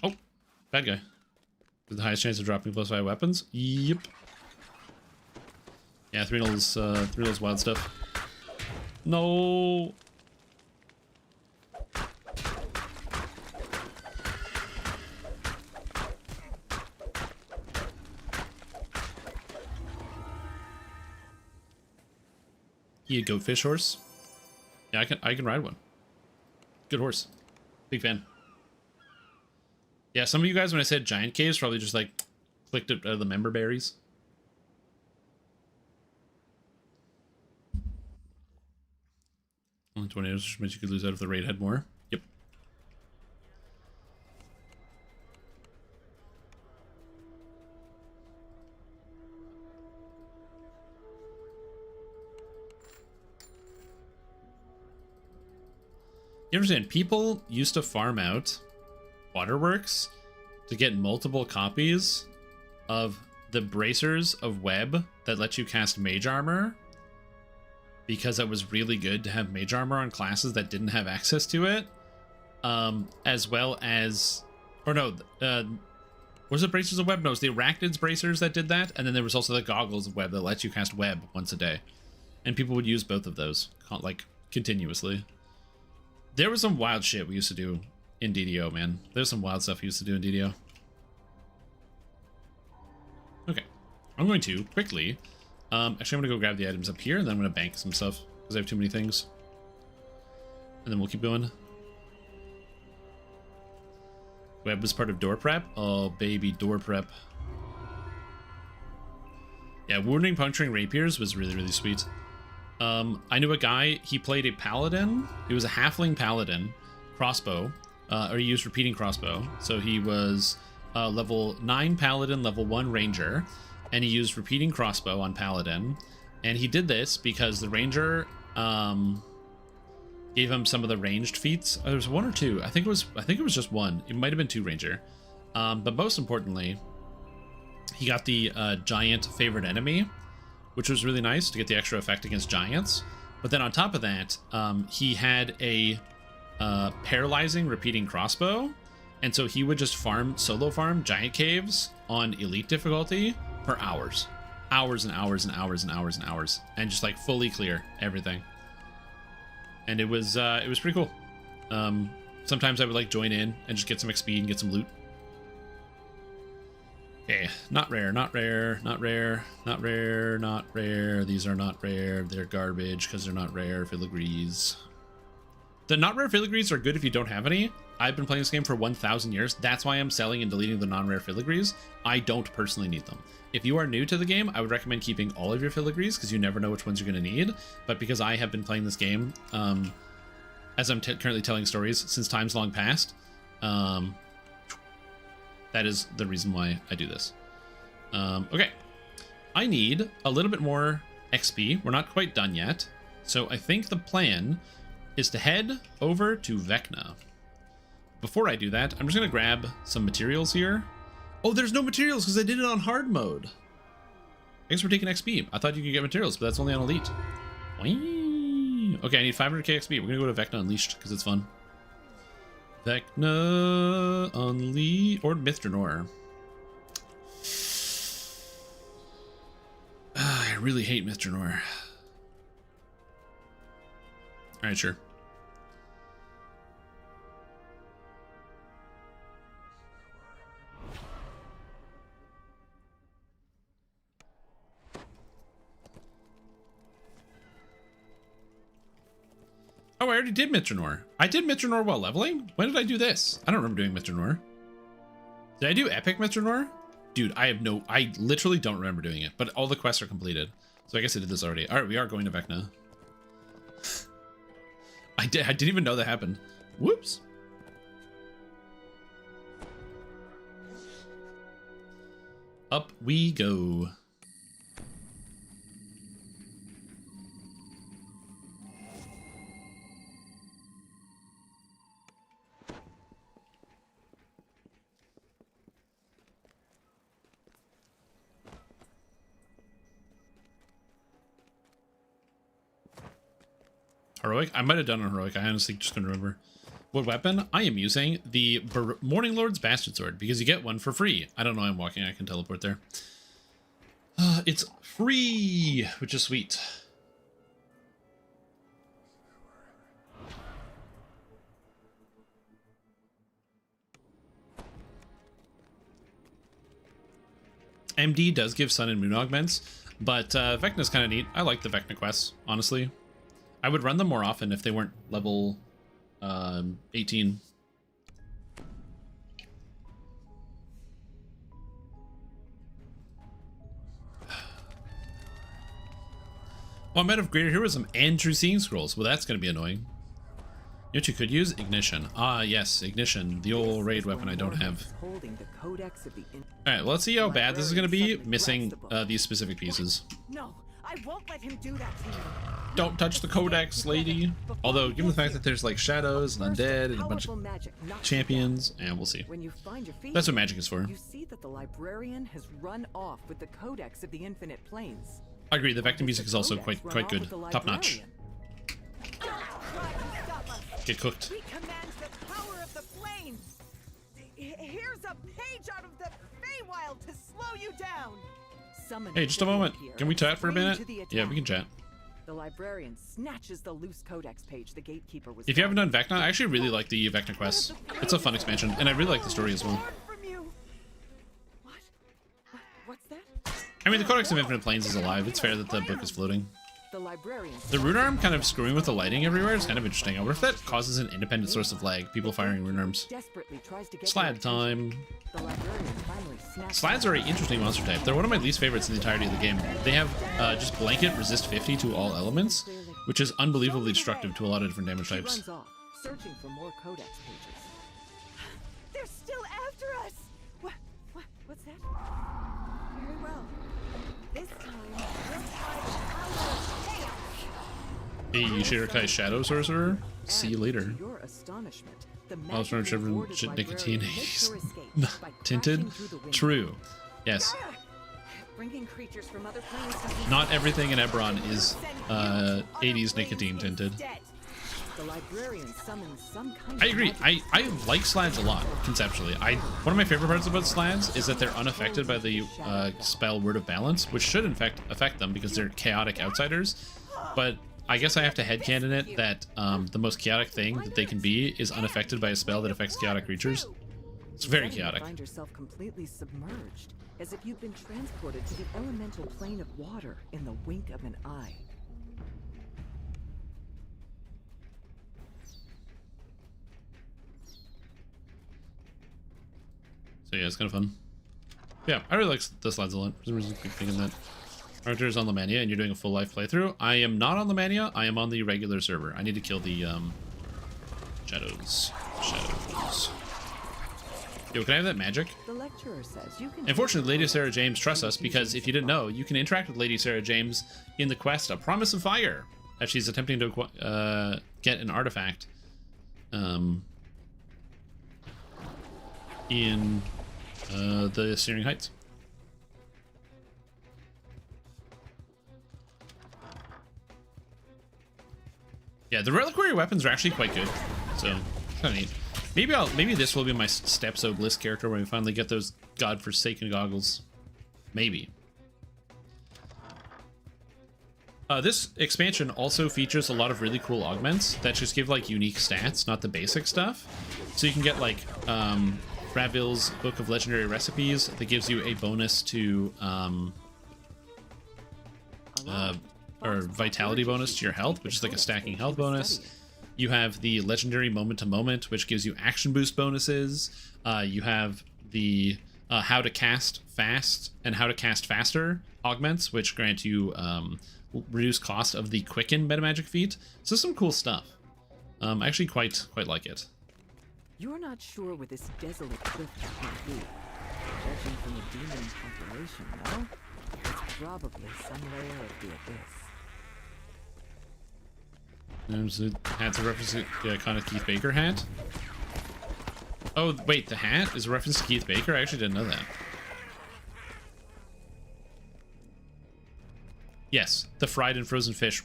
Oh, bad guy. With the highest chance of dropping plus 5 weapons. Yep. Yeah, Threel's wild stuff. No. He a goatfish horse? Yeah, I can ride one. Good horse. Big fan. Yeah, some of you guys when I said giant caves probably just like clicked it out of the member berries. Only 20 which means you could lose out if the raid had more. Yep. You understand, people used to farm out waterworks to get multiple copies of the bracers of web that let you cast mage armor, because it was really good to have mage armor on classes that didn't have access to it, as well as, or no, was it bracers of web? No, it was the Arachnids bracers that did that, and then there was also the goggles of web that let you cast web once a day, and people would use both of those like continuously. There was some wild shit we used to do in DDO, man. There's some wild stuff we used to do in DDO. Okay, I'm going to quickly. Actually, I'm gonna go grab the items up here, and then I'm gonna bank some stuff because I have too many things. And then we'll keep going. Web was part of door prep. Oh, baby, door prep. Yeah, wounding, puncturing rapiers was really, really sweet. I knew a guy, he played a paladin. He was a halfling paladin, crossbow, or he used repeating crossbow. So he was level 9 paladin, level 1 ranger, and he used repeating crossbow on paladin. And he did this because the ranger gave him some of the ranged feats. There was 1 or 2. I think it was just 1. It might have been 2 ranger. But most importantly, he got the giant favorite enemy, which was really nice to get the extra effect against giants. But then on top of that, he had a paralyzing repeating crossbow, and so he would just solo farm giant caves on elite difficulty for hours and hours and hours and hours and hours, and just like fully clear everything. And it was pretty cool. Sometimes I would like join in and just get some XP and get some loot. Okay, not rare, not rare, not rare, not rare, not rare. These are not rare. They're garbage because they're not rare. Filagrees. The not rare filigrees are good if you don't have any. I've been playing this game for 1,000 years. That's why I'm selling and deleting the non-rare filigrees. I don't personally need them. If you are new to the game, I would recommend keeping all of your filigrees because you never know which ones you're going to need. But because I have been playing this game, as I'm currently telling stories since times long past, that is the reason why I do this. Okay. I need a little bit more XP. We're not quite done yet. So I think the plan is to head over to Vecna. Before I do that, I'm just going to grab some materials here. Oh, there's no materials because I did it on hard mode. I guess we're taking XP. I thought you could get materials, but that's only on Elite. Whee! Okay, I need 500k XP. We're going to go to Vecna Unleashed because it's fun. Vecna Unleashed or Mithranor. I really hate Mithranor. Alright, sure. Oh, I already did Mithranor. I did Mithranor while leveling? When did I do this? I don't remember doing Mithranor. Did I do Epic Mithranor? Dude, I literally don't remember doing it, but all the quests are completed. So I guess I did this already. All right, we are going to Vecna. I didn't even know that happened. Whoops. Up we go. Heroic? I might have done a heroic. I honestly just couldn't remember. What weapon? I am using the Morning Lord's Bastard Sword because you get one for free. I don't know. I'm walking. I can teleport there. It's free, which is sweet. MD does give sun and moon augments, but Vecna's kind of neat. I like the Vecna quests, honestly. I would run them more often if they weren't level 18. Oh, I'm out of Greater Heroism and True Seeing Scrolls. Well, that's going to be annoying. You know what you could use? Ignition. Ah, yes, Ignition. The old raid weapon I don't have. Alright, well, let's see how bad this is going to be, missing these specific pieces. No, I won't let him do that to you. Don't touch the codex, lady. Although, given the fact that there's like shadows and undead and a bunch of champions, and we'll see. That's what magic is for. You see that the librarian has run off with the codex of the infinite planes. I agree. The Vecna music is also quite good, top notch. Get cooked. We command the power of the planes. Here's a page out of the Feywild to slow you down. Hey, just a moment. Can we chat for a minute? Yeah, we can chat. The librarian snatches the loose codex page the gatekeeper was. If you haven't done Vecna, I actually really like the Vecna quests. It's a fun expansion, and I really like the story as well. What's that? I mean, the Codex of Infinite Planes is alive. It's fair that the book is floating. The librarian. The rune arm kind of screwing with the lighting everywhere is kind of interesting. I wonder if that causes an independent source of lag. People firing rune arms. Slad time. Slads are an interesting monster type. They're one of my least favorites in the entirety of the game. They have just blanket resist 50 to all elements, which is unbelievably destructive to a lot of different damage types. Searching for more codex pages. They're still after us. What's that? Very well. This time, Hey, Shirakai Shadow Sorcerer. See you later. Your astonishment, the I was trying to nicotine tinted. True. Yes. Bringing creatures from other planes. Not everything in Eberron is 80s nicotine tinted. The librarian summons some kind I agree. I like Slads a lot, conceptually. One of my favorite parts about Slads is that they're unaffected by the spell Word of Balance, which should in fact affect them because they're chaotic outsiders. But I guess I have to headcanon it that the most chaotic thing that they can be is unaffected by a spell that affects chaotic creatures. It's very chaotic. You find yourself completely submerged, as if you've been transported to the elemental plane of water in the wink of an eye. So yeah, it's kind of fun. Yeah, I really like the slides a lot. For some reason, I keep thinking that. Archer's on Lamortia, and you're doing a full life playthrough. I am not on Lamortia. I am on the regular server. I need to kill the shadows. Shadows. Yo, can I have that magic? The lecturer says you can. Unfortunately, Lady Sarah James trusts us because if you didn't know, you can interact with Lady Sarah James in the quest A Promise of Fire as she's attempting to get an artifact in the Searing Heights. Yeah, the reliquary weapons are actually quite good, so kind of neat. Maybe this will be my Stepso Bliss character when we finally get those godforsaken goggles. Maybe. This expansion also features a lot of really cool augments that just give like unique stats, not the basic stuff. So you can get like Ravil's Book of Legendary Recipes that gives you a bonus to or vitality bonus to your health, which is like a stacking health bonus. You have the legendary moment to moment, which gives you action boost bonuses. You have the how to cast fast and how to cast faster augments, which grant you reduced cost of the quicken metamagic feat. So some cool stuff. I actually quite like it. You're not sure where this desolate cliff might be. Judging from the demon population, no? It's probably some layer of the abyss. There's the hat's a reference to the iconic Keith Baker hat. Oh, wait, the hat is a reference to Keith Baker? I actually didn't know that. Yes, the fried and frozen fish.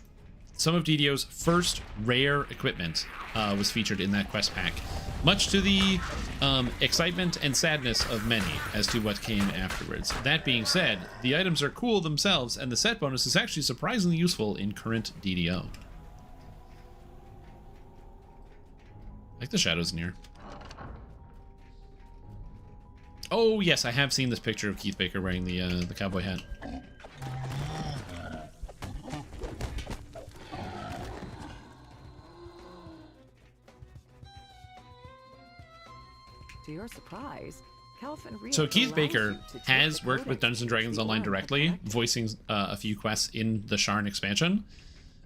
Some of DDO's first rare equipment was featured in that quest pack, much to the excitement and sadness of many as to what came afterwards. That being said, the items are cool themselves, and the set bonus is actually surprisingly useful in current DDO. I like the shadows in here. Oh yes, I have seen this picture of Keith Baker wearing the cowboy hat. To your surprise, so Keith Baker has worked with Dungeons & Dragons Online directly, voicing a few quests in the Sharn expansion.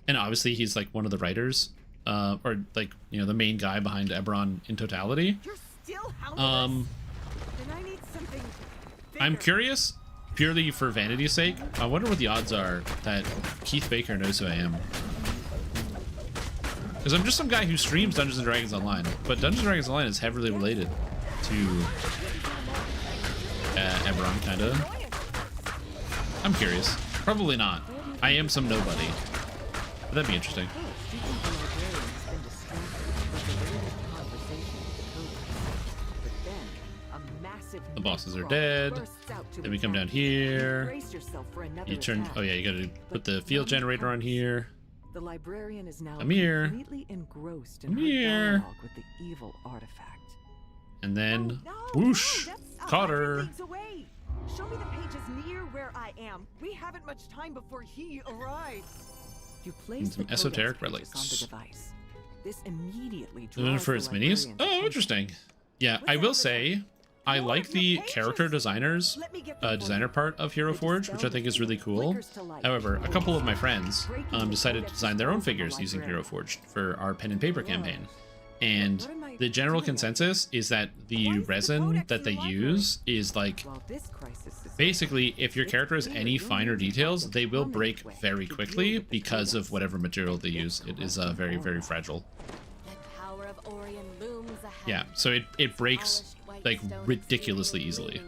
And obviously he's like one of the writers, or like, you know, the main guy behind Eberron in totality. You're still helpless. Then I need something bigger. I'm curious, purely for vanity's sake, I wonder what the odds are that Keith Baker knows who I am. Because I'm just some guy who streams Dungeons & Dragons Online, but Dungeons & Dragons Online is heavily related to Eberron, kinda. I'm curious. Probably not. I am some nobody. But that'd be interesting. The bosses are dead. Then we come down here. You turn. Oh yeah, you gotta put the field generator on here. The librarian is now completely engrossed in her dialogue with the evil artifact. And then, whoosh, caught her. Show me the pages near where I am. We haven't much time before he arrives. You place some esoteric relics on the device. This immediately draws for its minis. Oh, interesting. Yeah, I will say, I like the character designers, designer part of Hero Forge, which I think is really cool. However, a couple of my friends decided to design their own figures using Hero Forge for our pen and paper campaign. And the general consensus is that the resin that they use is like, basically, if your character has any finer details, they will break very quickly because of whatever material they use. It is very, very fragile. Yeah, so it breaks like ridiculously easily.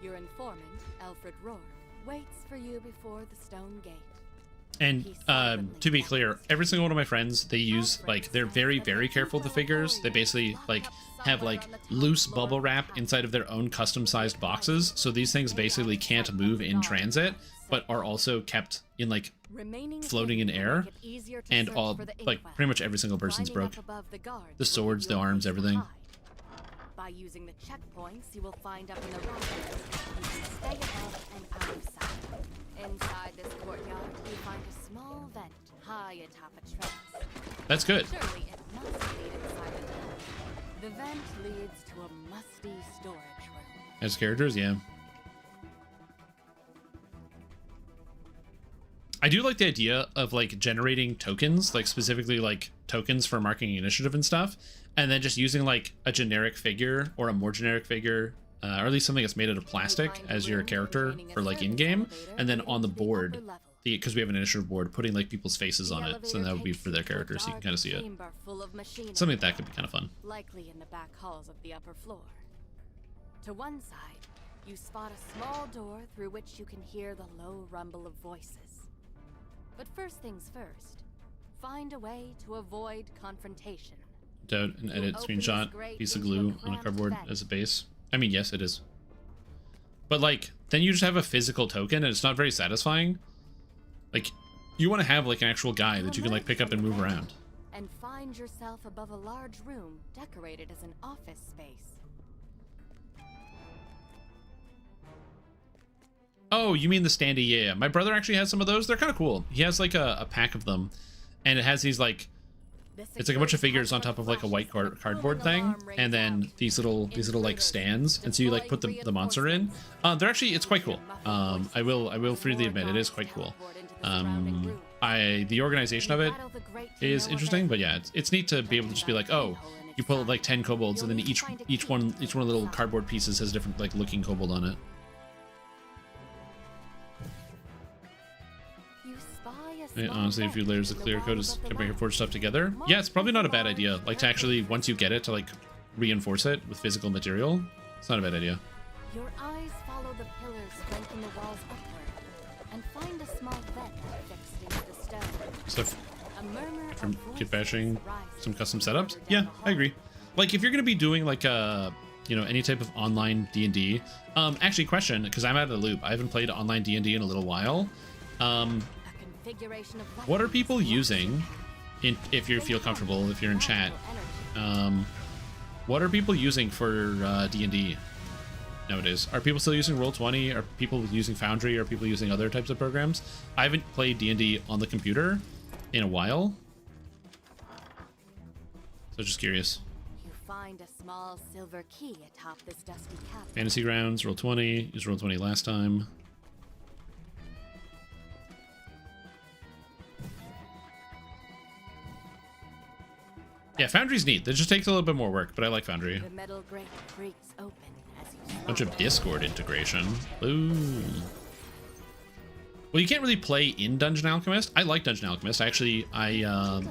Your informant, Alfred Rohr, waits for you before the stone gate. And to be clear, every single one of my friends, they use like, they're very, very careful with the figures. They basically like have like loose bubble wrap inside of their own custom sized boxes. So these things basically can't move in transit, but are also kept in like floating in air. And all, like pretty much every single person's broke. The swords, the arms, everything. By using the checkpoints you will find up in the rafters, you can stay above and out of sight. Inside this courtyard, you find a small vent high atop a trellis. That's good. Surely it must lead inside the town. The vent leads to a musty storage room. As characters, yeah. I do like the idea of like generating tokens, like specifically like tokens for marking initiative and stuff, and then just using like a generic figure or a more generic figure, or at least something that's made out of plastic as your character for like in-game, and then on the board, because we have an initiative board, putting like people's faces on it, so then that would be for their characters, so you can kind of see it. Something like that could be kind of fun. Likely in the back halls of the upper floor. To one side, you spot a small door through which you can hear the low rumble of voices. But first things first, find a way to avoid confrontation. Doubt an edit screenshot, piece of glue on a cardboard as a base. I mean, yes, it is. But like, then you just have a physical token and it's not very satisfying. Like, you want to have like an actual guy that you can like pick up and move around. And find yourself above a large room decorated as an office space. Oh, you mean the standee? Yeah, my brother actually has some of those. They're kind of cool. He has like a pack of them, and it has these like, it's like a bunch of figures on top of like a white cardboard thing, and then these little like stands, and so you like put the monster in. They're actually, it's quite cool. I will freely admit it is quite cool. The organization of it is interesting, but yeah, it's neat to be able to just be like, oh, you pull like 10 kobolds, and then each one of the little cardboard pieces has a different like looking kobold on it. Honestly, a few layers of clear coat can bring your forge stuff together. Yeah, it's probably not a bad idea. Like to actually, once you get it, to like reinforce it with physical material. It's not a bad idea. Your eyes follow the pillars flanking the walls upward and find a small vent fixed into the stone. Stuff from kit bashing, some custom setups. Yeah, I agree. Like if you're gonna be doing like a, you know, any type of online D&D. Actually, question, because I'm out of the loop. I haven't played online D&D in a little while. What are people using, if you feel comfortable, if you're in chat, what are people using for D&D nowadays? Are people still using Roll20? Are people using Foundry? Are people using other types of programs? I haven't played D&D on the computer in a while, so just curious. You find a small silver key atop this dusty cabinet. Fantasy Grounds, Roll20, used Roll20 last time. Yeah, Foundry's neat. It just takes a little bit more work, but I like Foundry. The metal grate creaks open as you bunch of Discord integration. Ooh. Well, you can't really play in Dungeon Alchemist. I like Dungeon Alchemist. Actually, I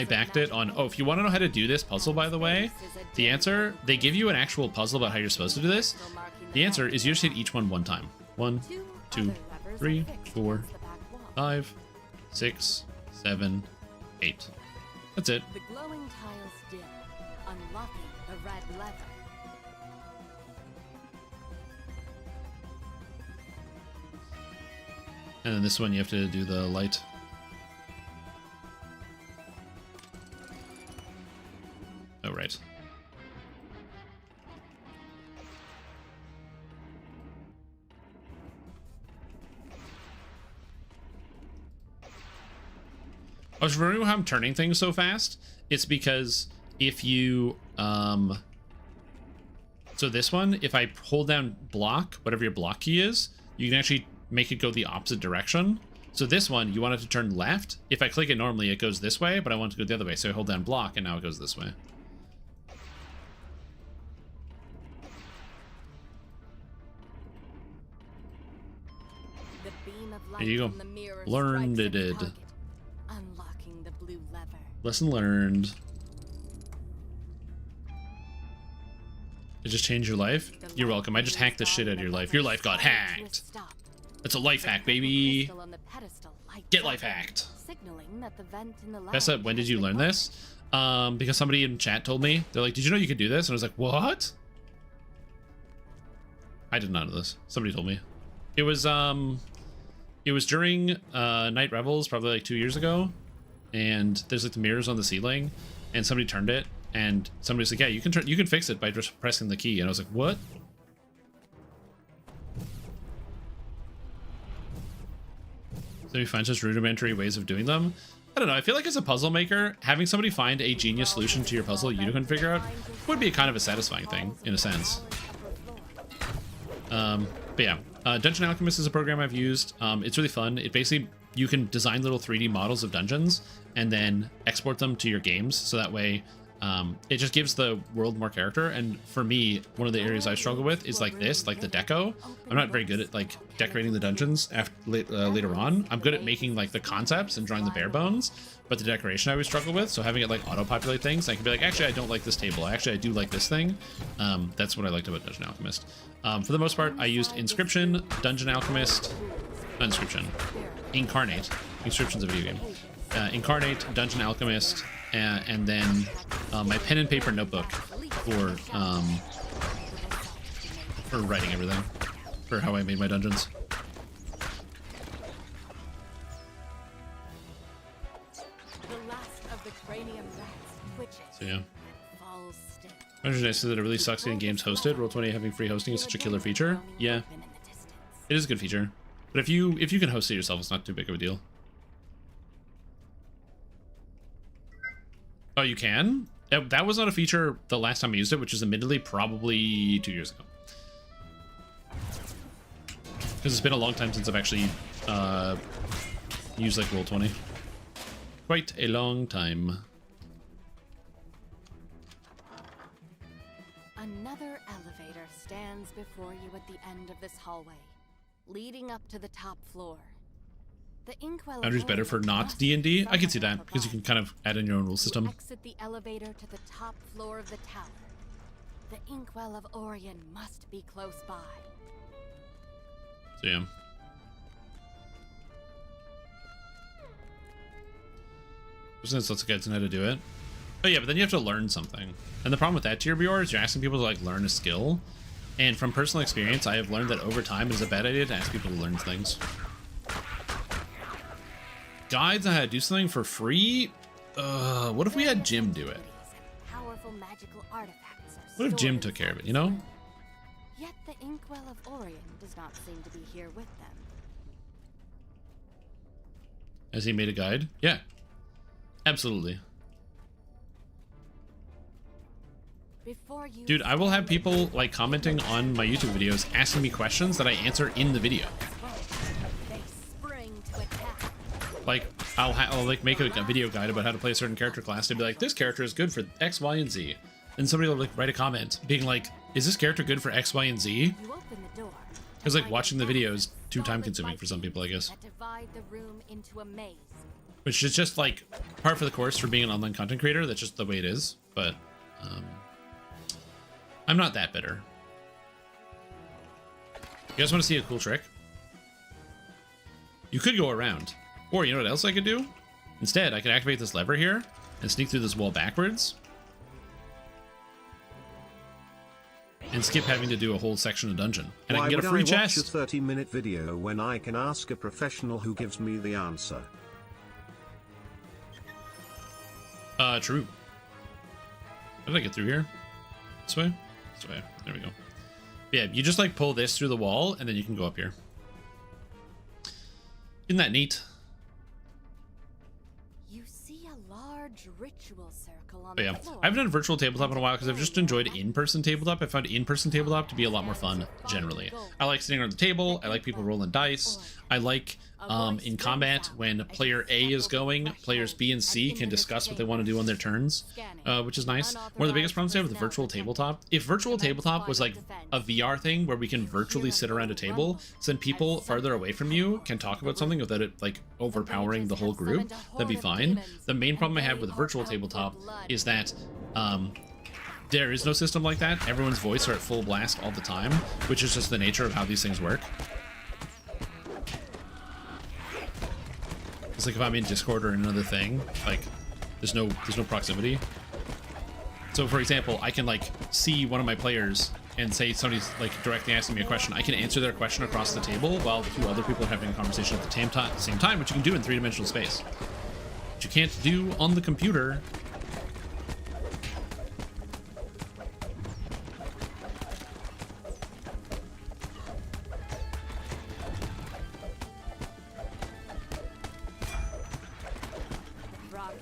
backed it on... Oh, if you want to know how to do this puzzle, by the way, the answer... They give you an actual puzzle about how you're supposed to do this. The answer is you just hit each one time. 1, 2, 3, 4, 5, 6, 7, 8. That's it. The glowing tiles dim, unlocking the red lever. And then this one you have to do the light. Oh, right. I was wondering how I'm turning things so fast. It's because if you, so this one, if I hold down block, whatever your block key is, you can actually make it go the opposite direction. So this one, you want it to turn left. If I click it normally, it goes this way, but I want it to go the other way. So I hold down block, and now it goes this way. The beam of light There you go. from the mirror Learned strikes it. at the target, unlocking the blue lever. Lesson learned. It just changed your life? You're welcome. I just hacked the shit out of your life. Your life got hacked. That's a life hack, baby. Get life hacked. Tessa, when did you learn this? Because somebody in chat told me. They're like, did you know you could do this? And I was like, what? I did not know this. Somebody told me. It was during Night Revels, probably like 2 years ago. And there's like the mirrors on the ceiling, and somebody turned it, and somebody's like, yeah, you can fix it by just pressing the key. And I was like, what? So you find such rudimentary ways of doing them. I don't know. I feel like as a puzzle maker, having somebody find a genius solution to your puzzle you couldn't figure out would be kind of a satisfying thing, in a sense. But yeah, Dungeon Alchemist is a program I've used. It's really fun. It basically, you can design little 3D models of dungeons and then export them to your games. So that way, it just gives the world more character. And for me, one of the areas I struggle with is like this, like the deco. I'm not very good at like decorating the dungeons after, later on. I'm good at making like the concepts and drawing the bare bones, but the decoration I always struggle with. So having it like auto-populate things, I can be like, actually, I don't like this table. Actually, I do like this thing. That's what I liked about Dungeon Alchemist. For the most part, I used Inscription, Dungeon Alchemist, Inscription, Incarnate. Inscription's a video game. Incarnate, Dungeon Alchemist, and then my pen and paper notebook for writing everything, for how I made my dungeons. So yeah. Imagine I said that it really sucks getting games hosted. Roll20 having free hosting is such a killer feature. Yeah, it is a good feature, but if you can host it yourself, it's not too big of a deal. Oh, you can? That was not a feature the last time I used it, which is admittedly probably 2 years ago. Because it's been a long time since I've actually used like Roll20. Quite a long time. Another elevator stands before you at the end of this hallway, leading up to the top floor. The Inkwell Boundary's better for not D&D. I can see that, because you can kind of add in your own rule system. Exit the elevator to the top floor of the tower. The Inkwell of Orion must be close by. So yeah. There's lots of guides on how to do it. Oh yeah, but then you have to learn something. And the problem with that TRBR is you're asking people to like learn a skill. And from personal experience, I have learned that over time it is a bad idea to ask people to learn things. Guides on how to do something for free? What if we had Jim do it? Powerful magical artifacts are What if Jim stored took care of it, inside you know? Yet the Inkwell of Orion does not seem to be here with them. Has he made a guide? Yeah. Absolutely. Before you Dude, I will have people like commenting on my YouTube videos asking me questions that I answer in the video. they spring to attack. Like I'll like make a video guide about how to play a certain character class and be like, this character is good for X, Y, and Z. And somebody will like write a comment being like, is this character good for X, Y, and Z? You open the door. Because like watching the video is too time consuming for some people, I guess. That divide the room into a maze. Which is just like part for the course for being an online content creator. That's just the way it is. But I'm not that bitter. You guys want to see a cool trick? You could go around. Or you know what else I could do? Instead, I could activate this lever here and sneak through this wall backwards. And skip having to do a whole section of dungeon. And I can get a free chest. Why would I watch a 30-minute video when I can ask a professional who gives me the answer? True. How did I get through here? This way? This way. There we go. Yeah, you just like pull this through the wall and then you can go up here. Isn't that neat? You see a large ritual circle on But yeah, the floor. I haven't done virtual tabletop in a while because I've just enjoyed in-person tabletop. I found in-person tabletop to be a lot more fun, generally. I like sitting around the table. I like people rolling dice. I like, in combat, when player A is going, players B and C can discuss what they want to do on their turns, which is nice. One of the biggest problems I have with virtual tabletop, if virtual tabletop was like a VR thing where we can virtually sit around a table, so then people farther away from you can talk about something without it like overpowering the whole group, that'd be fine. The main problem I have with virtual tabletop is that there is no system like that. Everyone's voice are at full blast all the time, which is just the nature of how these things work. It's like if I'm in Discord or another thing, like there's no proximity. So for example, I can like see one of my players and say somebody's like directly asking me a question. I can answer their question across the table while the two other people are having a conversation at the same time, which you can do in three-dimensional space. Which you can't do on the computer.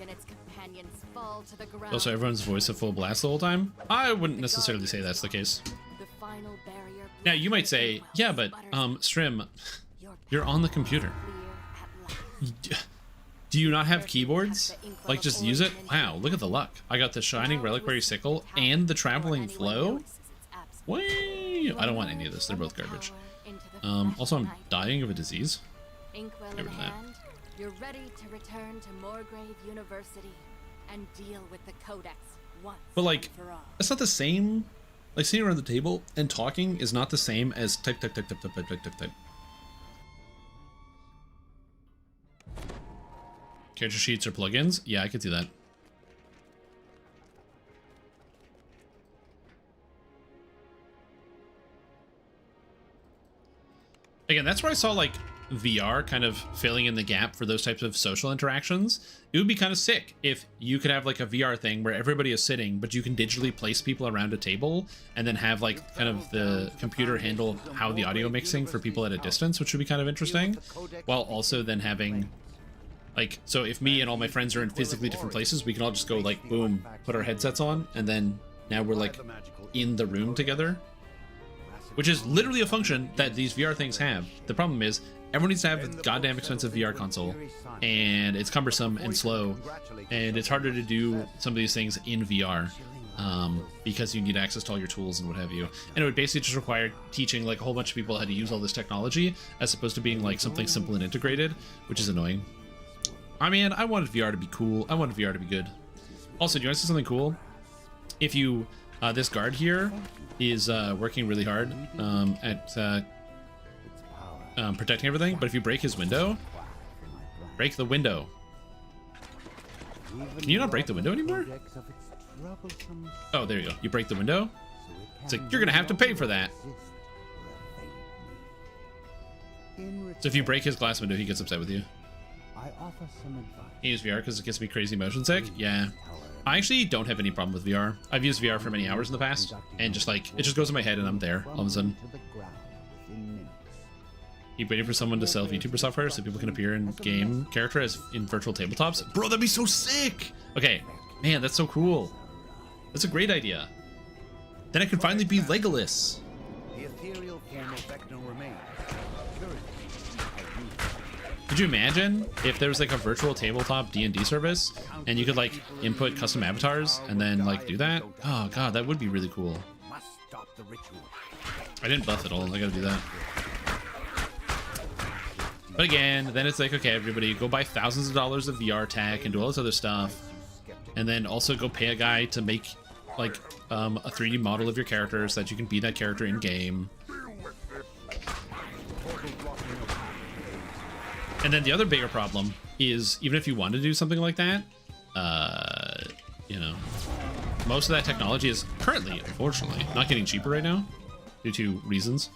and its companions fall to the ground. Also, everyone's voice at full blast the whole time? I wouldn't necessarily say that's the case. The final barrier. Now, you might say, yeah, but, Strim, you're on the computer. Do you not have keyboards? Like, just use it? Wow, look at the luck. I got the Shining Reliquary Sickle and the Traveling Flow? Whee! I don't want any of this. They're both garbage. Also, I'm dying of a disease. Inkwell Get in rid of that. hand, you're ready to return to Moorgrave University and deal with the Codex once But, like, and for all. that's not the same. Like, sitting around the table and talking is not the same as type, type, type, type, type, type, type, type, type. Character sheets or plugins? Yeah, I could see that. Again, that's where I saw, like, VR kind of filling in the gap for those types of social interactions. It would be kind of sick if you could have, like, a VR thing where everybody is sitting, but you can digitally place people around a table and then have, like, kind of the computer handle how the audio mixing for people at a distance, which would be kind of interesting, while also then having, like, so if me and all my friends are in physically different places, we can all just go, like, boom, put our headsets on, and then now we're, like, in the room together. Which is literally a function that these VR things have. The problem is, everyone needs to have a goddamn expensive VR console, and it's cumbersome and slow, and it's harder to do some of these things in VR, because you need access to all your tools and what have you. And it would basically just require teaching, like, a whole bunch of people how to use all this technology, as opposed to being, like, something simple and integrated, which is annoying. I mean, I wanted VR to be cool. I wanted VR to be good. Also, do you want to see something cool? If you, this guard here is working really hard at protecting everything, but if you break his window, break the window. Can you not break the window anymore? Oh, there you go. You break the window? It's like, you're gonna have to pay for that. So if you break his glass window, he gets upset with you. You use VR because it gets me crazy motion sick? Yeah. I actually don't have any problem with VR. I've used VR for many hours in the past, and just, like, it just goes in my head and I'm there all of a sudden. Keep waiting for someone to sell VTuber software so people can appear in game character as in virtual tabletops. Bro, that'd be so sick! Okay, man, that's so cool. That's a great idea. Then I could finally be Legolas. The ethereal form of Vecna remains. Could you imagine if there was, like, a virtual tabletop D&D service and you could, like, input custom avatars and then, like, do that? Oh god, that would be really cool. Must stop the ritual. I didn't buff at all. I gotta do that. But again, then it's like, okay, everybody, go buy thousands of dollars of VR tech and do all this other stuff, and then also go pay a guy to make, like, a 3D model of your character so that you can be that character in game. And then the other bigger problem is, even if you want to do something like that, you know, most of that technology is currently, unfortunately, not getting cheaper right now due to reasons.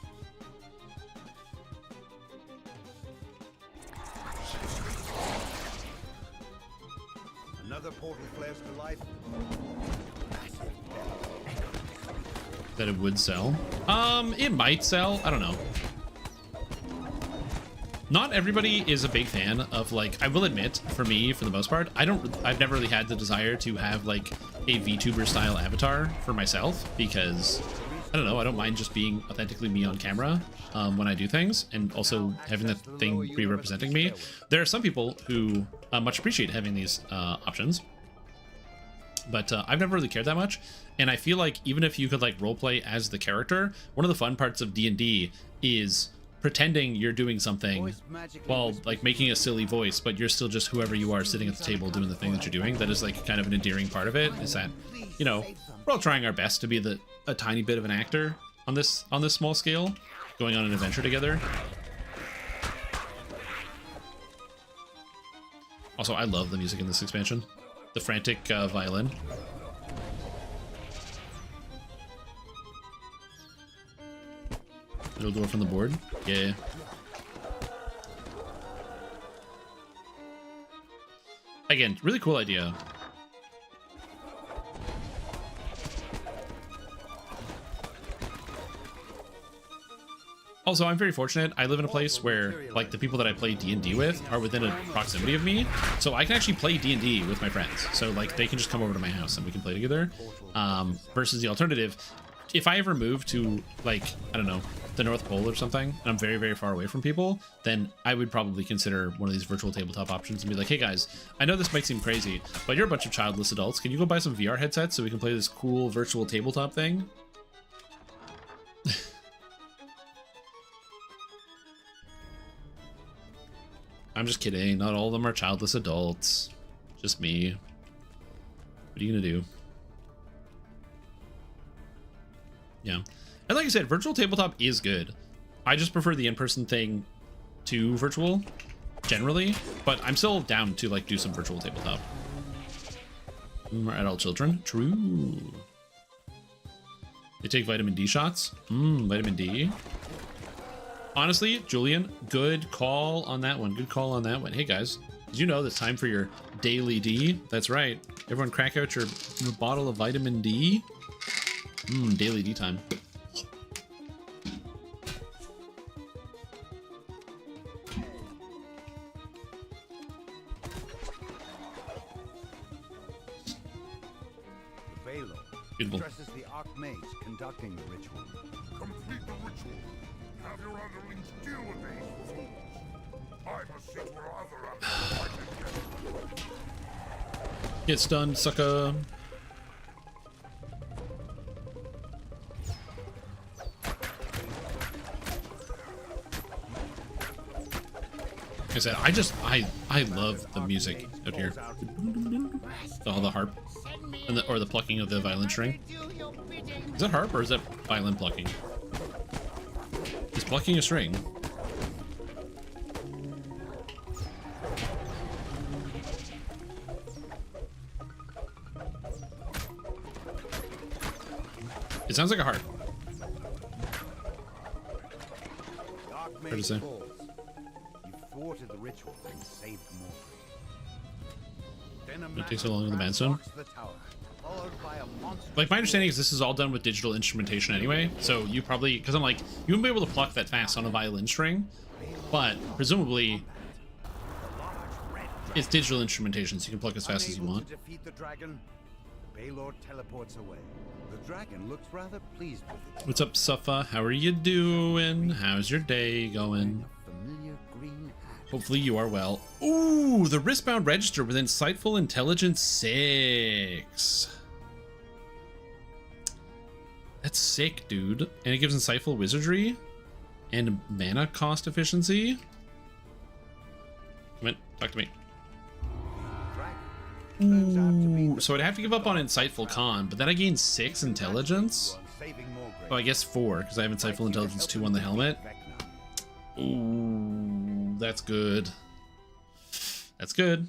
Another portal flares to life. That it would sell. It might sell. I don't know. Not everybody is a big fan of, like, I will admit, for me, for the most part, I've never really had the desire to have, like, a VTuber style avatar for myself, because I don't know, I don't mind just being authentically me on camera when I do things, and also having that thing be representing me. There are some people who much appreciate having these options, but I've never really cared that much. And I feel like even if you could, like, roleplay as the character, one of the fun parts of D&D is pretending you're doing something while, like, making a silly voice, but you're still just whoever you are sitting at the table doing the thing that you're doing. That is, like, kind of an endearing part of it, is that, you know, we're all trying our best to be a tiny bit of an actor on this small scale, going on an adventure together. Also, I love the music in this expansion. The frantic violin. Little door from the board. Yeah. Again, really cool idea. Also, I'm very fortunate. I live in a place where like the people that I play D&D with are within a proximity of me, so I can actually play D&D with my friends. So like they can just come over to my house and we can play together. Versus the alternative, if I ever move to like, I don't know, the North Pole or something, and I'm very, very far away from people, then I would probably consider one of these virtual tabletop options and be like, hey guys, I know this might seem crazy, but you're a bunch of childless adults. Can you go buy some VR headsets so we can play this cool virtual tabletop thing? I'm just kidding. Not all of them are childless adults. Just me. What are you gonna do? Yeah. And like I said, virtual tabletop is good. I just prefer the in-person thing to virtual, generally. But I'm still down to like do some virtual tabletop. Adult children. True. They take vitamin D shots. Vitamin D. Honestly, Julian, good call on that one. Good call on that one. Hey guys, did you know that it's time for your daily D? That's right. Everyone crack out your bottle of vitamin D. Daily D time. Beautiful. Stresses the Arcane conducting the ritual. Complete the ritual. Have your underlings deal with these fools. I must see where other underlings Get stunned, sucker. Like I said, I love the music out here. All the harp and or the plucking of the violin string. Is that harp or is that violin plucking? He's plucking a string. It sounds like a harp. Hard to say. Thwarted the ritual and saved Mordred. It takes so long in the bandstone. Like, my understanding is this is all done with digital instrumentation anyway, so you probably, because I'm like, you wouldn't be able to pluck that fast on a violin string, but presumably it's digital instrumentation, so you can pluck as fast as you want. To defeat the dragon, Baylord teleports away. The dragon looks rather pleased with it. What's up, Suffa? How are you doing? How's your day going? Familiar green hat. Hopefully you are well. Ooh, the wristbound register with Insightful Intelligence 6. That's sick, dude. And it gives Insightful Wizardry and mana cost efficiency. Come in, talk to me. Ooh, so I'd have to give up on Insightful Con, but then I gain 6 intelligence. Oh, I guess 4, because I have Insightful Intelligence 2 on the helmet. Ooh, that's good. That's good.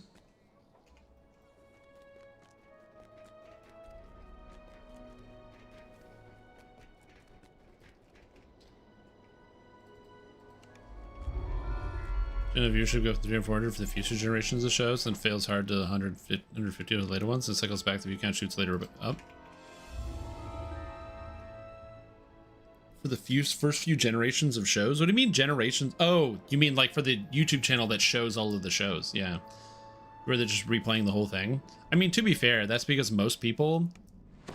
And viewership go from 300 and 400 for the future generations of shows, then fails hard to 150 of the later ones, and cycles back the view count shoots later up. For the first few generations of shows? What do you mean generations? Oh, you mean like for the YouTube channel that shows all of the shows, yeah. Where they're just replaying the whole thing. I mean, to be fair, that's because most people,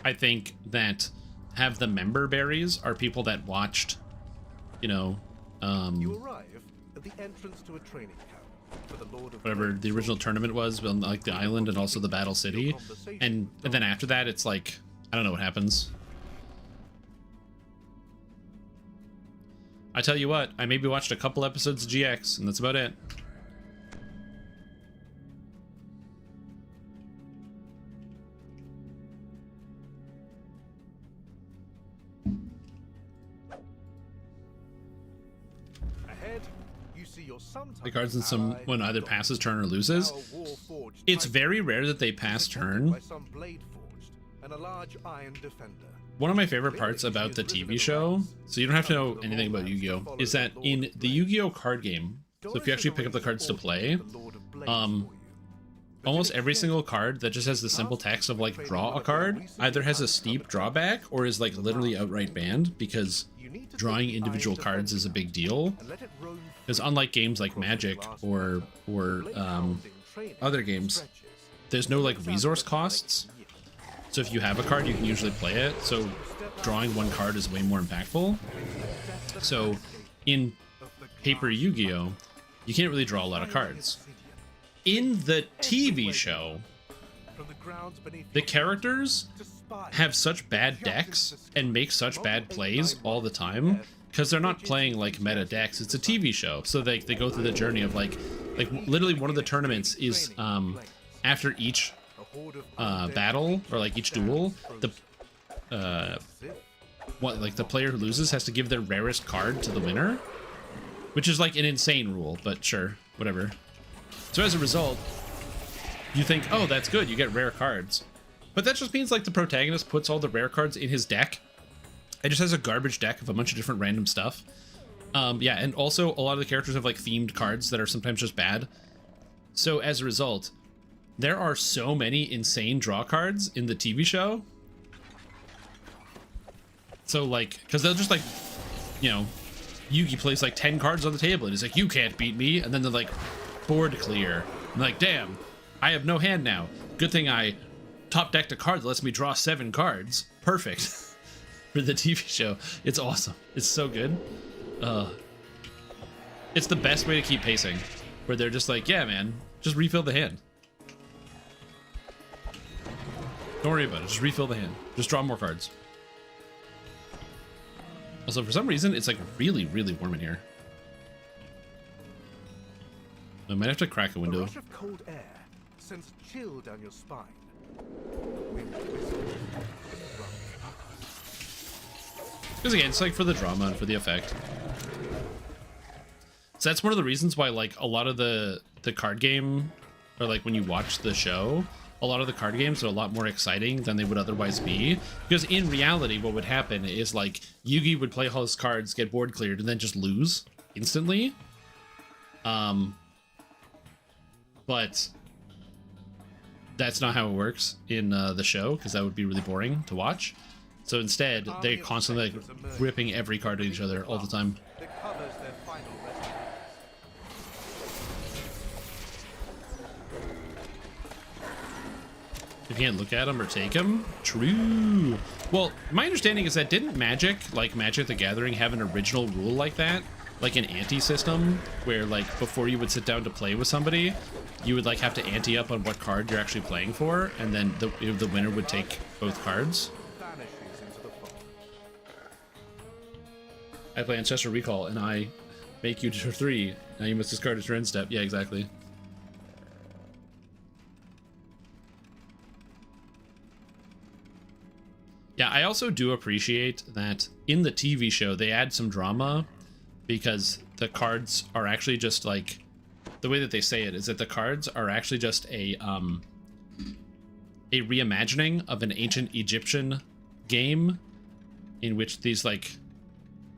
I think, that have the member berries are people that watched, you know, You arrive at the entrance to a training camp for the Lord of whatever the original tournament was, on like the island and also the battle city, and then after that it's like, I don't know what happens. I tell you what, I maybe watched a couple episodes of GX, and that's about it. Ahead, you see your sometimes The cards in someone either passes turn or loses. It's very rare that they pass turn. by some blade forged and a large iron defender. One of my favorite parts about the TV show, so you don't have to know anything about Yu-Gi-Oh, is that in the Yu-Gi-Oh card game, so if you actually pick up the cards to play, almost every single card that just has the simple text of like draw a card either has a steep drawback or is like literally outright banned, because drawing individual cards is a big deal. Because unlike games like Magic or other games, there's no like resource costs. So if you have a card, you can usually play it. So drawing one card is way more impactful. So in Paper Yu-Gi-Oh, you can't really draw a lot of cards. In the TV show, the characters have such bad decks and make such bad plays all the time because they're not playing like meta decks. It's a TV show, so they go through the journey of like literally one of the tournaments is after each battle or like each duel, the the player who loses has to give their rarest card to the winner, which is like an insane rule, but sure, whatever. So as a result, you think, oh, that's good, you get rare cards. But that just means like the protagonist puts all the rare cards in his deck. It just has a garbage deck of a bunch of different random stuff. Yeah, and also a lot of the characters have like themed cards that are sometimes just bad. So as a result, there are so many insane draw cards in the TV show. So like, because they'll just like, you know, Yugi plays like 10 cards on the table and he's like, you can't beat me. And then they're like, board clear. I'm like, damn, I have no hand now. Good thing I top decked a card that lets me draw 7 cards. Perfect. For the TV show. It's awesome. It's so good. It's the best way to keep pacing, where they're just like, yeah, man, just refill the hand. Don't worry about it. Just refill the hand. Just draw more cards. Also, for some reason, it's like really, really warm in here. I might have to crack a window. A rush of cold air sends a chill down your spine. Because again, it's like for the drama and for the effect. So that's one of the reasons why like a lot of the card game, or like when you watch the show, a lot of the card games are a lot more exciting than they would otherwise be. Because in reality, what would happen is like Yugi would play all his cards, get board cleared, and then just lose instantly. But that's not how it works in the show, because that would be really boring to watch. So instead, they're constantly like ripping every card at each other all the time. You can't look at them or take them? True. Well, my understanding is that didn't Magic, like Magic the Gathering, have an original rule like that? Like an ante system, where like before you would sit down to play with somebody, you would like have to ante up on what card you're actually playing for, and then the winner would take both cards. I play Ancestral Recall, and I make you to 3. Now you must discard at your end step. Yeah, exactly. Yeah, I also do appreciate that in the TV show, they add some drama, because the cards are actually just like, the way that they say it is that the cards are actually just a reimagining of an ancient Egyptian game in which these like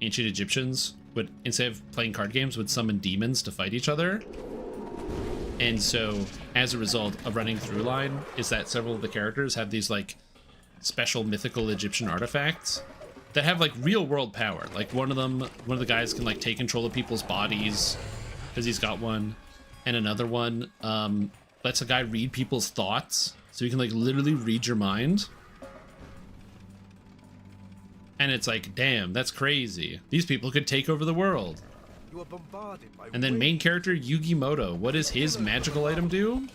ancient Egyptians would, instead of playing card games, would summon demons to fight each other. And so as a result, a running through line is that several of the characters have these like special mythical Egyptian artifacts that have like real world power. Like one of the guys can like take control of people's bodies because he's got one, and another one lets a guy read people's thoughts, so you can like literally read your mind. And it's like, damn, that's crazy. These people could take over the world. You are bombarded by and then main character Yugi Moto, what does his magical item do?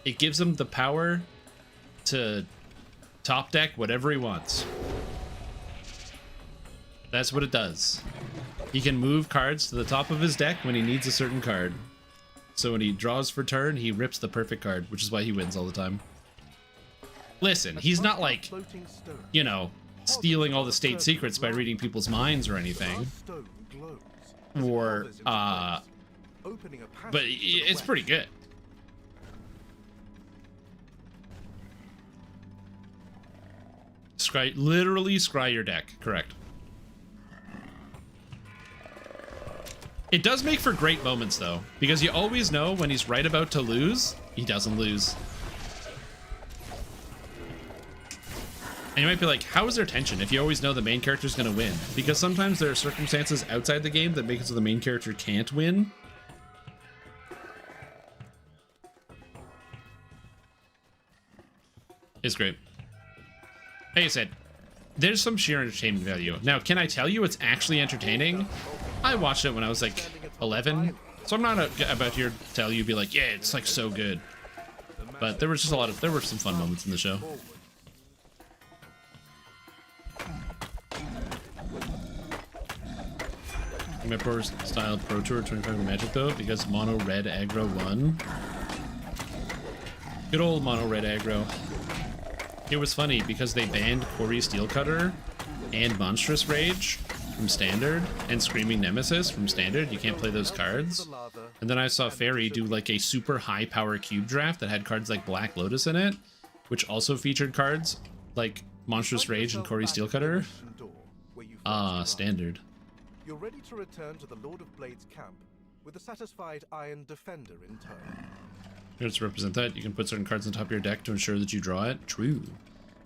It gives him the power to top deck whatever he wants. That's what it does. He can move cards to the top of his deck when he needs a certain card. So when he draws for turn, he rips the perfect card, which is why he wins all the time. Listen, he's not like, you know, stealing all the state secrets by reading people's minds or anything. Or, but it's pretty good. Literally scry your deck, correct. It does make for great moments, though, because you always know when he's right about to lose, he doesn't lose. And you might be like, how is there tension if you always know the main character's going to win? Because sometimes there are circumstances outside the game that make it so the main character can't win. It's great. Like I said, there's some sheer entertainment value. Now, can I tell you it's actually entertaining? I watched it when I was like 11, so I'm not about here to tell you, be like, yeah, it's like so good. But there was just there were some fun moments in the show. My pro style Pro Tour 25 Magic though, because mono red aggro won. Good old mono red aggro. It was funny because they banned Corey Steelcutter and Monstrous Rage from Standard and Screaming Nemesis from Standard. You can't play those cards. And then I saw Fairy do like a super high power cube draft that had cards like Black Lotus in it, which also featured cards like Monstrous Rage and Corey Steelcutter. Standard. You're ready to return to the Lord of Blades camp with a satisfied Iron Defender in tow. Here to represent that, you can put certain cards on top of your deck to ensure that you draw it. True.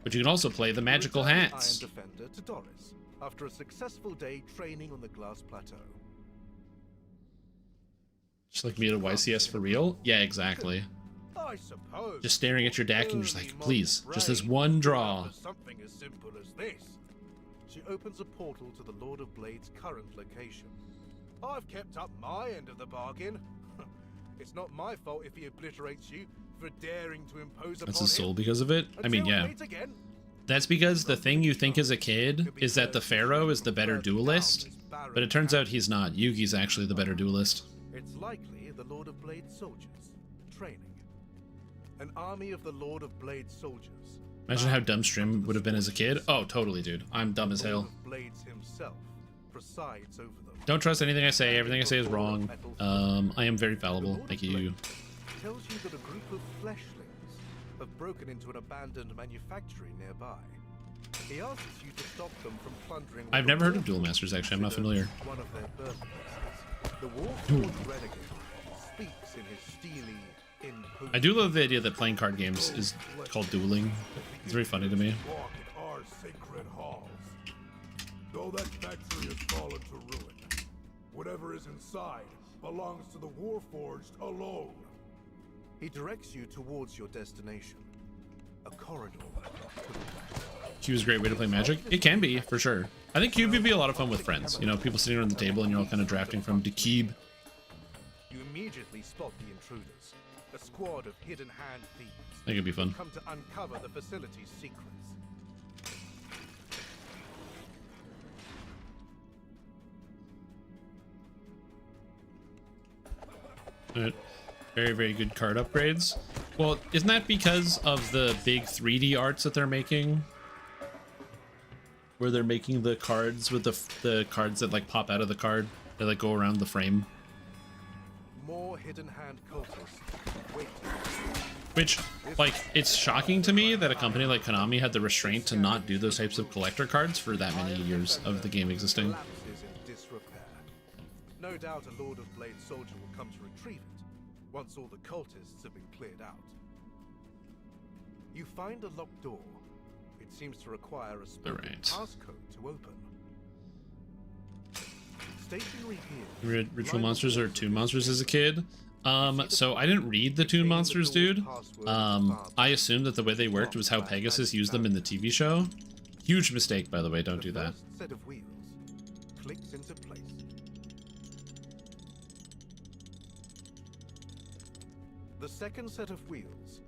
But you can also play the magical hats. Iron Defender to Doris after a successful day training on the Glass Plateau. Just like me at a YCS for real? Yeah, exactly. I suppose. Just staring at your deck and just like, please, just this one draw. Something as simple as this. She opens a portal to the Lord of Blades' current location. I've kept up my end of the bargain. It's not my fault if he obliterates you for daring to impose upon him. That's his soul because of it? I mean, yeah. That's because the thing you think as a kid is that the Pharaoh is the better duelist, but it turns out he's not. Yugi's actually the better duelist. It's likely the Lord of Blades soldiers, training. An army of the Lord of Blades soldiers. Imagine how dumb Strim would have been as a kid. Oh, totally, dude. I'm dumb as hell. Blades himself presides over them. Don't trust anything I say. Everything I say is wrong. I am very fallible. Thank you. Tells you that a group of fleshlings have broken into an abandoned manufactory nearby. He asks you to stop them from plundering. I've never heard of Duel Masters, actually. I'm not familiar. One of their birthplaces. The Warforged renegade speaks in his steely, I do love the idea that playing card games is called dueling. It's very funny to me. Walk in our sacred halls. Though that factory has fallen to ruin, whatever is inside belongs to the Warforged alone. He directs you towards your destination. A corridor. Cube is a great way to play Magic. It can be, for sure. I think Cube would be a lot of fun with friends. You know, people sitting around the table and you're all kind of drafting from the Cube. You immediately spot the intruders. A squad of hidden hand thieves. That could be fun. Come to uncover the facility's secrets. Alright. Very, very good card upgrades. Well, isn't that because of the big 3D arts that they're making? Where they're making the cards with the cards that like pop out of the card. They like go around the frame. More hidden hand cultists. Which, like, it's shocking to me that a company like Konami had the restraint to not do those types of collector cards for that many years of the game existing. No doubt a Lord of Blade soldier will come to retrieve it once all the cultists have been cleared out. You find a locked door. It seems to require a spoken passcode to open. Stationary here. Ritual monsters or Toon monsters as a kid. So I didn't read the Toon monsters, dude. I assumed that the way they worked was how Pegasus used them in the TV show. Huge mistake, by the way. Don't do that. Set of wheels clicks into place. The second set of wheels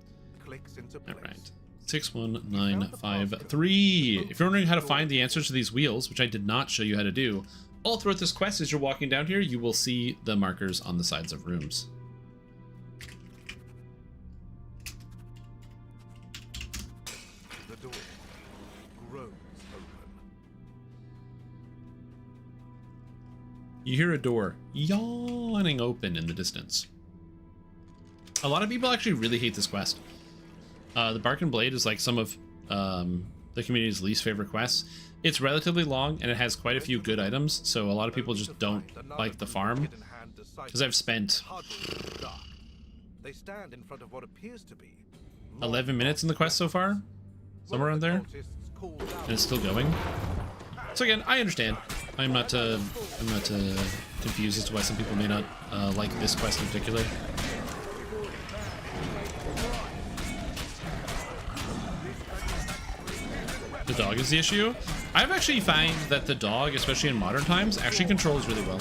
clicks into place. All right. 61953. If you're wondering how to find the answers to these wheels, which I did not show you how to do, all throughout this quest, as you're walking down here, you will see the markers on the sides of rooms. The door grows open. You hear a door yawning open in the distance. A lot of people actually really hate this quest. The Bark and Blade is like some of the community's least favorite quests. It's relatively long and it has quite a few good items, so a lot of people just don't like the farm. Because I've spent They stand in front of what appears to be 11 minutes in the quest so far, somewhere around there, and it's still going. So again, I understand. I'm not confused as to why some people may not like this quest in particular. The dog is the issue. I've actually found that the dog, especially in modern times, actually controls really well.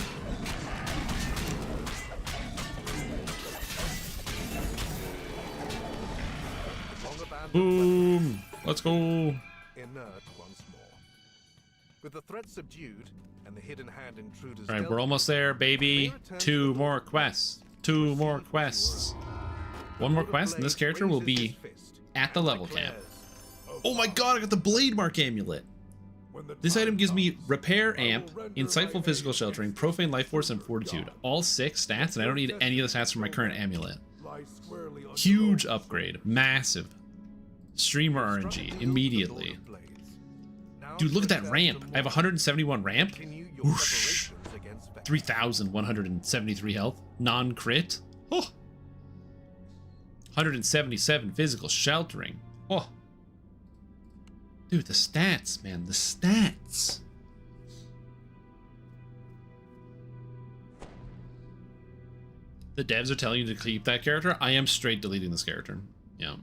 Boom! Let's go! Inert once more. With the threat subdued and the hidden hand intruders. Alright, we're almost there, baby. 2 more quests. 2 more quests. 1 more quest, and this character will be at the level cap. Oh my god, I got the Blade Mark Amulet! This item gives me Repair Amp, Insightful Physical Sheltering, Profane Life Force, and Fortitude. All 6 stats, and I don't need any of the stats from my current amulet. Huge upgrade. Massive. Streamer RNG. Immediately. Dude, look at that ramp. I have 171 ramp. Whoosh. 3,173 health. Non-crit. Oh. 177 physical sheltering. Oh. Dude, the stats, man. The stats. The devs are telling you to keep that character. I am straight deleting this character. Yeah.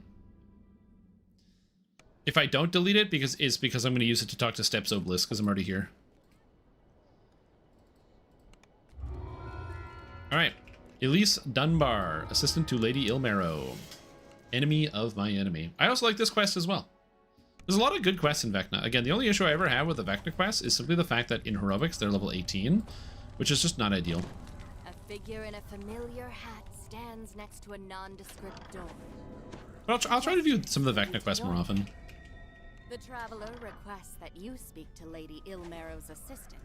If I don't delete it, it's because I'm going to use it to talk to Steps Obelisk, because I'm already here. Alright. Elise Dunbar, assistant to Lady Ilmarrow. Enemy of my enemy. I also like this quest as well. There's a lot of good quests in Vecna. Again, the only issue I ever have with the Vecna quest is simply the fact that in Heroics, they're level 18, which is just not ideal. A figure in a familiar hat stands next to a nondescript door. But I'll try to do some of the Vecna quests more often. The traveler requests that you speak to Lady Ilmarrow's assistant,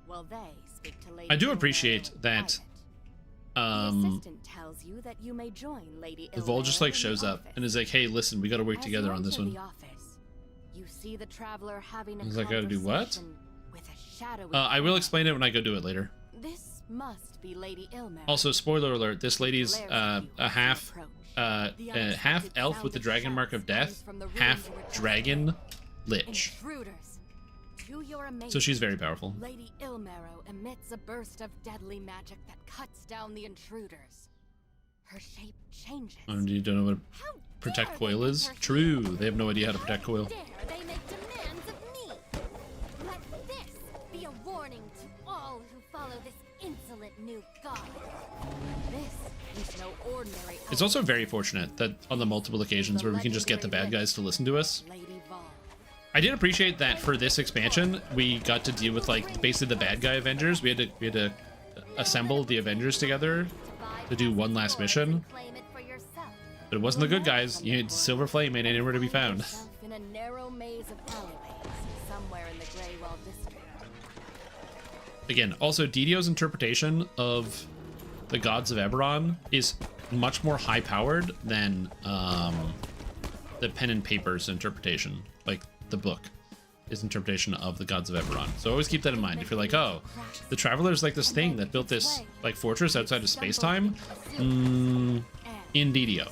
while they speak to Lady I do appreciate that the assistant tells you that you may join Lady Vol just like shows up and is like, hey, listen, we gotta work together on this one. You see the traveler having a He's like, gotta do what? with a shadowy I will explain it when I go do it later. This must be Lady Ilmarrow. Also, spoiler alert, this lady's a half elf with the dragon mark of death, half dragon lich. So she's very powerful. Lady Ilmarrow emits a burst of deadly magic that cuts down the intruders. Her shape changes. You don't know what protect coil is? True, they have no idea how to protect coil. Dare they make demands of me? Let this be a warning to all who follow this insolent new god. This is no ordinary. It's also very fortunate that on the multiple occasions where we can just get the bad guys to listen to us. I did appreciate that for this expansion, we got to deal with like basically the bad guy Avengers. We had to assemble the Avengers together to do one last mission. But it wasn't the good guys. You had Silver Flame ain't anywhere to be found. In a narrow maze of alleyways, somewhere in the Greywall district. Again, also Didio's interpretation of the gods of Eberron is much more high-powered than the pen and paper's interpretation, like the book is interpretation of the gods of Eberron. So always keep that in mind. If you're like, oh, the Traveler's like this thing that built this like fortress outside of space-time, in Didio.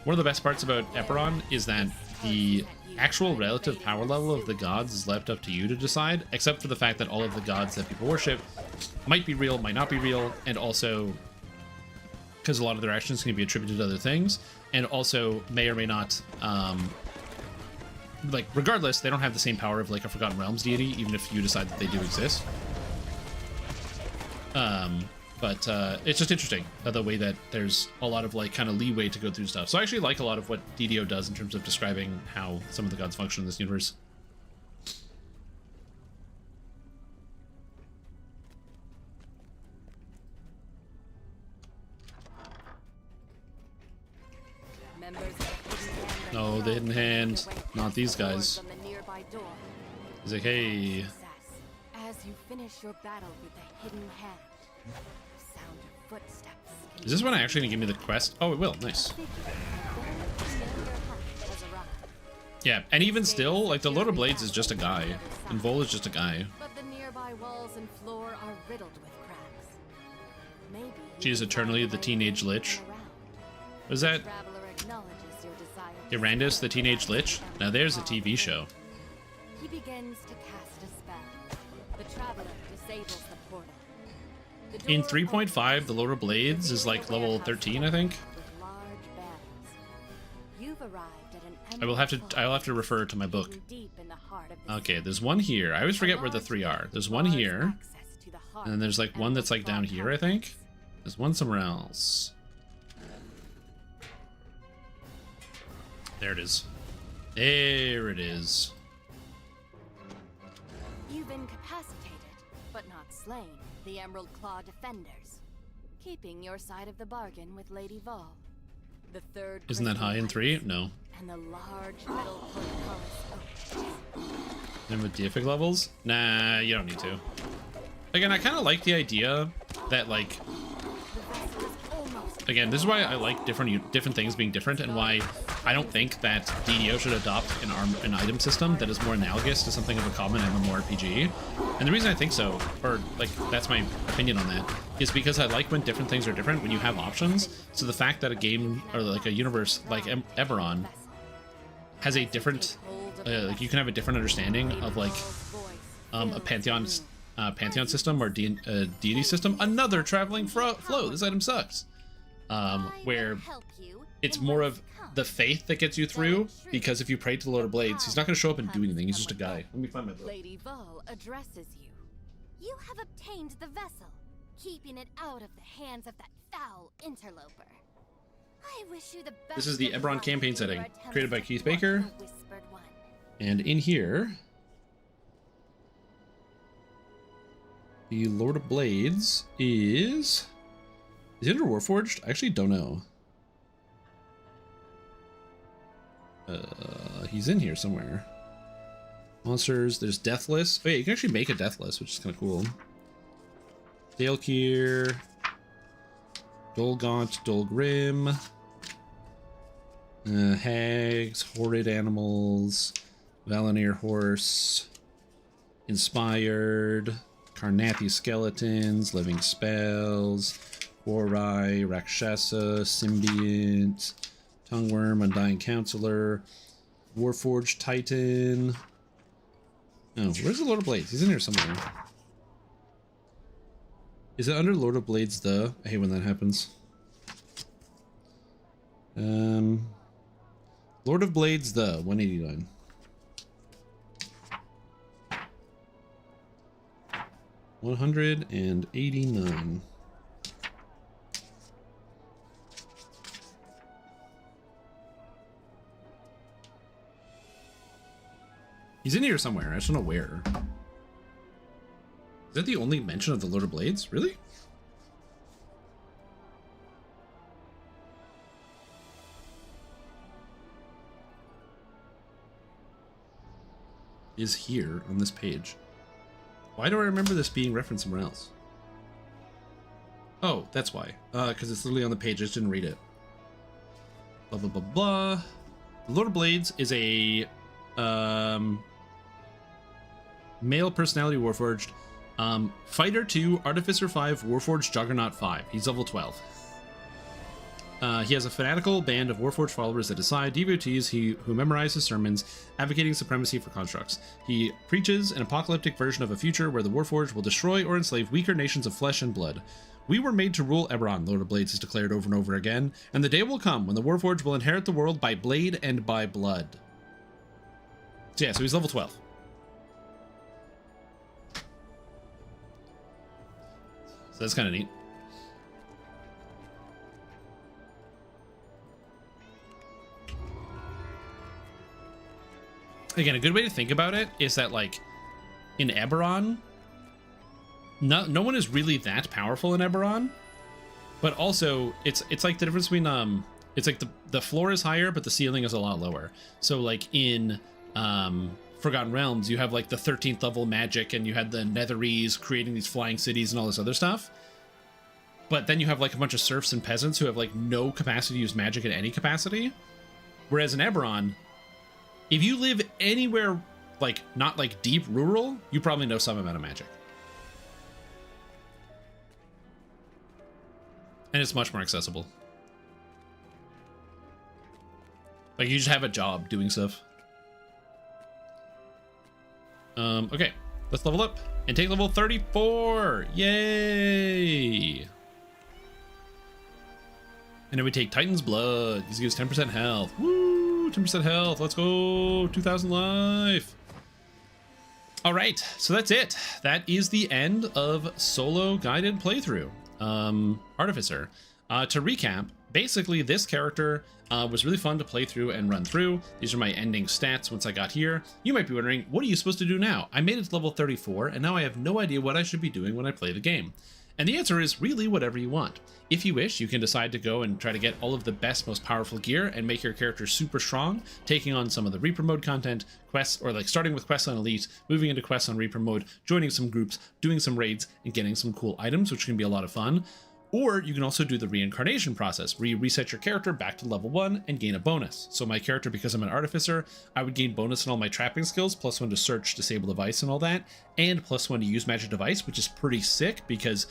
One of the best parts about Eberron is that the actual relative power level of the gods is left up to you to decide, except for the fact that all of the gods that people worship might be real, might not be real, and also because a lot of their actions can be attributed to other things, and also may or may not, like, regardless, they don't have the same power of, like, a Forgotten Realms deity, even if you decide that they do exist. But it's just interesting, the way that there's a lot of, like, kind of leeway to go through stuff. So I actually like a lot of what Didio does in terms of describing how some of the gods function in this universe. No, the hidden hand, not these guys. He's like, hey. As you finish your battle with the hidden hand, sound of footsteps. Is this one actually gonna give me the quest? Oh, it will. Nice. Yeah, and even still, like, the Lord of Blades is just a guy, and Vol is just a guy. But the nearby walls and floor are riddled with cracks. Maybe She is eternally the teenage lich. Was that traveler acknowledges your desire to Irandis, the teenage lich? Now there's a TV show. He begins to cast a spell. The traveler disables the portal. The In door 3.5, the Lord of Blades is like level 13, I think. with large bands. You've arrived at an I'll have to refer to my book. deep in the heart of the Okay, there's one here. I always forget where the three are. There's one here, and then there's like one that's like down here, I think. There's one somewhere else. There it is. There it is. You've incapacitated, but not slain, the Emerald Claw defenders, keeping your side of the bargain with Lady Vol. The third Isn't that high in 3? No. and the large metal portcullis opens. Then with deific levels? Nah, you don't need to. Again, I kind of like the idea that like... Again, this is why I like different things being different, and why I don't think that DDO should adopt an item system that is more analogous to something of a common MMORPG. And the reason I think so, or like that's my opinion on that, is because I like when different things are different, when you have options. So the fact that a game or like a universe like Eberron has a different, like you can have a different understanding of like a pantheon system or deity system. Another traveling flow. This item sucks. Where it's more of the faith that gets you through, because if you pray to the Lord of Blades, he's not going to show up and do anything. He's just a guy. Let me find my book. Lady Vol addresses you. You have obtained the vessel, keeping it out of the hands of that foul interloper. I wish you the best. This is the of Eberron luck campaign in setting, your attempts created by to Keith thwart Baker. the Whispered One. And in here, the Lord of Blades is he under Warforged? I actually don't know. He's in here somewhere. Monsters, there's Deathless. Oh yeah, you can actually make a Deathless, which is kind of cool. Dalekier, Dolgaunt, Dolgrim, Hags, Horrid Animals, Valinir Horse, Inspired, Karnathi Skeletons, Living Spells, Horai, Rakshasa, Symbiont, Tongueworm, Undying Counselor, Warforged Titan. Oh, where's the Lord of Blades? He's in here somewhere. Is it under Lord of Blades the? I hate when that happens. Lord of Blades the 189. $189. He's in here somewhere. I just don't know where. Is that the only mention of the Lord of Blades? Really? Is here on this page. Why do I remember this being referenced somewhere else? Oh, that's why. Because it's literally on the page. I just didn't read it. Blah, blah, blah, blah. The Lord of Blades is a male personality Warforged. Fighter 2, Artificer 5, Warforged Juggernaut 5. He's level 12. He has a fanatical band of Warforged followers at his side, devotees who memorize his sermons, advocating supremacy for constructs. He preaches an apocalyptic version of a future where the Warforged will destroy or enslave weaker nations of flesh and blood. We were made to rule Eberron, Lord of Blades has declared over and over again, and the day will come when the Warforged will inherit the world by blade and by blood. So yeah, so he's level 12. So that's kind of neat. Again, a good way to think about it is that, like, in Eberron, no one is really that powerful in Eberron, but also it's like the difference between it's like the floor is higher, but the ceiling is a lot lower. So like in Forgotten Realms, you have like the 13th level magic, and you had the Netherese creating these flying cities and all this other stuff. But then you have like a bunch of serfs and peasants who have like no capacity to use magic in any capacity. Whereas in Eberron, if you live anywhere like not like deep rural, you probably know some amount of magic. And it's much more accessible. Like, you just have a job doing stuff. Okay, let's level up and take level 34. Yay! And then we take Titan's Blood. This gives 10% health. Woo! 10% health. Let's go. 2,000 life. All right, so that's it. That is the end of solo guided playthrough. Artificer. To recap, basically this character was really fun to play through and run through. These are my ending stats once I got here. You might be wondering, what are you supposed to do now? I made it to level 34, and now I have no idea what I should be doing when I play the game. And the answer is really whatever you want. If you wish, you can decide to go and try to get all of the best, most powerful gear and make your character super strong, taking on some of the Reaper mode content, quests, or like starting with quests on Elite, moving into quests on Reaper mode, joining some groups, doing some raids, and getting some cool items, which can be a lot of fun. Or you can also do the reincarnation process, where you reset your character back to level 1 and gain a bonus. So my character, because I'm an artificer, I would gain bonus on all my trapping skills, +1 to search, disable device, and all that, and +1 to use magic device, which is pretty sick because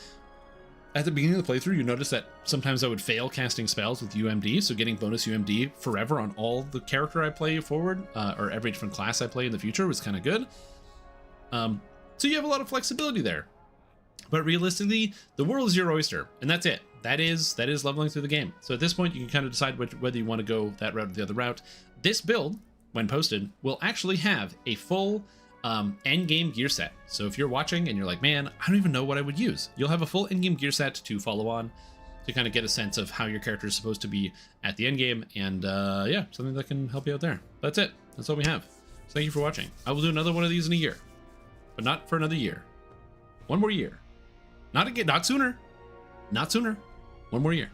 at the beginning of the playthrough, you notice that sometimes I would fail casting spells with UMD, so getting bonus UMD forever on all the character I play forward, or every different class I play in the future was kind of good. So you have a lot of flexibility there. But realistically, the world is your oyster, and that's it. That is leveling through the game. So at this point, you can kind of decide whether you want to go that route or the other route. This build, when posted, will actually have a full endgame gear set. So if you're watching and you're like, man, I don't even know what I would use, you'll have a full endgame gear set to follow on to kind of get a sense of how your character is supposed to be at the endgame, and yeah, something that can help you out there. That's it. That's all we have. So thank you for watching. I will do another one of these in a year, but not for another year. One more year. Not sooner. Not sooner. One more year.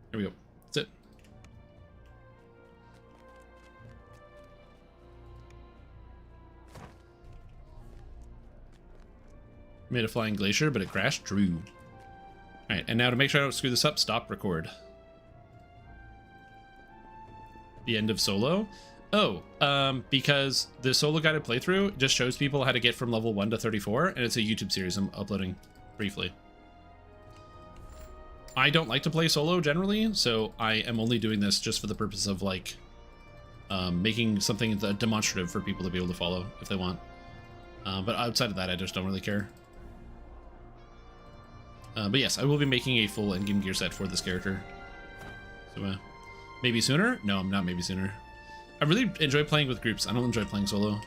There we go. That's it. Made a flying glacier, but it crashed. True. All right, and now to make sure I don't screw this up, stop record. The end of solo. Oh, because the solo guided playthrough just shows people how to get from level 1 to 34, and it's a YouTube series I'm uploading briefly. I don't like to play solo generally, so I am only doing this just for the purpose of like making something demonstrative for people to be able to follow if they want. But outside of that, I just don't really care. But yes, I will be making a full endgame gear set for this character. So maybe sooner? No, I'm not maybe sooner. I really enjoy playing with groups. I don't enjoy playing solo.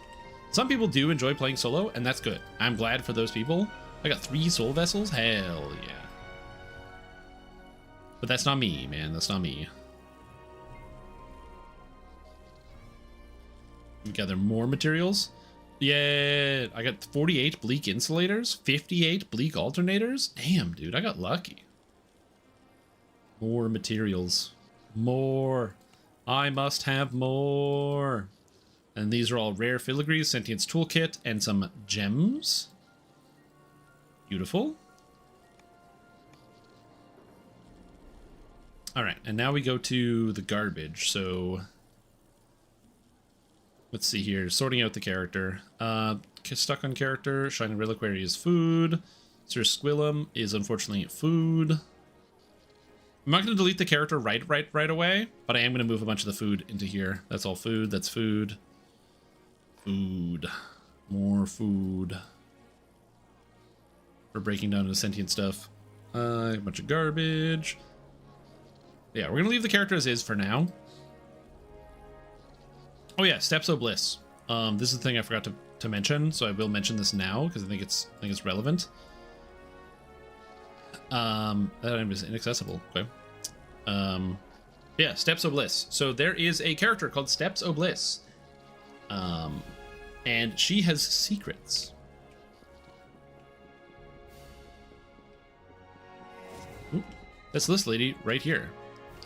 Some people do enjoy playing solo, and that's good. I'm glad for those people. I got 3 soul vessels? Hell yeah. But that's not me, man. That's not me. Gather more materials. Yeah, I got 48 bleak insulators, 58 bleak alternators. Damn, dude, I got lucky. More materials. More. I must have more. And these are all rare filigrees, sentience toolkit, and some gems. Beautiful. All right, and now we go to the garbage. So let's see here. Sorting out the character. Stuck on character. Shining Reliquary is food. Sir Squillum is unfortunately food. I'm not going to delete the character right away, but I am going to move a bunch of the food into here. That's all food. That's food. Food. More food. We're breaking down into sentient stuff. A bunch of garbage. Yeah, we're going to leave the character as is for now. Oh yeah, Steps of Bliss. This is the thing I forgot to mention, so I will mention this now because I think it's relevant. That item is inaccessible. Okay. Yeah, Steps of Bliss. So there is a character called Steps of Bliss. And she has secrets. Ooh, that's this lady right here.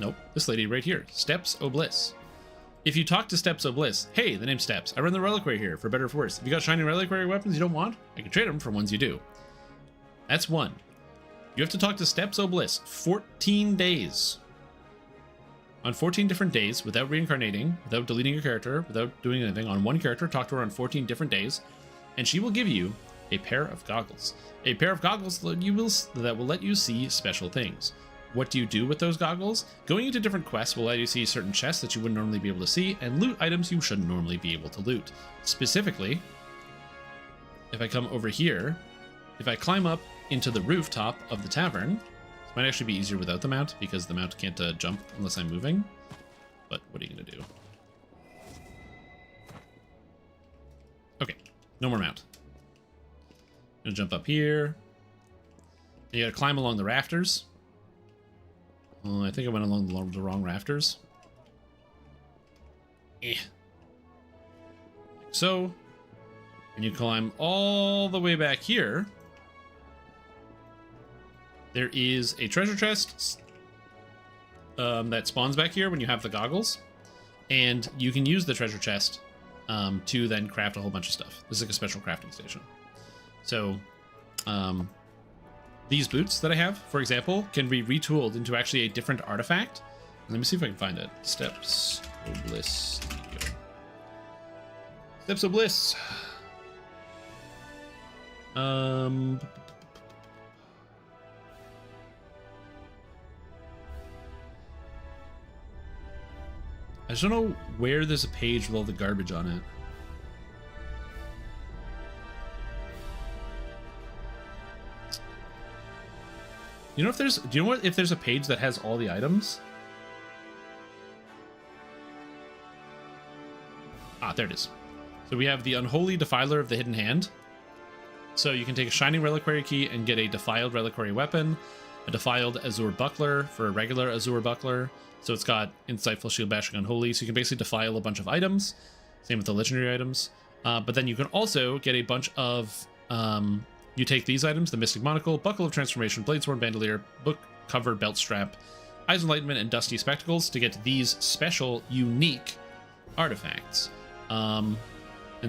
Nope, this lady right here. Steps of Bliss. If you talk to Steps of Bliss, hey, the name's Steps. I run the reliquary here, for better or for worse. If you got shiny reliquary weapons you don't want, I can trade them for ones you do. That's one. You have to talk to Steps of Bliss 14 days. On 14 different days, without reincarnating, without deleting your character, without doing anything, on one character, talk to her on 14 different days, and she will give you a pair of goggles. A pair of goggles that will let you see special things. What do you do with those goggles? Going into different quests will let you see certain chests that you wouldn't normally be able to see, and loot items you shouldn't normally be able to loot. Specifically, if I come over here, if I climb up into the rooftop of the tavern, this might actually be easier without the mount, because the mount can't jump unless I'm moving. But what are you going to do? Okay, no more mount. I'm going to jump up here. You got to climb along the rafters. I think I went along the wrong rafters. Like so. And you climb all the way back here. There is a treasure chest that spawns back here when you have the goggles. And you can use the treasure chest to then craft a whole bunch of stuff. This is like a special crafting station. So, these boots that I have, for example, can be retooled into actually a different artifact. Let me see if I can find it. Steps of Bliss. Steps of Bliss. I just don't know where there's a page with all the garbage on it. You know if there's, do you know what, if there's a page that has all the items? Ah, there it is. So we have the Unholy Defiler of the Hidden Hand. So you can take a Shining Reliquary Key and get a Defiled Reliquary Weapon, a Defiled Azure Buckler for a regular Azure Buckler. So it's got Insightful Shield Bashing Unholy, so you can basically defile a bunch of items. Same with the legendary items. But then you can also get a bunch of... you take these items, the Mystic Monocle, Buckle of Transformation, Bladesworn Bandolier, Book Cover Belt Strap, Eyes of Enlightenment, and Dusty Spectacles to get these special, unique artifacts. And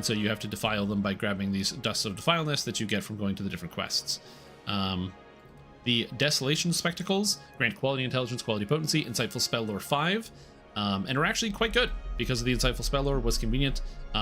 so you have to defile them by grabbing these Dusts of Defileness that you get from going to the different quests. The Desolation Spectacles grant Quality Intelligence, Quality Potency, Insightful Spell Lore 5, and are actually quite good because the Insightful Spell Lore was convenient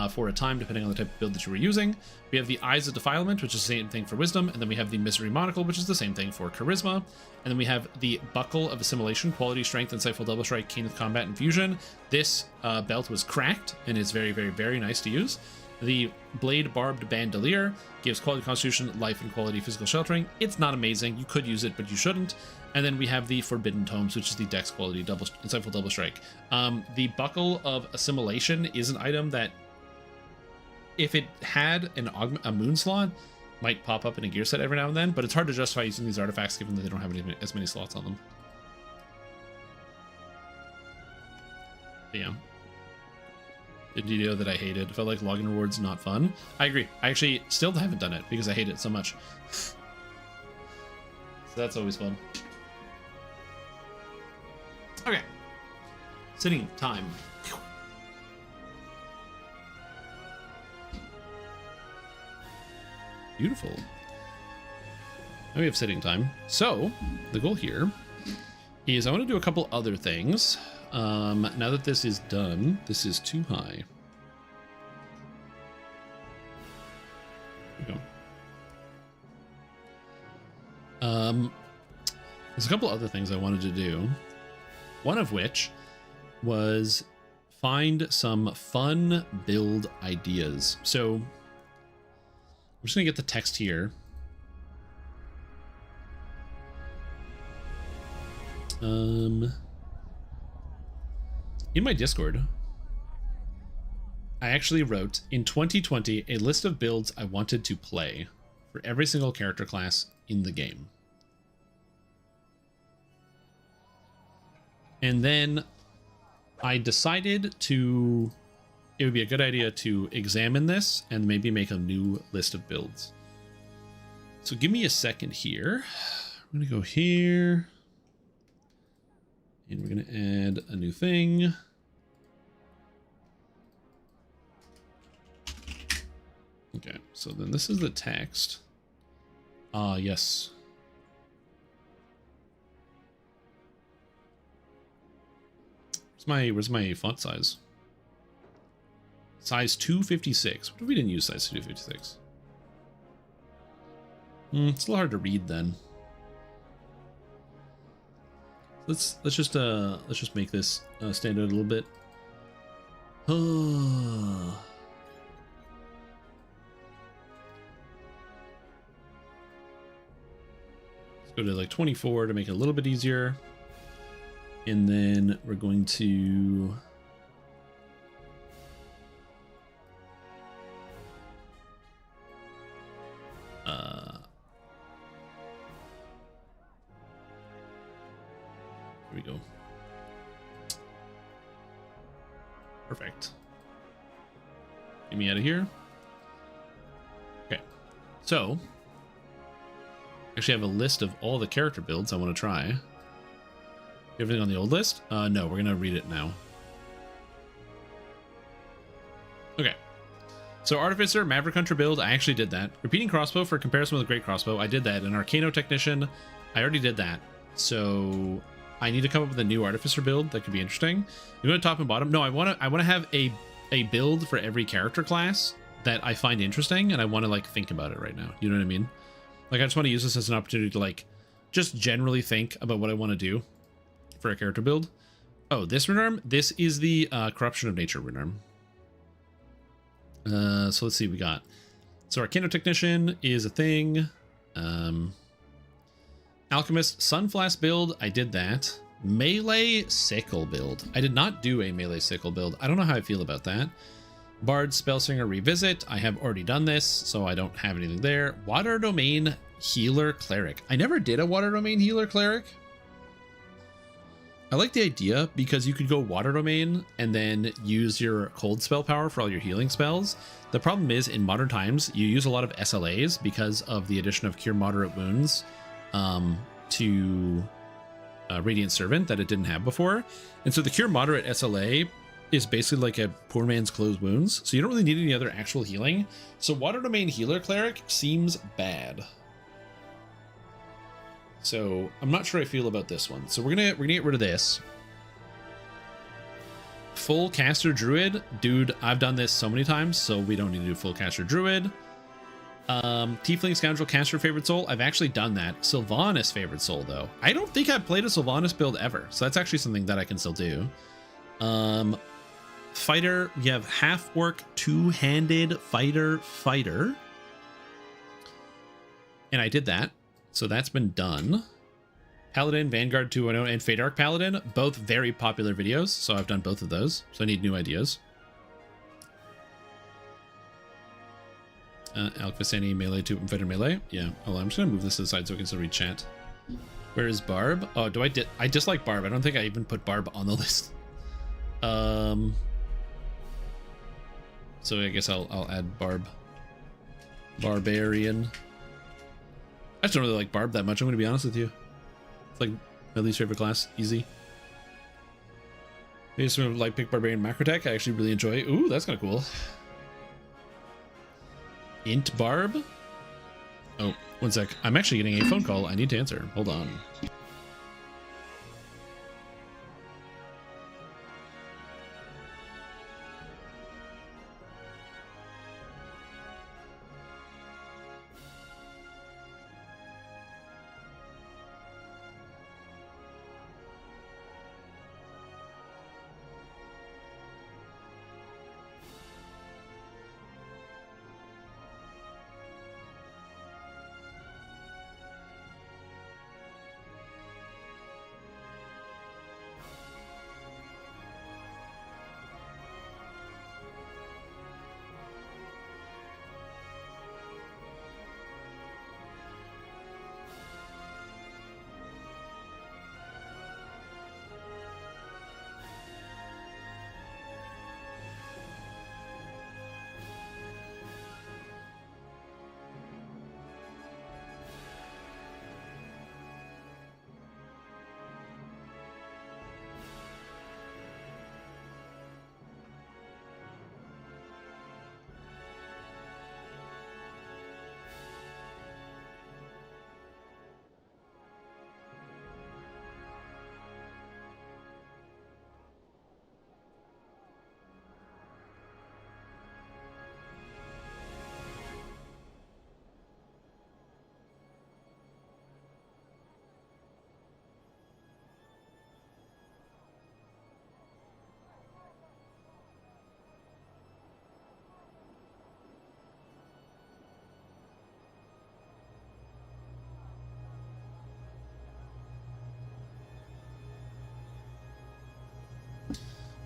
for a time depending on the type of build that you were using. We have the Eyes of Defilement, which is the same thing for Wisdom, and then we have the Misery Monocle, which is the same thing for Charisma, and then we have the Buckle of Assimilation, Quality, Strength, Insightful Double Strike, Keen of Combat, and Fusion. This belt was cracked and is very, very, very nice to use. The Blade Barbed Bandolier gives Quality Constitution, Life, and Quality Physical Sheltering. It's not amazing. You could use it, but you shouldn't. And then we have the Forbidden Tomes, which is the Dex Quality Insightful Double Strike. The Buckle of Assimilation is an item that, if it had a moon slot, might pop up in a gear set every now and then, but it's hard to justify using these artifacts given that they don't have as many slots on them. But yeah. Did you know that I hate it? I felt like login rewards not fun. I agree. I actually still haven't done it because I hate it so much. So that's always fun. Okay. Sitting time. Beautiful. Now we have sitting time. So the goal here is I want to do a couple other things. Now that this is done, this is too high. There we go. There's a couple other things I wanted to do. One of which was find some fun build ideas. So I'm just gonna get the text here. In my Discord, I actually wrote, in 2020, a list of builds I wanted to play for every single character class in the game. And then I decided it would be a good idea to examine this and maybe make a new list of builds. So give me a second here. I'm going to go here. And we're going to add a new thing. Okay, so then this is the text. Yes. Where's my font size? Size 256. What if we didn't use size 256? It's a little hard to read then. Let's just make this stand out a little bit. Let's go to like 24 to make it a little bit easier. And then we're going to here we go. Perfect. Get me out of here. Okay. So, actually have a list of all the character builds I want to try. Everything on the old list? No, we're going to read it now. Okay. So Artificer, Maverick Hunter build, I actually did that. Repeating Crossbow for comparison with a Great Crossbow, I did that. An Arcano Technician, I already did that. So I need to come up with a new Artificer build that could be interesting. You go to top and bottom? No, I want to have a build for every character class that I find interesting, and I want to like think about it right now. You know what I mean? Like I just want to use this as an opportunity to like just generally think about what I want to do for a character build. Oh, this rune arm? This is the Corruption of Nature rune arm. So let's see what we got. So Arcano Technician is a thing. Alchemist Sunflask build, I did that. Melee Sickle build. I did not do a Melee Sickle build. I don't know how I feel about that. Bard Spellslinger Revisit. I have already done this, so I don't have anything there. Water Domain Healer Cleric. I never did a Water Domain Healer Cleric. I like the idea because you could go Water Domain and then use your cold spell power for all your healing spells. The problem is in modern times, you use a lot of SLAs because of the addition of Cure Moderate Wounds to Radiant Servant that it didn't have before. And so the Cure Moderate SLA is basically like a poor man's closed wounds. So you don't really need any other actual healing. So Water Domain Healer Cleric seems bad. So I'm not sure I feel about this one. So we're gonna get rid of this. Full Caster Druid, dude. I've done this so many times, so we don't need to do Full Caster Druid. Tiefling Scoundrel Caster Favorite Soul. I've actually done that. Sylvanas Favorite Soul though. I don't think I've played a Sylvanas build ever, so that's actually something that I can still do. Fighter. We have half orc, two-handed fighter, and I did that. So that's been done. Paladin, Vanguard 2.0, and Fadark Paladin, both very popular videos, so I've done both of those. So I need new ideas. Alcvisani, Melee, 2 Fighter Melee. Yeah, hold on, I'm just gonna move this to the side so I can still read chat. Where is Barb? Oh, I dislike Barb. I don't think I even put Barb on the list. So I guess I'll add Barb. Barbarian. I just don't really like Barb that much, I'm going to be honest with you. It's like my least favorite class. Easy. Maybe some like pick Barbarian Macrotech. I actually really enjoy. Ooh, that's kind of cool. Int Barb? Oh, one sec. I'm actually getting a phone call. I need to answer. Hold on.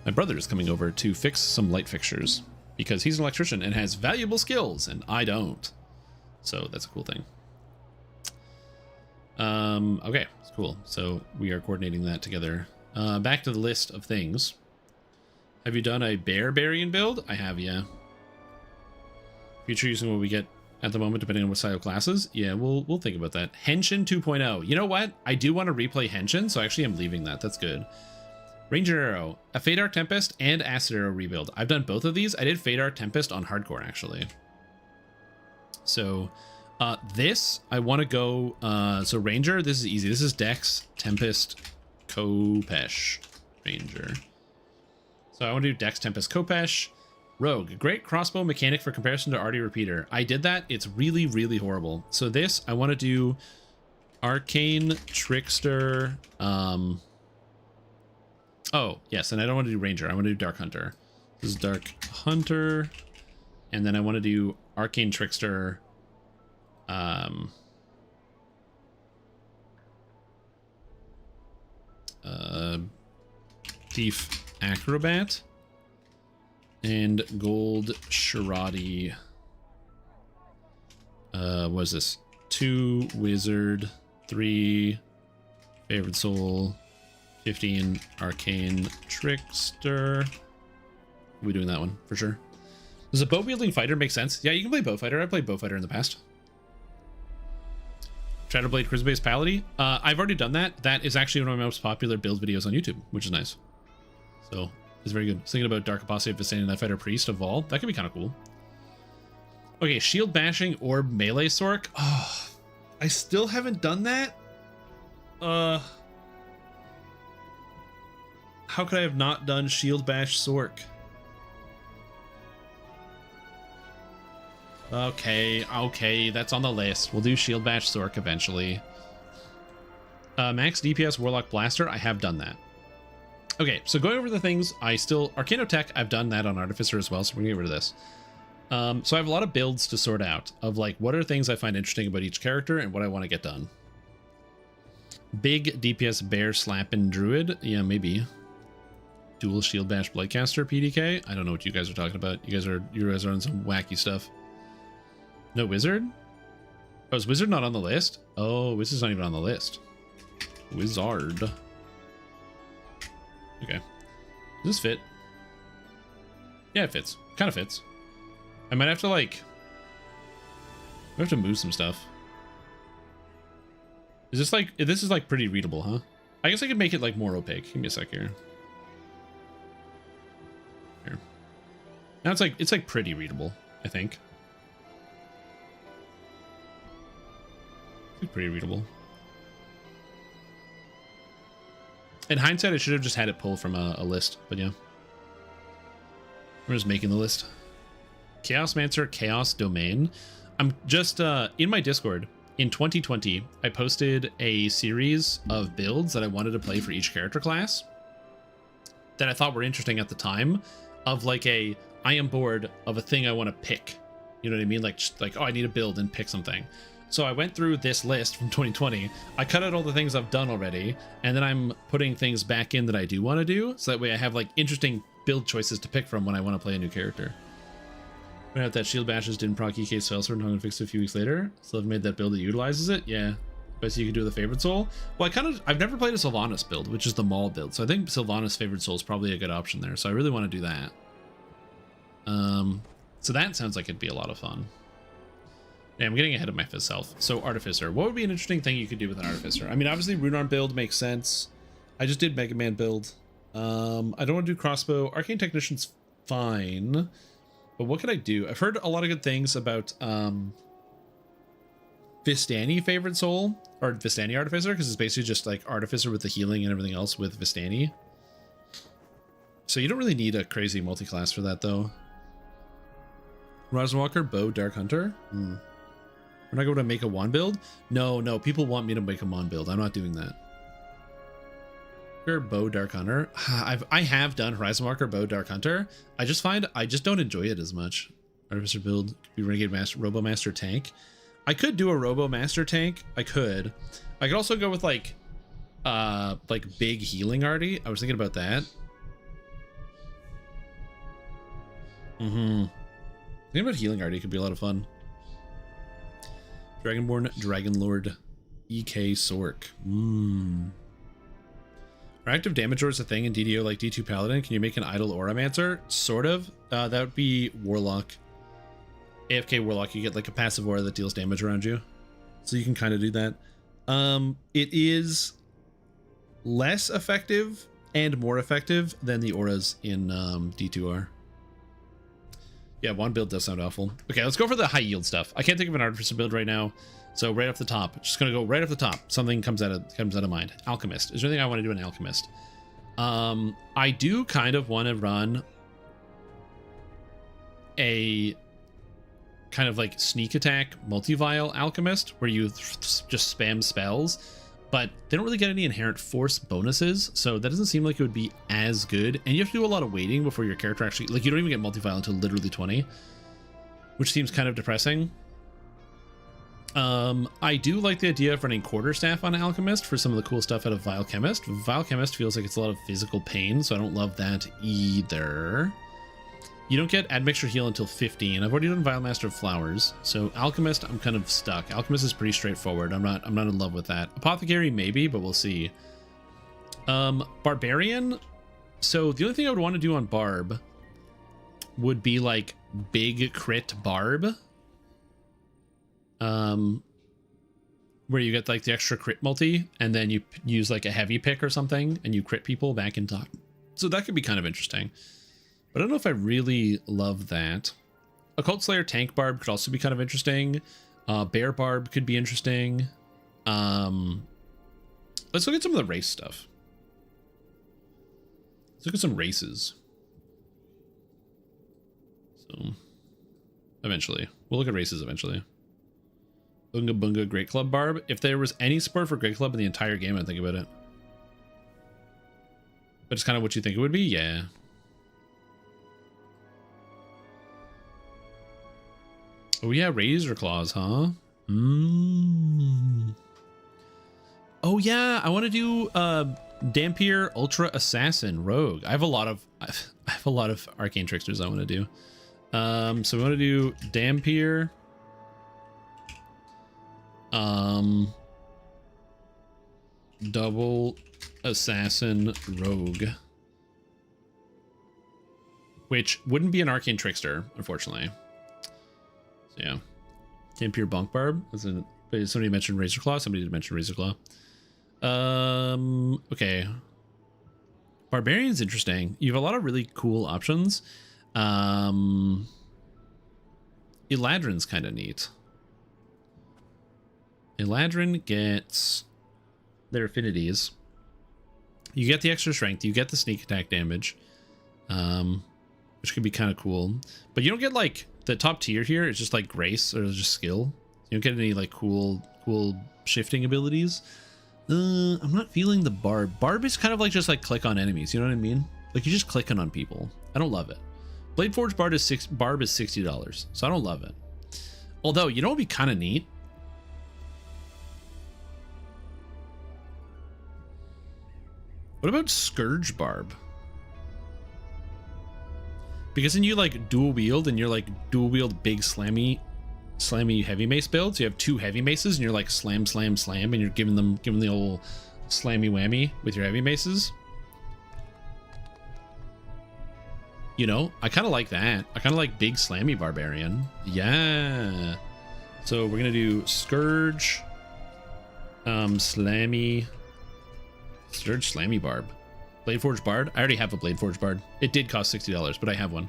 My brother is coming over to fix some light fixtures because he's an electrician and has valuable skills and I don't. So that's a cool thing. Okay, it's cool. So we are coordinating that together. Back to the list of things. Have you done a barbarian build? I have, yeah. Future using what we get at the moment, depending on what style of classes. Yeah, we'll think about that. Henshin 2.0. You know what? I do want to replay Henshin, so actually I'm leaving that. That's good. Ranger Arrow, a Fade Arc Tempest and Acid Arrow rebuild. I've done both of these. I did Fade Arc Tempest on hardcore, actually. So this, I want to go, so Ranger, this is easy. This is Dex, Tempest, Kopesh, Ranger. So I want to do Dex, Tempest, Kopesh. Rogue, great crossbow mechanic for comparison to Artie Repeater. I did that. It's really, really horrible. So this, I want to do Arcane, Trickster, oh, yes, and I don't want to do Ranger. I want to do Dark Hunter. This is Dark Hunter. And then I want to do Arcane Trickster. Thief Acrobat. And Gold Sharadi. What is this? 2 Wizard. 3 Favored Soul. 15 Arcane Trickster. We're doing that one for sure. Does a bow wielding fighter make sense? Yeah, you can play bow fighter. I played bow fighter in the past. Shadowblade Charisma-based Palady. I've already done that. That is actually one of my most popular build videos on YouTube, which is nice. So it's very good. I was thinking about Dark Apostate of Vistani, that fighter priest of Vol. That could be kind of cool. Okay, shield bashing or melee sork. Oh, I still haven't done that. How could I have not done shield bash sork? Okay, that's on the list. We'll do shield bash sork eventually. Max DPS Warlock Blaster, I have done that. Okay, so going over the things, Arcanotech, I've done that on Artificer as well, so we're gonna get rid of this. So I have a lot of builds to sort out of like, what are things I find interesting about each character and what I want to get done. Big DPS Bear Slappin' Druid, yeah, maybe. Dual Shield Bash Bloodcaster PDK, I don't know what you guys are talking about. You guys are on some wacky stuff. No Wizard? Oh, is Wizard not on the list? Oh, Wizard's not even on the list. Wizard. Okay. Does this fit? Yeah, it fits. Kind of fits. I might have to like... I have to move some stuff. Is this like... This is like pretty readable, huh? I guess I could make it like more opaque. Give me a sec here. Here. Now it's like pretty readable, I think. It's pretty readable. In hindsight, I should have just had it pull from a list, but yeah. We're just making the list. Chaosmancer Chaos Domain. I'm just, in my Discord, in 2020, I posted a series of builds that I wanted to play for each character class that I thought were interesting at the time, of like I am bored of a thing I want to pick. You know what I mean? Like, oh, I need to build and pick something. So I went through this list from 2020. I cut out all the things I've done already, and then I'm putting things back in that I do want to do, so that way I have like interesting build choices to pick from when I want to play a new character. Found out that Shield Bashes didn't proc EK Spellsword and I'm gonna fix it a few weeks later. So I've made that build that utilizes it. Yeah. But so you can do the Favored Soul. Well, I've never played a Sylvanas build, which is the Maul build. So I think Sylvanas Favored Soul is probably a good option there. So I really want to do that. So that sounds like it'd be a lot of fun. Yeah, I'm getting ahead of myself. So Artificer, what would be an interesting thing you could do with an Artificer? I mean, obviously Runearm build makes sense. I just did Mega Man build. I don't want to do crossbow. Arcane Technician's fine. But what could I do? I've heard a lot of good things about Vistani Favored Soul, or Vistani Artificer, because it's basically just like Artificer with the healing and everything else with Vistani. So you don't really need a crazy multi-class for that, though. Rosenwalker, Bow, Dark Hunter. We're not going to make a wand build? No, people want me to make a wand build. I'm not doing that. Bow, Dark Hunter. I have done Horizon Walker, Bow, Dark Hunter. I just find I just don't enjoy it as much. Artificer build, could be Renegade Master, Robo Master Tank. I could do a Robo Master Tank. I could also go with like big healing Artie. I was thinking about that. Think about healing already could be a lot of fun. Dragonborn Dragonlord EK Sork. Are active damage orders a thing in DDO like D2 Paladin? Can you make an idle Auramancer? Sort of. That would be Warlock. AFK Warlock, you get like a passive aura that deals damage around you. So you can kind of do that. It is less effective and more effective than the auras in D2R. Yeah, one build does sound awful. Okay, let's go for the high yield stuff. I can't think of an artificer build right now. So right off the top, just gonna go right off the top. Something comes out of mind. Alchemist. Is there anything I want to do in Alchemist? I do kind of want to run a kind of like sneak attack multi-vial Alchemist where you just spam spells, but they don't really get any inherent force bonuses, so that doesn't seem like it would be as good. And you have to do a lot of waiting before your character actually, like, you don't even get multi-vial until literally 20, which seems kind of depressing. I do like the idea of running Quarterstaff on Alchemist for some of the cool stuff out of Vile Chemist. Vile Chemist feels like it's a lot of physical pain, so I don't love that either. You don't get Admixture Heal until 15. I've already done Vile Master of Flowers, so Alchemist, I'm kind of stuck. Alchemist is pretty straightforward. I'm not in love with that. Apothecary, maybe, but we'll see. Barbarian. So the only thing I would want to do on Barb would be like big crit Barb. Where you get like the extra crit multi, and then you use like a heavy pick or something, and you crit people back in time. So that could be kind of interesting. But I don't know if I really love that. Occult Slayer Tank Barb could also be kind of interesting. Bear Barb could be interesting. Let's look at some of the race stuff. Let's look at some races. So, eventually. We'll look at races eventually. Bunga Bunga Great Club Barb. If there was any support for Great Club in the entire game, I'd think about it. But it's kind of what you think it would be? Yeah. Oh yeah, Razor Claws, huh? Oh yeah, I want to do Dampier Ultra Assassin Rogue. I have a lot of Arcane Tricksters I want to do. So we want to do Dampier, Double Assassin Rogue, which wouldn't be an Arcane Trickster, unfortunately. So yeah, Dampier Bonk Barb. Somebody mentioned Razor Claw. Somebody did mention Razor Claw. Okay. Barbarian's interesting. You have a lot of really cool options. Eladrin's kind of neat. Eladrin gets their affinities. You get the extra strength. You get the sneak attack damage, which could be kind of cool. But you don't get like the top tier here. It's just like grace or just skill. You don't get any like cool shifting abilities. I'm not feeling the Barb. Barb is kind of like just like click on enemies. You know what I mean? Like you're just clicking on people. I don't love it. Bladeforge Barb is $60, so I don't love it. Although, you know what would be kind of neat? What about Scourge Barb? Because then you like dual wield, and you're like dual wield big slammy heavy mace builds. You have two heavy maces, and you're like slam, slam, slam, and you're giving them the old slammy whammy with your heavy maces. You know, I kind of like that. I kind of like big slammy barbarian. Yeah. So we're gonna do Scourge, slammy Barb. Bladeforge Bard. I already have a Bladeforge Bard. It did cost $60, but I have one.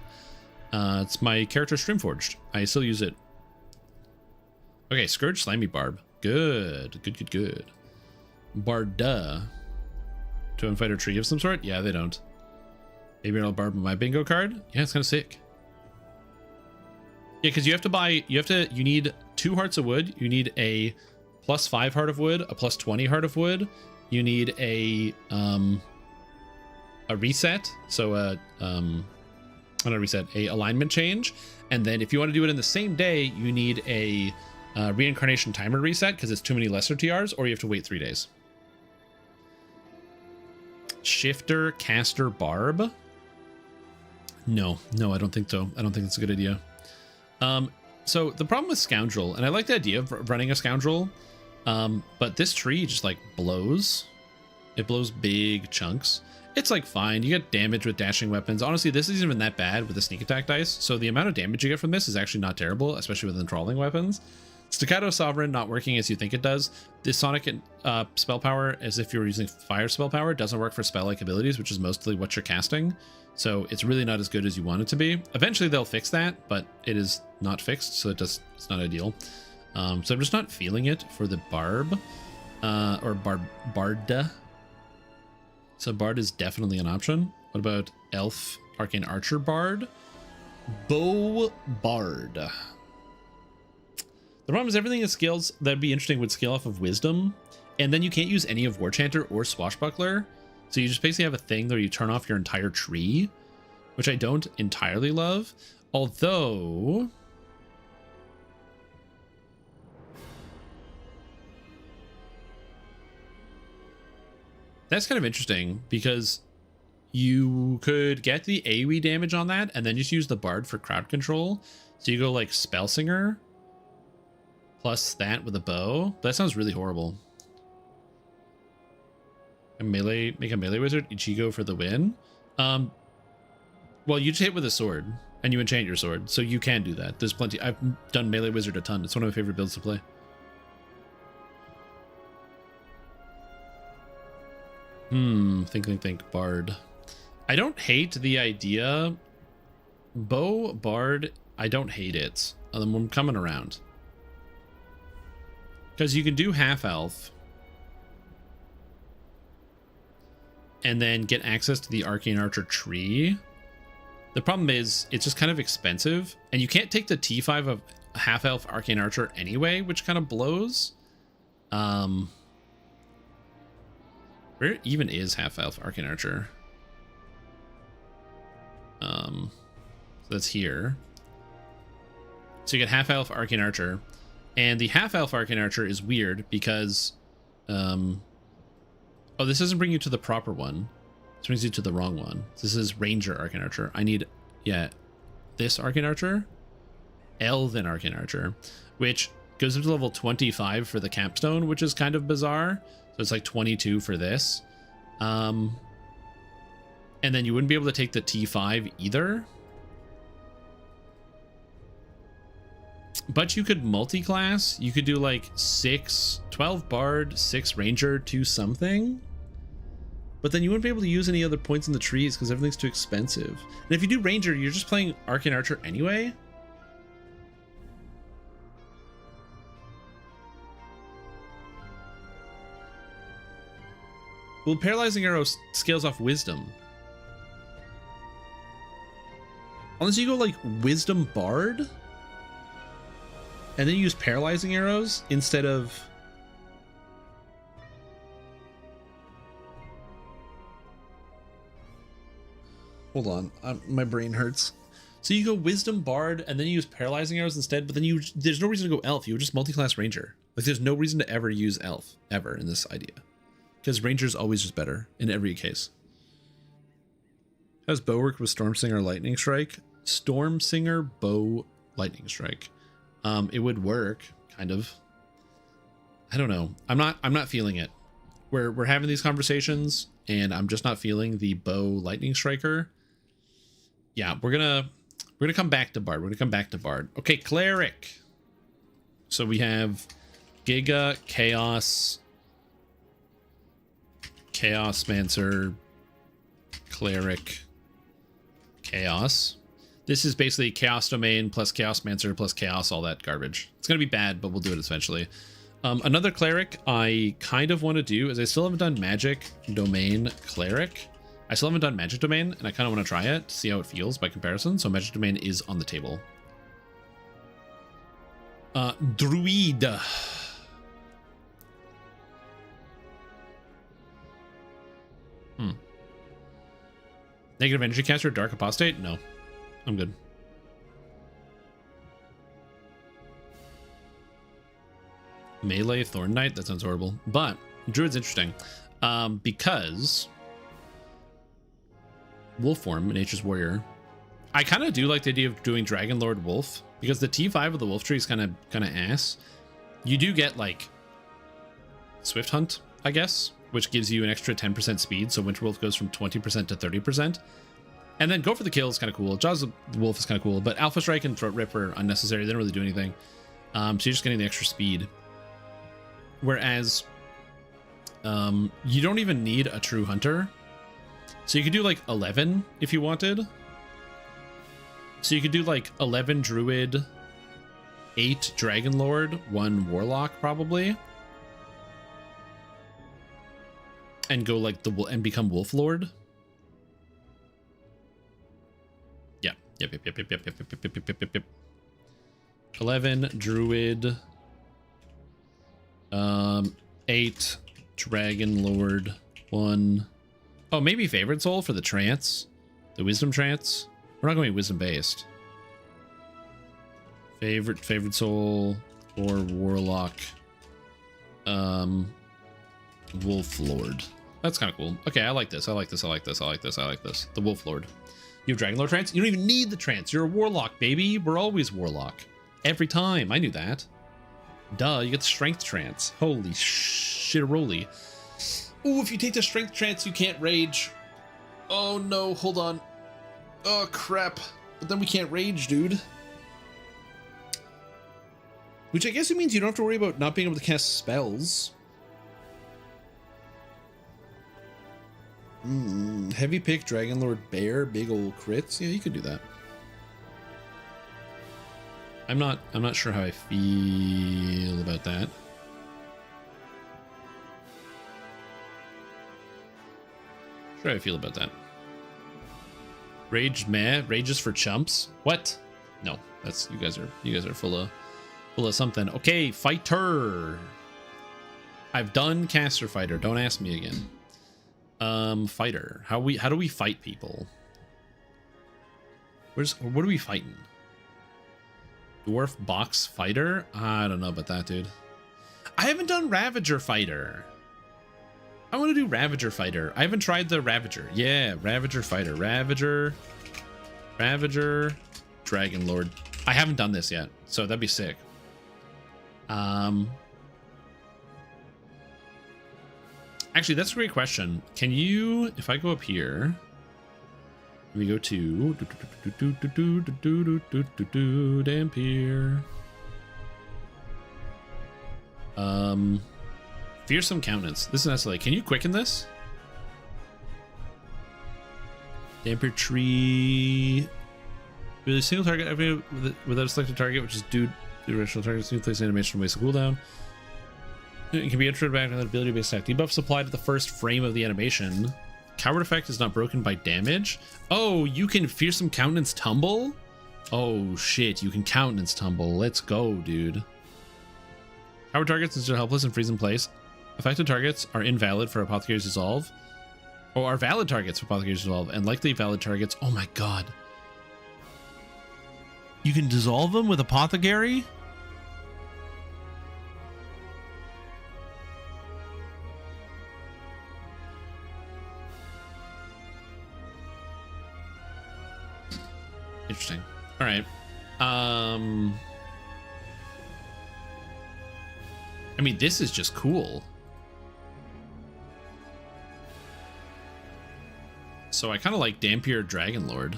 It's my character Streamforged. I still use it. Okay, Scourge Slammy Barb. Good. Barda. To fighter tree of some sort? Yeah, they don't. Maybe I'll Barb my bingo card. Yeah, it's kind of sick. Yeah, because you need 2 Hearts of Wood. You need a +5 Heart of Wood, a +20 Heart of Wood. You need a reset. So not a reset, a alignment change. And then if you want to do it in the same day, you need a reincarnation timer reset because it's too many lesser TRs, or you have to wait 3 days. Shifter Caster Barb. No, I don't think so. I don't think that's a good idea. So the problem with Scoundrel, and I like the idea of running a Scoundrel, but this tree just like blows. It blows big chunks. It's like fine. You get damage with dashing weapons. Honestly, this isn't even that bad with the sneak attack dice. So the amount of damage you get from this is actually not terrible, especially with enthralling weapons. Staccato Sovereign not working as you think it does. This Sonic spell power, as if you were using fire spell power, doesn't work for spell-like abilities, which is mostly what you're casting. So it's really not as good as you want it to be. Eventually they'll fix that, but it is not fixed, so it's not ideal. So I'm just not feeling it for the Barb, or Barda. So Bard is definitely an option. What about Elf, Arcane Archer Bard? Bow Bard. The problem is everything that scales, that'd be interesting, would scale off of Wisdom. And then you can't use any of War Chanter or Swashbuckler. So you just basically have a thing where you turn off your entire tree, which I don't entirely love. Although... that's kind of interesting because you could get the AoE damage on that and then just use the Bard for crowd control. So you go like Spellsinger plus that with a bow. That sounds really horrible. Make a melee wizard, Ichigo for the win. Well, you just hit with a sword and you enchant your sword. So you can do that. There's plenty. I've done melee wizard a ton. It's one of my favorite builds to play. Think, Bard. I don't hate the idea. Bow, Bard, I don't hate it. I'm coming around. Because you can do half-elf. And then get access to the Arcane Archer tree. The problem is, it's just kind of expensive. And you can't take the T5 of half-elf Arcane Archer anyway, which kind of blows. Where even is half-elf Arcane Archer? So that's here. So you get half-elf Arcane Archer. And the half-elf Arcane Archer is weird because... oh, this doesn't bring you to the proper one. This brings you to the wrong one. This is Ranger Arcane Archer. I need, yeah, this Arcane Archer. Elven Arcane Archer. Which goes up to level 25 for the capstone, which is kind of bizarre. So it's like 22 for this. And then you wouldn't be able to take the T5 either. But you could multi-class. You could do like 12 Bard, 6 Ranger, 2 something. But then you wouldn't be able to use any other points in the trees because everything's too expensive. And if you do Ranger, you're just playing Arcane Archer anyway. Well, Paralyzing Arrow scales off Wisdom. Unless you go like Wisdom Bard. And then you use Paralyzing Arrows instead of... hold on, my brain hurts. So you go Wisdom Bard and then you use Paralyzing Arrows instead, but then there's no reason to go Elf. You would just multi-class Ranger. Like there's no reason to ever use Elf, ever, in this idea. Because Ranger's always just better in every case. How does Bow work with Stormsinger Lightning Strike? Stormsinger Bow Lightning Strike. It would work, kind of. I don't know. I'm not feeling it. We're having these conversations, and I'm just not feeling the Bow Lightning Striker. Yeah, we're gonna come back to Bard. We're gonna come back to Bard. Okay, Cleric. So we have Giga, Chaos, Chaosmancer, Cleric, Chaos. This is basically Chaos Domain plus Chaosmancer plus Chaos, all that garbage. It's going to be bad, but we'll do it eventually. Another Cleric I kind of want to do is I still haven't done Magic Domain Cleric. I still haven't done Magic Domain, and I kind of want to try it to see how it feels by comparison. So Magic Domain is on the table. Druid. Negative Energy Caster, Dark Apostate? No. I'm good. Melee Thorn Knight? That sounds horrible. But Druid's interesting. Because Wolf form, Nature's Warrior, I kind of do like the idea of doing Dragon Lord Wolf, because the T5 of the Wolf Tree is kind of ass. You do get like Swift Hunt, I guess, which gives you an extra 10% speed, so Winter Wolf goes from 20% to 30%. And then Go for the Kill is kind of cool. Jaws of the Wolf is kind of cool, but Alpha Strike and Throat Rip are unnecessary. They don't really do anything. So you're just getting the extra speed. Whereas you don't even need a True Hunter. So you could do like 11 if you wanted. So you could do like 11 Druid, 8 Dragon Lord, 1 Warlock probably. And go like and become Wolf Lord. Yeah. Yep. 11 Druid, 8 Dragon Lord, 1. Oh, maybe Favorite Soul for the trance, the Wisdom trance. We're not going Wisdom based. Favorite Soul or Warlock, Wolf Lord. That's kind of cool. Okay, I like this. The Wolf Lord. You have Dragon Lord trance? You don't even need the trance. You're a Warlock, baby. We're always Warlock. Every time. I knew that. Duh, you get the Strength trance. Holy shit-a-roly. Ooh, if you take the Strength trance, you can't rage. Oh no, hold on. Oh crap. But then we can't rage, dude. Which I guess it means you don't have to worry about not being able to cast spells. Heavy pick, Dragon Lord Bear, big old crits. Yeah, you could do that. I'm not sure how I feel about that. Sure how I feel about that. Rage meh, rages for chumps. What? No, that's you guys are full of something. Okay, fighter. I've done caster fighter. Don't ask me again. Fighter. How do we fight people? What are we fighting? Dwarf box fighter? I don't know about that, dude. I haven't done Ravager fighter. I want to do Ravager fighter. I haven't tried the Ravager. Yeah, Ravager fighter. Ravager, Dragon Lord. I haven't done this yet, so that'd be sick. Actually, that's a great question. Can you, if I go up here, we go to Dampier. Fearsome Countenance. This is necessarily. Can you quicken this? Dampier tree. With a single target activated without a selected target, which is due to the original target, single place animation waste a cooldown. It can be entered back with an ability based attack. Debuffs applied to the first frame of the animation. Coward effect is not broken by damage. Oh, you can Fearsome Countenance tumble? Oh shit, you can Countenance tumble. Let's go, dude. Coward targets instead helpless and freeze in place. Affected targets are invalid for Apothecary's Resolve. Or are valid targets for Apothecary's Resolve, and likely valid targets. Oh my god. You can dissolve them with Apothecary? Interesting. All right. I mean, this is just cool. So I kind of like Dampier Dragon Lord.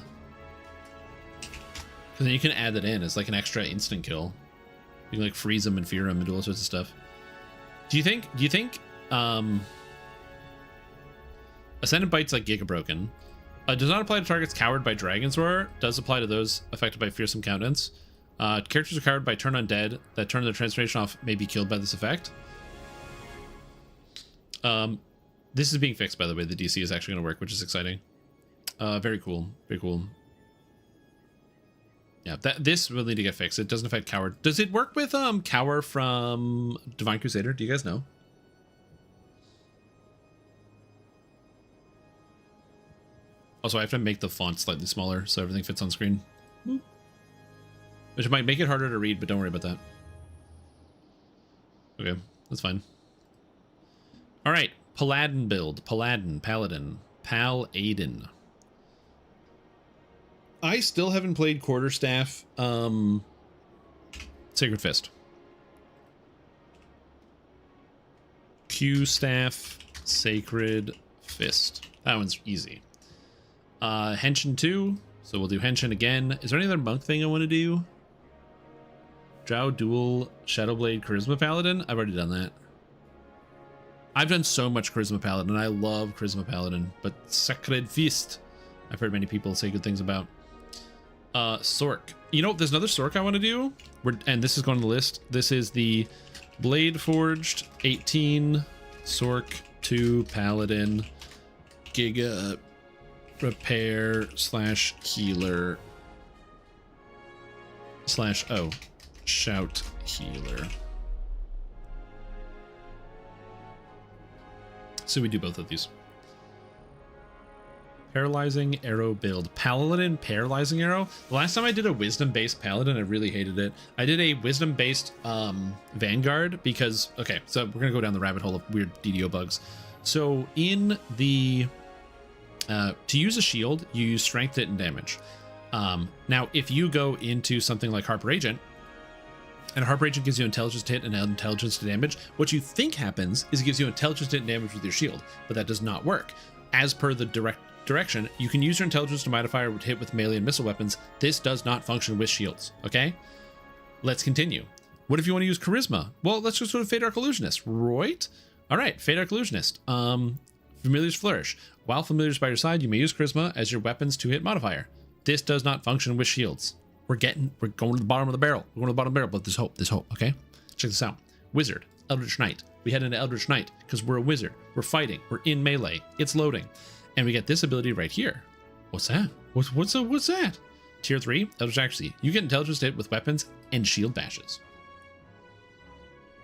Because then you can add that in as like an extra instant kill. You can like freeze them and fear them and do all sorts of stuff. Do you think Ascendant Bite's like Giga Broken? Does not apply to targets cowered by Dragon's Roar. Does apply to those affected by Fearsome Countenance. Characters are cowered by Turn Undead that turn their transformation off may be killed by this effect. This is being fixed, by the way. The DC is actually going to work, which is exciting. Very cool. Very cool. Yeah, this will need to get fixed. It doesn't affect Coward. Does it work with Cower from Divine Crusader? Do you guys know? Also, I have to make the font slightly smaller so everything fits on screen. Which might make it harder to read, but don't worry about that. Okay, that's fine. All right, Paladin build. Paladin. Pal-Aiden. I still haven't played Quarterstaff Sacred Fist. Q Staff Sacred Fist. That one's easy. Henshin 2. So we'll do Henshin again. Is there any other monk thing I want to do? Drow Dual Shadowblade Charisma Paladin. I've already done that. I've done so much Charisma Paladin. I love Charisma Paladin. But Sacred Fist, I've heard many people say good things about. Sork. You know, there's another Sork I want to do. And this is going on the list. This is the Blade Forged 18 Sork 2 Paladin Giga Repair / Healer / Shout Healer. So we do both of these. Paralyzing Arrow build. Paladin Paralyzing Arrow. The last time I did a Wisdom-based Paladin, I really hated it. I did a Wisdom-based Vanguard because... Okay, so we're going to go down the rabbit hole of weird DDO bugs. So in the... to use a shield, you use Strength, Hit, and Damage. Now, if you go into something like Harper Agent, and Harper Agent gives you Intelligence to hit and Intelligence to damage, what you think happens is it gives you Intelligence to hit and damage with your shield, but that does not work. As per the direction, you can use your Intelligence to modifier to hit with melee and missile weapons. This does not function with shields, okay? Let's continue. What if you want to use Charisma? Well, let's just go to Fade Arc Illusionist, right? All right, Fade Arc Illusionist. Familiar's Flourish. While Familiar's by your side, you may use Charisma as your weapon's to-hit modifier. This does not function with shields. We're going to the bottom of the barrel. We're going to the bottom of the barrel, but there's hope, okay? Check this out. Wizard, Eldritch Knight. We head into Eldritch Knight because we're a wizard. We're fighting. We're in melee. It's loading. And we get this ability right here. What's that? What's that? Tier 3, Eldritch Accuracy. You get Intelligence to hit with weapons and shield bashes.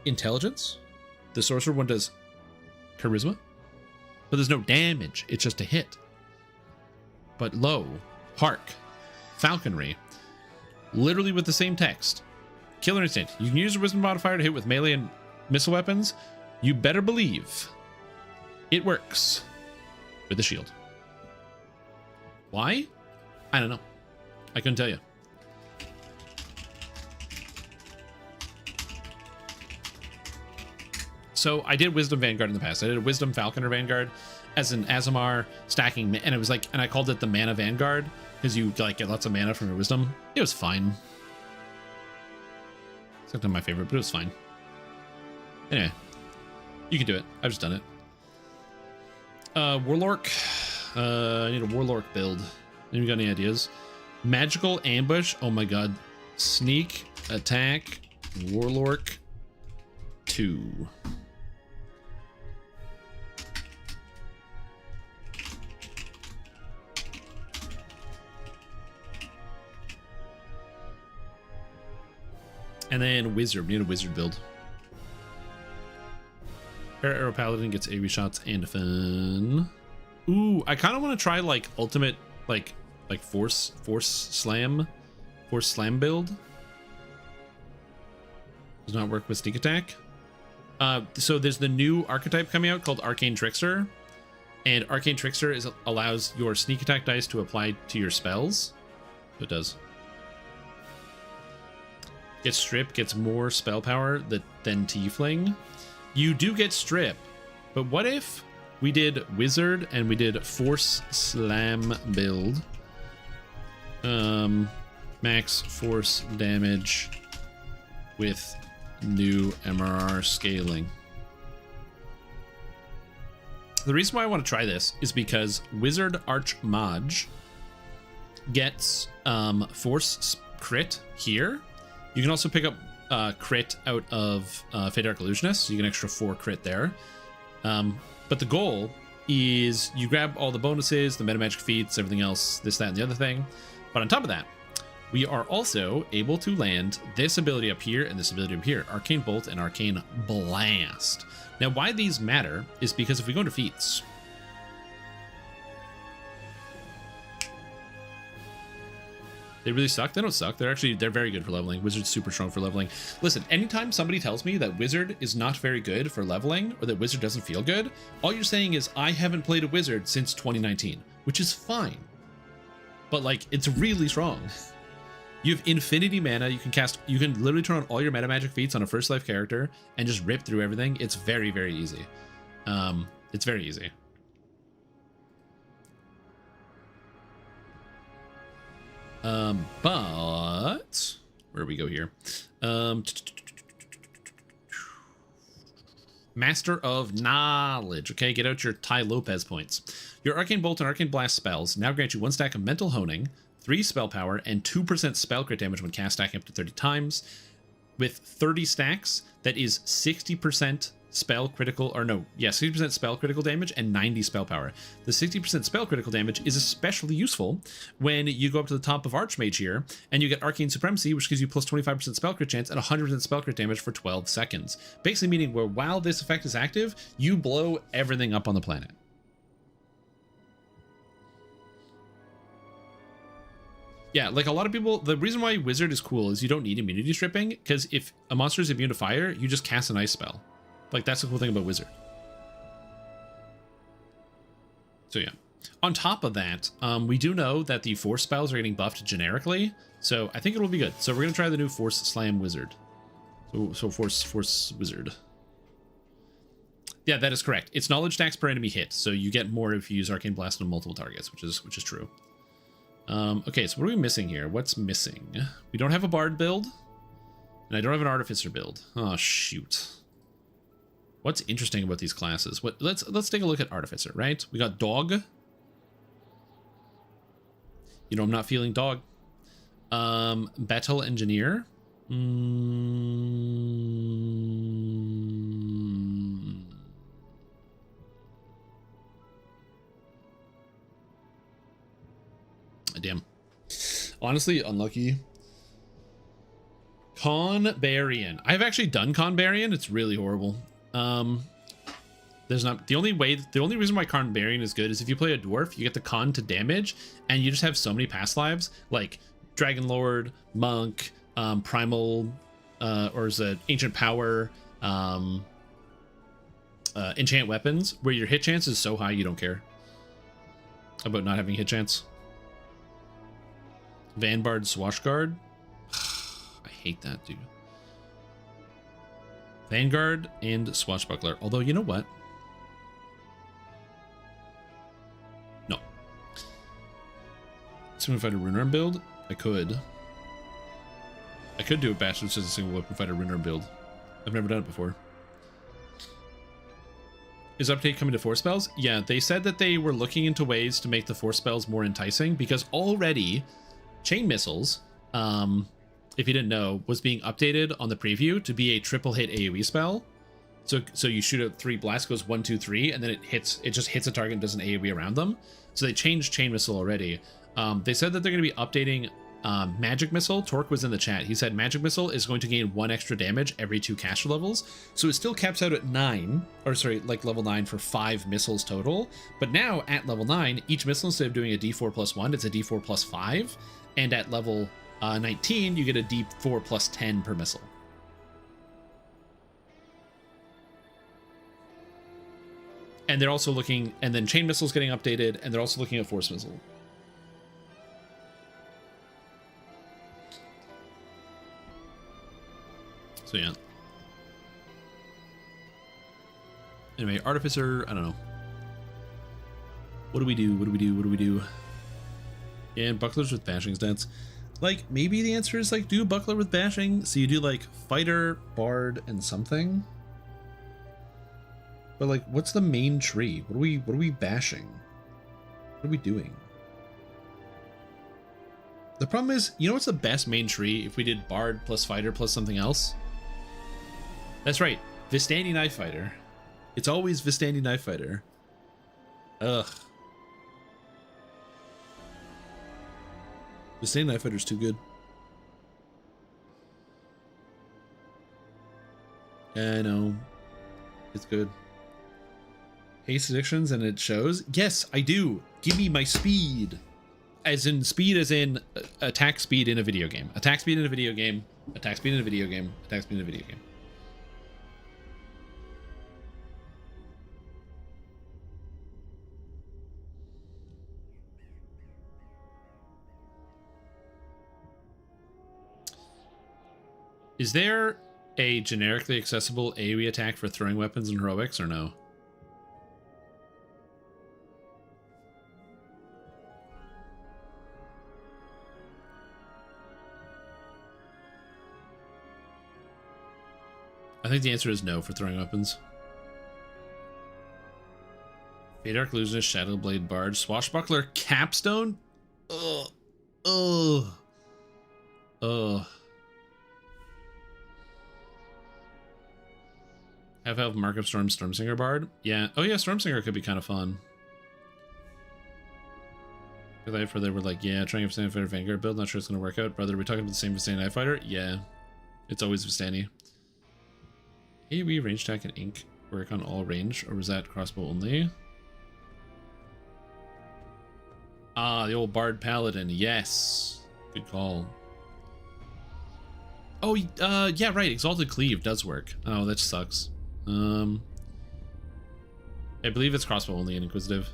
Intelligence. The Sorcerer one does Charisma. But there's no damage. It's just a hit. But lo, hark, falconry. Literally with the same text. Killer Instinct. You can use a Wisdom modifier to hit with melee and missile weapons. You better believe it works with the shield. Why? I don't know. I couldn't tell you. So I did Wisdom Vanguard in the past. I did a Wisdom Falconer Vanguard as an Azamar stacking, and it was like, and I called it the Mana Vanguard because you like get lots of mana from your Wisdom. It was fine. It's not my favorite, but it was fine. Anyway, you can do it. I've just done it. Warlock. I need a Warlock build. You got any ideas? Magical Ambush. Oh my god. Sneak Attack Warlock 2. And then Wizard. We need a Wizard build. Arrow Paladin gets AoE shots and fun. Ooh, I kind of want to try like ultimate, like force slam build. Does not work with sneak attack. So there's the new archetype coming out called Arcane Trickster, and Arcane Trickster allows your sneak attack dice to apply to your spells. So it does. Gets strip, gets more spell power than Tiefling. You do get strip, but what if we did Wizard and we did Force Slam build? Max force damage with new MRR scaling. The reason why I want to try this is because Wizard Archmage gets force crit here. You can also pick up crit out of Fade Arc Illusionist, so you get an extra 4 crit there. But the goal is you grab all the bonuses, the meta magic feats, everything else, this, that, and the other thing. But on top of that, we are also able to land this ability up here and this ability up here, Arcane Bolt and Arcane Blast. Now, why these matter is because if we go into feats, they really suck. They don't suck. They're very good for leveling. Wizard's super strong for leveling. Listen, anytime somebody tells me that Wizard is not very good for leveling or that Wizard doesn't feel good, all you're saying is I haven't played a Wizard since 2019, which is fine. but like it's really strong. You have infinity mana. You can literally turn on all your meta magic feats on a first life character and just rip through everything. It's very, very easy. It's very easy. But where do we go here? Master of Knowledge. Okay, get out your Ty Lopez points. Your Arcane Bolt and Arcane Blast spells now grant you 1 stack of Mental Honing, 3 spell power, and 2% spell crit damage when cast stacking up to 30 times. With 30 stacks, that is 60% spell critical, or no, yeah, 60% spell critical damage and 90 spell power. The 60% spell critical damage is especially useful when you go up to the top of Archmage here and you get Arcane Supremacy, which gives you plus 25% spell crit chance and 100% spell crit damage for 12 seconds. Basically meaning where while this effect is active, you blow everything up on the planet. Yeah, like a lot of people, the reason why Wizard is cool is you don't need immunity stripping, because if a monster is immune to fire, you just cast an ice spell. Like, that's the cool thing about Wizard. So yeah. On top of that, we do know that the Force spells are getting buffed generically, so I think it'll be good. So we're going to try the new Force Slam Wizard. So Force Wizard. Yeah, that is correct. It's knowledge stacks per enemy hit, so you get more if you use Arcane Blast on multiple targets, which is true. Okay, so what are we missing here? What's missing? We don't have a Bard build, and I don't have an Artificer build. Oh, shoot. What's interesting about these classes? Let's take a look at Artificer, right? We got Dog. You know, I'm not feeling Dog. Battle Engineer. Damn. Honestly, unlucky. Conbarian. I've actually done Conbarian. It's really horrible. There's not the only reason why Conbarian is good is if you play a dwarf, you get the con to damage, and you just have so many past lives like Dragon Lord, Monk, Primal, or is it Ancient Power, Enchant Weapons, where your hit chance is so high you don't care about not having hit chance. Vanguard Swashguard. I hate that, dude. Vanguard and Swashbuckler. Although, you know what? No. Single Fighter Runearm build? I could do a Bastards as a single weapon fighter Runearm build. I've never done it before. Is update coming to Force spells? Yeah, they said that they were looking into ways to make the Force spells more enticing because already Chain Missiles, if you didn't know, was being updated on the preview to be a triple hit AoE spell. So you shoot out 3 blasts, goes 1, 2, 3, and then it just hits a target and does an AoE around them. So they changed Chain Missile already. They said that they're going to be updating Magic Missile. Torque was in the chat. He said Magic Missile is going to gain 1 extra damage every 2 caster levels. So it still caps out at 9, or sorry, like level 9 for 5 missiles total. But now at level 9, each missile, instead of doing a D4 plus 1, it's a D4 plus 5. And at level 19, you get a D4 plus 10 per missile. And they're also looking, and then Chain Missile's getting updated, and they're also looking at Force Missile. So yeah. Anyway, Artificer, I don't know. What do we do? Yeah, and bucklers with bashing stats. Like, maybe the answer is like do a buckler with bashing. So you do like fighter, bard, and something. But like, what's the main tree? What are we bashing? What are we doing? The problem is, you know what's the best main tree if we did bard plus fighter plus something else? That's right, Vistani Knife Fighter. It's always Vistani Knife Fighter. Ugh. Vistani Knife Fighter's too good. Yeah, I know. It's good. Haste addictions and it shows? Yes, I do. Give me my speed. As in speed as in attack speed in a video game. Attack speed in a video game. Attack speed in a video game. Attack speed in a video game. Is there a generically accessible AoE attack for throwing weapons in heroics or no? I think the answer is no for throwing weapons. Fate Arc Illusionist, Shadow Blade Bard, Swashbuckler, Capstone? Ugh. Ugh. Ugh. Half Elf, Mark of Storm, Stormsinger Bard? Yeah. Oh yeah, Stormsinger could be kind of fun. Because they were like, yeah, trying a Vistani Fighter Vanguard build, not sure it's going to work out. Brother, are we talking about the same Vistani Night Fighter? Yeah. It's always Vistani. AoE range attack and ink work on all range, or was that crossbow only? Ah, the old Bard Paladin, yes. Good call. Oh, yeah, right, Exalted Cleave does work. Oh, that sucks. I believe it's crossbow only and Inquisitive.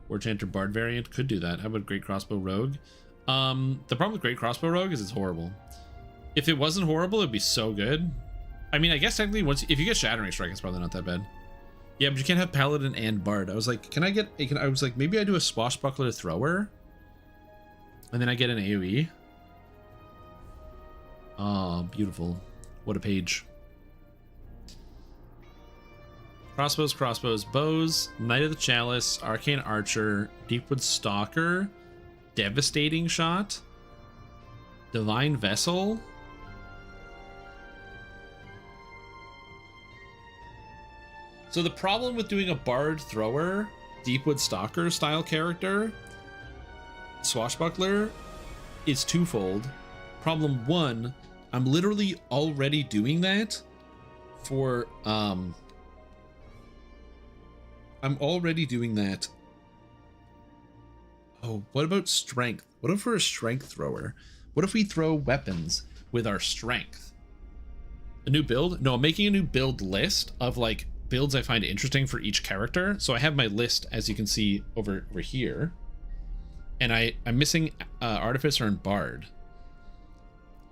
War Chanter Bard variant could do that. How about Great Crossbow Rogue? The problem with Great Crossbow Rogue is it's horrible. If it wasn't horrible, it'd be so good. I mean, I guess technically if you get Shattering Strike, it's probably not that bad. Yeah, but you can't have Paladin and Bard. I was like, I was like, maybe I do a Swashbuckler Thrower, and then I get an AoE. Ah, beautiful. What a page. Crossbows, bows, Knight of the Chalice, Arcane Archer, Deepwood Stalker, Devastating Shot, Divine Vessel. So the problem with doing a Bard Thrower, Deepwood Stalker style character, Swashbuckler, is twofold. Problem one, I'm literally already doing that for, I'm already doing that. Oh, what about strength? What if we're a strength thrower? What if we throw weapons with our strength? A new build? No, I'm making a new build list of like builds I find interesting for each character. So I have my list, as you can see over here, and I'm missing Artificer and Bard.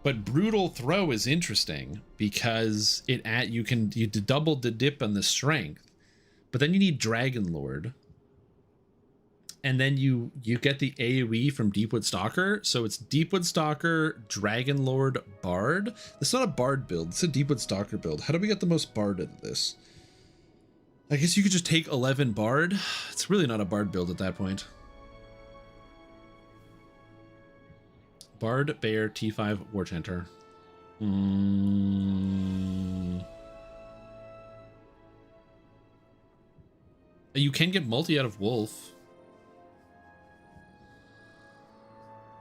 But Brutal Throw is interesting because you double the dip on the strength, but then you need Dragon Lord, and then you get the AoE from Deepwood Stalker. So it's Deepwood Stalker, Dragon Lord, Bard. It's not a Bard build, it's a Deepwood Stalker build. How do we get the most Bard out of this? I guess you could just take 11 Bard. It's really not a Bard build at that point. Bard, Bear, T5, War Chanter. You can get multi out of Wolf.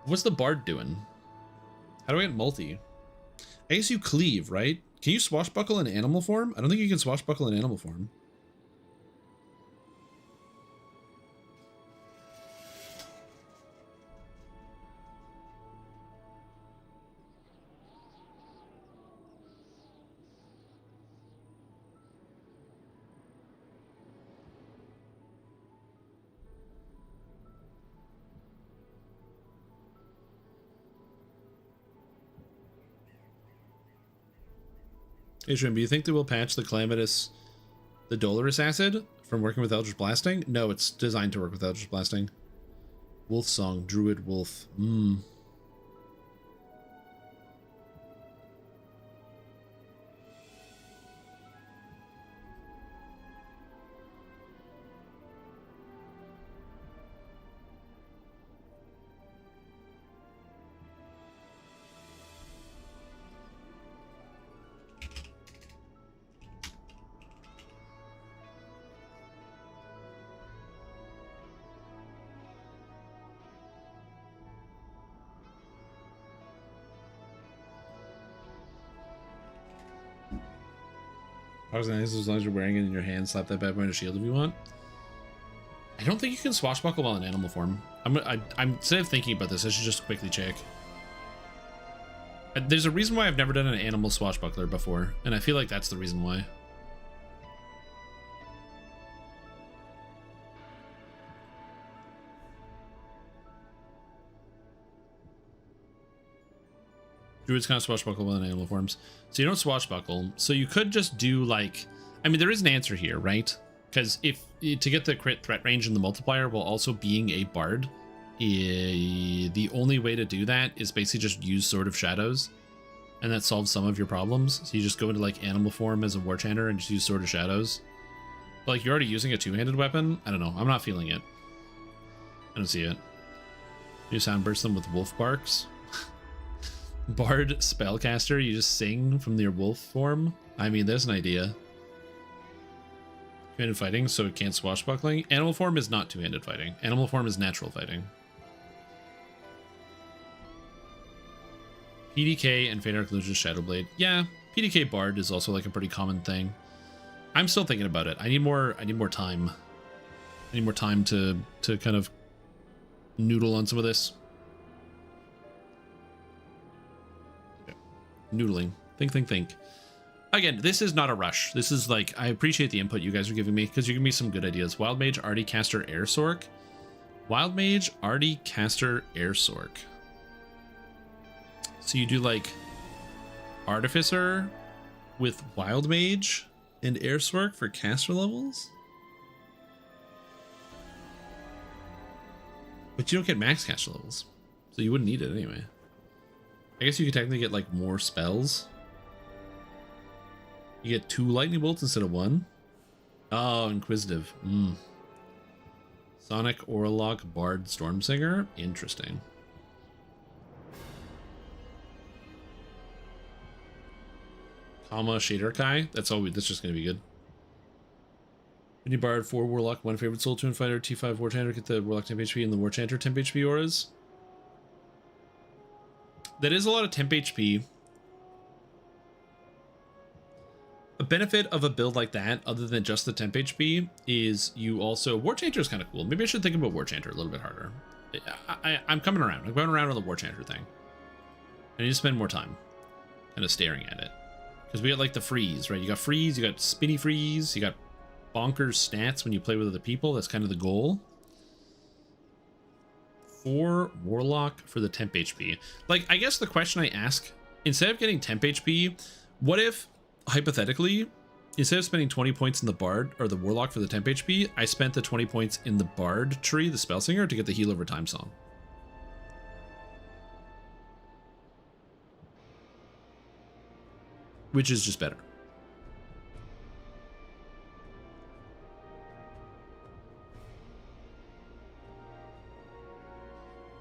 What's the Bard doing? How do I get multi? I guess you cleave, right? Can you swashbuckle in animal form? I don't think you can swashbuckle in animal form. Adrian, do you think they will patch the Calamitous, the Dolorous Acid from working with Eldritch Blasting? No, it's designed to work with Eldritch Blasting. Wolf Song, Druid Wolf. As long as you're wearing it in your hand, slap that bad boy in a shield if you want. I don't think you can swashbuckle while in animal form. I'm instead of thinking about this, I should just quickly check. There's a reason why I've never done an animal swashbuckler before, and I feel like that's the reason why. Druids kind of swashbuckle in animal forms. So you don't swashbuckle. So you could just do like, I mean, there is an answer here, right? Because if to get the crit threat range and the multiplier while also being a bard, the only way to do that is basically just use Sword of Shadows, and that solves some of your problems. So you just go into like animal form as a war chanter and just use Sword of Shadows. But like you're already using a two-handed weapon. I don't know. I'm not feeling it. I don't see it. You soundburst them with wolf barks. Bard spellcaster, you just sing from your wolf form. I mean, there's an idea. Two-handed fighting, so it can't swashbuckling. Animal form is not two-handed fighting. Animal form is natural fighting. PDK and Fate Arc Lucius Shadowblade. Yeah, PDK Bard is also like a pretty common thing. I'm still thinking about it. I need more time. I need more time to kind of noodle on some of this. Okay. Noodling. Think. Again, this is not a rush. This is like, I appreciate the input you guys are giving me because you're giving me some good ideas. Wild Mage, Artie, Caster, Air Sork. Wild Mage, Artie, Caster, Air Sork. So you do like Artificer with Wild Mage and Air Sork for caster levels? But you don't get max caster levels, so you wouldn't need it anyway. I guess you could technically get like more spells. You get 2 lightning bolts instead of 1. Oh, inquisitive. Sonic, Warlock, Bard, Stormsinger. Interesting. Comma, Shader Kai. That's just gonna be good. Mini Bard, 4 Warlock, 1 favorite soul, 2 fighter, T5 War Chanter, get the Warlock temp HP and the War Chanter temp HP auras. That is a lot of temp HP. A benefit of a build like that, other than just the temp HP, is you also... War Chanter is kind of cool. Maybe I should think about War Chanter a little bit harder. I'm coming around. I'm going around on the War Chanter thing. I need to spend more time kind of staring at it. Because we got like the freeze, right? You got freeze, you got spinny freeze, you got bonkers stats when you play with other people. That's kind of the goal. 4 Warlock for the temp HP. Like, I guess the question I ask, instead of getting temp HP, what if, hypothetically, instead of spending 20 points in the Bard, or the Warlock for the temp HP, I spent the 20 points in the Bard tree, the Spellsinger, to get the Heal Over Time song? Which is just better.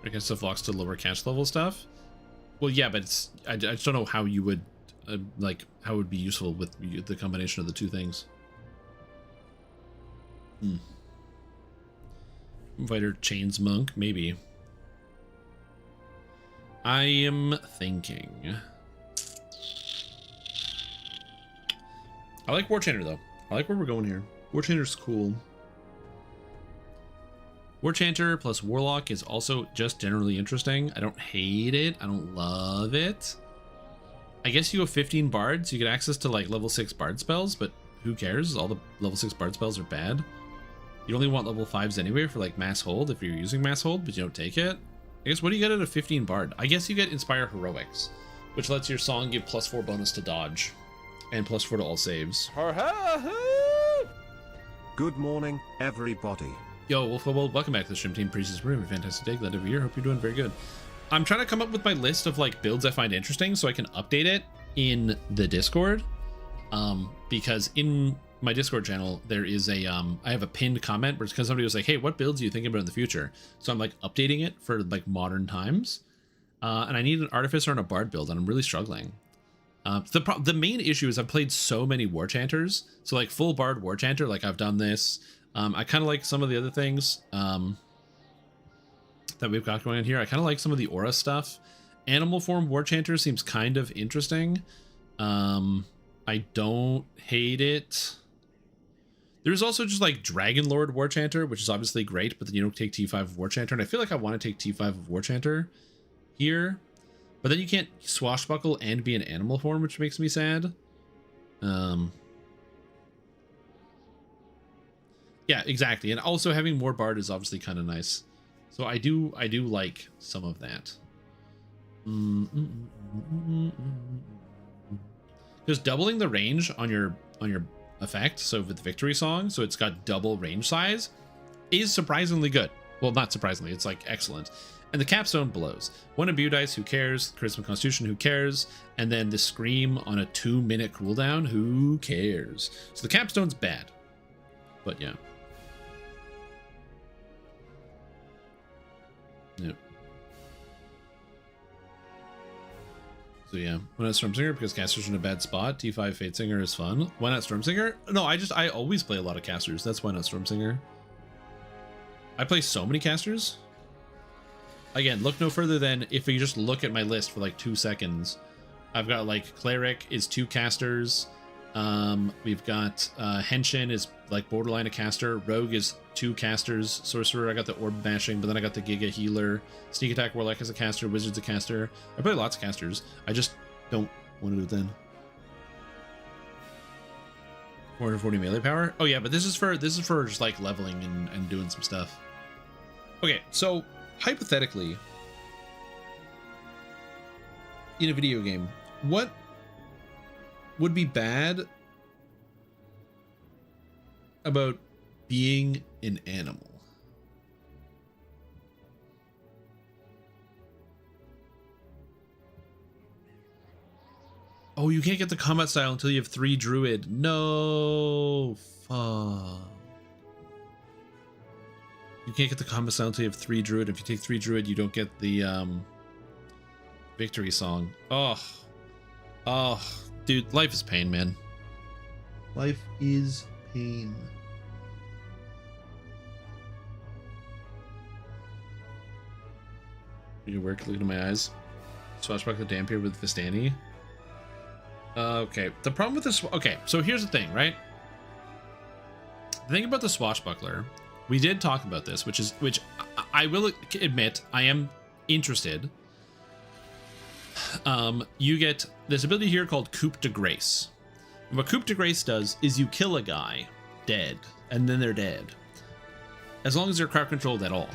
Against the flocks to lower catch level stuff. Well, yeah, but it's I just don't know how you would like how it would be useful with the combination of the two things. Invitor Chains Monk, maybe. I am thinking. I like War Chanter though. I like where we're going here. War Chanter's cool. War Chanter plus Warlock is also just generally interesting. I don't hate it. I don't love it. I guess you have 15 bards. You get access to like level 6 bard spells, but who cares? All the level 6 bard spells are bad. You only want level 5s anyway for like mass hold if you're using mass hold, but you don't take it. I guess what do you get at a 15 bard? I guess you get Inspire Heroics, which lets your song give +4 bonus to dodge and +4 to all saves. Good morning, everybody. Yo, Wolf, welcome back to the stream team. Priestess Room. Fantastic day. Glad to be here. Hope you're doing very good. I'm trying to come up with my list of like builds I find interesting so I can update it in the Discord. Because in my Discord channel, there is a, I have a pinned comment where it's because somebody was like, hey, what builds are you thinking about in the future? So I'm like updating it for like modern times. And I need an Artificer and a Bard build, and I'm really struggling. The main issue is I've played so many War Chanters. So like full Bard War Chanter, like I've done this. I kind of like some of the other things that we've got going on here. I kind of like some of the aura stuff. Animal form War Chanter seems kind of interesting. I don't hate it. There's also just like Dragon Lord War Chanter, which is obviously great, but then you don't take T5 of War Chanter. And I feel like I want to take T5 of War Chanter here. But then you can't swashbuckle and be an animal form, which makes me sad. Yeah, exactly. And also having more Bard is obviously kind of nice. So I do like some of that. Because doubling the range on your effect, so with the victory song, so it's got double range size, is surprisingly good. Well, not surprisingly, it's like excellent. And the capstone blows. One imbue dice, who cares? Charisma Constitution, who cares? And then the scream on a 2-minute cooldown, who cares? So the capstone's bad. But yeah. Yep. So yeah, why not Stormsinger? Because casters are in a bad spot. T5 Fate Singer is fun. Why not Stormsinger? No, I always play a lot of casters. That's why not Stormsinger. I play so many casters. Again, look no further than if you just look at my list for like 2 seconds. I've got like Cleric is 2 casters. We've got Henshin is like borderline a caster. Rogue is 2 casters. Sorcerer, I got the Orb Bashing, but then I got the Giga Healer. Sneak Attack Warlock is a caster. Wizard's a caster. I play lots of casters. I just don't want to do it then. 440 melee power. Oh yeah, but this is for just like leveling and doing some stuff. Okay, so hypothetically, in a video game, what would be bad about being an animal? Oh, you can't get the combat style until you have 3 druid. No, fuck. You can't get the combat style until you have 3 druid. If you take 3 druid, you don't get the victory song. Oh, dude, life is pain, man. Life is pain. You work, look at my eyes. Swashbuckler Dampier with Vistani. Okay, the problem with this. Okay, so here's the thing, right? The thing about the Swashbuckler, we did talk about this, which I will admit I am interested. You get this ability here called Coup de Grace. And what Coup de Grace does is you kill a guy dead, and then they're dead, as long as they're crowd controlled at all.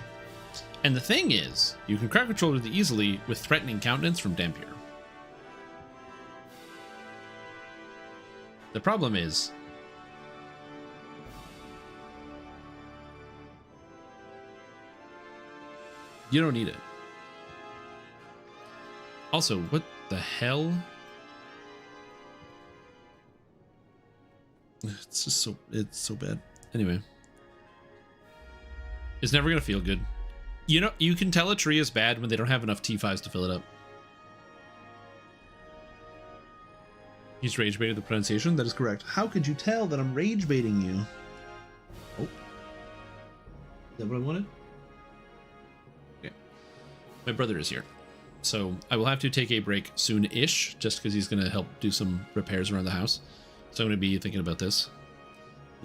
And the thing is, you can crowd control really easily with Threatening Countenance from Dampier. The problem is, you don't need it. Also, what the hell? It's just so bad. Anyway. It's never gonna feel good. You know, you can tell a tree is bad when they don't have enough T5s to fill it up. He's rage baited the pronunciation. That is correct. How could you tell that I'm rage baiting you? Oh. Is that what I wanted? Okay. My brother is here. So I will have to take a break soon-ish, just because he's going to help do some repairs around the house. So I'm going to be thinking about this.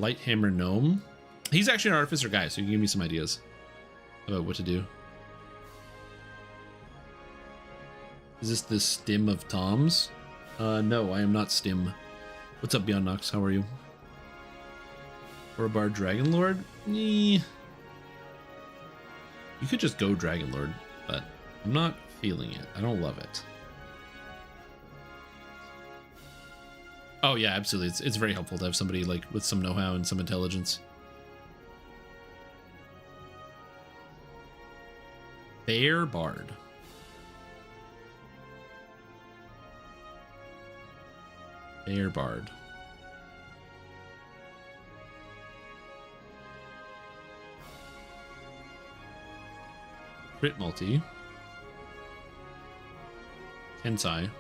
Lighthammer Gnome. He's actually an artificer guy, so you can give me some ideas about what to do. Is this the Stim of Toms? No, I am not Stim. What's up, Beyond Nox? How are you? Or a Bar Dragonlord? You could just go Dragonlord, but I'm not feeling it. I don't love it. Oh yeah, absolutely. It's very helpful to have somebody like with some know-how and some intelligence. Bear Bard. Bear Bard. Crit multi. Kensai.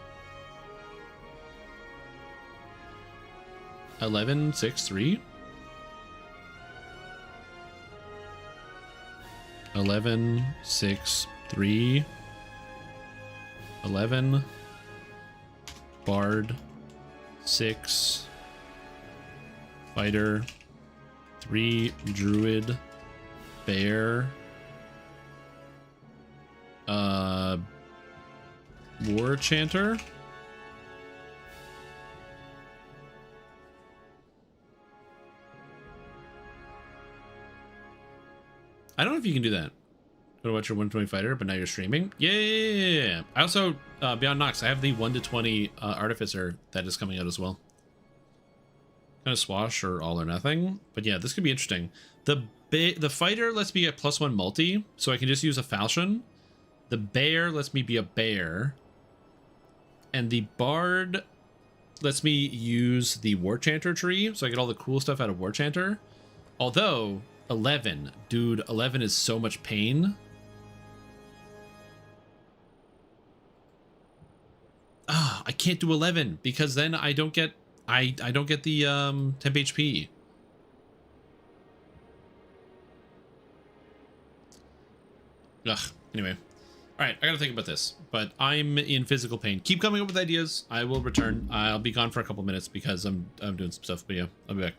1163. 1163. 11. Bard. 6 fighter, 3 druid, bear, war chanter, I don't know if you can do that. to watch your 120 fighter, but now you're streaming. Yeah. I also, Beyond Nox, I have the 1 to 20 Artificer that is coming out as well. Kind of swash or all or nothing. But yeah, this could be interesting. The fighter lets me get +1 multi, so I can just use a falchion. The bear lets me be a bear. And the bard lets me use the war chanter tree, so I get all the cool stuff out of war chanter. Although 11, dude, 11 is so much pain. I can't do 11 because then I don't get I don't get the temp HP. Ugh. Anyway. Alright, I gotta think about this, but I'm in physical pain. Keep coming up with ideas. I will return. I'll be gone for a couple minutes because I'm doing some stuff, but yeah, I'll be back.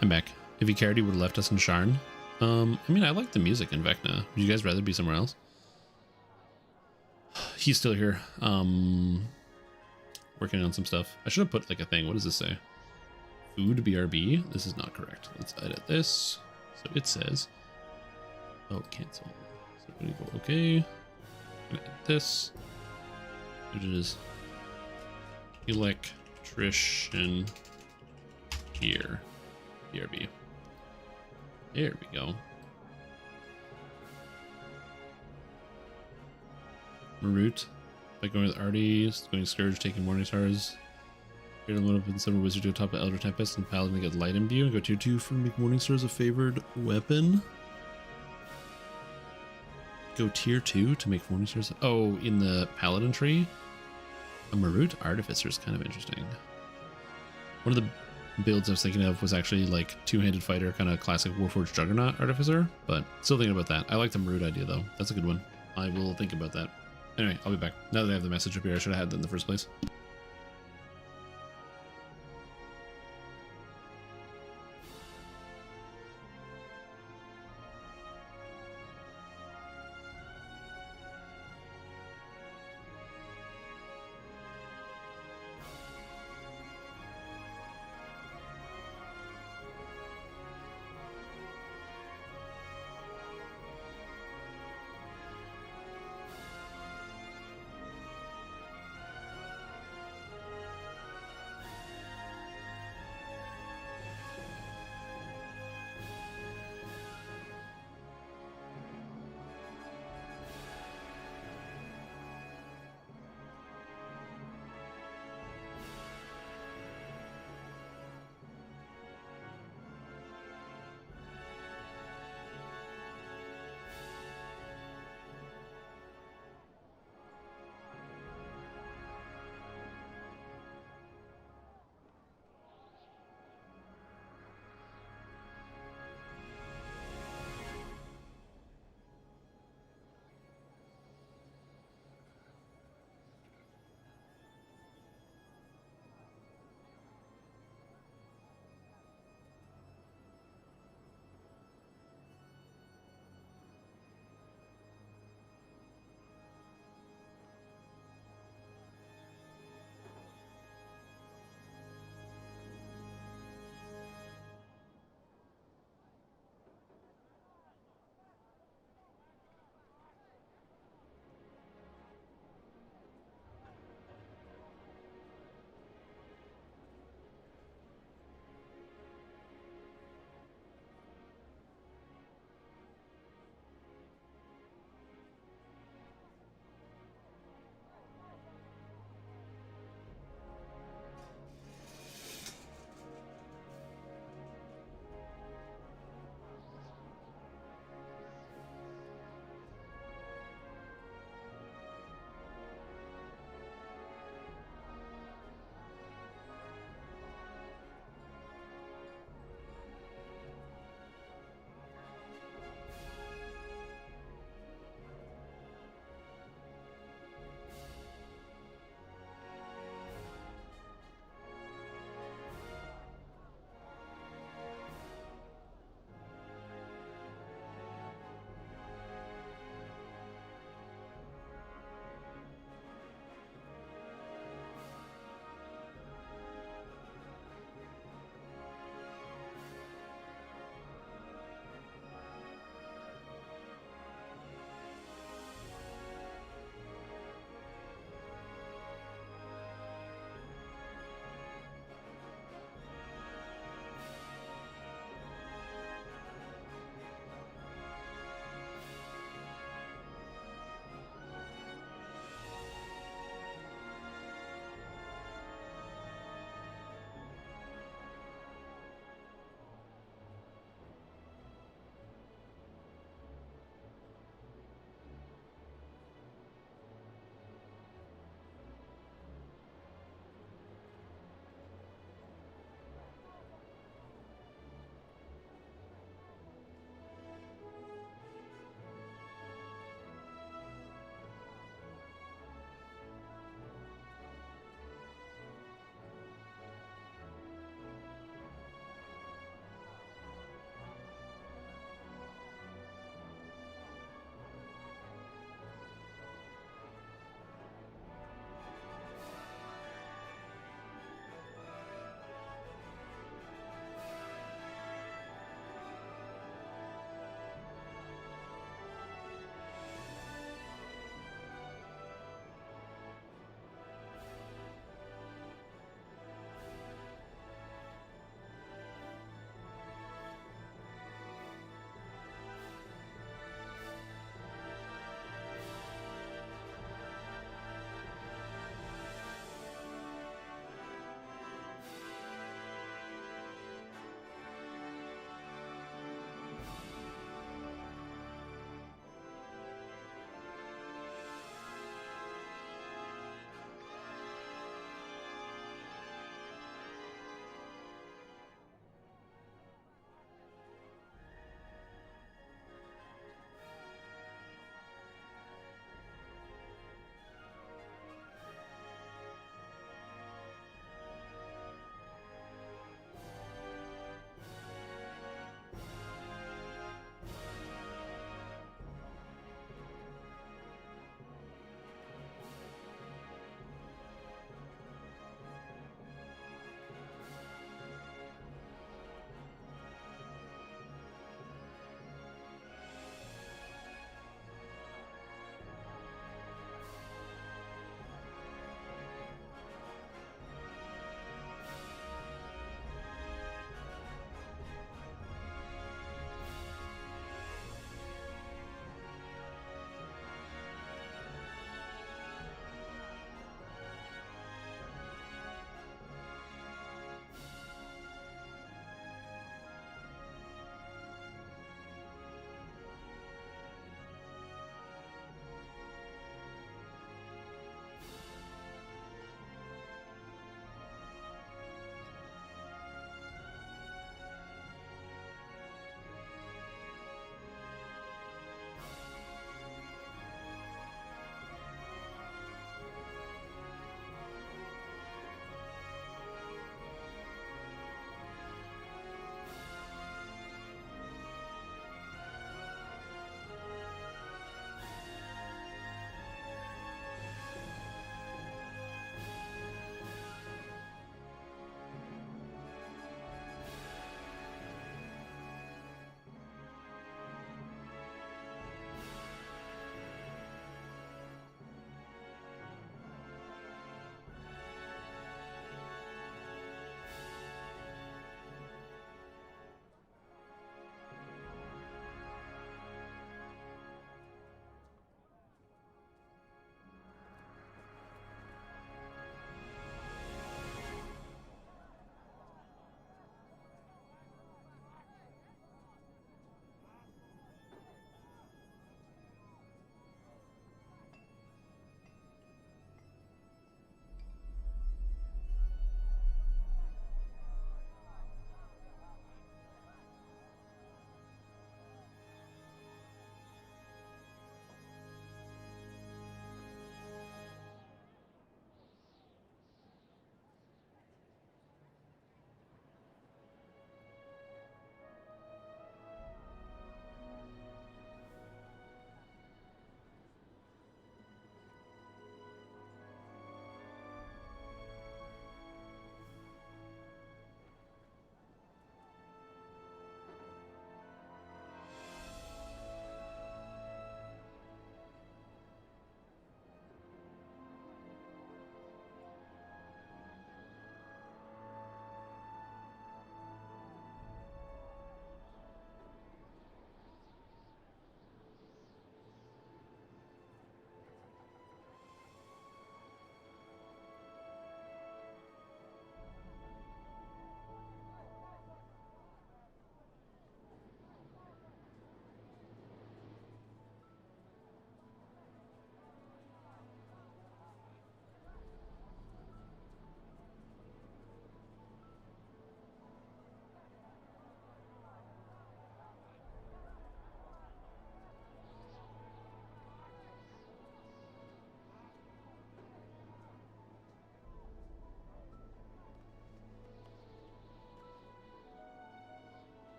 I'm back. If he cared, he would have left us in Sharn. I mean, I like the music in Vecna. Would you guys rather be somewhere else? He's still here. Working on some stuff. I should have put like a thing. What does this say? Food BRB? This is not correct. Let's edit this. So it says, oh, cancel. So I'm gonna go okay. I'm gonna edit this. It is electrician here. BRB. There we go. Route. By going with Artie, going Scourge, taking Morning Stars. Create a load up in Summer Wizard to top of Elder Tempest and Paladin to get Light Imbue and go 2/2 for make Morning Stars a favored weapon. Go tier 2 to make Morning Stars. Oh, in the Paladin tree? A Marut Artificer is kind of interesting. One of the builds I was thinking of was actually like two-handed fighter, kind of classic Warforged Juggernaut Artificer, but still thinking about that. I like the Marut idea though. That's a good one. I will think about that. Anyway, I'll be back. Now that I have the message up here, I should have had that in the first place.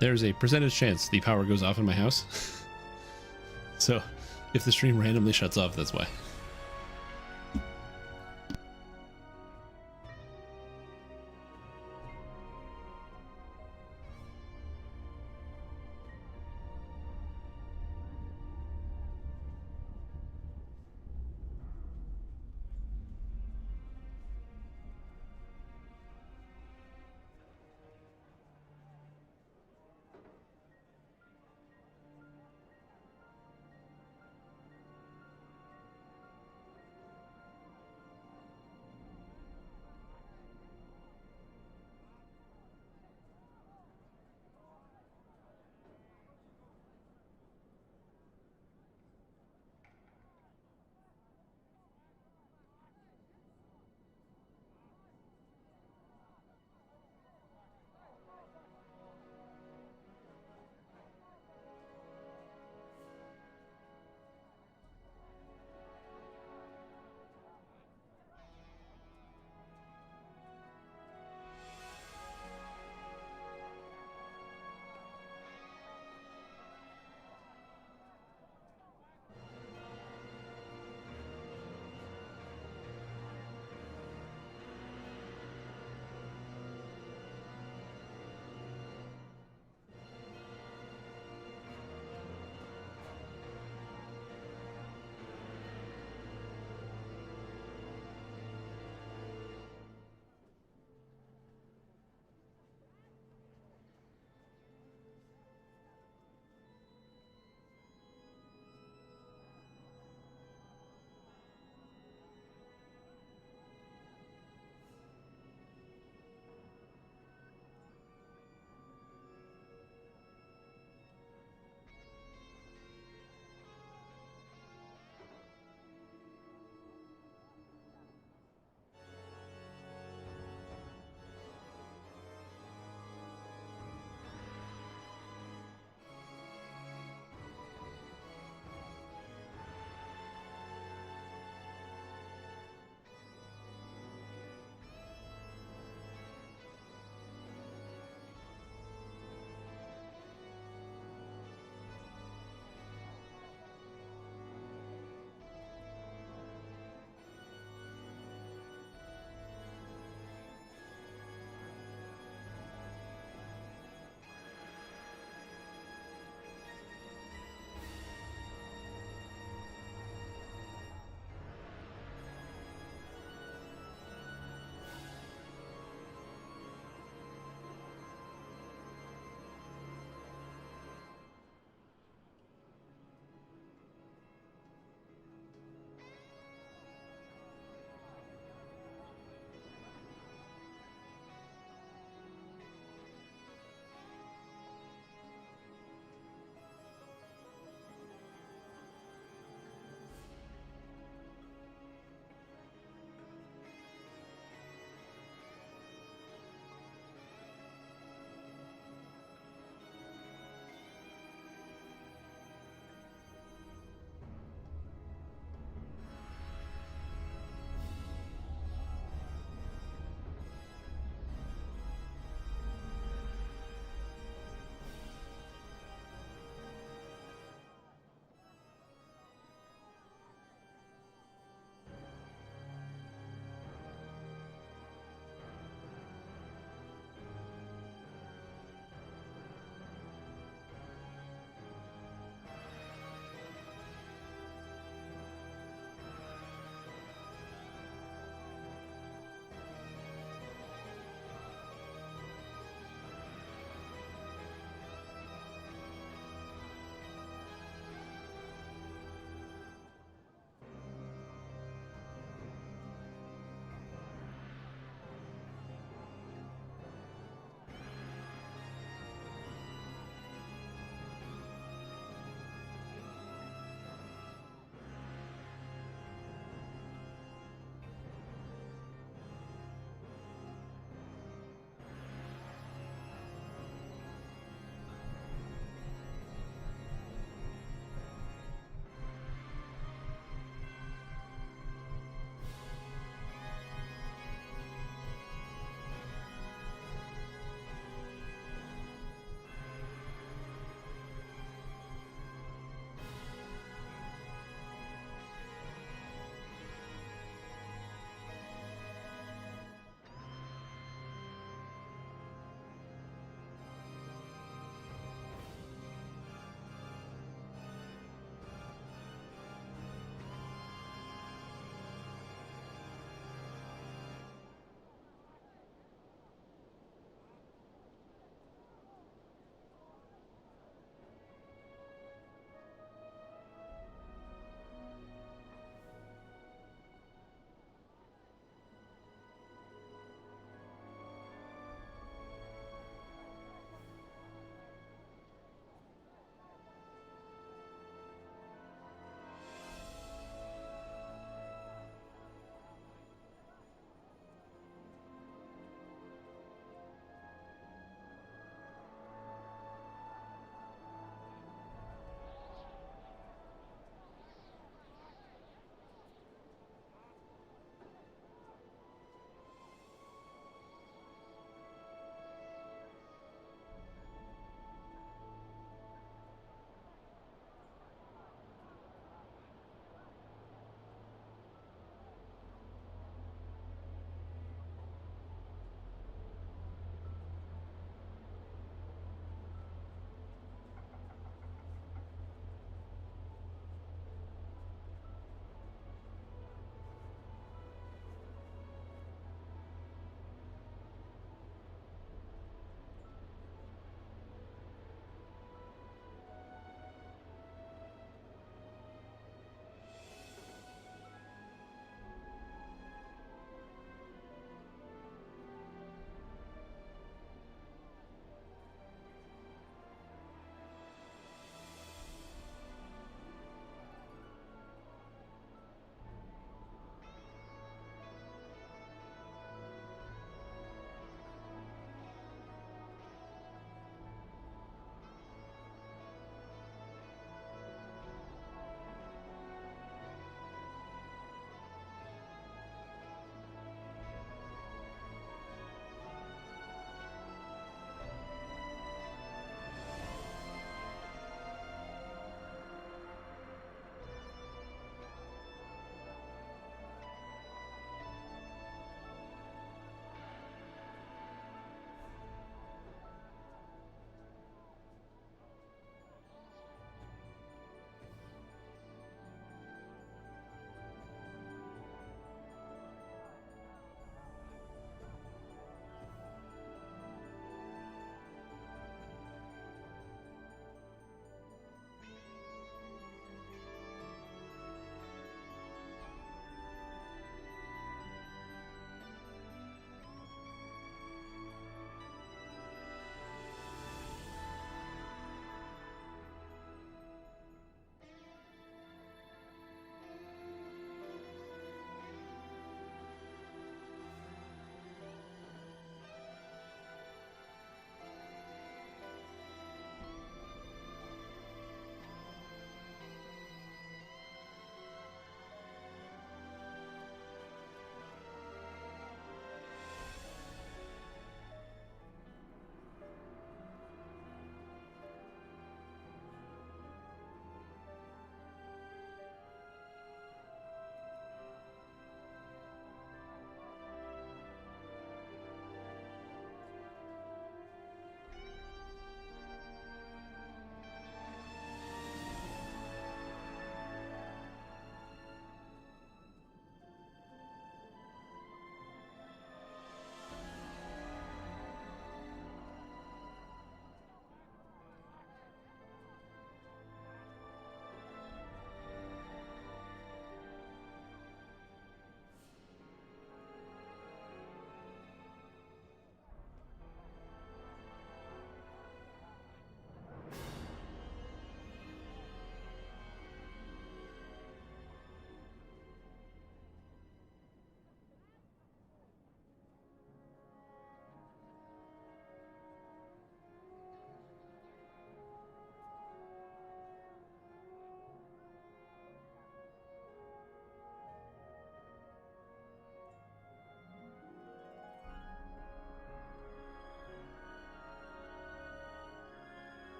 There's a percentage chance the power goes off in my house. So if the stream randomly shuts off, that's why.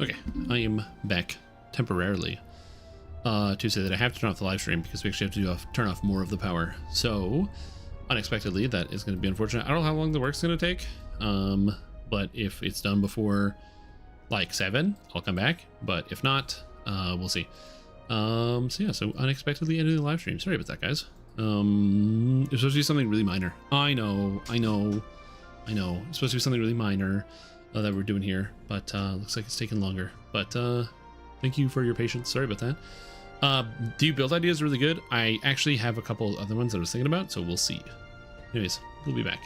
Okay, I am back temporarily to say that I have to turn off the live stream because we actually have to turn off more of the power. So, unexpectedly, that is going to be unfortunate. I don't know how long the work's going to take, but if it's done before like 7, I'll come back. But if not, we'll see. So yeah, so unexpectedly ended the live stream. Sorry about that, guys. It's supposed to be something really minor. I know. It's supposed to be something really minor that we're doing here, but looks like it's taking longer. But thank you for your patience. Sorry about that. The build idea is really good. I actually have a couple other ones that I was thinking about, so we'll see. Anyways, we'll be back.